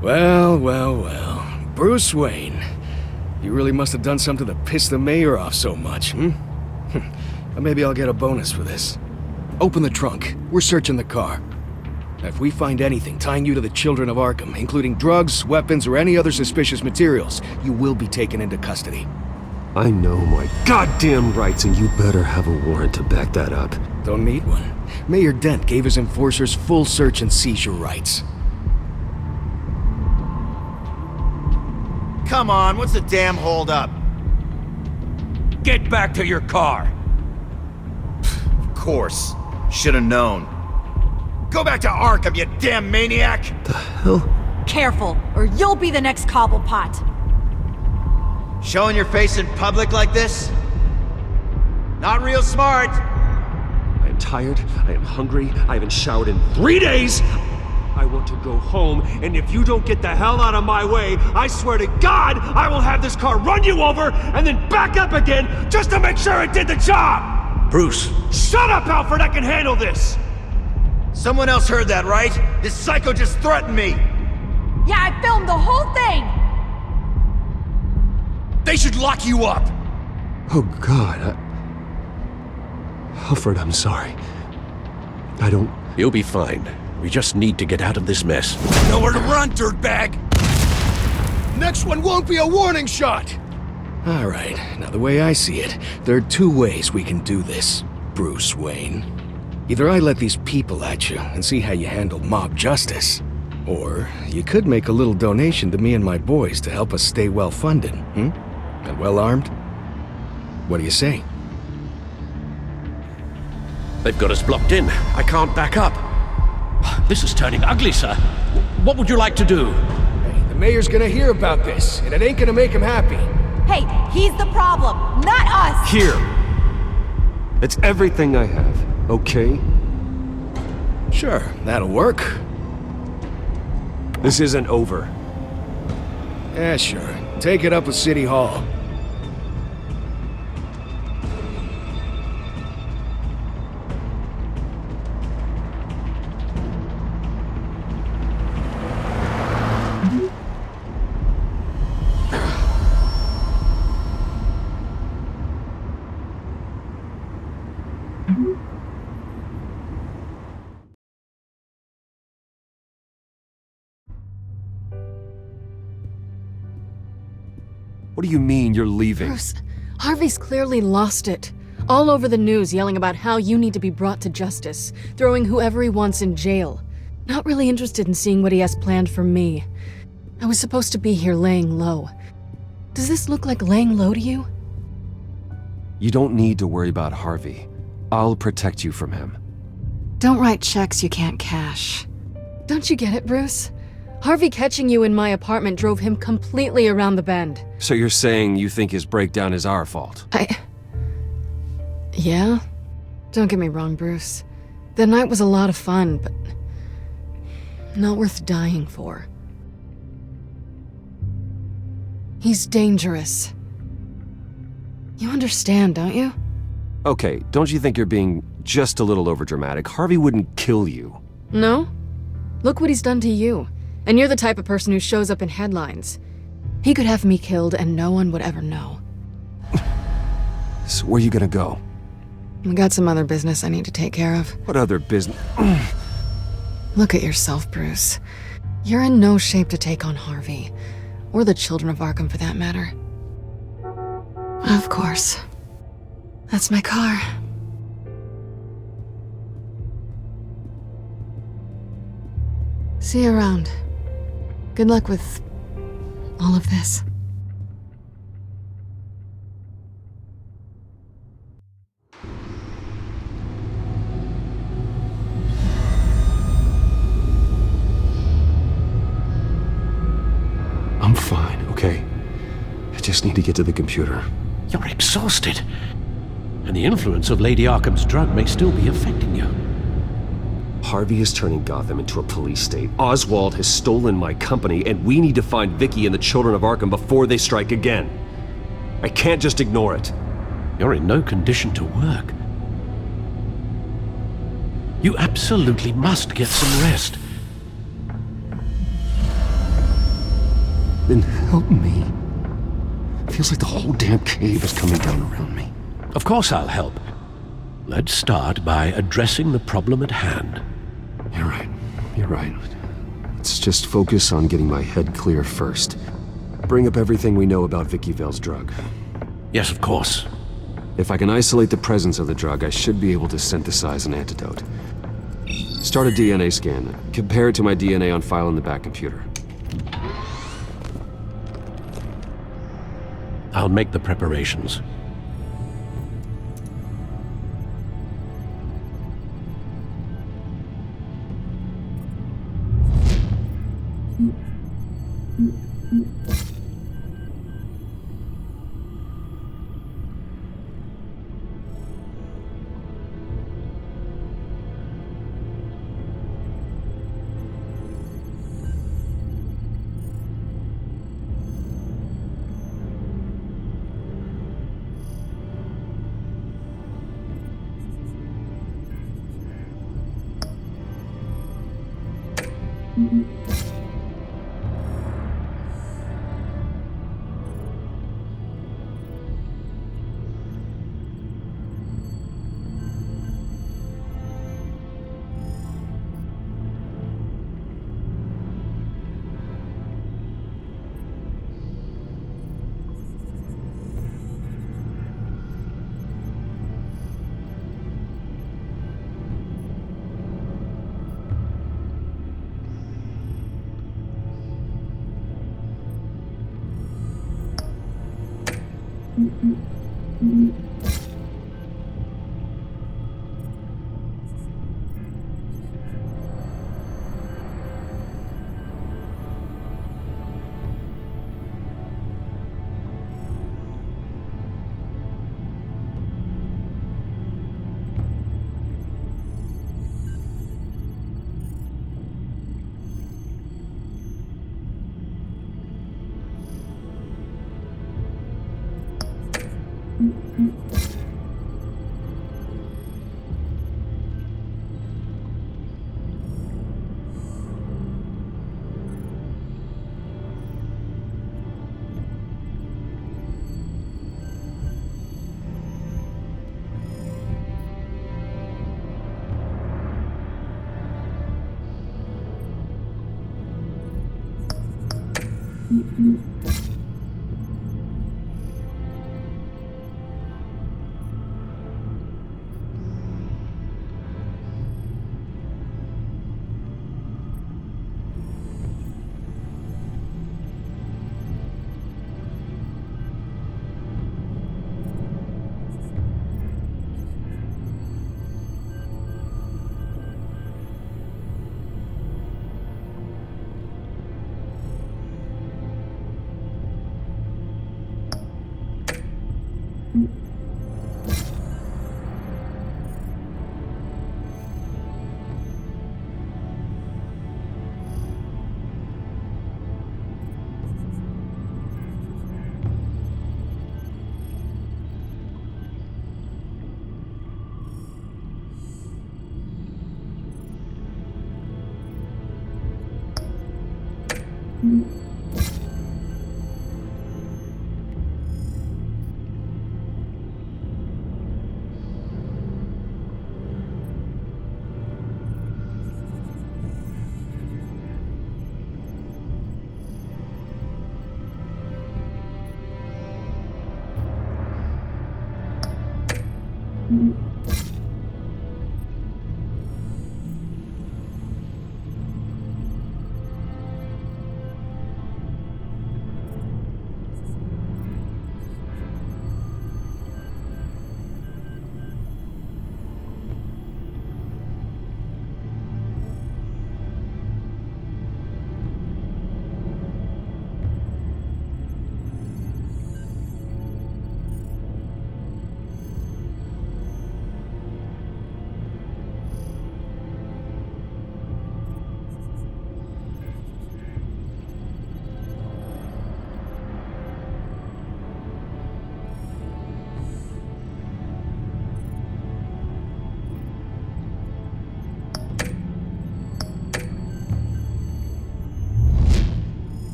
Well. Bruce Wayne. You really must have done something to piss the mayor off so much, Maybe I'll get a bonus for this. Open the trunk. We're searching the car. If we find anything tying you to the children of Arkham, including drugs, weapons, or any other suspicious materials, you will be taken into custody. I know my goddamn rights, and you better have a warrant to back that up. Don't need one. Mayor Dent gave his enforcers full search and seizure rights. Come on, what's the damn holdup? Get back to your car! Of course. Should've known. Go back to Arkham, you damn maniac! The hell? Careful, or you'll be the next Cobblepot. Showing your face in public like this? Not real smart. I am tired, I am hungry, I haven't showered in 3 days! I want to go home, and if you don't get the hell out of my way, I swear to God, I will have this car run you over, and then back up again, just to make sure it did the job! Bruce! Shut up, Alfred, I can handle this! Someone else heard that, right? This psycho just threatened me! Yeah, I filmed the whole thing! They should lock you up! Oh, God, Alfred, I'm sorry. I don't... You'll be fine. We just need to get out of this mess. Nowhere to run, dirtbag! next one won't be a warning shot! All right, now the way I see it, there are two ways we can do this, Bruce Wayne. Either I let these people at you and see how you handle mob justice, or you could make a little donation to me and my boys to help us stay well-funded, and well-armed. What do you say? They've got us blocked in. I can't back up. This is turning ugly, sir. What would you like to do? Hey, the mayor's gonna hear about this, and it ain't gonna make him happy. Hey, he's the problem, not us! Here! It's everything I have, okay? Sure, that'll work. This isn't over. Yeah, sure. Take it up with City Hall. What do you mean you're leaving? Bruce, Harvey's clearly lost it. All over the news yelling about how you need to be brought to justice, throwing whoever he wants in jail. Not really interested in seeing what he has planned for me. I was supposed to be here laying low. Does this look like laying low to you? You don't need to worry about Harvey. I'll protect you from him. Don't write checks you can't cash. Don't you get it, Bruce? Harvey catching you in my apartment drove him completely around the bend. So you're saying you think his breakdown is our fault? Yeah? Don't get me wrong, Bruce. The night was a lot of fun, but not worth dying for. He's dangerous. You understand, don't you? Okay, don't you think you're being just a little overdramatic? Harvey wouldn't kill you. No? Look what he's done to you. And you're the type of person who shows up in headlines. He could have me killed and no one would ever know. So where are you gonna go? I got some other business I need to take care of. What other business? Look at yourself, Bruce. You're in no shape to take on Harvey. Or the children of Arkham, for that matter. Of course. That's my car. See you around. Good luck with all of this. I'm fine, okay? I just need to get to the computer. You're exhausted. And the influence of Lady Arkham's drug may still be affecting you. Harvey is turning Gotham into a police state. Oswald has stolen my company, and we need to find Vicky and the children of Arkham before they strike again. I can't just ignore it. You're in no condition to work. You absolutely must get some rest. Then help me. Feels like the whole damn cave is coming down around me. Of course I'll help. Let's start by addressing the problem at hand. You're right. You're right. Let's just focus on getting my head clear first. Bring up everything we know about Vicky Vale's drug. Yes, of course. If I can isolate the presence of the drug, I should be able to synthesize an antidote. Start a DNA scan. Compare it to my DNA on file in the back computer. I'll make the preparations.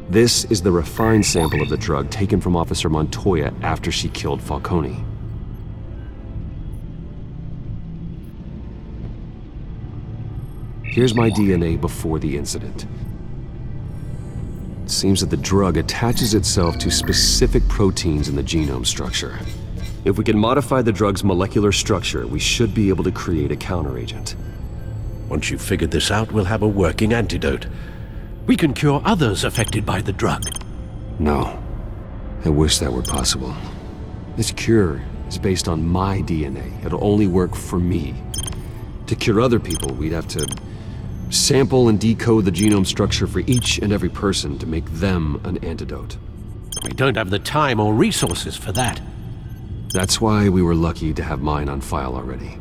This is the refined sample of the drug taken from Officer Montoya after she killed Falcone. Here's my DNA before the incident. It seems that the drug attaches itself to specific proteins in the genome structure. If we can modify the drug's molecular structure, we should be able to create a counteragent. Once you've figured this out, we'll have a working antidote. We can cure others affected by the drug. No. I wish that were possible. This cure is based on my DNA. It'll only work for me. To cure other people, we'd have to sample and decode the genome structure for each and every person to make them an antidote. We don't have the time or resources for that. That's why we were lucky to have mine on file already.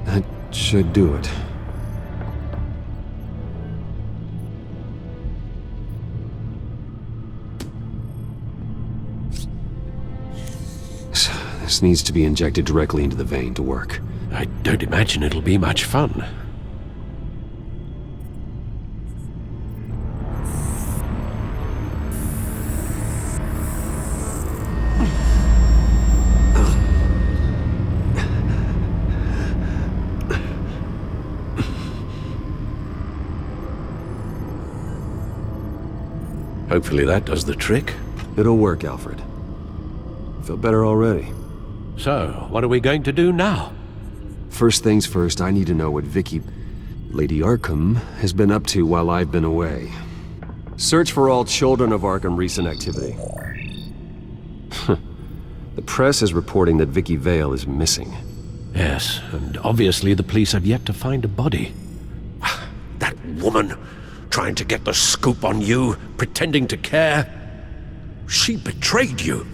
That should do it. This needs to be injected directly into the vein to work. I don't imagine it'll be much fun. Hopefully that does the trick. It'll work, Alfred. I feel better already. So, what are we going to do now? First things first, I need to know what Lady Arkham, has been up to while I've been away. Search for all children of Arkham recent activity. The press is reporting that Vicky Vale is missing. Yes, and obviously the police have yet to find a body. That woman, trying to get the scoop on you, pretending to care. She betrayed you.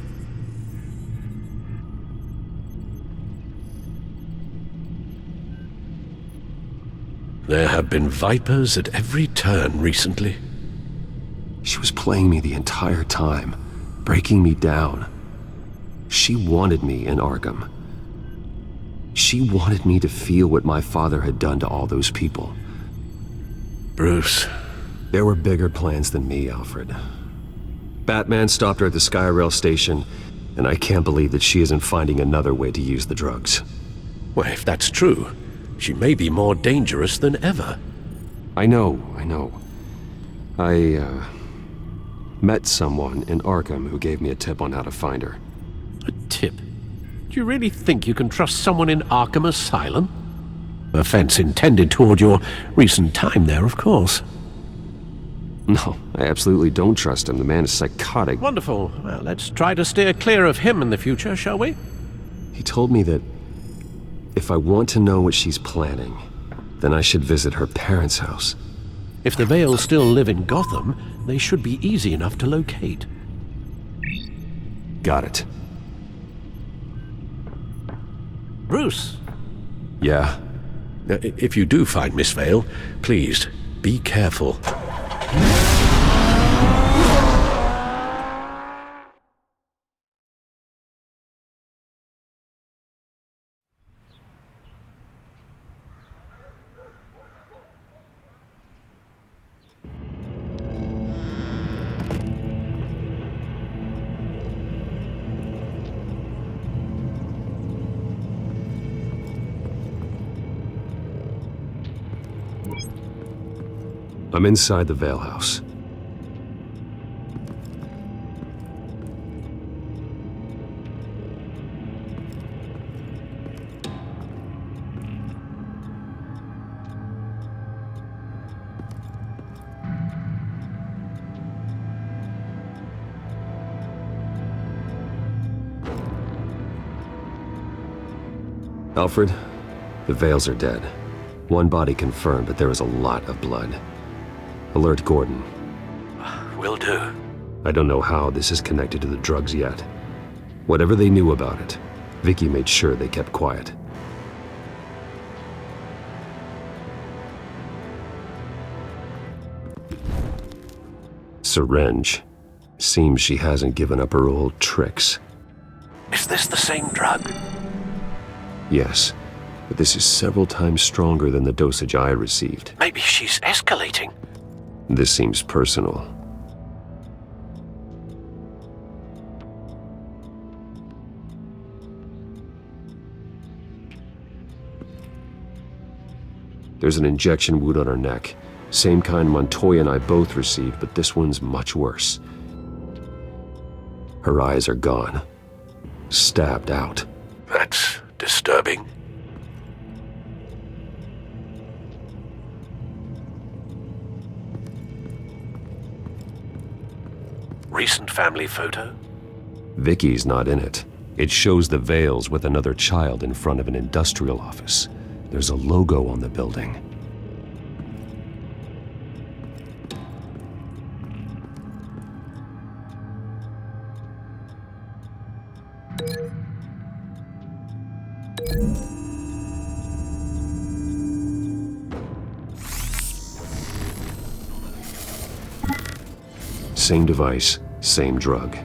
There have been vipers at every turn recently. She was playing me the entire time, breaking me down. She wanted me in Arkham. She wanted me to feel what my father had done to all those people. Bruce. There were bigger plans than me, Alfred. Batman stopped her at the Skyrail station, and I can't believe that she isn't finding another way to use the drugs. Well, if that's true, she may be more dangerous than ever. I know. I met someone in Arkham who gave me a tip on how to find her. A tip? Do you really think you can trust someone in Arkham Asylum? Offense intended toward your recent time there, of course. No, I absolutely don't trust him. The man is psychotic. Wonderful. Well, let's try to steer clear of him in the future, shall we? He told me that if I want to know what she's planning, then I should visit her parents' house. If the Vales still live in Gotham, they should be easy enough to locate. Got it. Bruce? Yeah? If you do find Miss Vale, please, be careful. I'm inside the Vale house. Alfred, the Vales are dead. One body confirmed, but there is a lot of blood. Alert Gordon. Will do. I don't know how this is connected to the drugs yet. Whatever they knew about it, Vicky made sure they kept quiet. syringe. Seems she hasn't given up her old tricks. Is this the same drug? Yes, but this is several times stronger than the dosage I received. Maybe she's escalating. This seems personal. There's an injection wound on her neck. Same kind Montoya and I both received, but this one's much worse. Her eyes are gone. Stabbed out. That's disturbing. Recent family photo? Vicky's not in it. It shows the Vales with another child in front of an industrial office. There's a logo on the building. Same device, same drug.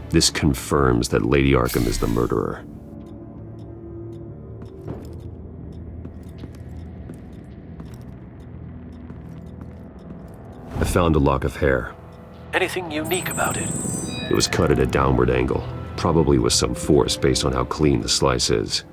This confirms that Lady Arkham is the murderer. I found a lock of hair. Anything unique about it? It was cut at a downward angle, probably with some force based on how clean the slice is.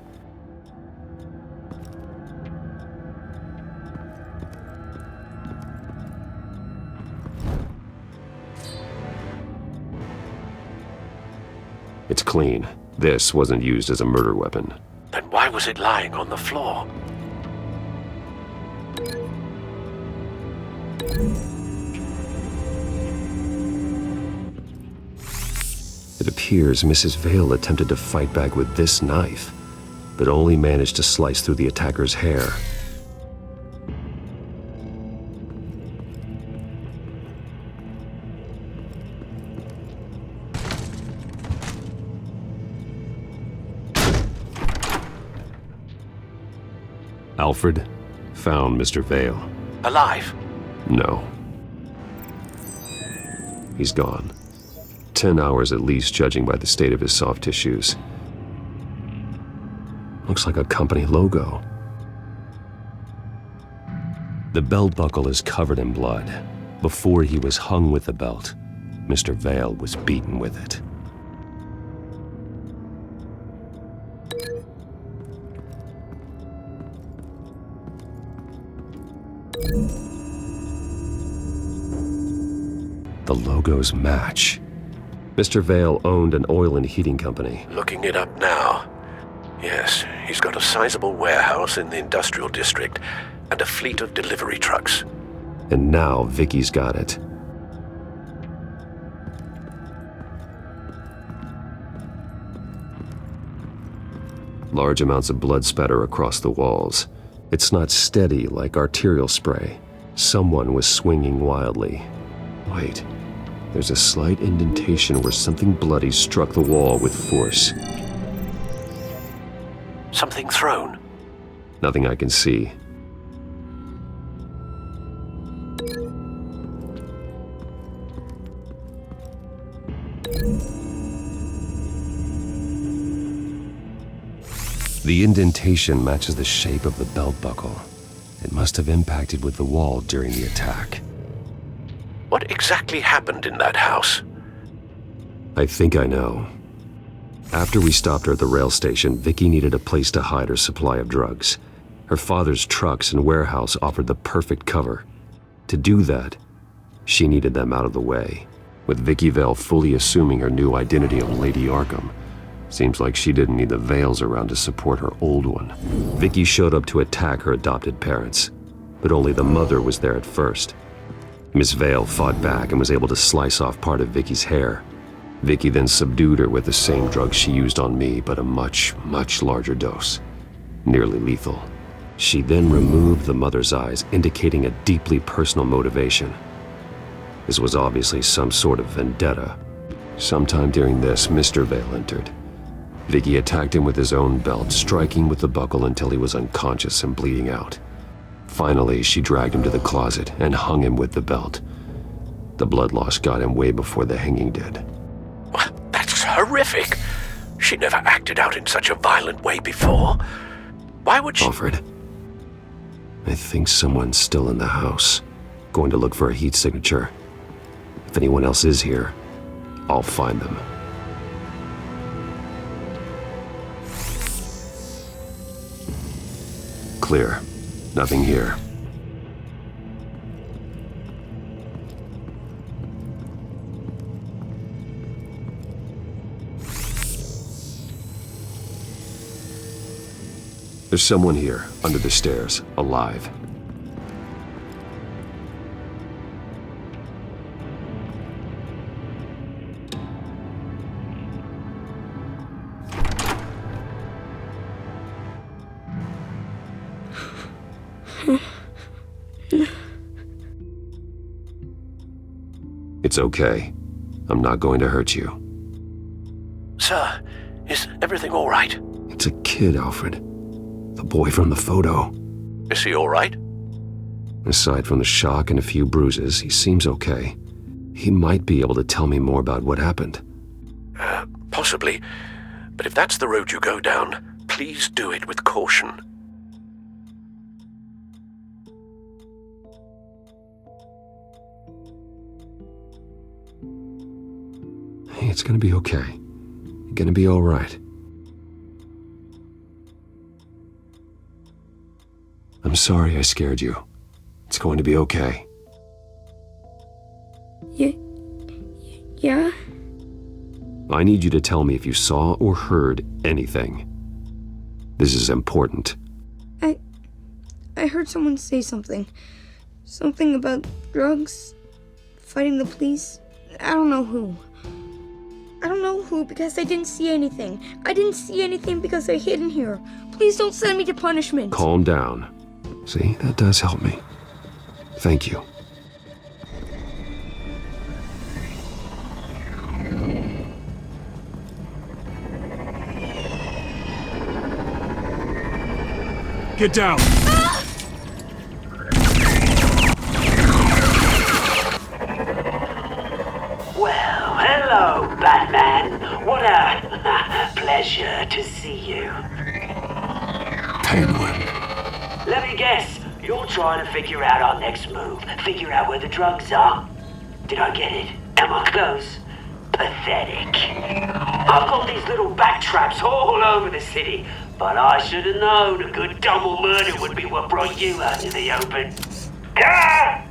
It's clean. This wasn't used as a murder weapon. Then why was it lying on the floor? It appears Mrs. Vale attempted to fight back with this knife, but only managed to slice through the attacker's hair. Alfred found Mr. Vale. Alive? No. He's gone. 10 hours at least, judging by the state of his soft tissues. Looks like a company logo. The belt buckle is covered in blood. Before he was hung with the belt, Mr. Vale was beaten with it. The logos match. Mr. Vale owned an oil and heating company. Looking it up now. Yes, he's got a sizable warehouse in the industrial district and a fleet of delivery trucks. And now Vicky's got it. Large amounts of blood spatter across the walls. It's not steady like arterial spray. Someone was swinging wildly. Wait. There's a slight indentation where something bloody struck the wall with force. Something thrown? Nothing I can see. The indentation matches the shape of the belt buckle. It must have impacted with the wall during the attack. What exactly happened in that house? I think I know. After we stopped her at the rail station, Vicky needed a place to hide her supply of drugs. Her father's trucks and warehouse offered the perfect cover. To do that, she needed them out of the way. With Vicky Vale fully assuming her new identity of Lady Arkham, seems like she didn't need the Vales around to support her old one. Vicky showed up to attack her adopted parents, but only the mother was there at first. Miss Vale fought back and was able to slice off part of Vicky's hair. Vicky then subdued her with the same drug she used on me, but a much, much larger dose. Nearly lethal. She then removed the mother's eyes, indicating a deeply personal motivation. This was obviously some sort of vendetta. Sometime during this, Mr. Vale entered. Vicky attacked him with his own belt, striking with the buckle until he was unconscious and bleeding out. Finally, she dragged him to the closet and hung him with the belt. The blood loss got him way before the hanging did. That's horrific. She never acted out in such a violent way before. Why would she... Alfred, I think someone's still in the house. Going to look for a heat signature. If anyone else is here, I'll find them. Clear. Nothing here. There's someone here, under the stairs, alive. It's okay. I'm not going to hurt you. Sir, is everything all right? It's a kid, Alfred. The boy from the photo. Is he all right? Aside from the shock and a few bruises, he seems okay. He might be able to tell me more about what happened. Possibly. But if that's the road you go down, please do it with caution. Hey, it's gonna be okay. You're gonna be all right. I'm sorry I scared you. It's going to be okay. Yeah? I need you to tell me if you saw or heard anything. This is important. I heard someone say something. Something about drugs, fighting the police. I don't know who. I don't know who because I didn't see anything. I didn't see anything because I hid in here. Please don't send me to punishment. Calm down. See, that does help me. Thank you. Get down! Well, hello, Batman. What a pleasure to see you. Penguin. Let me guess, you're trying to figure out our next move. Figure out where the drugs are. Did I get it? Am I close? Pathetic. I've got these little bat traps all over the city, but I should have known a good double murder would be what brought you out in the open. Ah!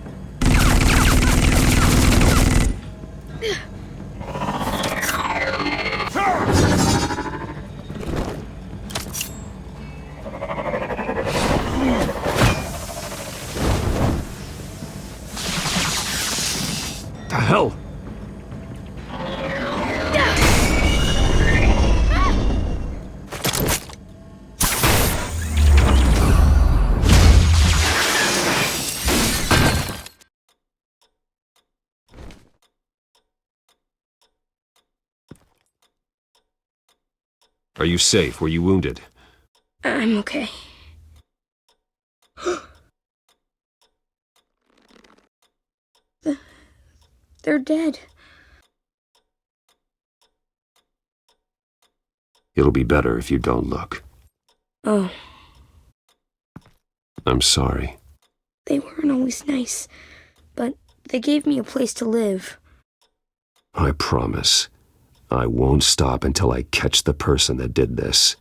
The hell? Are you safe? Were you wounded? I'm okay. They're dead. It'll be better if you don't look. Oh, I'm sorry. they weren't always nice, but they gave me a place to live. I promise. I won't stop until I catch the person that did this.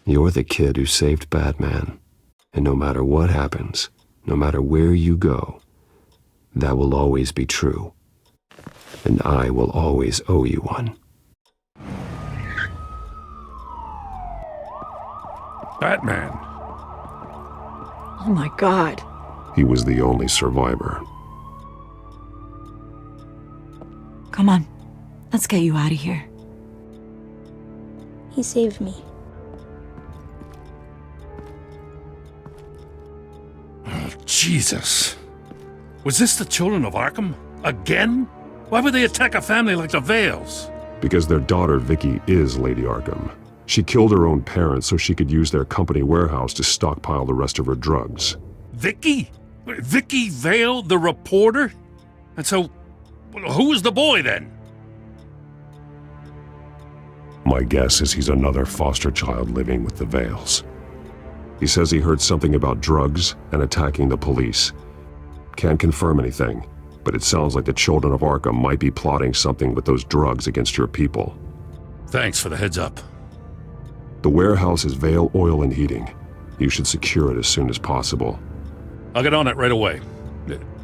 You're the kid who saved Batman. And no matter what happens, no matter where you go, that will always be true. And I will always owe you one. Batman. Oh my God. He was the only survivor. Come on, let's get you out of here. He saved me. Jesus. Was this the children of Arkham? Again? Why would they attack a family like the Vales? Because their daughter, Vicky, is Lady Arkham. She killed her own parents so she could use their company warehouse to stockpile the rest of her drugs. Vicky? Vicky Vale, the reporter? And so, who was the boy then? My guess is he's another foster child living with the Vales. He says he heard something about drugs and attacking the police. Can't confirm anything, but it sounds like the children of Arkham might be plotting something with those drugs against your people. Thanks for the heads up. The warehouse is Vale Oil and Heating. You should secure it as soon as possible. I'll get on it right away.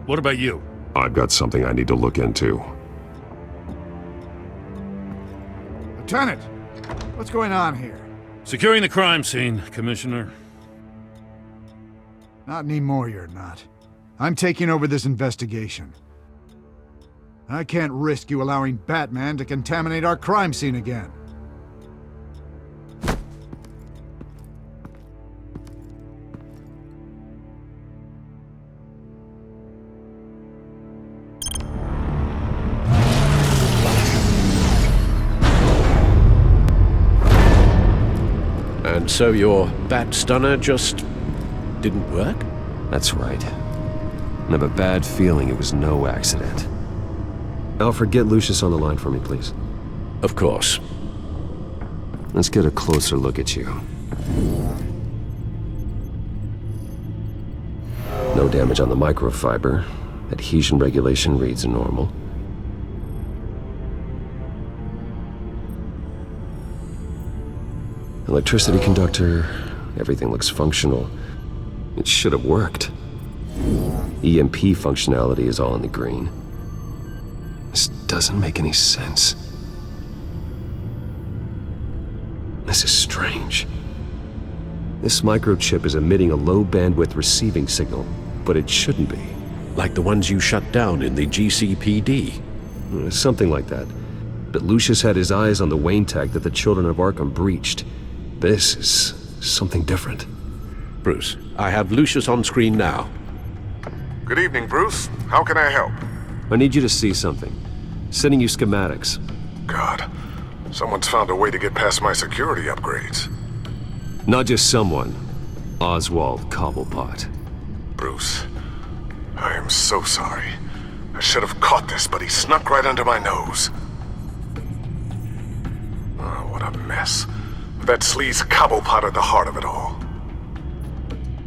What about you? I've got something I need to look into. Lieutenant, what's going on here? Securing the crime scene, Commissioner. Not anymore, you're not. I'm taking over this investigation. I can't risk you allowing Batman to contaminate our crime scene again. And so your bat stunner just didn't work? That's right. I have a bad feeling it was no accident. Alfred, get Lucius on the line for me, please. Of course. Let's get a closer look at you. No damage on the microfiber. Adhesion regulation reads normal. Electricity conductor, everything looks functional. It should have worked. EMP functionality is all in the green. This doesn't make any sense. This is strange. This microchip is emitting a low-bandwidth receiving signal, but it shouldn't be. Like the ones you shut down in the GCPD? Something like that. But Lucius had his eyes on the Wayne tag that the children of Arkham breached. This is something different. Bruce, I have Lucius on screen now. Good evening, Bruce. How can I help? I need you to see something. Sending you schematics. God, someone's found a way to get past my security upgrades. Not just someone. Oswald Cobblepot. Bruce, I am so sorry. I should have caught this, but he snuck right under my nose. Oh, what a mess. That sleaze Cobblepot at the heart of it all.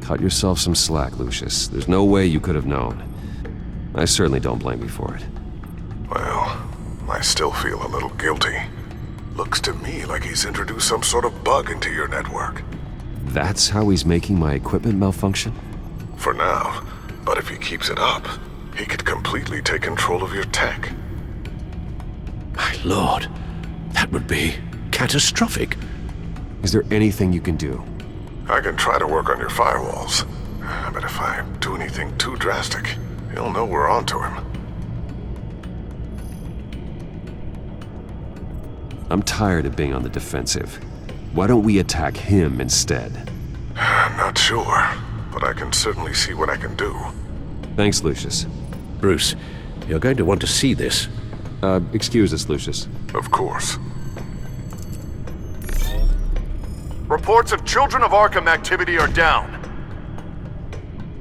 Cut yourself some slack, Lucius. There's no way you could have known. I certainly don't blame you for it. Well, I still feel a little guilty. Looks to me like he's introduced some sort of bug into your network. That's how he's making my equipment malfunction? For now, but if he keeps it up, he could completely take control of your tech. My lord, that would be catastrophic. Is there anything you can do? I can try to work on your firewalls, but if I do anything too drastic, he'll know we're onto him. I'm tired of being on the defensive. Why don't we attack him instead? I'm not sure, but I can certainly see what I can do. Thanks, Lucius. Bruce, you're going to want to see this. Excuse us, Lucius. Of course. Reports of Children of Arkham activity are down.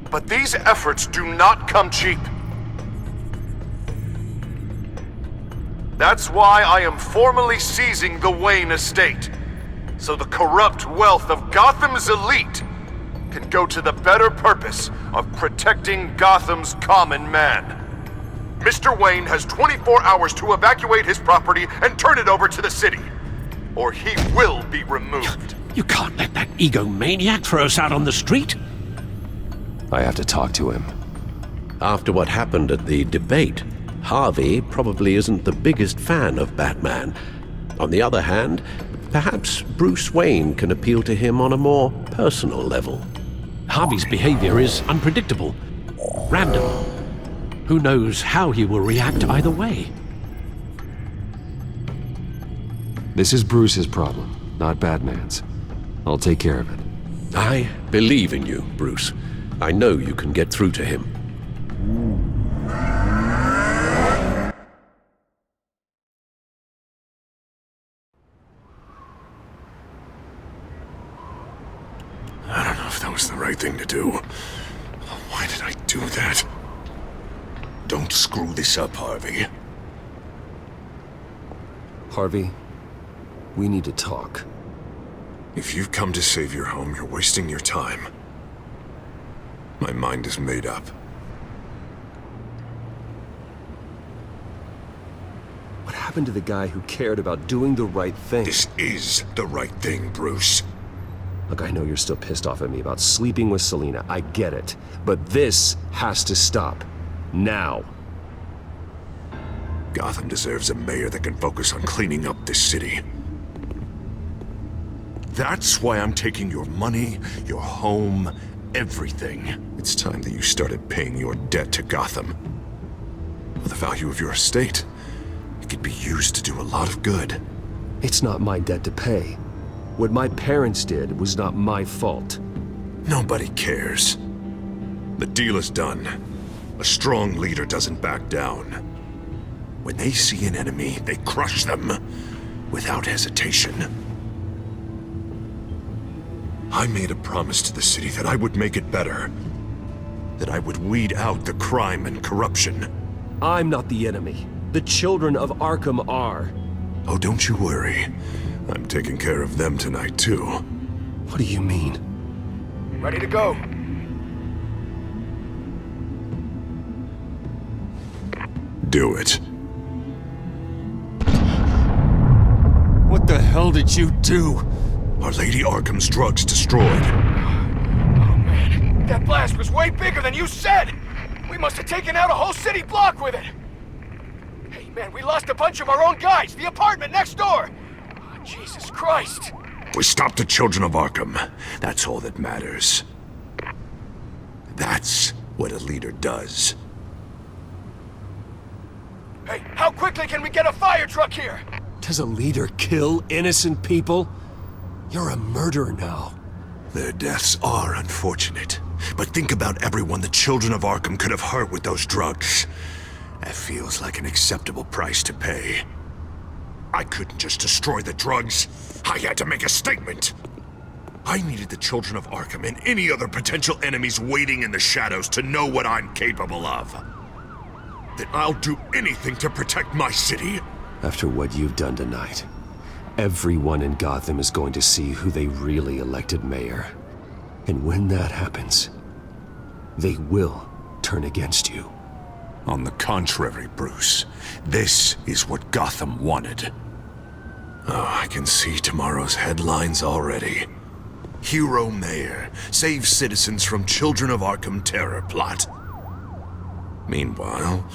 But these efforts do not come cheap. That's why I am formally seizing the Wayne estate, so the corrupt wealth of Gotham's elite can go to the better purpose of protecting Gotham's common man. Mr. Wayne has 24 hours to evacuate his property and turn it over to the city, or he will be removed. You can't let that egomaniac throw us out on the street. I have to talk to him. After what happened at the debate, Harvey probably isn't the biggest fan of Batman. On the other hand, perhaps Bruce Wayne can appeal to him on a more personal level. Harvey's behavior is unpredictable, random. Who knows how he will react either way? This is Bruce's problem, not Batman's. I'll take care of it. I believe in you, Bruce. I know you can get through to him. thing to do. Why did I do that? Don't screw this up, Harvey. Harvey, we need to talk. If you've come to save your home, you're wasting your time. My mind is made up. What happened to the guy who cared about doing the right thing? This is the right thing, Bruce. Look, I know you're still pissed off at me about sleeping with Selena. I get it. But this has to stop. Now. Gotham deserves a mayor that can focus on cleaning up this city. That's why I'm taking your money, your home, everything. It's time that you started paying your debt to Gotham. For the value of your estate, it could be used to do a lot of good. It's not my debt to pay. What my parents did was not my fault. Nobody cares. The deal is done. A strong leader doesn't back down. When they see an enemy, they crush them without hesitation. I made a promise to the city that I would make it better. That I would weed out the crime and corruption. I'm not the enemy. The children of Arkham are. Oh, don't you worry. I'm taking care of them tonight, too. What do you mean? Ready to go. Do it. What the hell did you do? Are Lady Arkham's drugs destroyed? Oh, man. That blast was way bigger than you said! We must have taken out a whole city block with it! Hey, man, we lost a bunch of our own guys! The apartment next door! Oh, Jesus Christ! We stopped the children of Arkham. That's all that matters. That's what a leader does. Hey, how quickly can we get a fire truck here? Does a leader kill innocent people? You're a murderer now. Their deaths are unfortunate. But think about everyone the children of Arkham could have hurt with those drugs. That feels like an acceptable price to pay. I couldn't just destroy the drugs. I had to make a statement. I needed the children of Arkham and any other potential enemies waiting in the shadows to know what I'm capable of. That I'll do anything to protect my city. After what you've done tonight, everyone in Gotham is going to see who they really elected mayor. And when that happens, they will turn against you. On the contrary, Bruce, this is what Gotham wanted. Oh, I can see tomorrow's headlines already. Hero Mayor saves citizens from Children of Arkham terror plot. Meanwhile,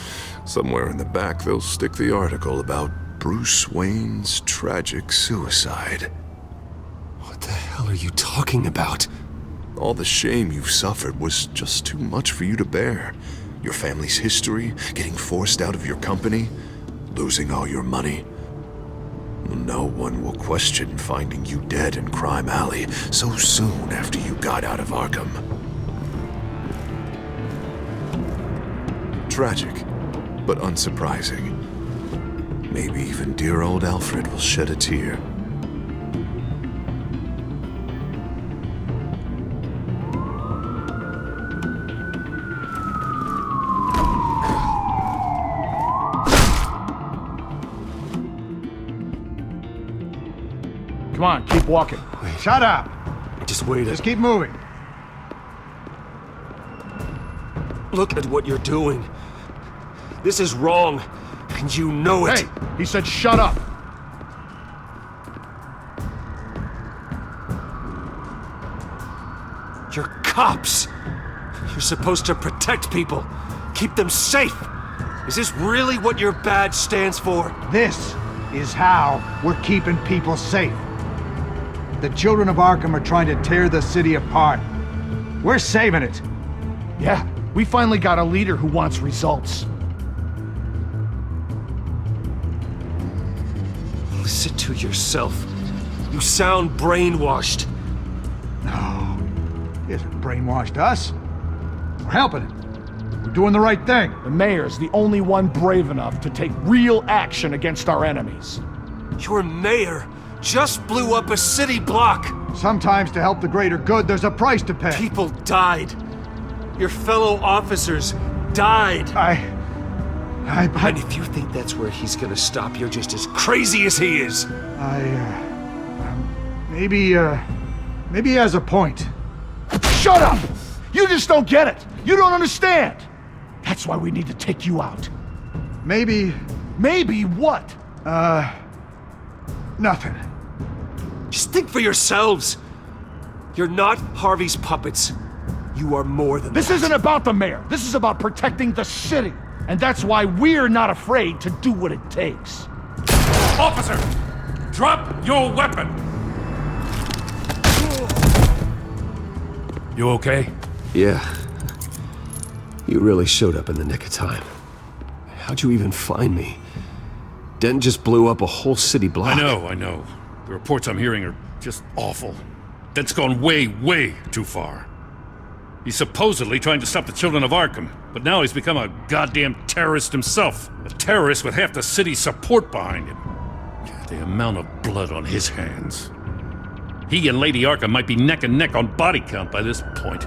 somewhere in the back they'll stick the article about Bruce Wayne's tragic suicide. What the hell are you talking about? All the shame you've suffered was just too much for you to bear. Your family's history, getting forced out of your company, losing all your money. No one will question finding you dead in Crime Alley so soon after you got out of Arkham. Tragic, but unsurprising. Maybe even dear old Alfred will shed a tear. Come on, keep walking. Shut up! Just wait. Just keep moving. Look at what you're doing. This is wrong, and you know it. Hey, he said shut up. You're cops. You're supposed to protect people, keep them safe. Is this really what your badge stands for? This is how we're keeping people safe. The children of Arkham are trying to tear the city apart. We're saving it. Yeah, we finally got a leader who wants results. Listen to yourself. You sound brainwashed. No, he hasn't brainwashed us. We're helping him. We're doing the right thing. The mayor's the only one brave enough to take real action against our enemies. Your mayor just blew up a city block. Sometimes to help the greater good, there's a price to pay. People died. Your fellow officers died. And if you think that's where he's gonna stop, you're just as crazy as he is. Maybe he has a point. Shut up! You just don't get it. You don't understand. That's why we need to take you out. Maybe what? Nothing. Just think for yourselves. You're not Harvey's puppets. You are more than This that. isn't about the mayor. This is about protecting the city. And that's why we're not afraid to do what it takes. Officer! Drop your weapon! You okay? Yeah. You really showed up in the nick of time. How'd you even find me? Dent just blew up a whole city block. I know. The reports I'm hearing are just awful. Dent's gone way, way too far. He's supposedly trying to stop the children of Arkham, but now he's become a goddamn terrorist himself. A terrorist with half the city's support behind him. The amount of blood on his hands. He and Lady Arkham might be neck and neck on body count by this point.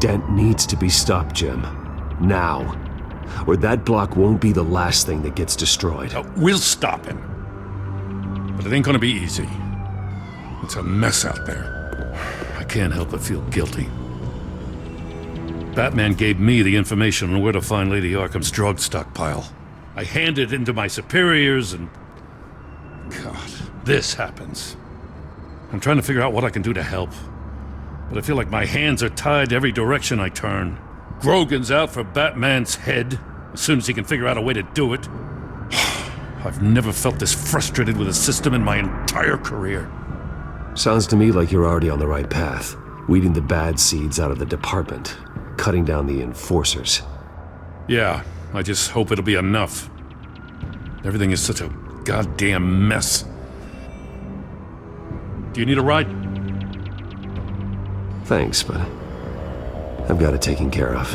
Dent needs to be stopped, Jim. Now. Or that block won't be the last thing that gets destroyed. We'll stop him. But it ain't gonna be easy. It's a mess out there. I can't help but feel guilty. Batman gave me the information on where to find Lady Arkham's drug stockpile. I handed it into my superiors and... God, this happens. I'm trying to figure out what I can do to help. But I feel like my hands are tied every direction I turn. Grogan's out for Batman's head, as soon as he can figure out a way to do it. I've never felt this frustrated with a system in my entire career. Sounds to me like you're already on the right path. Weeding the bad seeds out of the department. Cutting down the enforcers. Yeah, I just hope it'll be enough. Everything is such a goddamn mess. Do you need a ride? Thanks, but I've got it taken care of.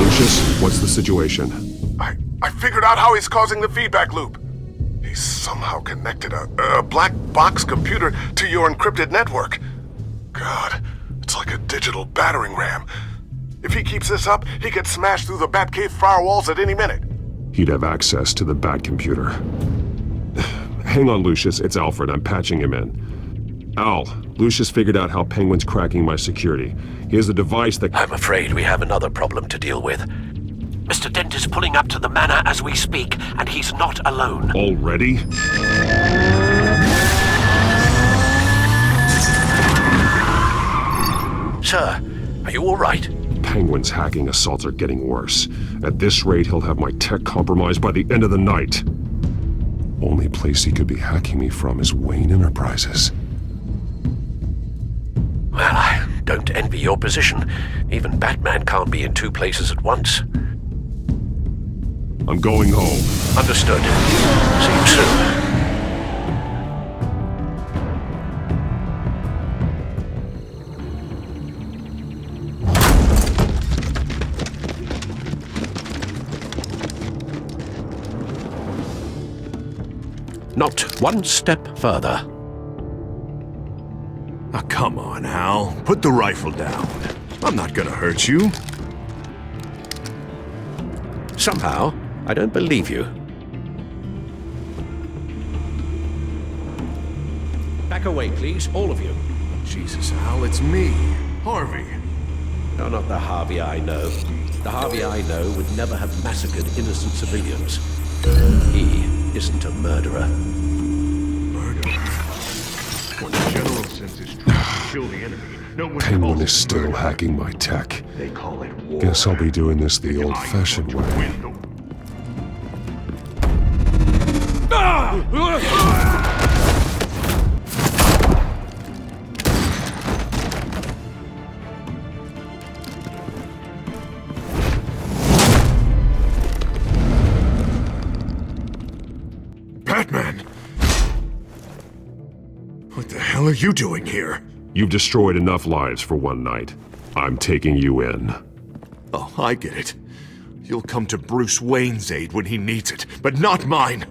Lucius, what's the situation? I figured out how he's causing the feedback loop. He's somehow connected a black box computer to your encrypted network. God, it's like a digital battering ram. If he keeps this up, he could smash through the Batcave firewalls at any minute. He'd have access to the Bat computer. Hang on, Lucius. It's Alfred. I'm patching him in. Al, Lucius figured out how Penguin's cracking my security. He has a device that... I'm afraid we have another problem to deal with. Mr. Dent is pulling up to the manor as we speak, and he's not alone. Already? Sir, are you all right? Penguin's hacking assaults are getting worse. At this rate, he'll have my tech compromised by the end of the night. Only place he could be hacking me from is Wayne Enterprises. Well, I don't envy your position. Even Batman can't be in two places at once. I'm going home. Understood. See you soon. Not one step further. Oh, come on, Al. Put the rifle down. I'm not gonna hurt you. Somehow, I don't believe you. Back away, please, all of you. Jesus, Al, it's me, Harvey. No, not the Harvey I know. The Harvey I know would never have massacred innocent civilians. He isn't a murderer. Murder? When the general sends his troops to kill the enemy, no one Penguin calls is it still murder. hacking my tech. They call it war. Guess I'll be doing this the old-fashioned way. Batman! What the hell are you doing here? You've destroyed enough lives for one night. I'm taking you in. Oh, I get it. You'll come to Bruce Wayne's aid when he needs it, but not mine.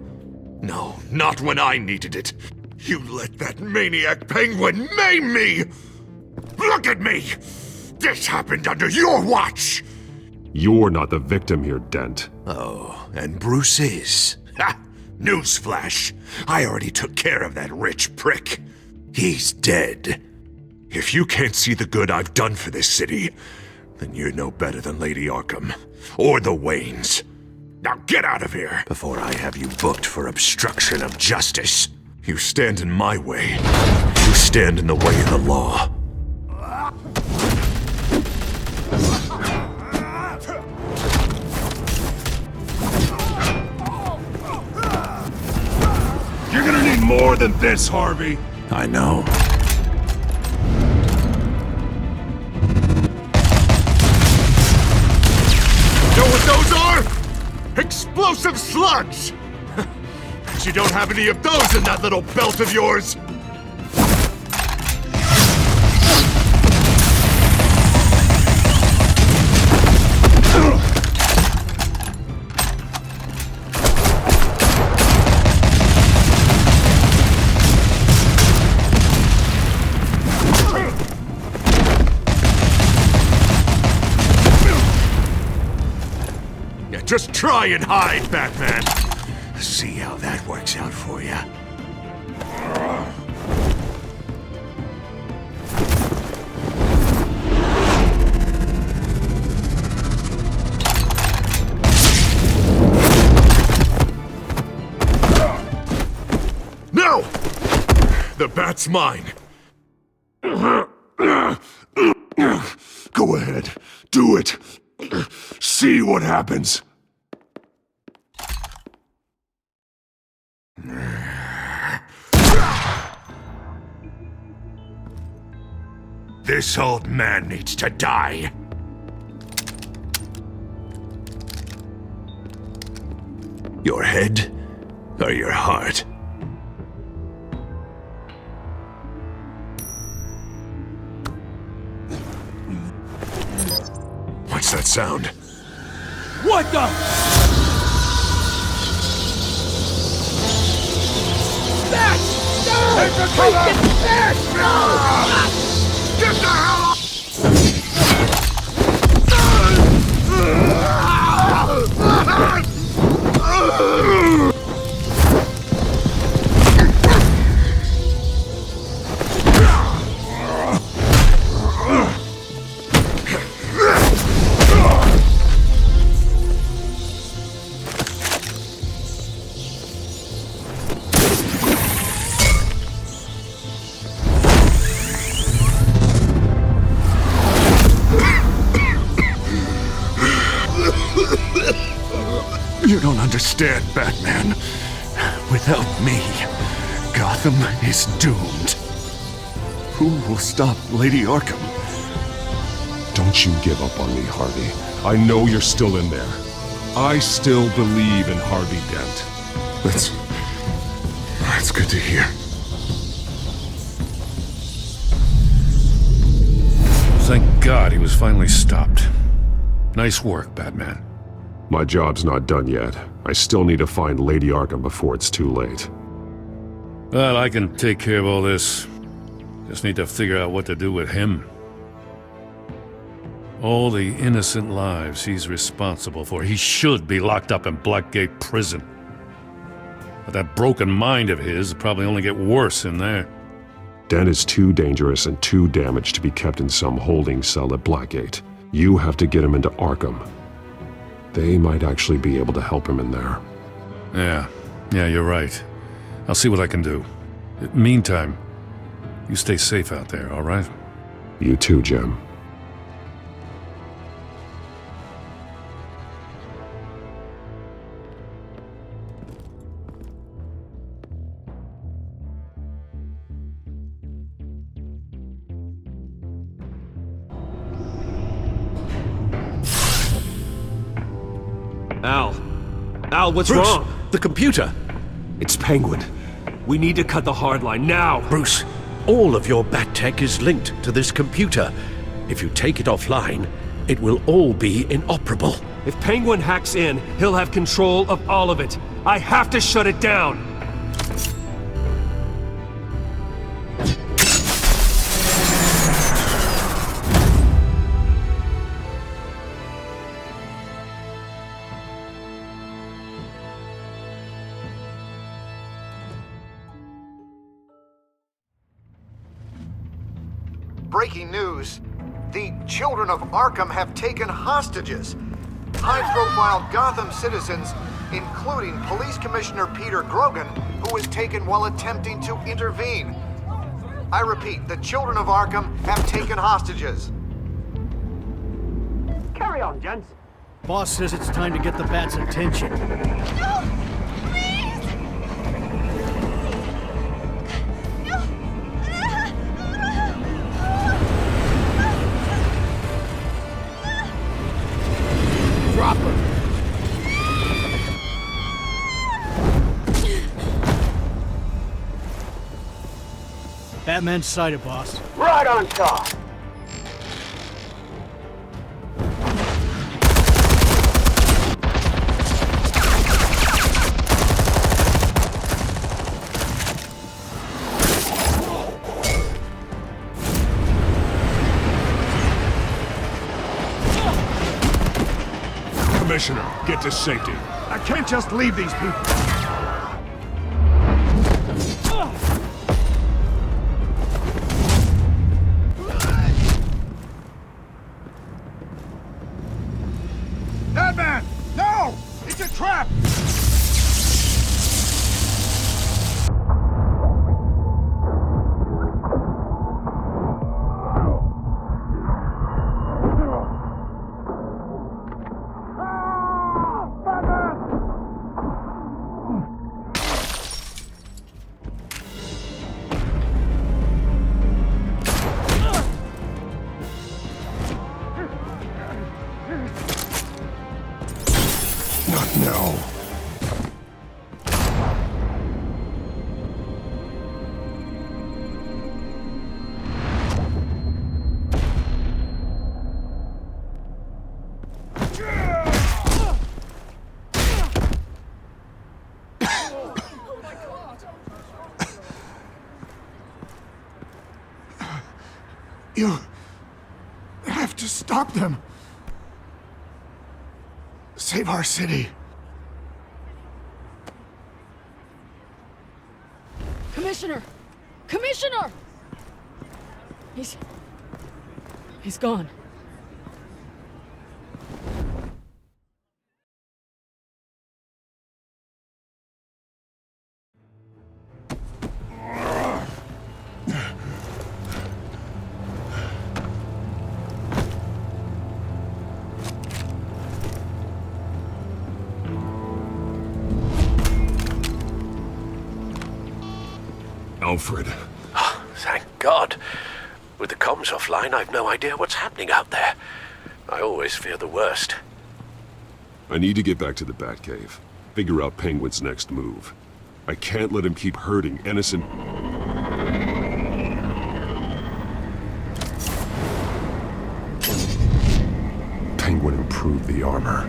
No, not when I needed it. You let that maniac penguin maim me! Look at me! This happened under your watch! You're not the victim here, Dent. Oh, and Bruce is. Ha! Newsflash. I already took care of that rich prick. He's dead. If you can't see the good I've done for this city, then you're no better than Lady Arkham. Or the Waynes. Now get out of here before I have you booked for obstruction of justice. You stand in my way. You stand in the way of the law. You're gonna need more than this, Harvey. I know. Know what those are? Explosive slugs! But you don't have any of those in that little belt of yours! Just try and hide, Batman. See how that works out for you. No! The bat's mine. Go ahead. Do it. See what happens. This old man needs to die. Your head or your heart? What's that sound? What the? Back! No! Take the cover! Back! No! Get the hell up! You don't understand, Batman. Without me, Gotham is doomed. Who will stop Lady Arkham? Don't you give up on me, Harvey. I know you're still in there. I still believe in Harvey Dent. That's good to hear. Thank God he was finally stopped. Nice work, Batman. My job's not done yet. I still need to find Lady Arkham before it's too late. Well, I can take care of all this. Just need to figure out what to do with him. All the innocent lives he's responsible for. He should be locked up in Blackgate Prison. But that broken mind of his will probably only get worse in there. Dent is too dangerous and too damaged to be kept in some holding cell at Blackgate. You have to get him into Arkham. They might actually be able to help him in there. Yeah, you're right. I'll see what I can do. Meantime, you stay safe out there, all right? You too, Jim. Al, what's Bruce, wrong? The computer. It's Penguin. We need to cut the hard line now. Bruce, all of your bat tech is linked to this computer. If you take it offline, it will all be inoperable. If Penguin hacks in, he'll have control of all of it. I have to shut it down! Breaking news. The children of Arkham have taken hostages. High-profile Gotham citizens, including Police Commissioner Peter Grogan, who was taken while attempting to intervene. I repeat, the children of Arkham have taken hostages. Carry on, gents. Boss says it's time to get the Bat's attention. No! Please! No! Drop her! Batman's sighted, boss. Right on top. Commissioner, get to safety. I can't just leave these people. Batman! No! It's a trap! Not now. You have to stop them. Save our city. Commissioner! Commissioner! He's gone. Alfred. Oh, thank God. With the comms offline, I've no idea what's happening out there. I always fear the worst. I need to get back to the Batcave. Figure out Penguin's next move. I can't let him keep hurting innocent... Penguin improved the armor.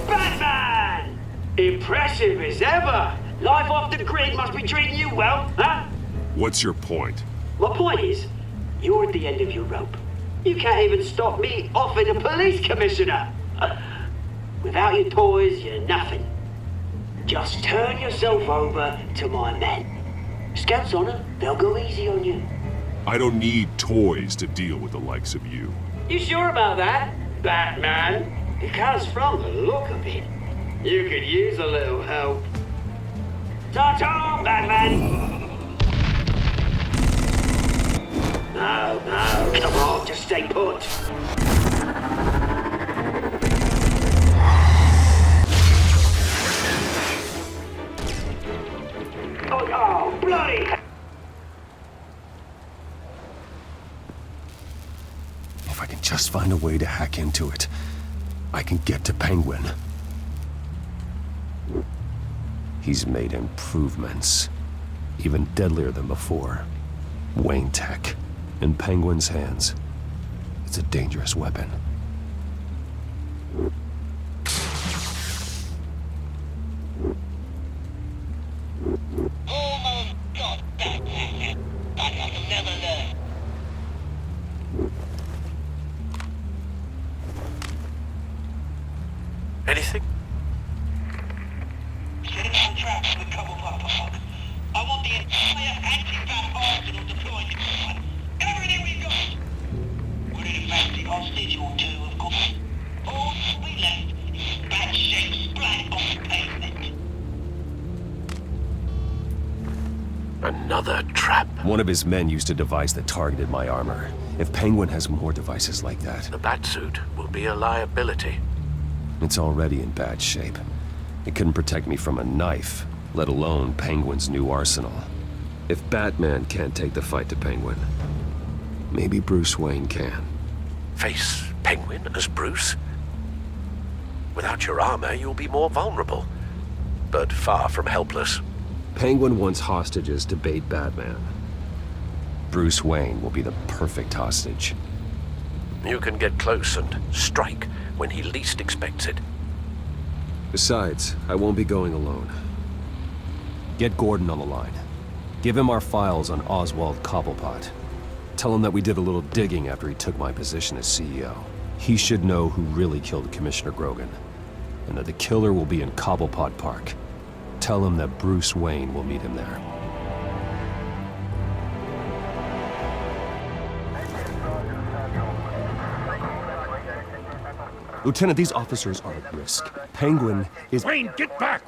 Batman! Impressive as ever! Life off the grid must be treating you well, huh? What's your point? My point is, you're at the end of your rope. You can't even stop me offing a police commissioner. Without your toys, you're nothing. Just turn yourself over to my men. Scouts honor, they'll go easy on you. I don't need toys to deal with the likes of you. You sure about that, Batman? Because from the look of it, you could use a little help. Ta-ta, Batman! No, come on, just stay put. Oh, bloody! If I can just find a way to hack into it, I can get to Penguin. He's made improvements, even deadlier than before. Wayne Tech, in Penguin's hands. It's a dangerous weapon. Anything? I want the entire anti-bat arsenal deployed. Everything we got! We're in fact the hostage or two, of course. All we left is bad shape splat on the pavement. Another trap. One of his men used a device that targeted my armor. If Penguin has more devices like that... The Batsuit will be a liability. It's already in bad shape. It couldn't protect me from a knife, let alone Penguin's new arsenal. If Batman can't take the fight to Penguin, maybe Bruce Wayne can. Face Penguin as Bruce? Without your armor, you'll be more vulnerable, but far from helpless. Penguin wants hostages to bait Batman. Bruce Wayne will be the perfect hostage. You can get close and strike when he least expects it. Besides, I won't be going alone. Get Gordon on the line. Give him our files on Oswald Cobblepot. Tell him that we did a little digging after he took my position as CEO. He should know who really killed Commissioner Grogan, and that the killer will be in Cobblepot Park. Tell him that Bruce Wayne will meet him there. Lieutenant, these officers are at risk. Penguin is... Wayne, get back!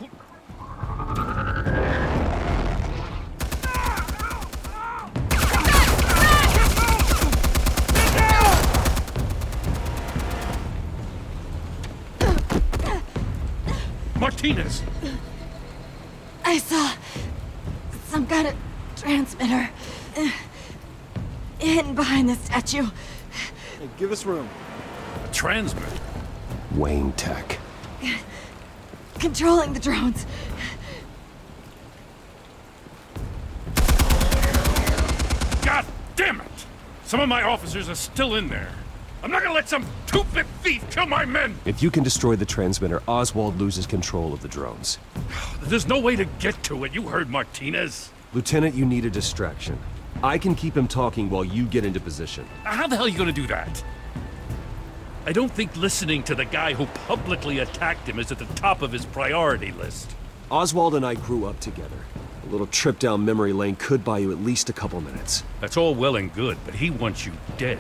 Martinez! I saw some kind of transmitter hidden behind the statue. Hey, give us room. A transmitter? Wayne Tech. Controlling the drones. God damn it! Some of my officers are still in there. I'm not gonna let some two-bit thief kill my men! If you can destroy the transmitter, Oswald loses control of the drones. There's no way to get to it. You heard Martinez. Lieutenant, you need a distraction. I can keep him talking while you get into position. How the hell are you gonna do that? I don't think listening to the guy who publicly attacked him is at the top of his priority list. Oswald and I grew up together. A little trip down memory lane could buy you at least a couple minutes. That's all well and good, but he wants you dead.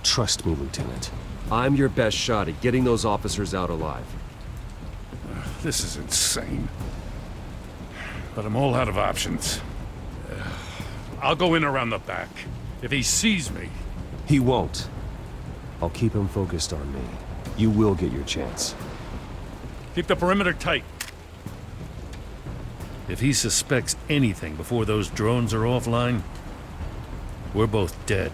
Trust me, Lieutenant. I'm your best shot at getting those officers out alive. This is insane. But I'm all out of options. I'll go in around the back. If he sees me... He won't. I'll keep him focused on me. You will get your chance. Keep the perimeter tight. If he suspects anything before those drones are offline, we're both dead.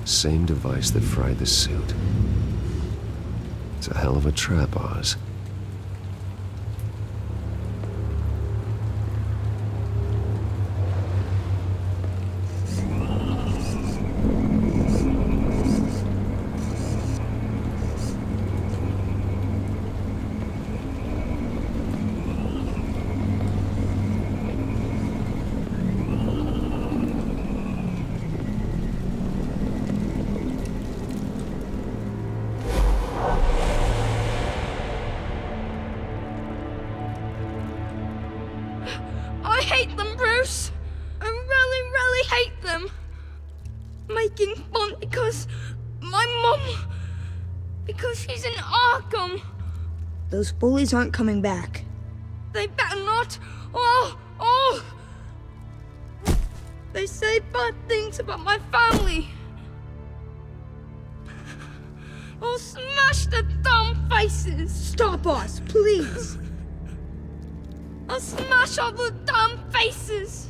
Same device that fried the suit. It's a hell of a trap, Oz. I hate them, Bruce. I really, really hate them. Making fun because my mom... because she's in Arkham. Those bullies aren't coming back. They better not. Oh! They say bad things about my family. I'll smash their dumb faces. Stop us, please. I'll smash all the damn faces!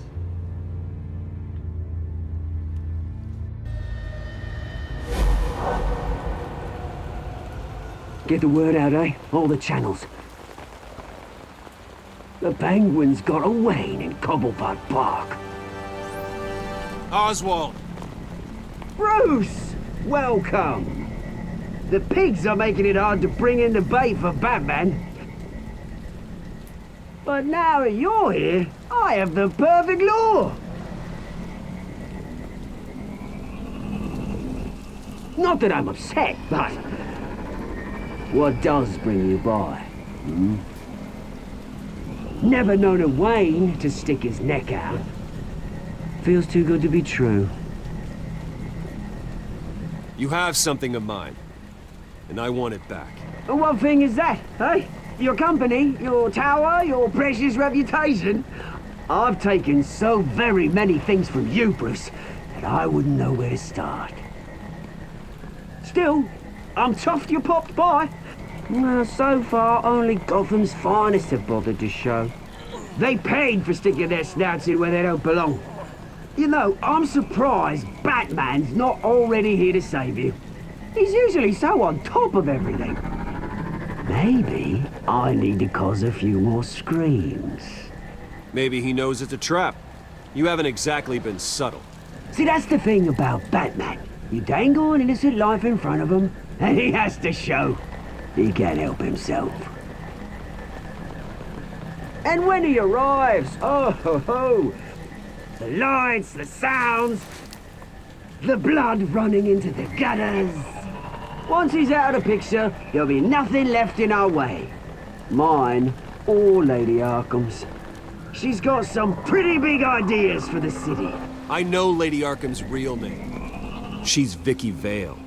Get the word out, eh? All the channels. The Penguin's got a Wayne in Cobblepot Park. Oswald! Bruce! Welcome! The pigs are making it hard to bring in the bait for Batman. But now that you're here, I have the perfect lure! Not that I'm upset, but... what does bring you by? Hmm? Never known a Wayne to stick his neck out. Feels too good to be true. You have something of mine, and I want it back. And what thing is that, eh? Your company, your tower, your precious reputation? I've taken so very many things from you, Bruce, that I wouldn't know where to start. Still, I'm chuffed you popped by. Well, so far, only Gotham's finest have bothered to show. They paid for sticking their snouts in where they don't belong. You know, I'm surprised Batman's not already here to save you. He's usually so on top of everything. Maybe I need to cause a few more screams. Maybe he knows it's a trap. You haven't exactly been subtle. See, that's the thing about Batman. You dangle an innocent life in front of him, and he has to show he can't help himself. And when he arrives, oh ho ho! The lights, the sounds, the blood running into the gutters. Once he's out of the picture, there'll be nothing left in our way. Mine or Lady Arkham's. She's got some pretty big ideas for the city. I know Lady Arkham's real name. She's Vicky Vale.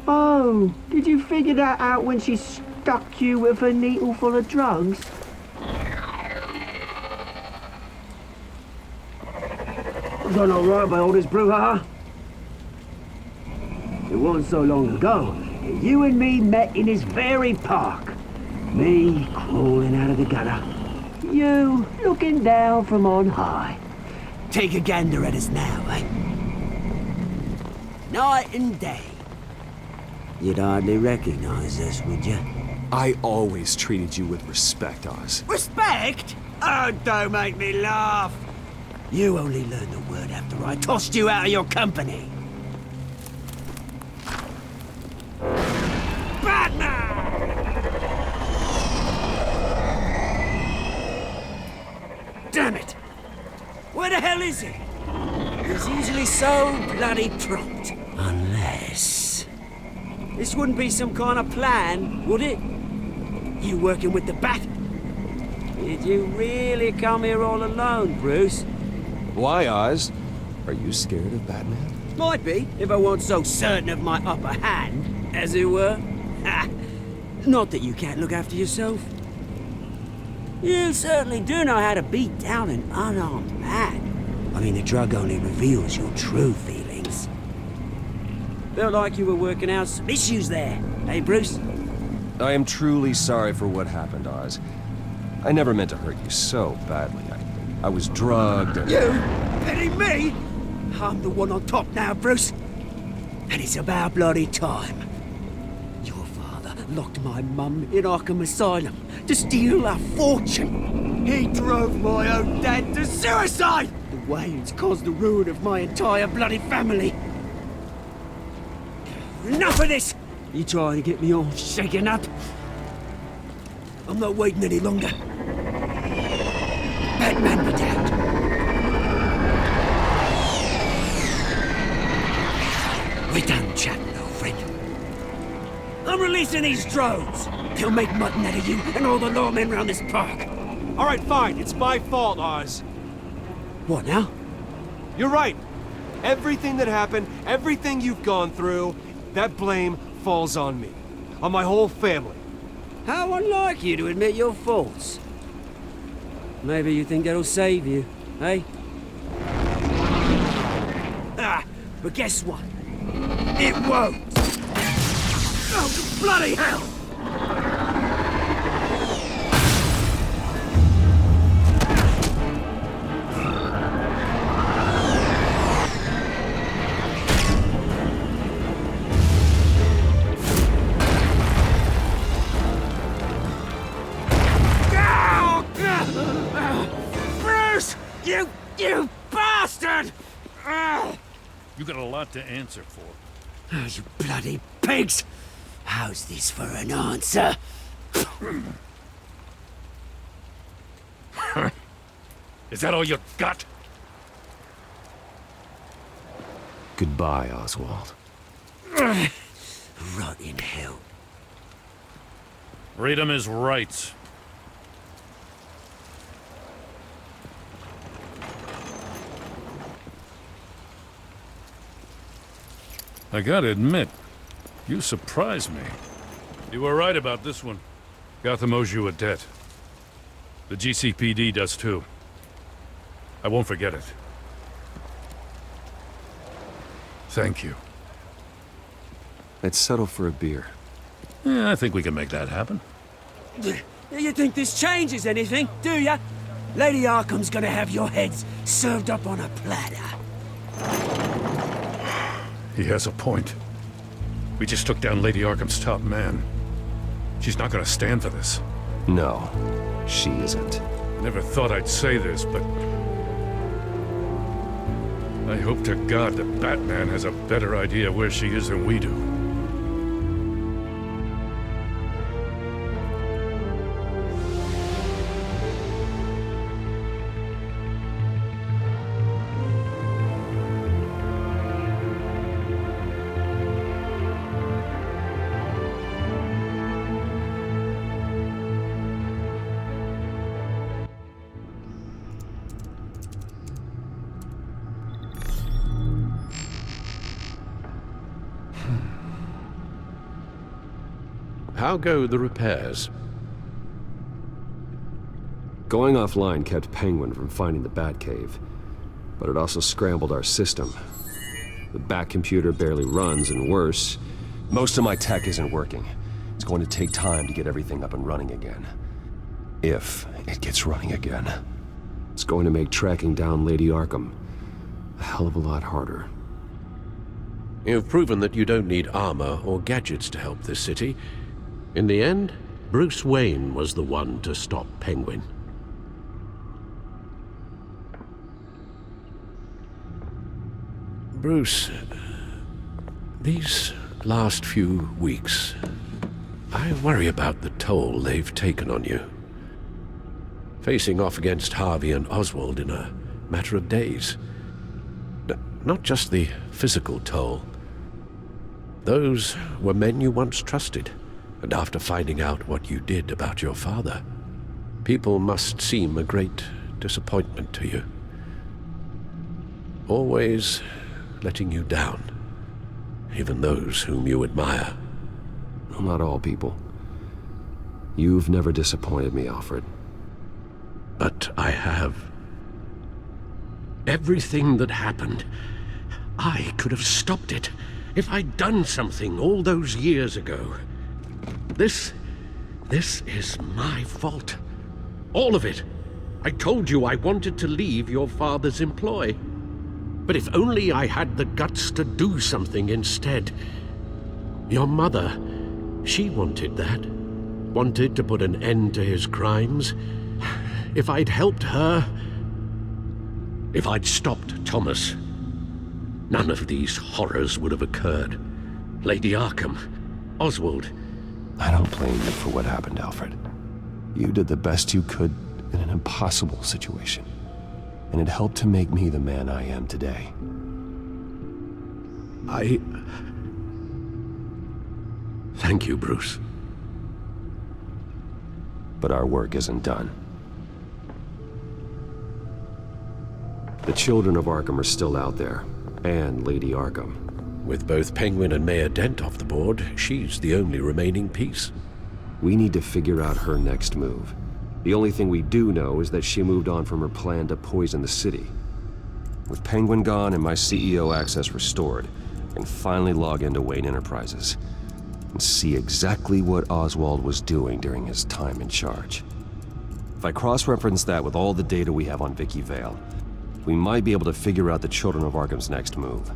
Oh, did you figure that out when she stuck you with a needle full of drugs? Done all right by all this brouhaha. It wasn't so long ago that you and me met in this very park. Me crawling out of the gutter. You looking down from on high. Take a gander at us now, eh? Night and day. You'd hardly recognize us, would you? I always treated you with respect, Oz. Respect? Oh, don't make me laugh. You only learned the word after I tossed you out of your company. Batman! Damn it! Where the hell is he? He's usually so bloody prompt. Unless... this wouldn't be some kind of plan, would it? You working with the Bat? Did you really come here all alone, Bruce? Why, Oz? Are you scared of Batman? Might be, if I weren't so certain of my upper hand, as it were. Ha! Not that you can't look after yourself. You certainly do know how to beat down an unarmed man. I mean, the drug only reveals your true feelings. Felt like you were working out some issues there, eh, Bruce? I am truly sorry for what happened, Oz. I never meant to hurt you so badly. I was drugged and... You? Pity me? I'm the one on top now, Bruce. And it's about bloody time. Your father locked my mum in Arkham Asylum to steal a fortune. He drove my own dad to suicide! The Waynes caused the ruin of my entire bloody family. Enough of this! You trying to get me all shaken up? I'm not waiting any longer. Batman be damned. We're done chatting, old friend. I'm releasing these drones. They'll make mutton out of you and all the lawmen around this park. All right, fine. It's my fault, Oz. What now? You're right. Everything that happened, everything you've gone through, that blame falls on me. On my whole family. How unlike you to admit your faults. Maybe you think that'll save you, eh? Ah, but guess what? It won't! Oh, bloody hell! You bastard! You got a lot to answer for. Oh, you bloody pigs! How's this for an answer? Is that all you got? Goodbye, Oswald. Rot in hell. Read him his rights. I gotta admit, you surprised me. You were right about this one. Gotham owes you a debt. The GCPD does too. I won't forget it. Thank you. Let's settle for a beer. Yeah, I think we can make that happen. You think this changes anything, do ya? Lady Arkham's gonna have your heads served up on a platter. He has a point. We just took down Lady Arkham's top man. She's not gonna stand for this. No, she isn't. Never thought I'd say this, but I hope to God that Batman has a better idea where she is than we do. How go the repairs? Going offline kept Penguin from finding the Batcave, but it also scrambled our system. The Bat computer barely runs, and worse, most of my tech isn't working. It's going to take time to get everything up and running again. If it gets running again. It's going to make tracking down Lady Arkham a hell of a lot harder. You've proven that you don't need armor or gadgets to help this city. In the end, Bruce Wayne was the one to stop Penguin. Bruce, these last few weeks, I worry about the toll they've taken on you. Facing off against Harvey and Oswald in a matter of days. Not just the physical toll. Those were men you once trusted. And after finding out what you did about your father, people must seem a great disappointment to you. Always letting you down, even those whom you admire. Well, not all people. You've never disappointed me, Alfred. But I have. Everything that happened, I could have stopped it if I'd done something all those years ago. This is my fault. All of it. I told you I wanted to leave your father's employ. But if only I had the guts to do something instead. Your mother, she wanted that. Wanted to put an end to his crimes. If I'd helped her, if I'd stopped Thomas, none of these horrors would have occurred. Lady Arkham, Oswald. I don't blame you for what happened, Alfred. You did the best you could in an impossible situation. And it helped to make me the man I am today. Thank you, Bruce. But our work isn't done. The children of Arkham are still out there, and Lady Arkham. With both Penguin and Mayor Dent off the board, she's the only remaining piece. We need to figure out her next move. The only thing we do know is that she moved on from her plan to poison the city. With Penguin gone and my CEO access restored, I can finally log into Wayne Enterprises and see exactly what Oswald was doing during his time in charge. If I cross-reference that with all the data we have on Vicky Vale, we might be able to figure out the Children of Arkham's next move.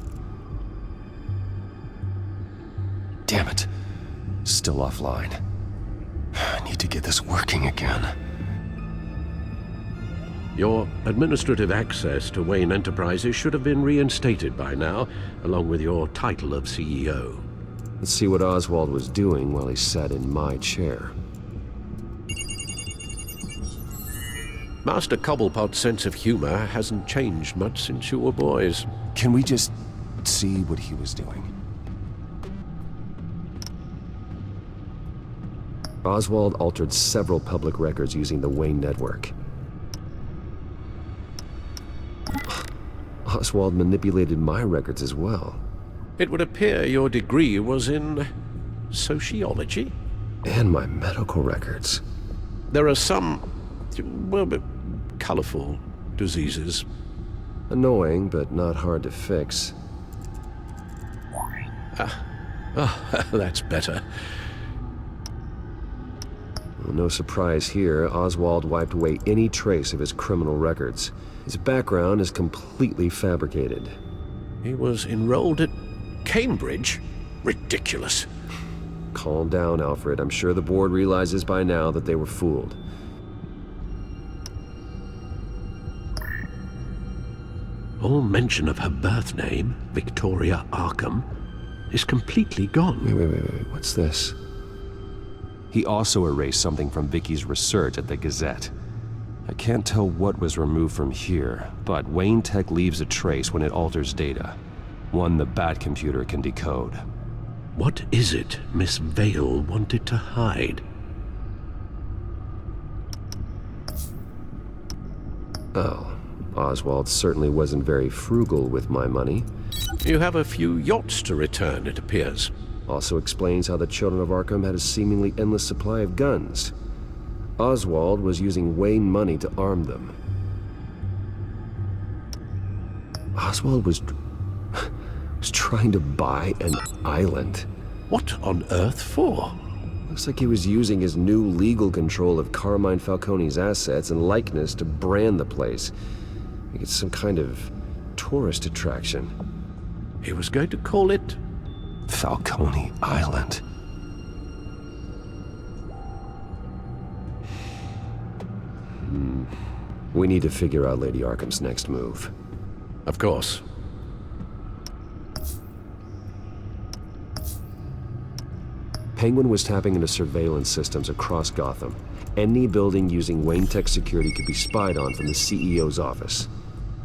Damn it. Still offline. I need to get this working again. Your administrative access to Wayne Enterprises should have been reinstated by now, along with your title of CEO. Let's see what Oswald was doing while he sat in my chair. Master Cobblepot's sense of humor hasn't changed much since you were boys. Can we just see what he was doing? Oswald altered several public records using the Wayne network. Oswald manipulated my records as well. It would appear your degree was in sociology? And my medical records. There are some, well, colorful diseases. Annoying, but not hard to fix. That's better. Well, no surprise here, Oswald wiped away any trace of his criminal records. His background is completely fabricated. He was enrolled at Cambridge? Ridiculous. Calm down, Alfred. I'm sure the board realizes by now that they were fooled. All mention of her birth name, Victoria Arkham, is completely gone. Wait. What's this? He also erased something from Vicky's research at the Gazette. I can't tell what was removed from here, but Wayne Tech leaves a trace when it alters data. One the Bat computer can decode. What is it Miss Vale wanted to hide? Oh, Oswald certainly wasn't very frugal with my money. You have a few yachts to return, it appears. Also explains how the Children of Arkham had a seemingly endless supply of guns. Oswald was using Wayne money to arm them. Oswald was trying to buy an island. What on earth for? Looks like he was using his new legal control of Carmine Falcone's assets and likeness to brand the place. Like it's some kind of tourist attraction. He was going to call it Falcone Island. We need to figure out Lady Arkham's next move. Of course. Penguin was tapping into surveillance systems across Gotham. Any building using Wayne Tech security could be spied on from the CEO's office.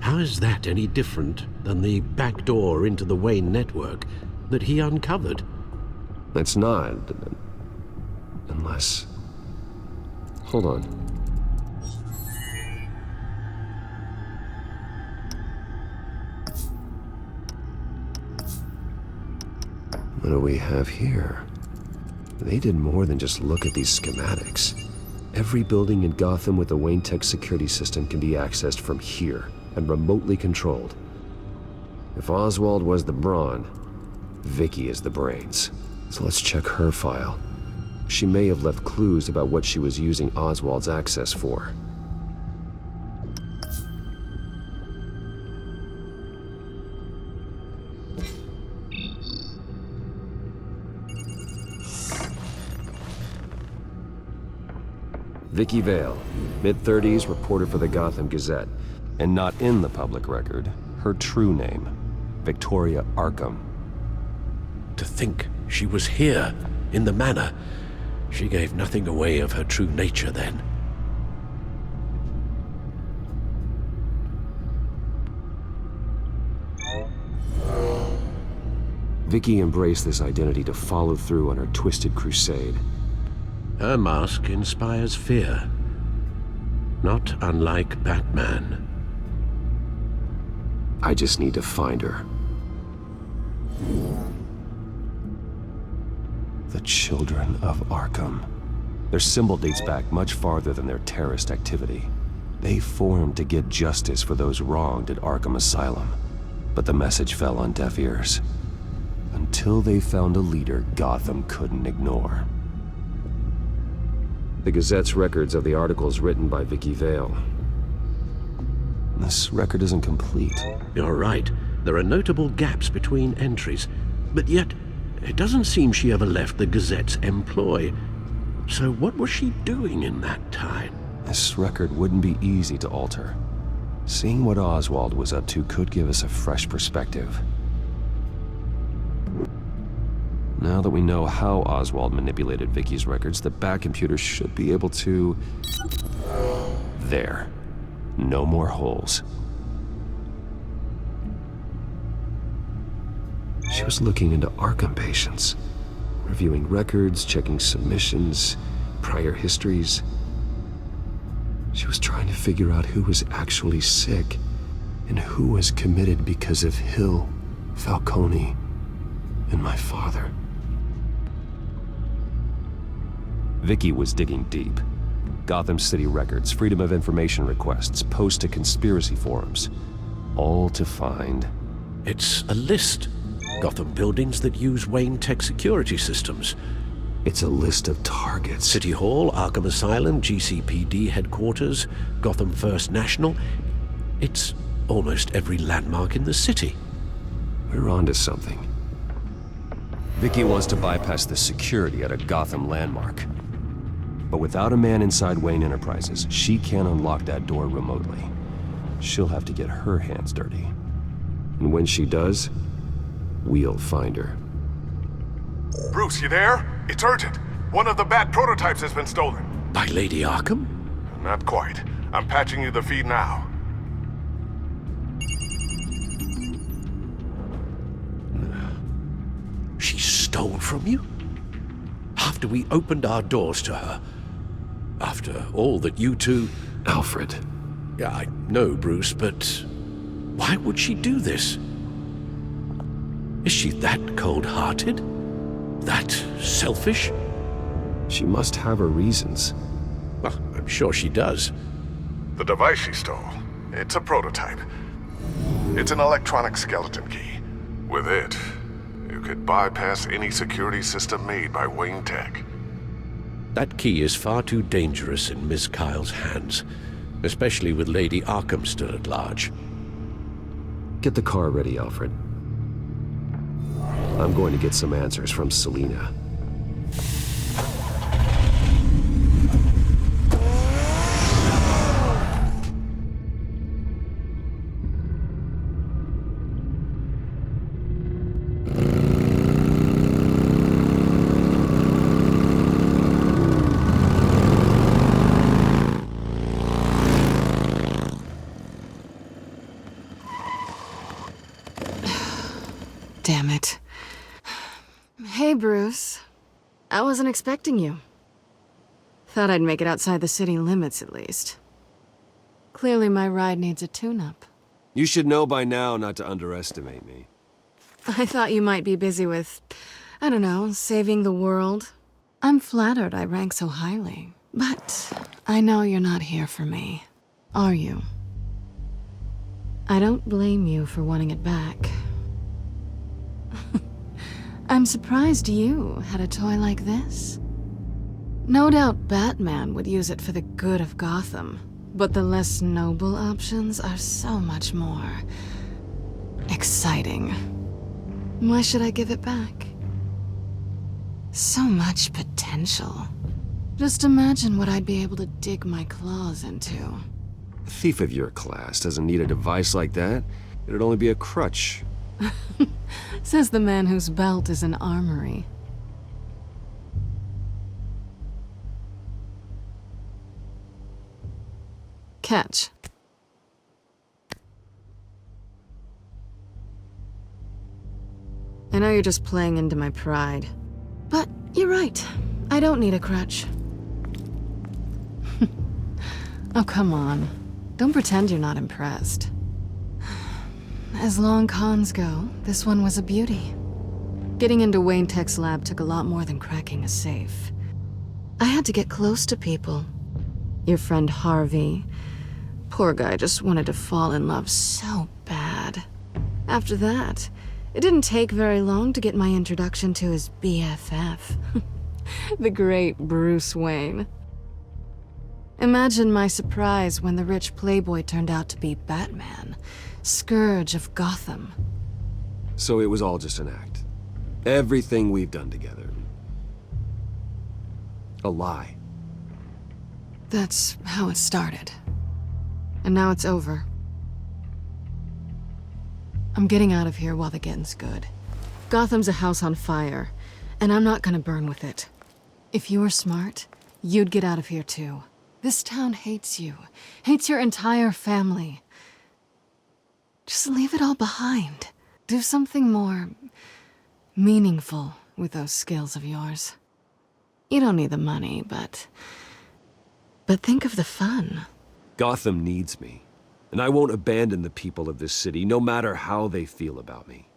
How is that any different than the back door into the Wayne network that he uncovered? It's not. Unless... Hold on. What do we have here? They did more than just look at these schematics. Every building in Gotham with the Wayne Tech security system can be accessed from here and remotely controlled. If Oswald was the brawn, Vicky is the brains. So let's check her file. She may have left clues about what she was using Oswald's access for. Vicky Vale, mid-30s, reporter for the Gotham Gazette. And not in the public record, her true name, Victoria Arkham. To think she was here, in the manor. She gave nothing away of her true nature then. Vicky embraced this identity to follow through on her twisted crusade. Her mask inspires fear. Not unlike Batman. I just need to find her. The Children of Arkham. Their symbol dates back much farther than their terrorist activity. They formed to get justice for those wronged at Arkham Asylum. But the message fell on deaf ears. Until they found a leader Gotham couldn't ignore. The Gazette's records of the articles written by Vicky Vale. This record isn't complete. You're right. There are notable gaps between entries. But yet, it doesn't seem she ever left the Gazette's employ. So what was she doing in that time? This record wouldn't be easy to alter. Seeing what Oswald was up to could give us a fresh perspective. Now that we know how Oswald manipulated Vicky's records, the back computer should be able to... There. No more holes. She was looking into Arkham patients, reviewing records, checking submissions, prior histories. She was trying to figure out who was actually sick and who was committed because of Hill, Falcone, and my father. Vicky was digging deep. Gotham City records, Freedom of Information requests, posts to conspiracy forums. All to find... It's a list. Gotham buildings that use Wayne Tech security systems. It's a list of targets. City Hall, Arkham Asylum, GCPD headquarters, Gotham First National. It's almost every landmark in the city. We're onto something. Vicky wants to bypass the security at a Gotham landmark. But without a man inside Wayne Enterprises, she can't unlock that door remotely. She'll have to get her hands dirty. And when she does, we'll find her. Bruce, you there? It's urgent. One of the Bat prototypes has been stolen. By Lady Arkham? Not quite. I'm patching you the feed now. She stole from you? After we opened our doors to her? After all that you two... Alfred. Yeah, I know, Bruce, but why would she do this? Is she that cold-hearted? That selfish? She must have her reasons. Well, I'm sure she does. The device she stole, it's a prototype. It's an electronic skeleton key. With it, you could bypass any security system made by Wayne Tech. That key is far too dangerous in Miss Kyle's hands, especially with Lady Arkham still at large. Get the car ready, Alfred. I'm going to get some answers from Selina. Damn it. Hey, Bruce. I wasn't expecting you. Thought I'd make it outside the city limits, at least. Clearly my ride needs a tune-up. You should know by now not to underestimate me. I thought you might be busy with, I don't know, saving the world. I'm flattered I rank so highly. But I know you're not here for me, are you? I don't blame you for wanting it back. I'm surprised you had a toy like this. No doubt Batman would use it for the good of Gotham, but the less noble options are so much more exciting. Why should I give it back? So much potential. Just imagine what I'd be able to dig my claws into. A thief of your class doesn't need a device like that. It'd only be a crutch. Says the man whose belt is an armory. Catch. I know you're just playing into my pride. But you're right. I don't need a crutch. Oh, come on. Don't pretend you're not impressed. As long cons go, this one was a beauty. Getting into Wayne Tech's lab took a lot more than cracking a safe. I had to get close to people. Your friend Harvey. Poor guy just wanted to fall in love so bad. After that, it didn't take very long to get my introduction to his BFF. The great Bruce Wayne. Imagine my surprise when the rich playboy turned out to be Batman, Scourge of Gotham. So it was all just an act. Everything we've done together. A lie. That's how it started. And now it's over. I'm getting out of here while the getting's good. Gotham's a house on fire, and I'm not gonna burn with it. If you were smart, you'd get out of here too. This town hates you. Hates your entire family. Just leave it all behind. Do something more meaningful with those skills of yours. You don't need the money, but think of the fun. Gotham needs me, and I won't abandon the people of this city, no matter how they feel about me.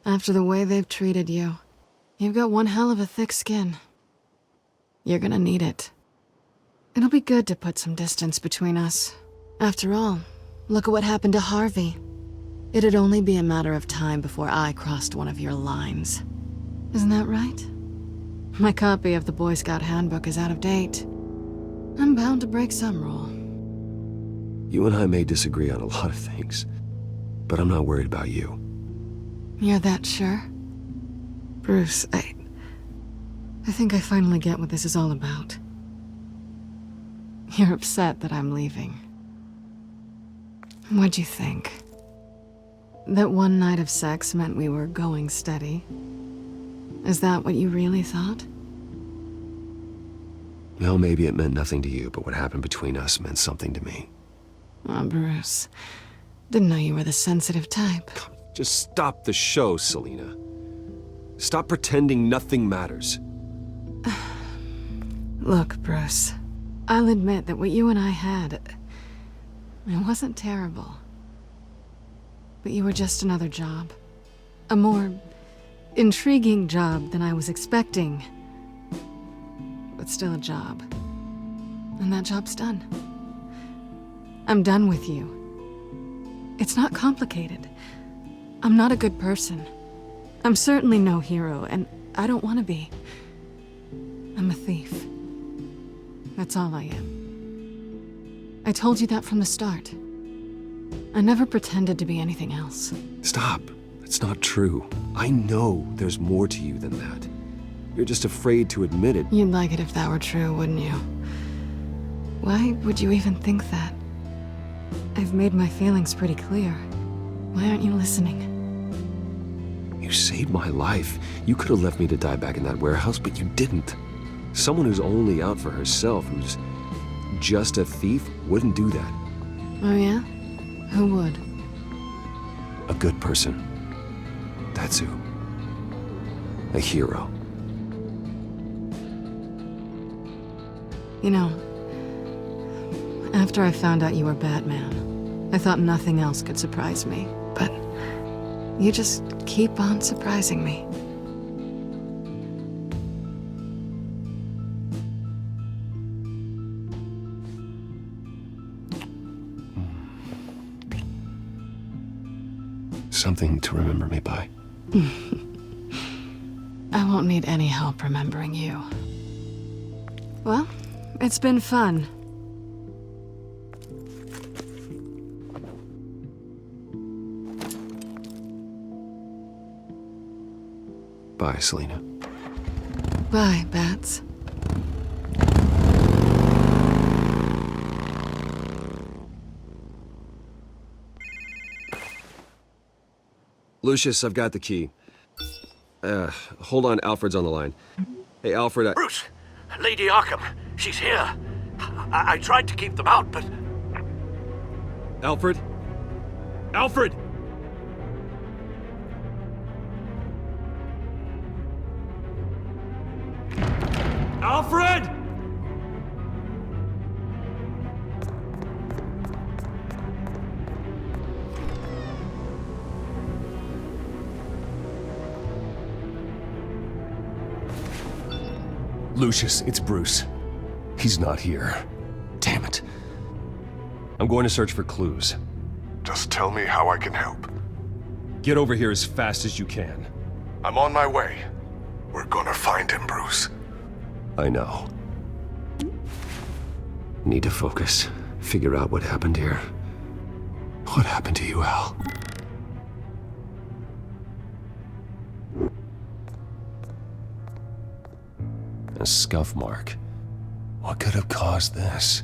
After the way they've treated you, you've got one hell of a thick skin. You're gonna need it. It'll be good to put some distance between us. After all, look at what happened to Harvey. It'd only be a matter of time before I crossed one of your lines. Isn't that right? My copy of the Boy Scout Handbook is out of date. I'm bound to break some rule. You and I may disagree on a lot of things, but I'm not worried about you. You're that sure? Bruce, I think I finally get what this is all about. You're upset that I'm leaving. What'd you think? That one night of sex meant we were going steady? Is that what you really thought? Well, maybe it meant nothing to you, but what happened between us meant something to me. Oh, Bruce. Didn't know you were the sensitive type. Just stop the show, Selina. Stop pretending nothing matters. Look, Bruce. I'll admit that what you and I had, it wasn't terrible. But you were just another job. A more intriguing job than I was expecting. But still a job. And that job's done. I'm done with you. It's not complicated. I'm not a good person. I'm certainly no hero, and I don't want to be. I'm a thief. That's all I am. I told you that from the start. I never pretended to be anything else. Stop. That's not true. I know there's more to you than that. You're just afraid to admit it. You'd like it if that were true, wouldn't you? Why would you even think that? I've made my feelings pretty clear. Why aren't you listening? You saved my life. You could have left me to die back in that warehouse, but you didn't. Someone who's only out for herself, who's just a thief, wouldn't do that. Oh yeah? Who would? A good person. That's who. A hero. You know, after I found out you were Batman, I thought nothing else could surprise me. But you just keep on surprising me. Something to remember me by. I won't need any help remembering you. Well, it's been fun. Bye, Selina. Bye, Bats. Lucius, I've got the key. Hold on, Alfred's on the line. Hey, Alfred, Bruce! Lady Arkham, she's here. I tried to keep them out, but... Alfred? Alfred! Alfred! Lucius, it's Bruce. He's not here. Damn it. I'm going to search for clues. Just tell me how I can help. Get over here as fast as you can. I'm on my way. We're gonna find him, Bruce. I know. Need to focus. Figure out what happened here. What happened to you, Al? A scuff mark. What could have caused this?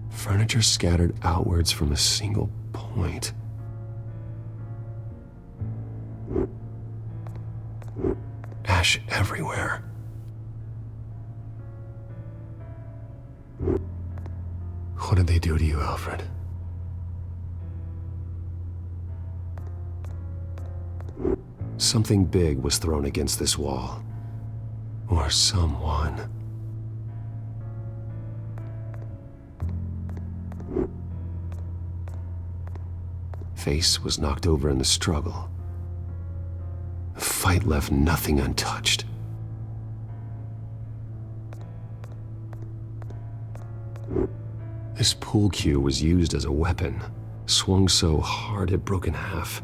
Furniture scattered outwards from a single point. Ash everywhere. What did they do to you, Alfred? Something big was thrown against this wall. Or someone. Face was knocked over in the struggle. The fight left nothing untouched. This pool cue was used as a weapon, swung so hard it broke in half.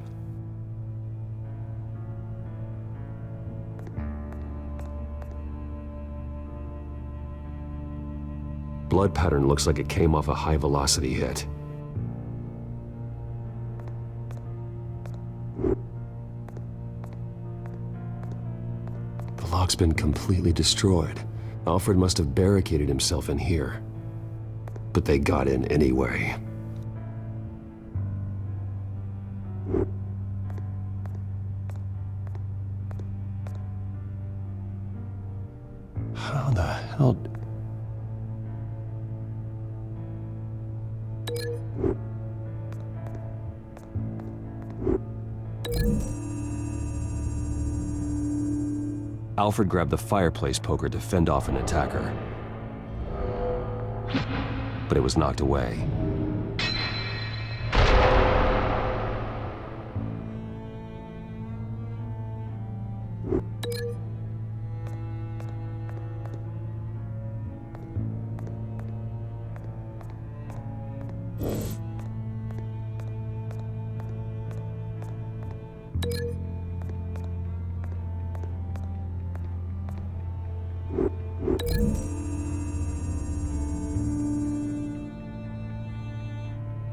Blood pattern looks like it came off a high-velocity hit. The lock's been completely destroyed. Alfred must have barricaded himself in here. But they got in anyway. How the hell... Alfred grabbed the fireplace poker to fend off an attacker. But it was knocked away.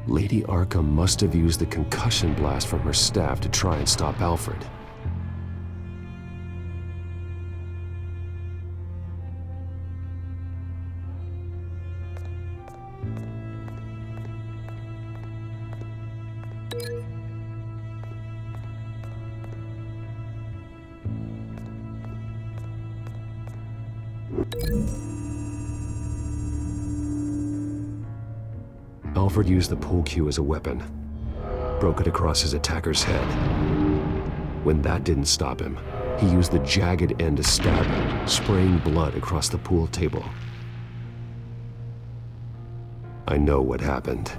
Lady Arkham must have used the concussion blast from her staff to try and stop Alfred. Alfred used the pool cue as a weapon, broke it across his attacker's head. When that didn't stop him, he used the jagged end to stab him, spraying blood across the pool table. I know what happened.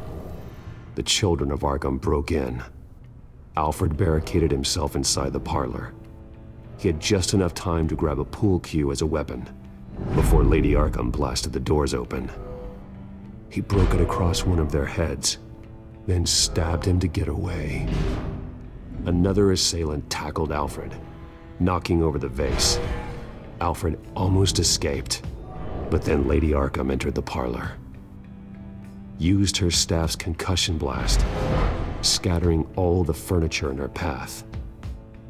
The children of Arkham broke in. Alfred barricaded himself inside the parlor. He had just enough time to grab a pool cue as a weapon before Lady Arkham blasted the doors open. He broke it across one of their heads, then stabbed him to get away. Another assailant tackled Alfred, knocking over the vase. Alfred almost escaped, but then Lady Arkham entered the parlor. Used her staff's concussion blast, scattering all the furniture in her path,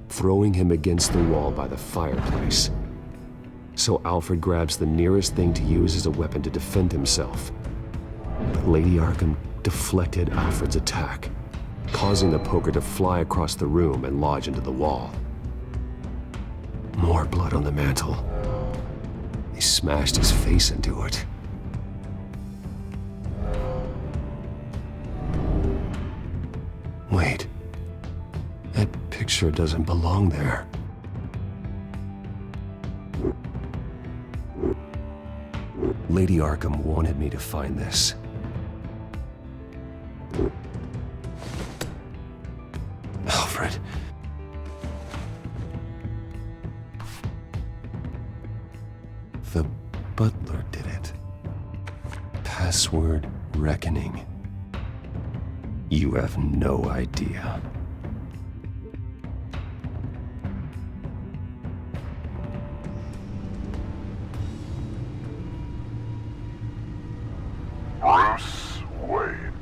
throwing him against the wall by the fireplace. So Alfred grabs the nearest thing to use as a weapon to defend himself. But Lady Arkham deflected Alfred's attack, causing the poker to fly across the room and lodge into the wall. More blood on the mantel. He smashed his face into it. Wait. That picture doesn't belong there. Lady Arkham wanted me to find this. Alfred. The butler did it. Password reckoning. You have no idea. Bruce Wayne,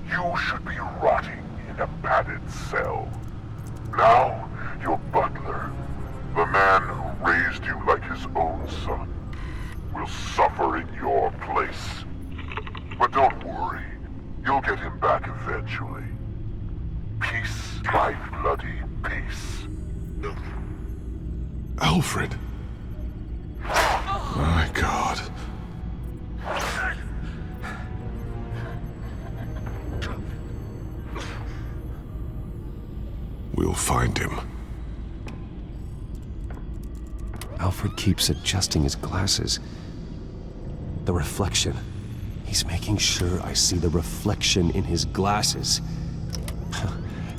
you should be rotting in a padded cell. Now, your butler raised you like his own son, will suffer in your place. But don't worry, you'll get him back eventually. Peace, my bloody peace. Alfred. My God. We'll find him. Alfred keeps adjusting his glasses. The reflection. He's making sure I see the reflection in his glasses.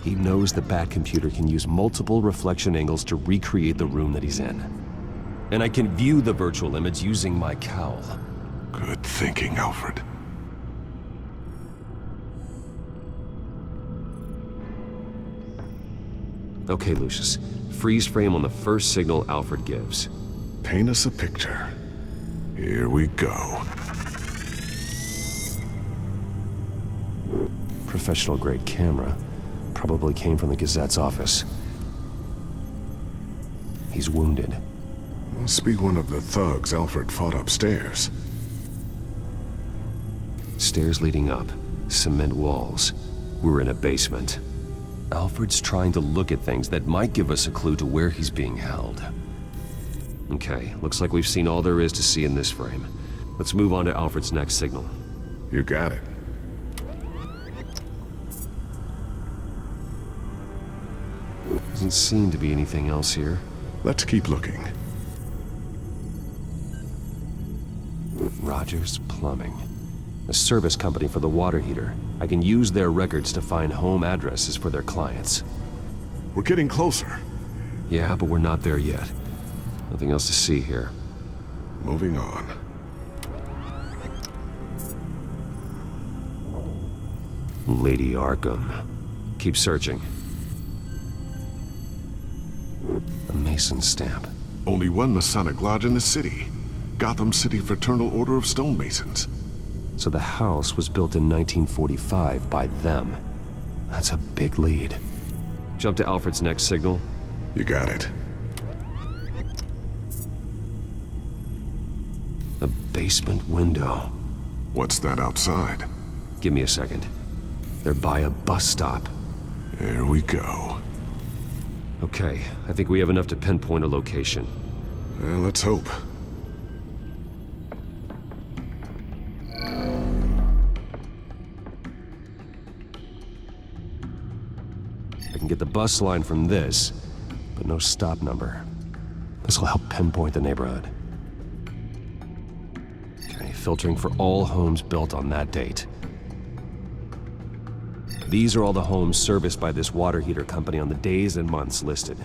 He knows the Batcomputer can use multiple reflection angles to recreate the room that he's in. And I can view the virtual image using my cowl. Good thinking, Alfred. Okay, Lucius. Freeze frame on the first signal Alfred gives. Paint us a picture. Here we go. Professional-grade camera. Probably came from the Gazette's office. He's wounded. Must be one of the thugs Alfred fought upstairs. Stairs leading up. Cement walls. We're in a basement. Alfred's trying to look at things that might give us a clue to where he's being held. Okay, looks like we've seen all there is to see in this frame. Let's move on to Alfred's next signal. You got it. Doesn't seem to be anything else here. Let's keep looking. Rogers Plumbing. A service company for the water heater. I can use their records to find home addresses for their clients. We're getting closer. Yeah, but we're not there yet. Nothing else to see here. Moving on. Lady Arkham. Keep searching. A Mason stamp. Only one Masonic lodge in the city. Gotham City Fraternal Order of Stonemasons. So the house was built in 1945 by them. That's a big lead. Jump to Alfred's next signal. You got it. A basement window. What's that outside? Give me a second. They're by a bus stop. There we go. Okay, I think we have enough to pinpoint a location. Well, let's hope. I can get the bus line from this, but no stop number. This will help pinpoint the neighborhood. Okay, filtering for all homes built on that date. These are all the homes serviced by this water heater company on the days and months listed.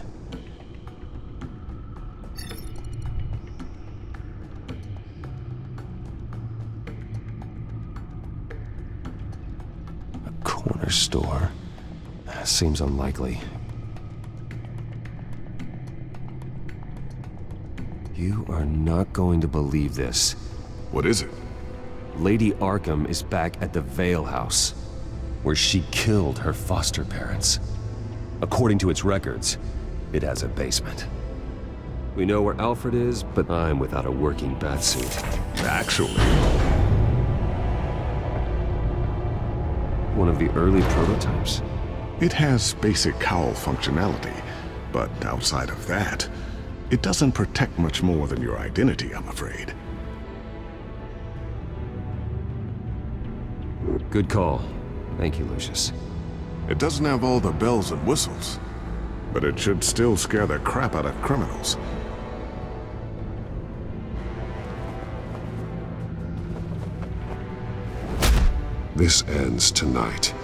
A corner store. Seems unlikely. You are not going to believe this. What is it? Lady Arkham is back at the Vale House, where she killed her foster parents. According to its records, it has a basement. We know where Alfred is, but I'm without a working batsuit. Actually. One of the early prototypes? It has basic cowl functionality, but outside of that, it doesn't protect much more than your identity, I'm afraid. Good call. Thank you, Lucius. It doesn't have all the bells and whistles, but it should still scare the crap out of criminals. This ends tonight.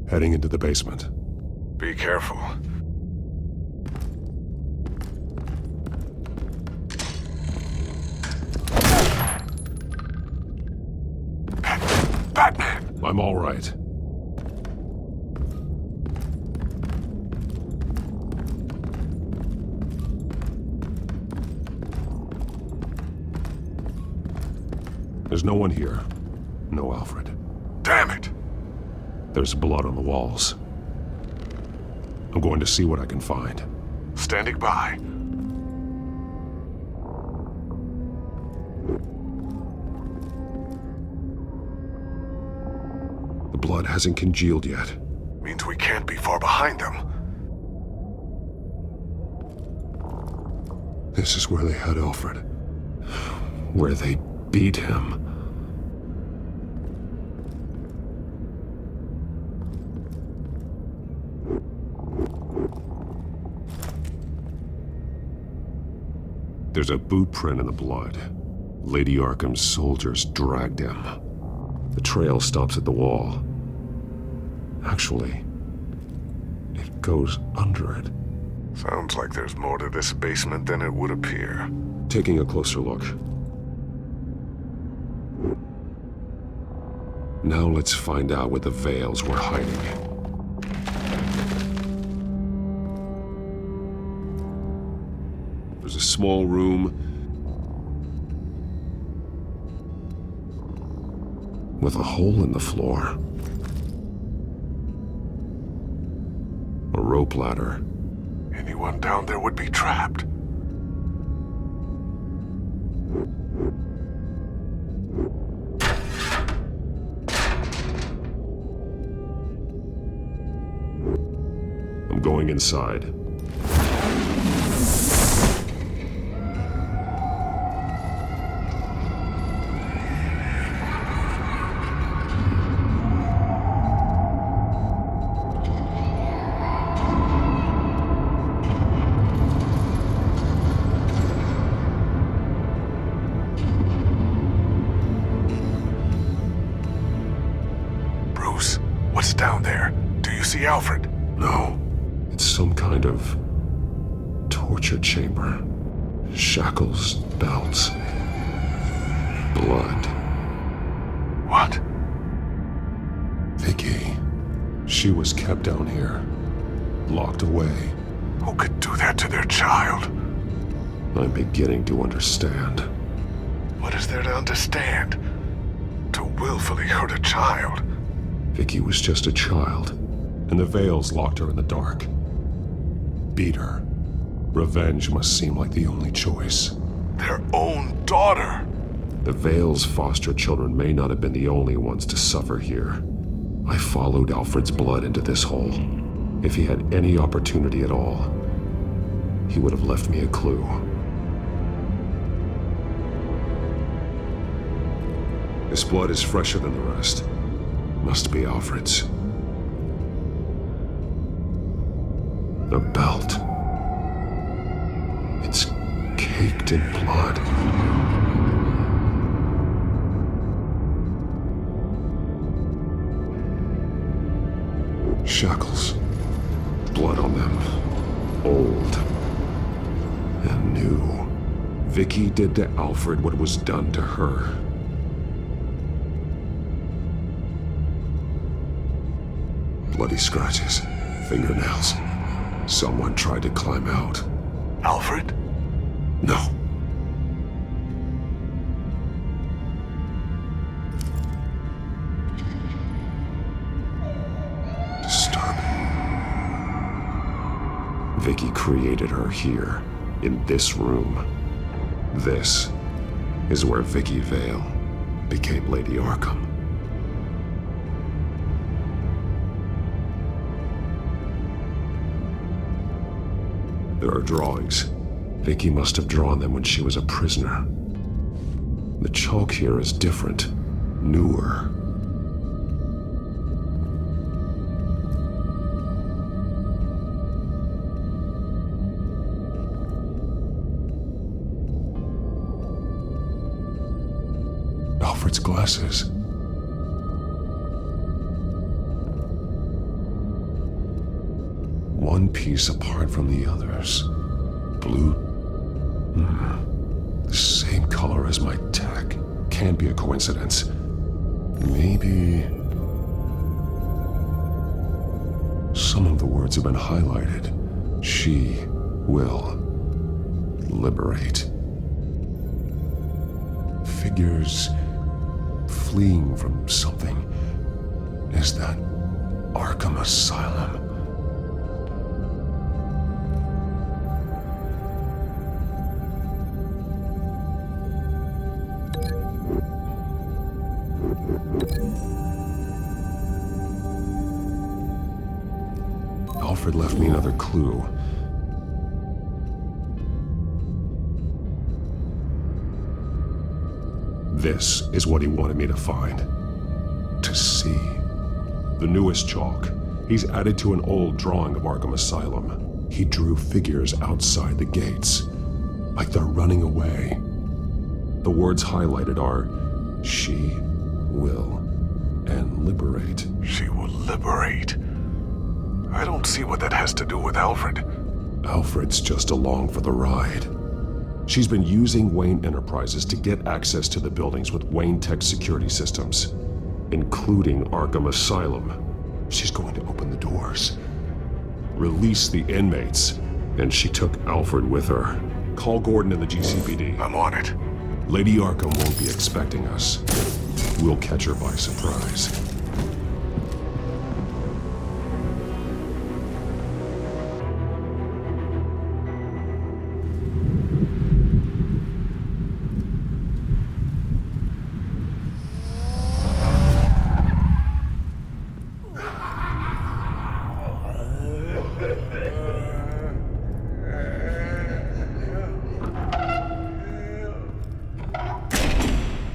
Heading into the basement. Be careful. Batman! I'm all right. There's no one here. No Alfred. Damn it! There's blood on the walls. I'm going to see what I can find. Standing by. The blood hasn't congealed yet. Means we can't be far behind them. This is where they had Alfred. Where they beat him. There's a boot print in the blood. Lady Arkham's soldiers dragged him. The trail stops at the wall. Actually, it goes under it. Sounds like there's more to this basement than it would appear. Taking a closer look. Now let's find out where the Veils were hiding. There's a small room with a hole in the floor. A rope ladder. Anyone down there would be trapped. I'm going inside. What's down there? Do you see Alfred? No. It's some kind of torture chamber. Shackles, belts, blood. What? Vicky. She was kept down here. Locked away. Who could do that to their child? I'm beginning to understand. What is there to understand? To willfully hurt a child? Vicky was just a child, and the Veils locked her in the dark. Beat her. Revenge must seem like the only choice. Their own daughter! The Veils' foster children may not have been the only ones to suffer here. I followed Alfred's blood into this hole. If he had any opportunity at all, he would have left me a clue. This blood is fresher than the rest. Must be Alfred's. A belt. It's caked in blood. Shackles. Blood on them. Old. And new. Vicky did to Alfred what was done to her. Bloody scratches, fingernails. Someone tried to climb out. Alfred? No. Disturbing. Vicky created her here, in this room. This is where Vicky Vale became Lady Arkham. There are drawings. Vicky must have drawn them when she was a prisoner. The chalk here is different, newer. Alfred's glasses. One piece apart from the others. Blue. The same color as my tech. Can't be a coincidence. Maybe... Some of the words have been highlighted. She will liberate. Figures fleeing from something. Is that Arkham Asylum? Alfred left me another clue. This is what he wanted me to find. To see. The newest chalk. He's added to an old drawing of Arkham Asylum. He drew figures outside the gates, like they're running away. The words highlighted are, "She will," and "liberate." She will liberate. I don't see what that has to do with Alfred. Alfred's just along for the ride. She's been using Wayne Enterprises to get access to the buildings with Wayne Tech security systems, including Arkham Asylum. She's going to open the doors, release the inmates, and she took Alfred with her. Call Gordon and the GCPD. I'm on it. Lady Arkham won't be expecting us. We'll catch her by surprise.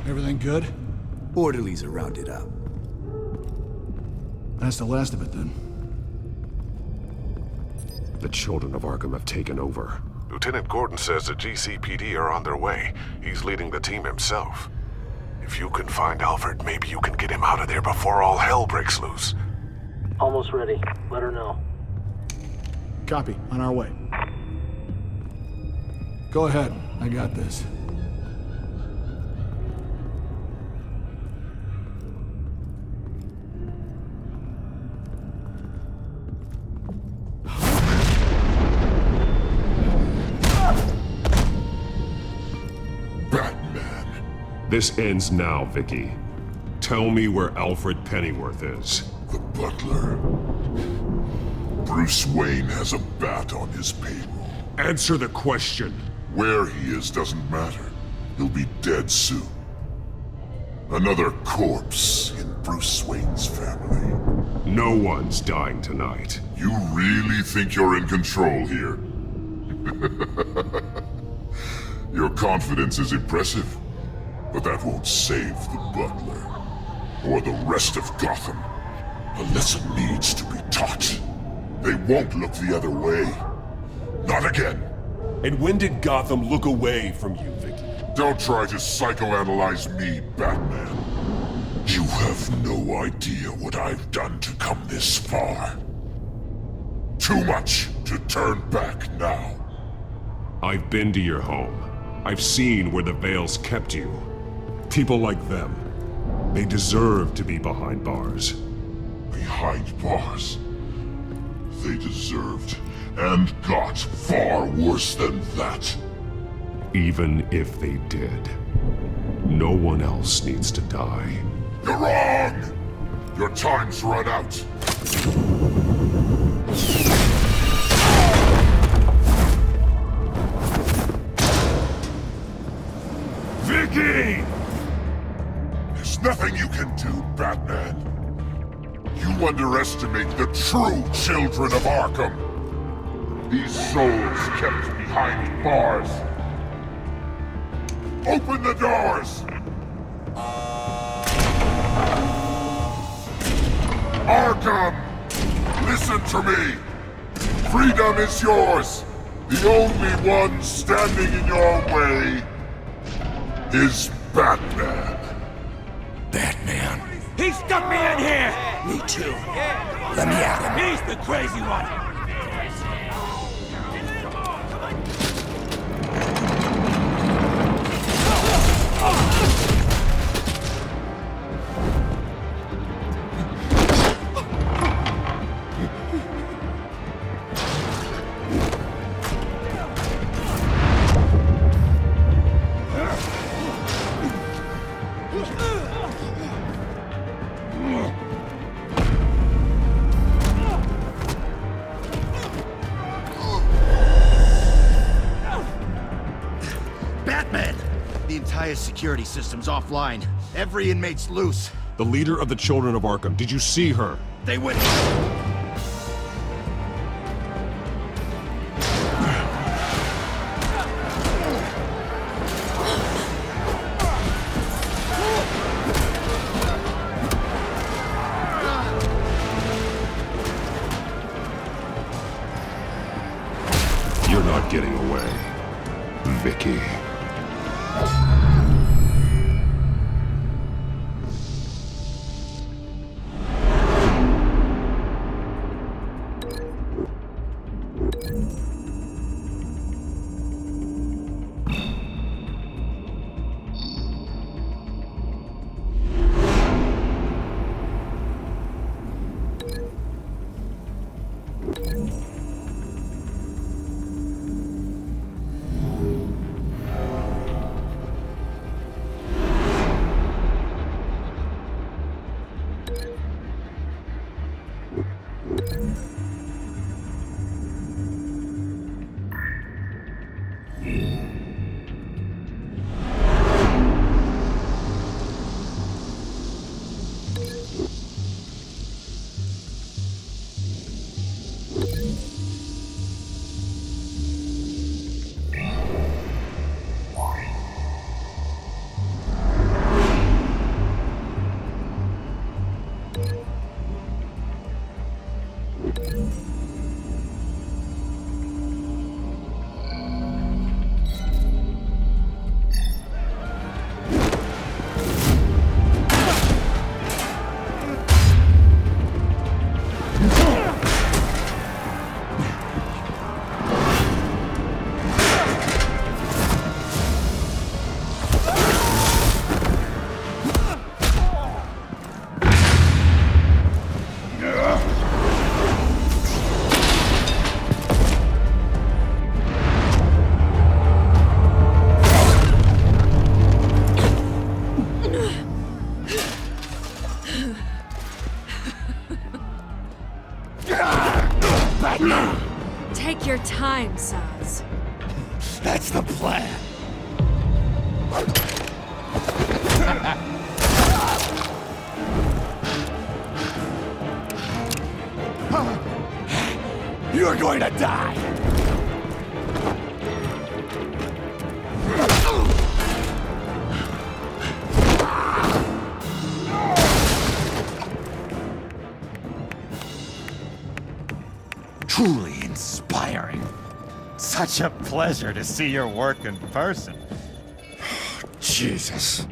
Everything good? Orderlies are rounded up. That's the last of it, then. The children of Arkham have taken over. Lieutenant Gordon says the GCPD are on their way. He's leading the team himself. If you can find Alfred, maybe you can get him out of there before all hell breaks loose. Almost ready. Let her know. Copy. On our way. Go ahead. I got this. This ends now, Vicky. Tell me where Alfred Pennyworth is. The butler. Bruce Wayne has a bat on his payroll. Answer the question. Where he is doesn't matter. He'll be dead soon. Another corpse in Bruce Wayne's family. No one's dying tonight. You really think you're in control here? Your confidence is impressive. But that won't save the butler, or the rest of Gotham. A lesson needs to be taught. They won't look the other way. Not again. And when did Gotham look away from you, Vicky? Don't try to psychoanalyze me, Batman. You have no idea what I've done to come this far. Too much to turn back now. I've been to your home. I've seen where the Veils kept you. People like them, they deserve to be behind bars. Behind bars? They deserved and got far worse than that. Even if they did, no one else needs to die. You're wrong! Your time's run out. Vicky! There's nothing you can do, Batman. You underestimate the true children of Arkham. These souls kept behind bars. Open the doors! Arkham! Listen to me! Freedom is yours! The only one standing in your way is Batman. Batman. He stuck me in here! Me too. Let me at him. He's the crazy one! entire security system's offline. Every inmate's loose. The leader of the Children of Arkham, did you see her? They went... You're not getting away, Vicky. Take your time, Saz. That's the plan. You're going to die. Truly inspiring. Such a pleasure to see your work in person. Jesus.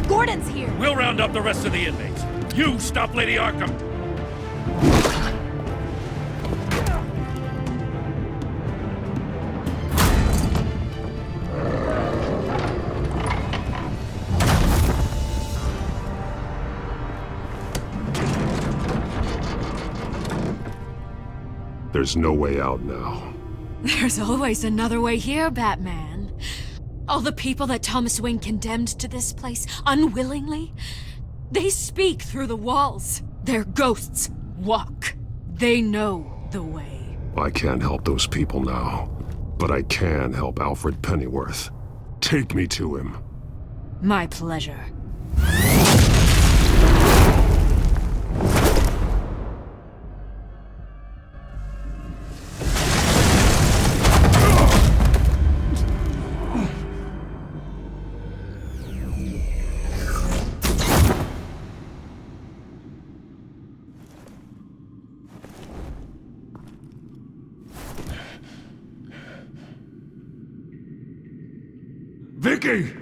Gordon's here! We'll round up the rest of the inmates. You stop Lady Arkham! There's no way out now. There's always another way here, Batman. All the people that Thomas Wayne condemned to this place unwillingly, they speak through the walls. Their ghosts walk. They know the way. I can't help those people now, but I can help Alfred Pennyworth. Take me to him. My pleasure. Vicky!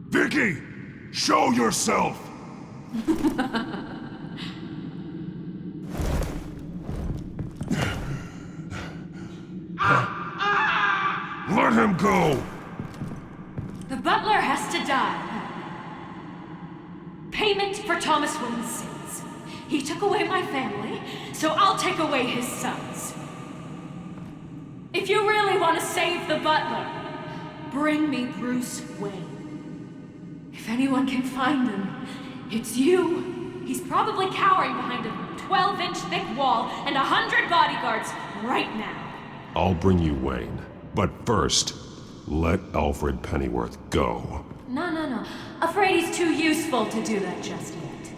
Vicky! Show yourself! Let him go! The butler has to die. Payment for Thomas Wayne's sins. He took away my family, so I'll take away his sons. If you really want to save the butler, bring me Bruce Wayne. If anyone can find him, it's you. He's probably cowering behind a 12-inch thick wall and 100 bodyguards right now. I'll bring you Wayne. But first, let Alfred Pennyworth go. No. Afraid he's too useful to do that just yet.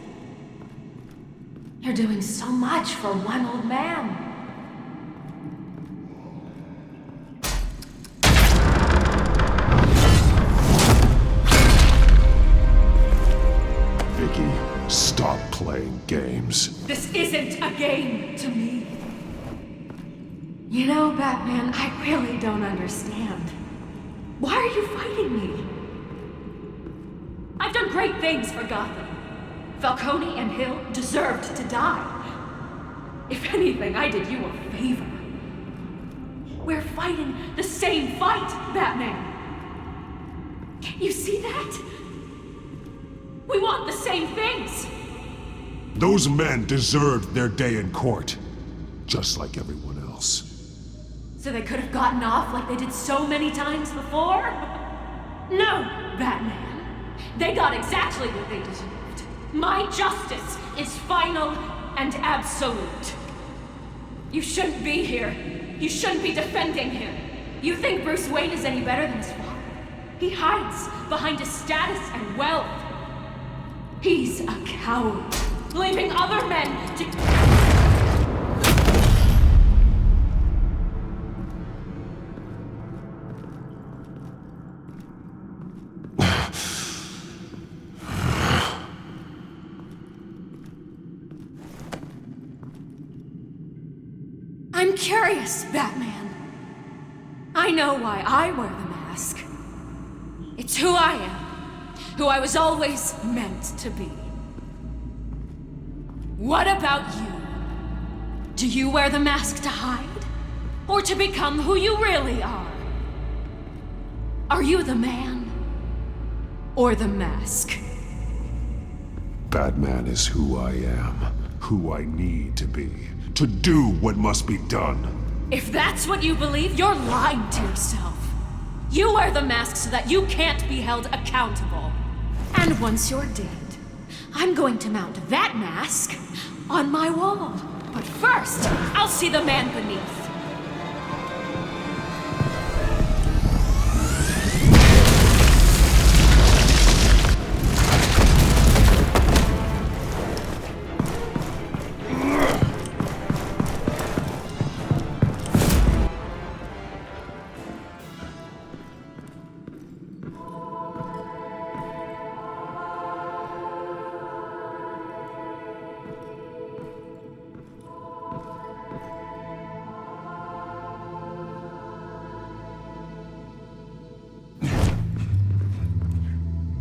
You're doing so much for one old man. Vicky, stop playing games. This isn't a game to me. You know, Batman, I really don't understand. Why are you fighting me? I've done great things for Gotham. Falcone and Hill deserved to die. If anything, I did you a favor. We're fighting the same fight, Batman. You see that? We want the same things. Those men deserved their day in court, just like everyone else. So they could have gotten off like they did so many times before? No, Batman. They got exactly what they deserved. My justice is final and absolute. You shouldn't be here. You shouldn't be defending him. You think Bruce Wayne is any better than his father? He hides behind his status and wealth. He's a coward, leaving other men to... I'm curious, Batman. I know why I wear the mask. It's who I am, who I was always meant to be. What about you? Do you wear the mask to hide? Or to become who you really are? Are you the man? Or the mask? Batman is who I am, who I need to be, to do what must be done. If that's what you believe, you're lying to yourself. You wear the mask so that you can't be held accountable. And once you're dead, I'm going to mount that mask on my wall. But first, I'll see the man beneath.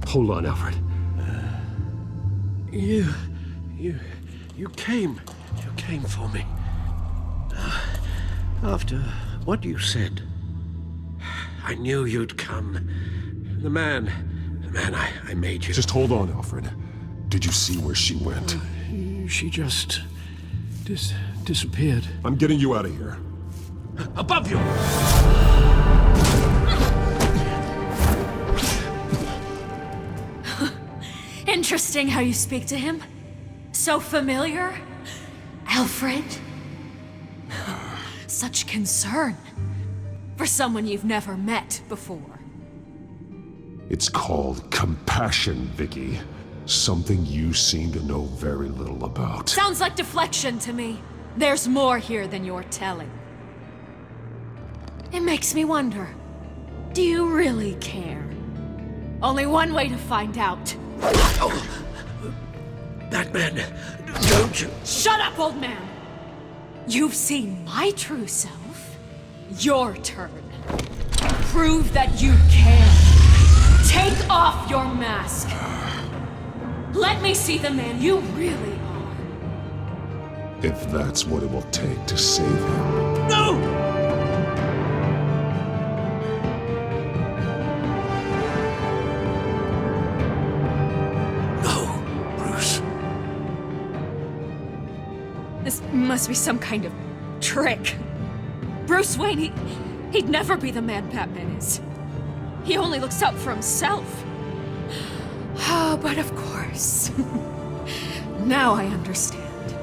Hold on, Alfred. You came for me. After what you said, I knew you'd come. The man I made you. Just hold on, Alfred. Did you see where she went? She just disappeared. I'm getting you out of here. Above you! Interesting how you speak to him. So familiar. Alfred. Such concern. For someone you've never met before. It's called compassion, Vicky. Something you seem to know very little about. Sounds like deflection to me. There's more here than you're telling. It makes me wonder. Do you really care? Only one way to find out. Oh, Batman, don't you... Shut up, old man! You've seen my true self. Your turn. Prove that you can. Take off your mask. Let me see the man you really are. If that's what it will take to save him. No! This must be some kind of trick. Bruce Wayne, he'd never be the man Batman is. He only looks out for himself. Ah, but of course. Now I understand.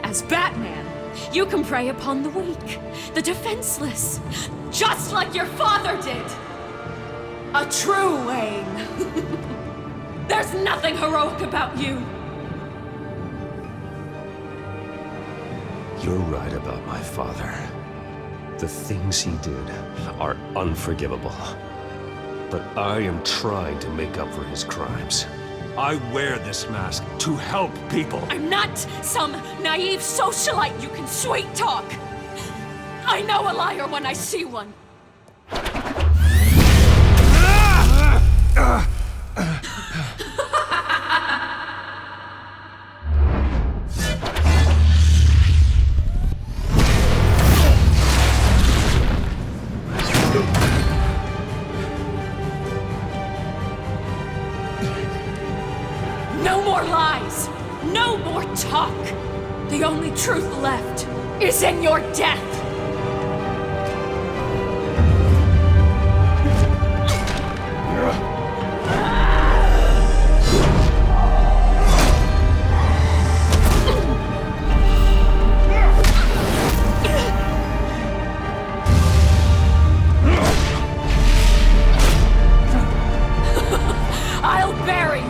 As Batman, you can prey upon the weak, the defenseless, just like your father did. A true Wayne. There's nothing heroic about you. You're right about my father. The things he did are unforgivable. But I am trying to make up for his crimes. I wear this mask to help people. I'm not some naive socialite you can sweet talk. I know a liar when I see one. No more lies! No more talk! The only truth left is in your death! I'll bury you!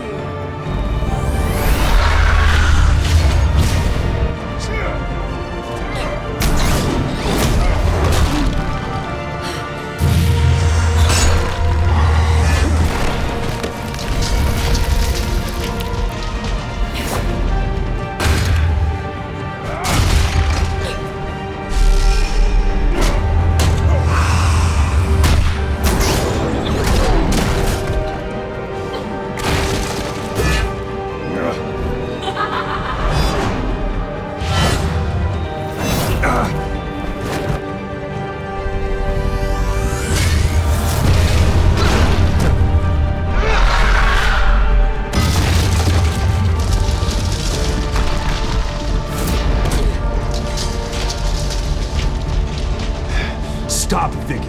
Stop, Vicky.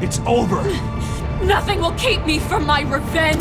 It's over. Nothing will keep me from my revenge!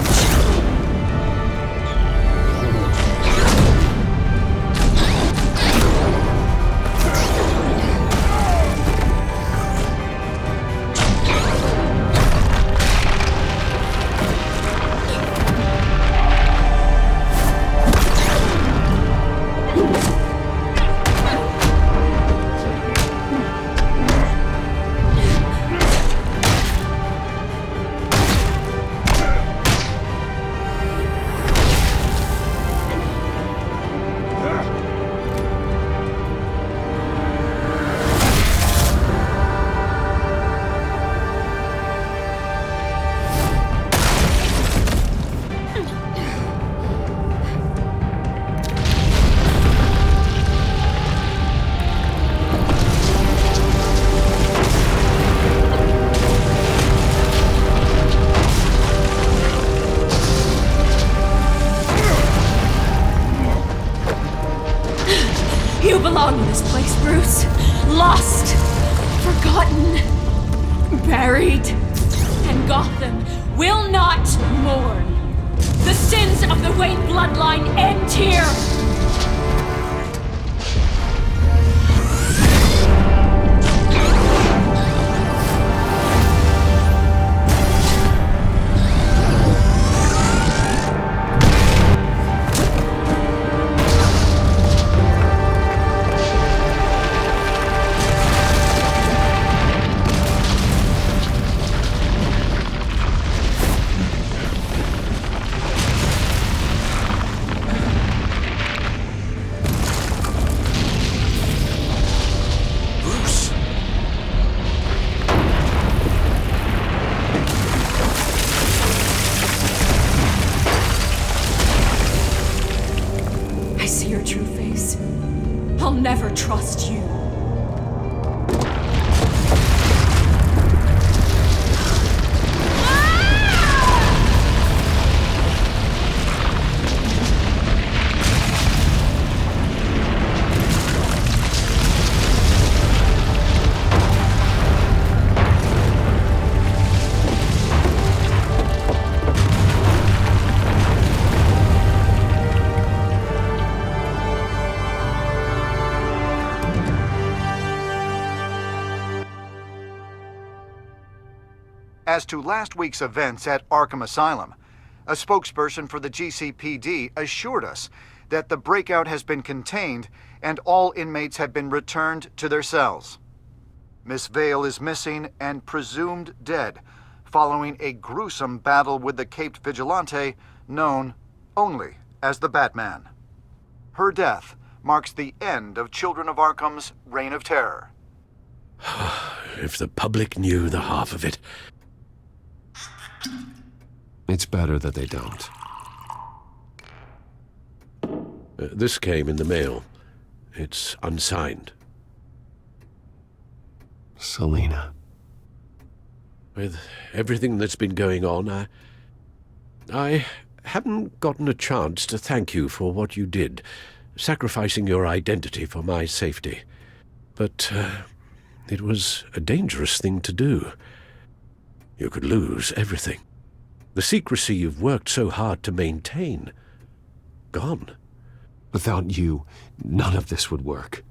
You belong in this place, Bruce. Lost, forgotten, buried. And Gotham will not mourn. The sins of the Wayne bloodline end here. As to last week's events at Arkham Asylum, a spokesperson for the GCPD assured us that the breakout has been contained and all inmates have been returned to their cells. Miss Vale is missing and presumed dead, following a gruesome battle with the caped vigilante known only as the Batman. Her death marks the end of Children of Arkham's reign of terror. If the public knew the half of it. It's better that they don't. This came in the mail. It's unsigned. Selina. With everything that's been going on, I haven't gotten a chance to thank you for what you did, sacrificing your identity for my safety. But it was a dangerous thing to do. You could lose everything. The secrecy you've worked so hard to maintain. Gone. Without you, none of this would work.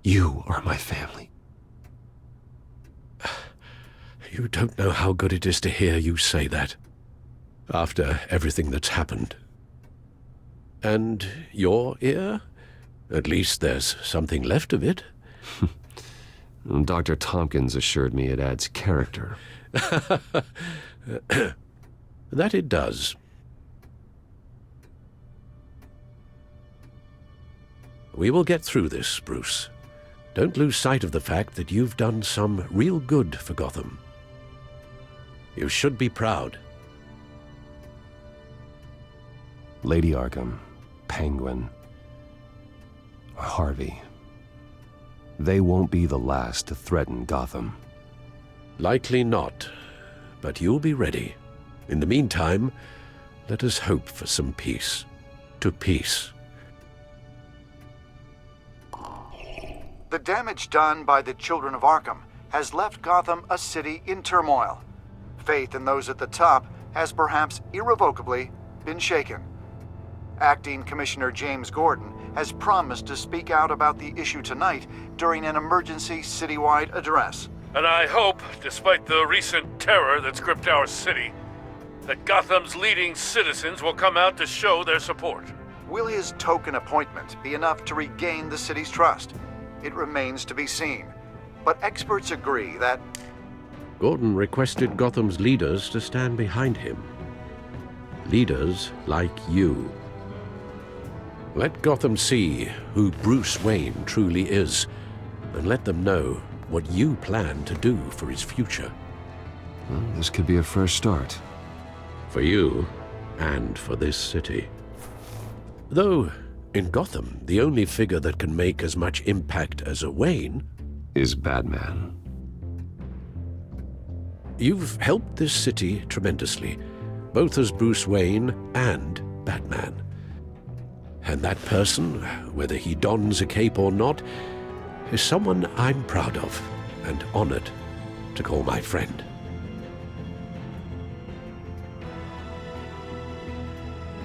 You are my family. You don't know how good it is to hear you say that. After everything that's happened. And your ear? At least there's something left of it. Dr. Tompkins assured me it adds character. That it does. We will get through this, Bruce. Don't lose sight of the fact that you've done some real good for Gotham. You should be proud. Lady Arkham, Penguin, Harvey. They won't be the last to threaten Gotham. Likely not, but you'll be ready. In the meantime, let us hope for some peace. To peace. The damage done by the Children of Arkham has left Gotham a city in turmoil. Faith in those at the top has perhaps irrevocably been shaken. Acting Commissioner James Gordon has promised to speak out about the issue tonight during an emergency citywide address. And I hope, despite the recent terror that's gripped our city, that Gotham's leading citizens will come out to show their support. Will his token appointment be enough to regain the city's trust? It remains to be seen. But experts agree that Gordon requested Gotham's leaders to stand behind him. Leaders like you. Let Gotham see who Bruce Wayne truly is, and let them know what you plan to do for his future. Well, this could be a fresh start. For you, and for this city. Though, in Gotham, the only figure that can make as much impact as a Wayne is Batman. You've helped this city tremendously, both as Bruce Wayne and Batman. And that person, whether he dons a cape or not, is someone I'm proud of and honored to call my friend.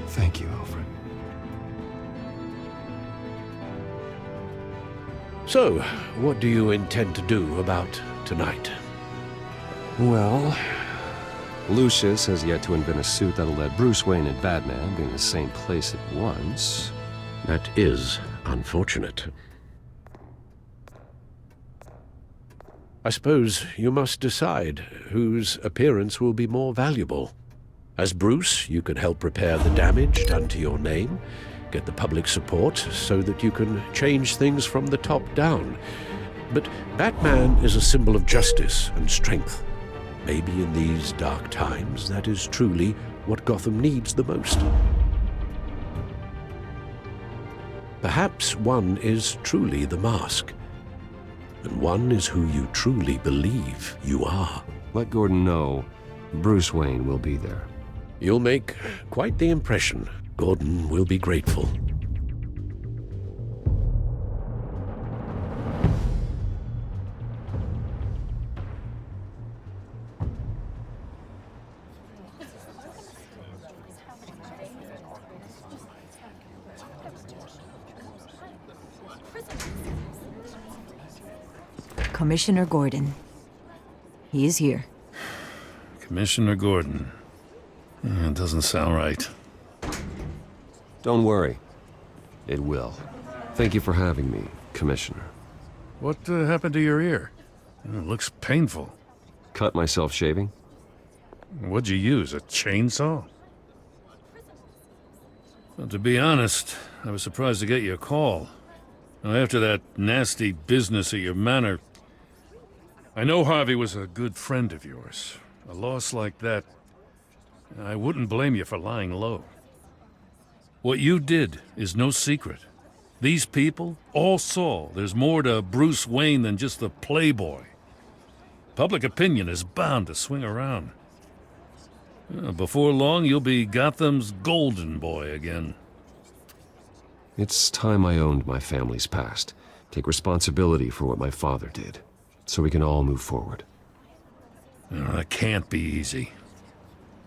Thank you, Alfred. So, what do you intend to do about tonight? Well, Lucius has yet to invent a suit that'll let Bruce Wayne and Batman be in the same place at once. That is unfortunate. I suppose you must decide whose appearance will be more valuable. As Bruce, you can help repair the damage done to your name, get the public support so that you can change things from the top down. But Batman is a symbol of justice and strength. Maybe in these dark times, that is truly what Gotham needs the most. Perhaps one is truly the mask, and one is who you truly believe you are. Let Gordon know Bruce Wayne will be there. You'll make quite the impression. Gordon will be grateful. Commissioner Gordon. He is here. Commissioner Gordon. It doesn't sound right. Don't worry. It will. Thank you for having me, Commissioner. What happened to your ear? It looks painful. Cut myself shaving? What'd you use, a chainsaw? Well, to be honest, I was surprised to get your call. Now, after that nasty business at your manor, I know Harvey was a good friend of yours. A loss like that, I wouldn't blame you for lying low. What you did is no secret. These people all saw there's more to Bruce Wayne than just the playboy. Public opinion is bound to swing around. Before long, you'll be Gotham's golden boy again. It's time I owned my family's past. Take responsibility for what my father did, so we can all move forward. That can't be easy.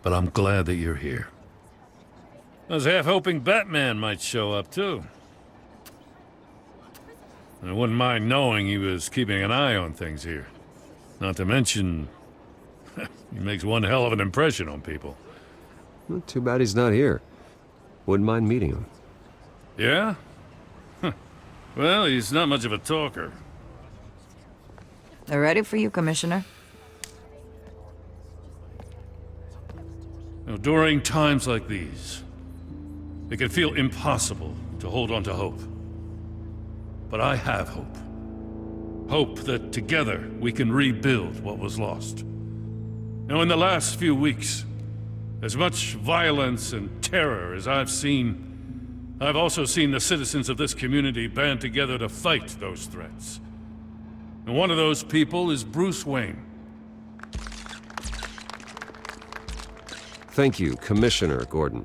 But I'm glad that you're here. I was half hoping Batman might show up, too. I wouldn't mind knowing he was keeping an eye on things here. Not to mention, he makes one hell of an impression on people. Well, too bad he's not here. Wouldn't mind meeting him. Yeah? Well, he's not much of a talker. They're ready for you, Commissioner. Now, during times like these, it can feel impossible to hold on to hope. But I have hope. Hope that together we can rebuild what was lost. Now, in the last few weeks, as much violence and terror as I've seen, I've also seen the citizens of this community band together to fight those threats. And one of those people is Bruce Wayne. Thank you, Commissioner Gordon.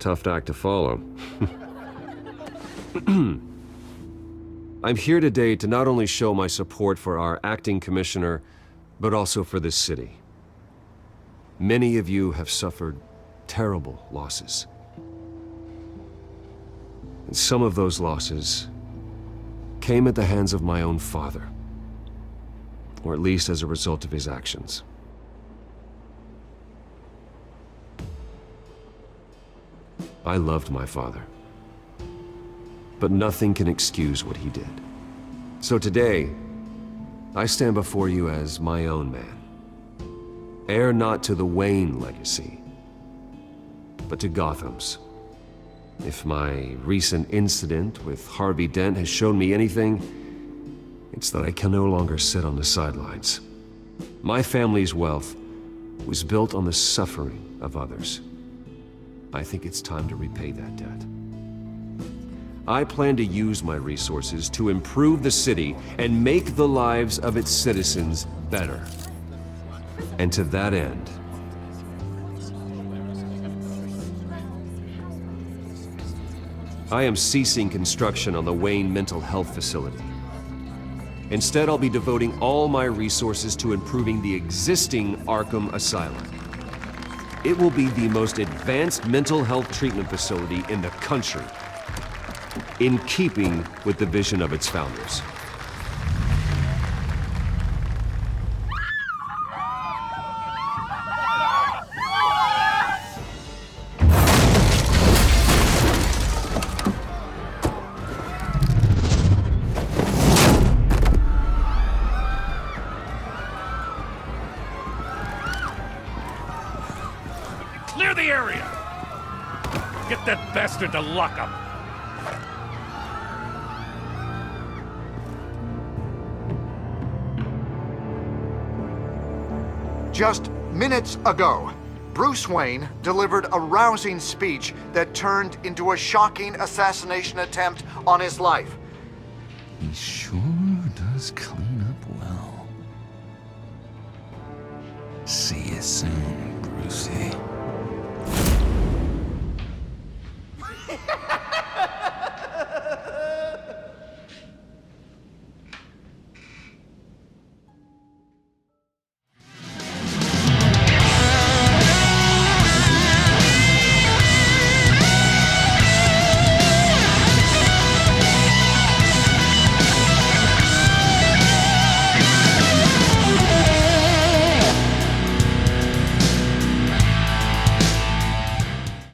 Tough act to follow. I'm here today to not only show my support for our acting commissioner, but also for this city. Many of you have suffered terrible losses. And some of those losses came at the hands of my own father, or at least as a result of his actions. I loved my father, but nothing can excuse what he did. So today, I stand before you as my own man. Heir not to the Wayne legacy, but to Gotham's. If my recent incident with Harvey Dent has shown me anything, it's that I can no longer sit on the sidelines. My family's wealth was built on the suffering of others. I think it's time to repay that debt. I plan to use my resources to improve the city and make the lives of its citizens better. And to that end, I am ceasing construction on the Wayne Mental Health Facility. Instead, I'll be devoting all my resources to improving the existing Arkham Asylum. It will be the most advanced mental health treatment facility in the country, in keeping with the vision of its founders. Clear the area! Get that bastard to lock up! Just minutes ago, Bruce Wayne delivered a rousing speech that turned into a shocking assassination attempt on his life. He sure does clean up well. See you soon, Brucey.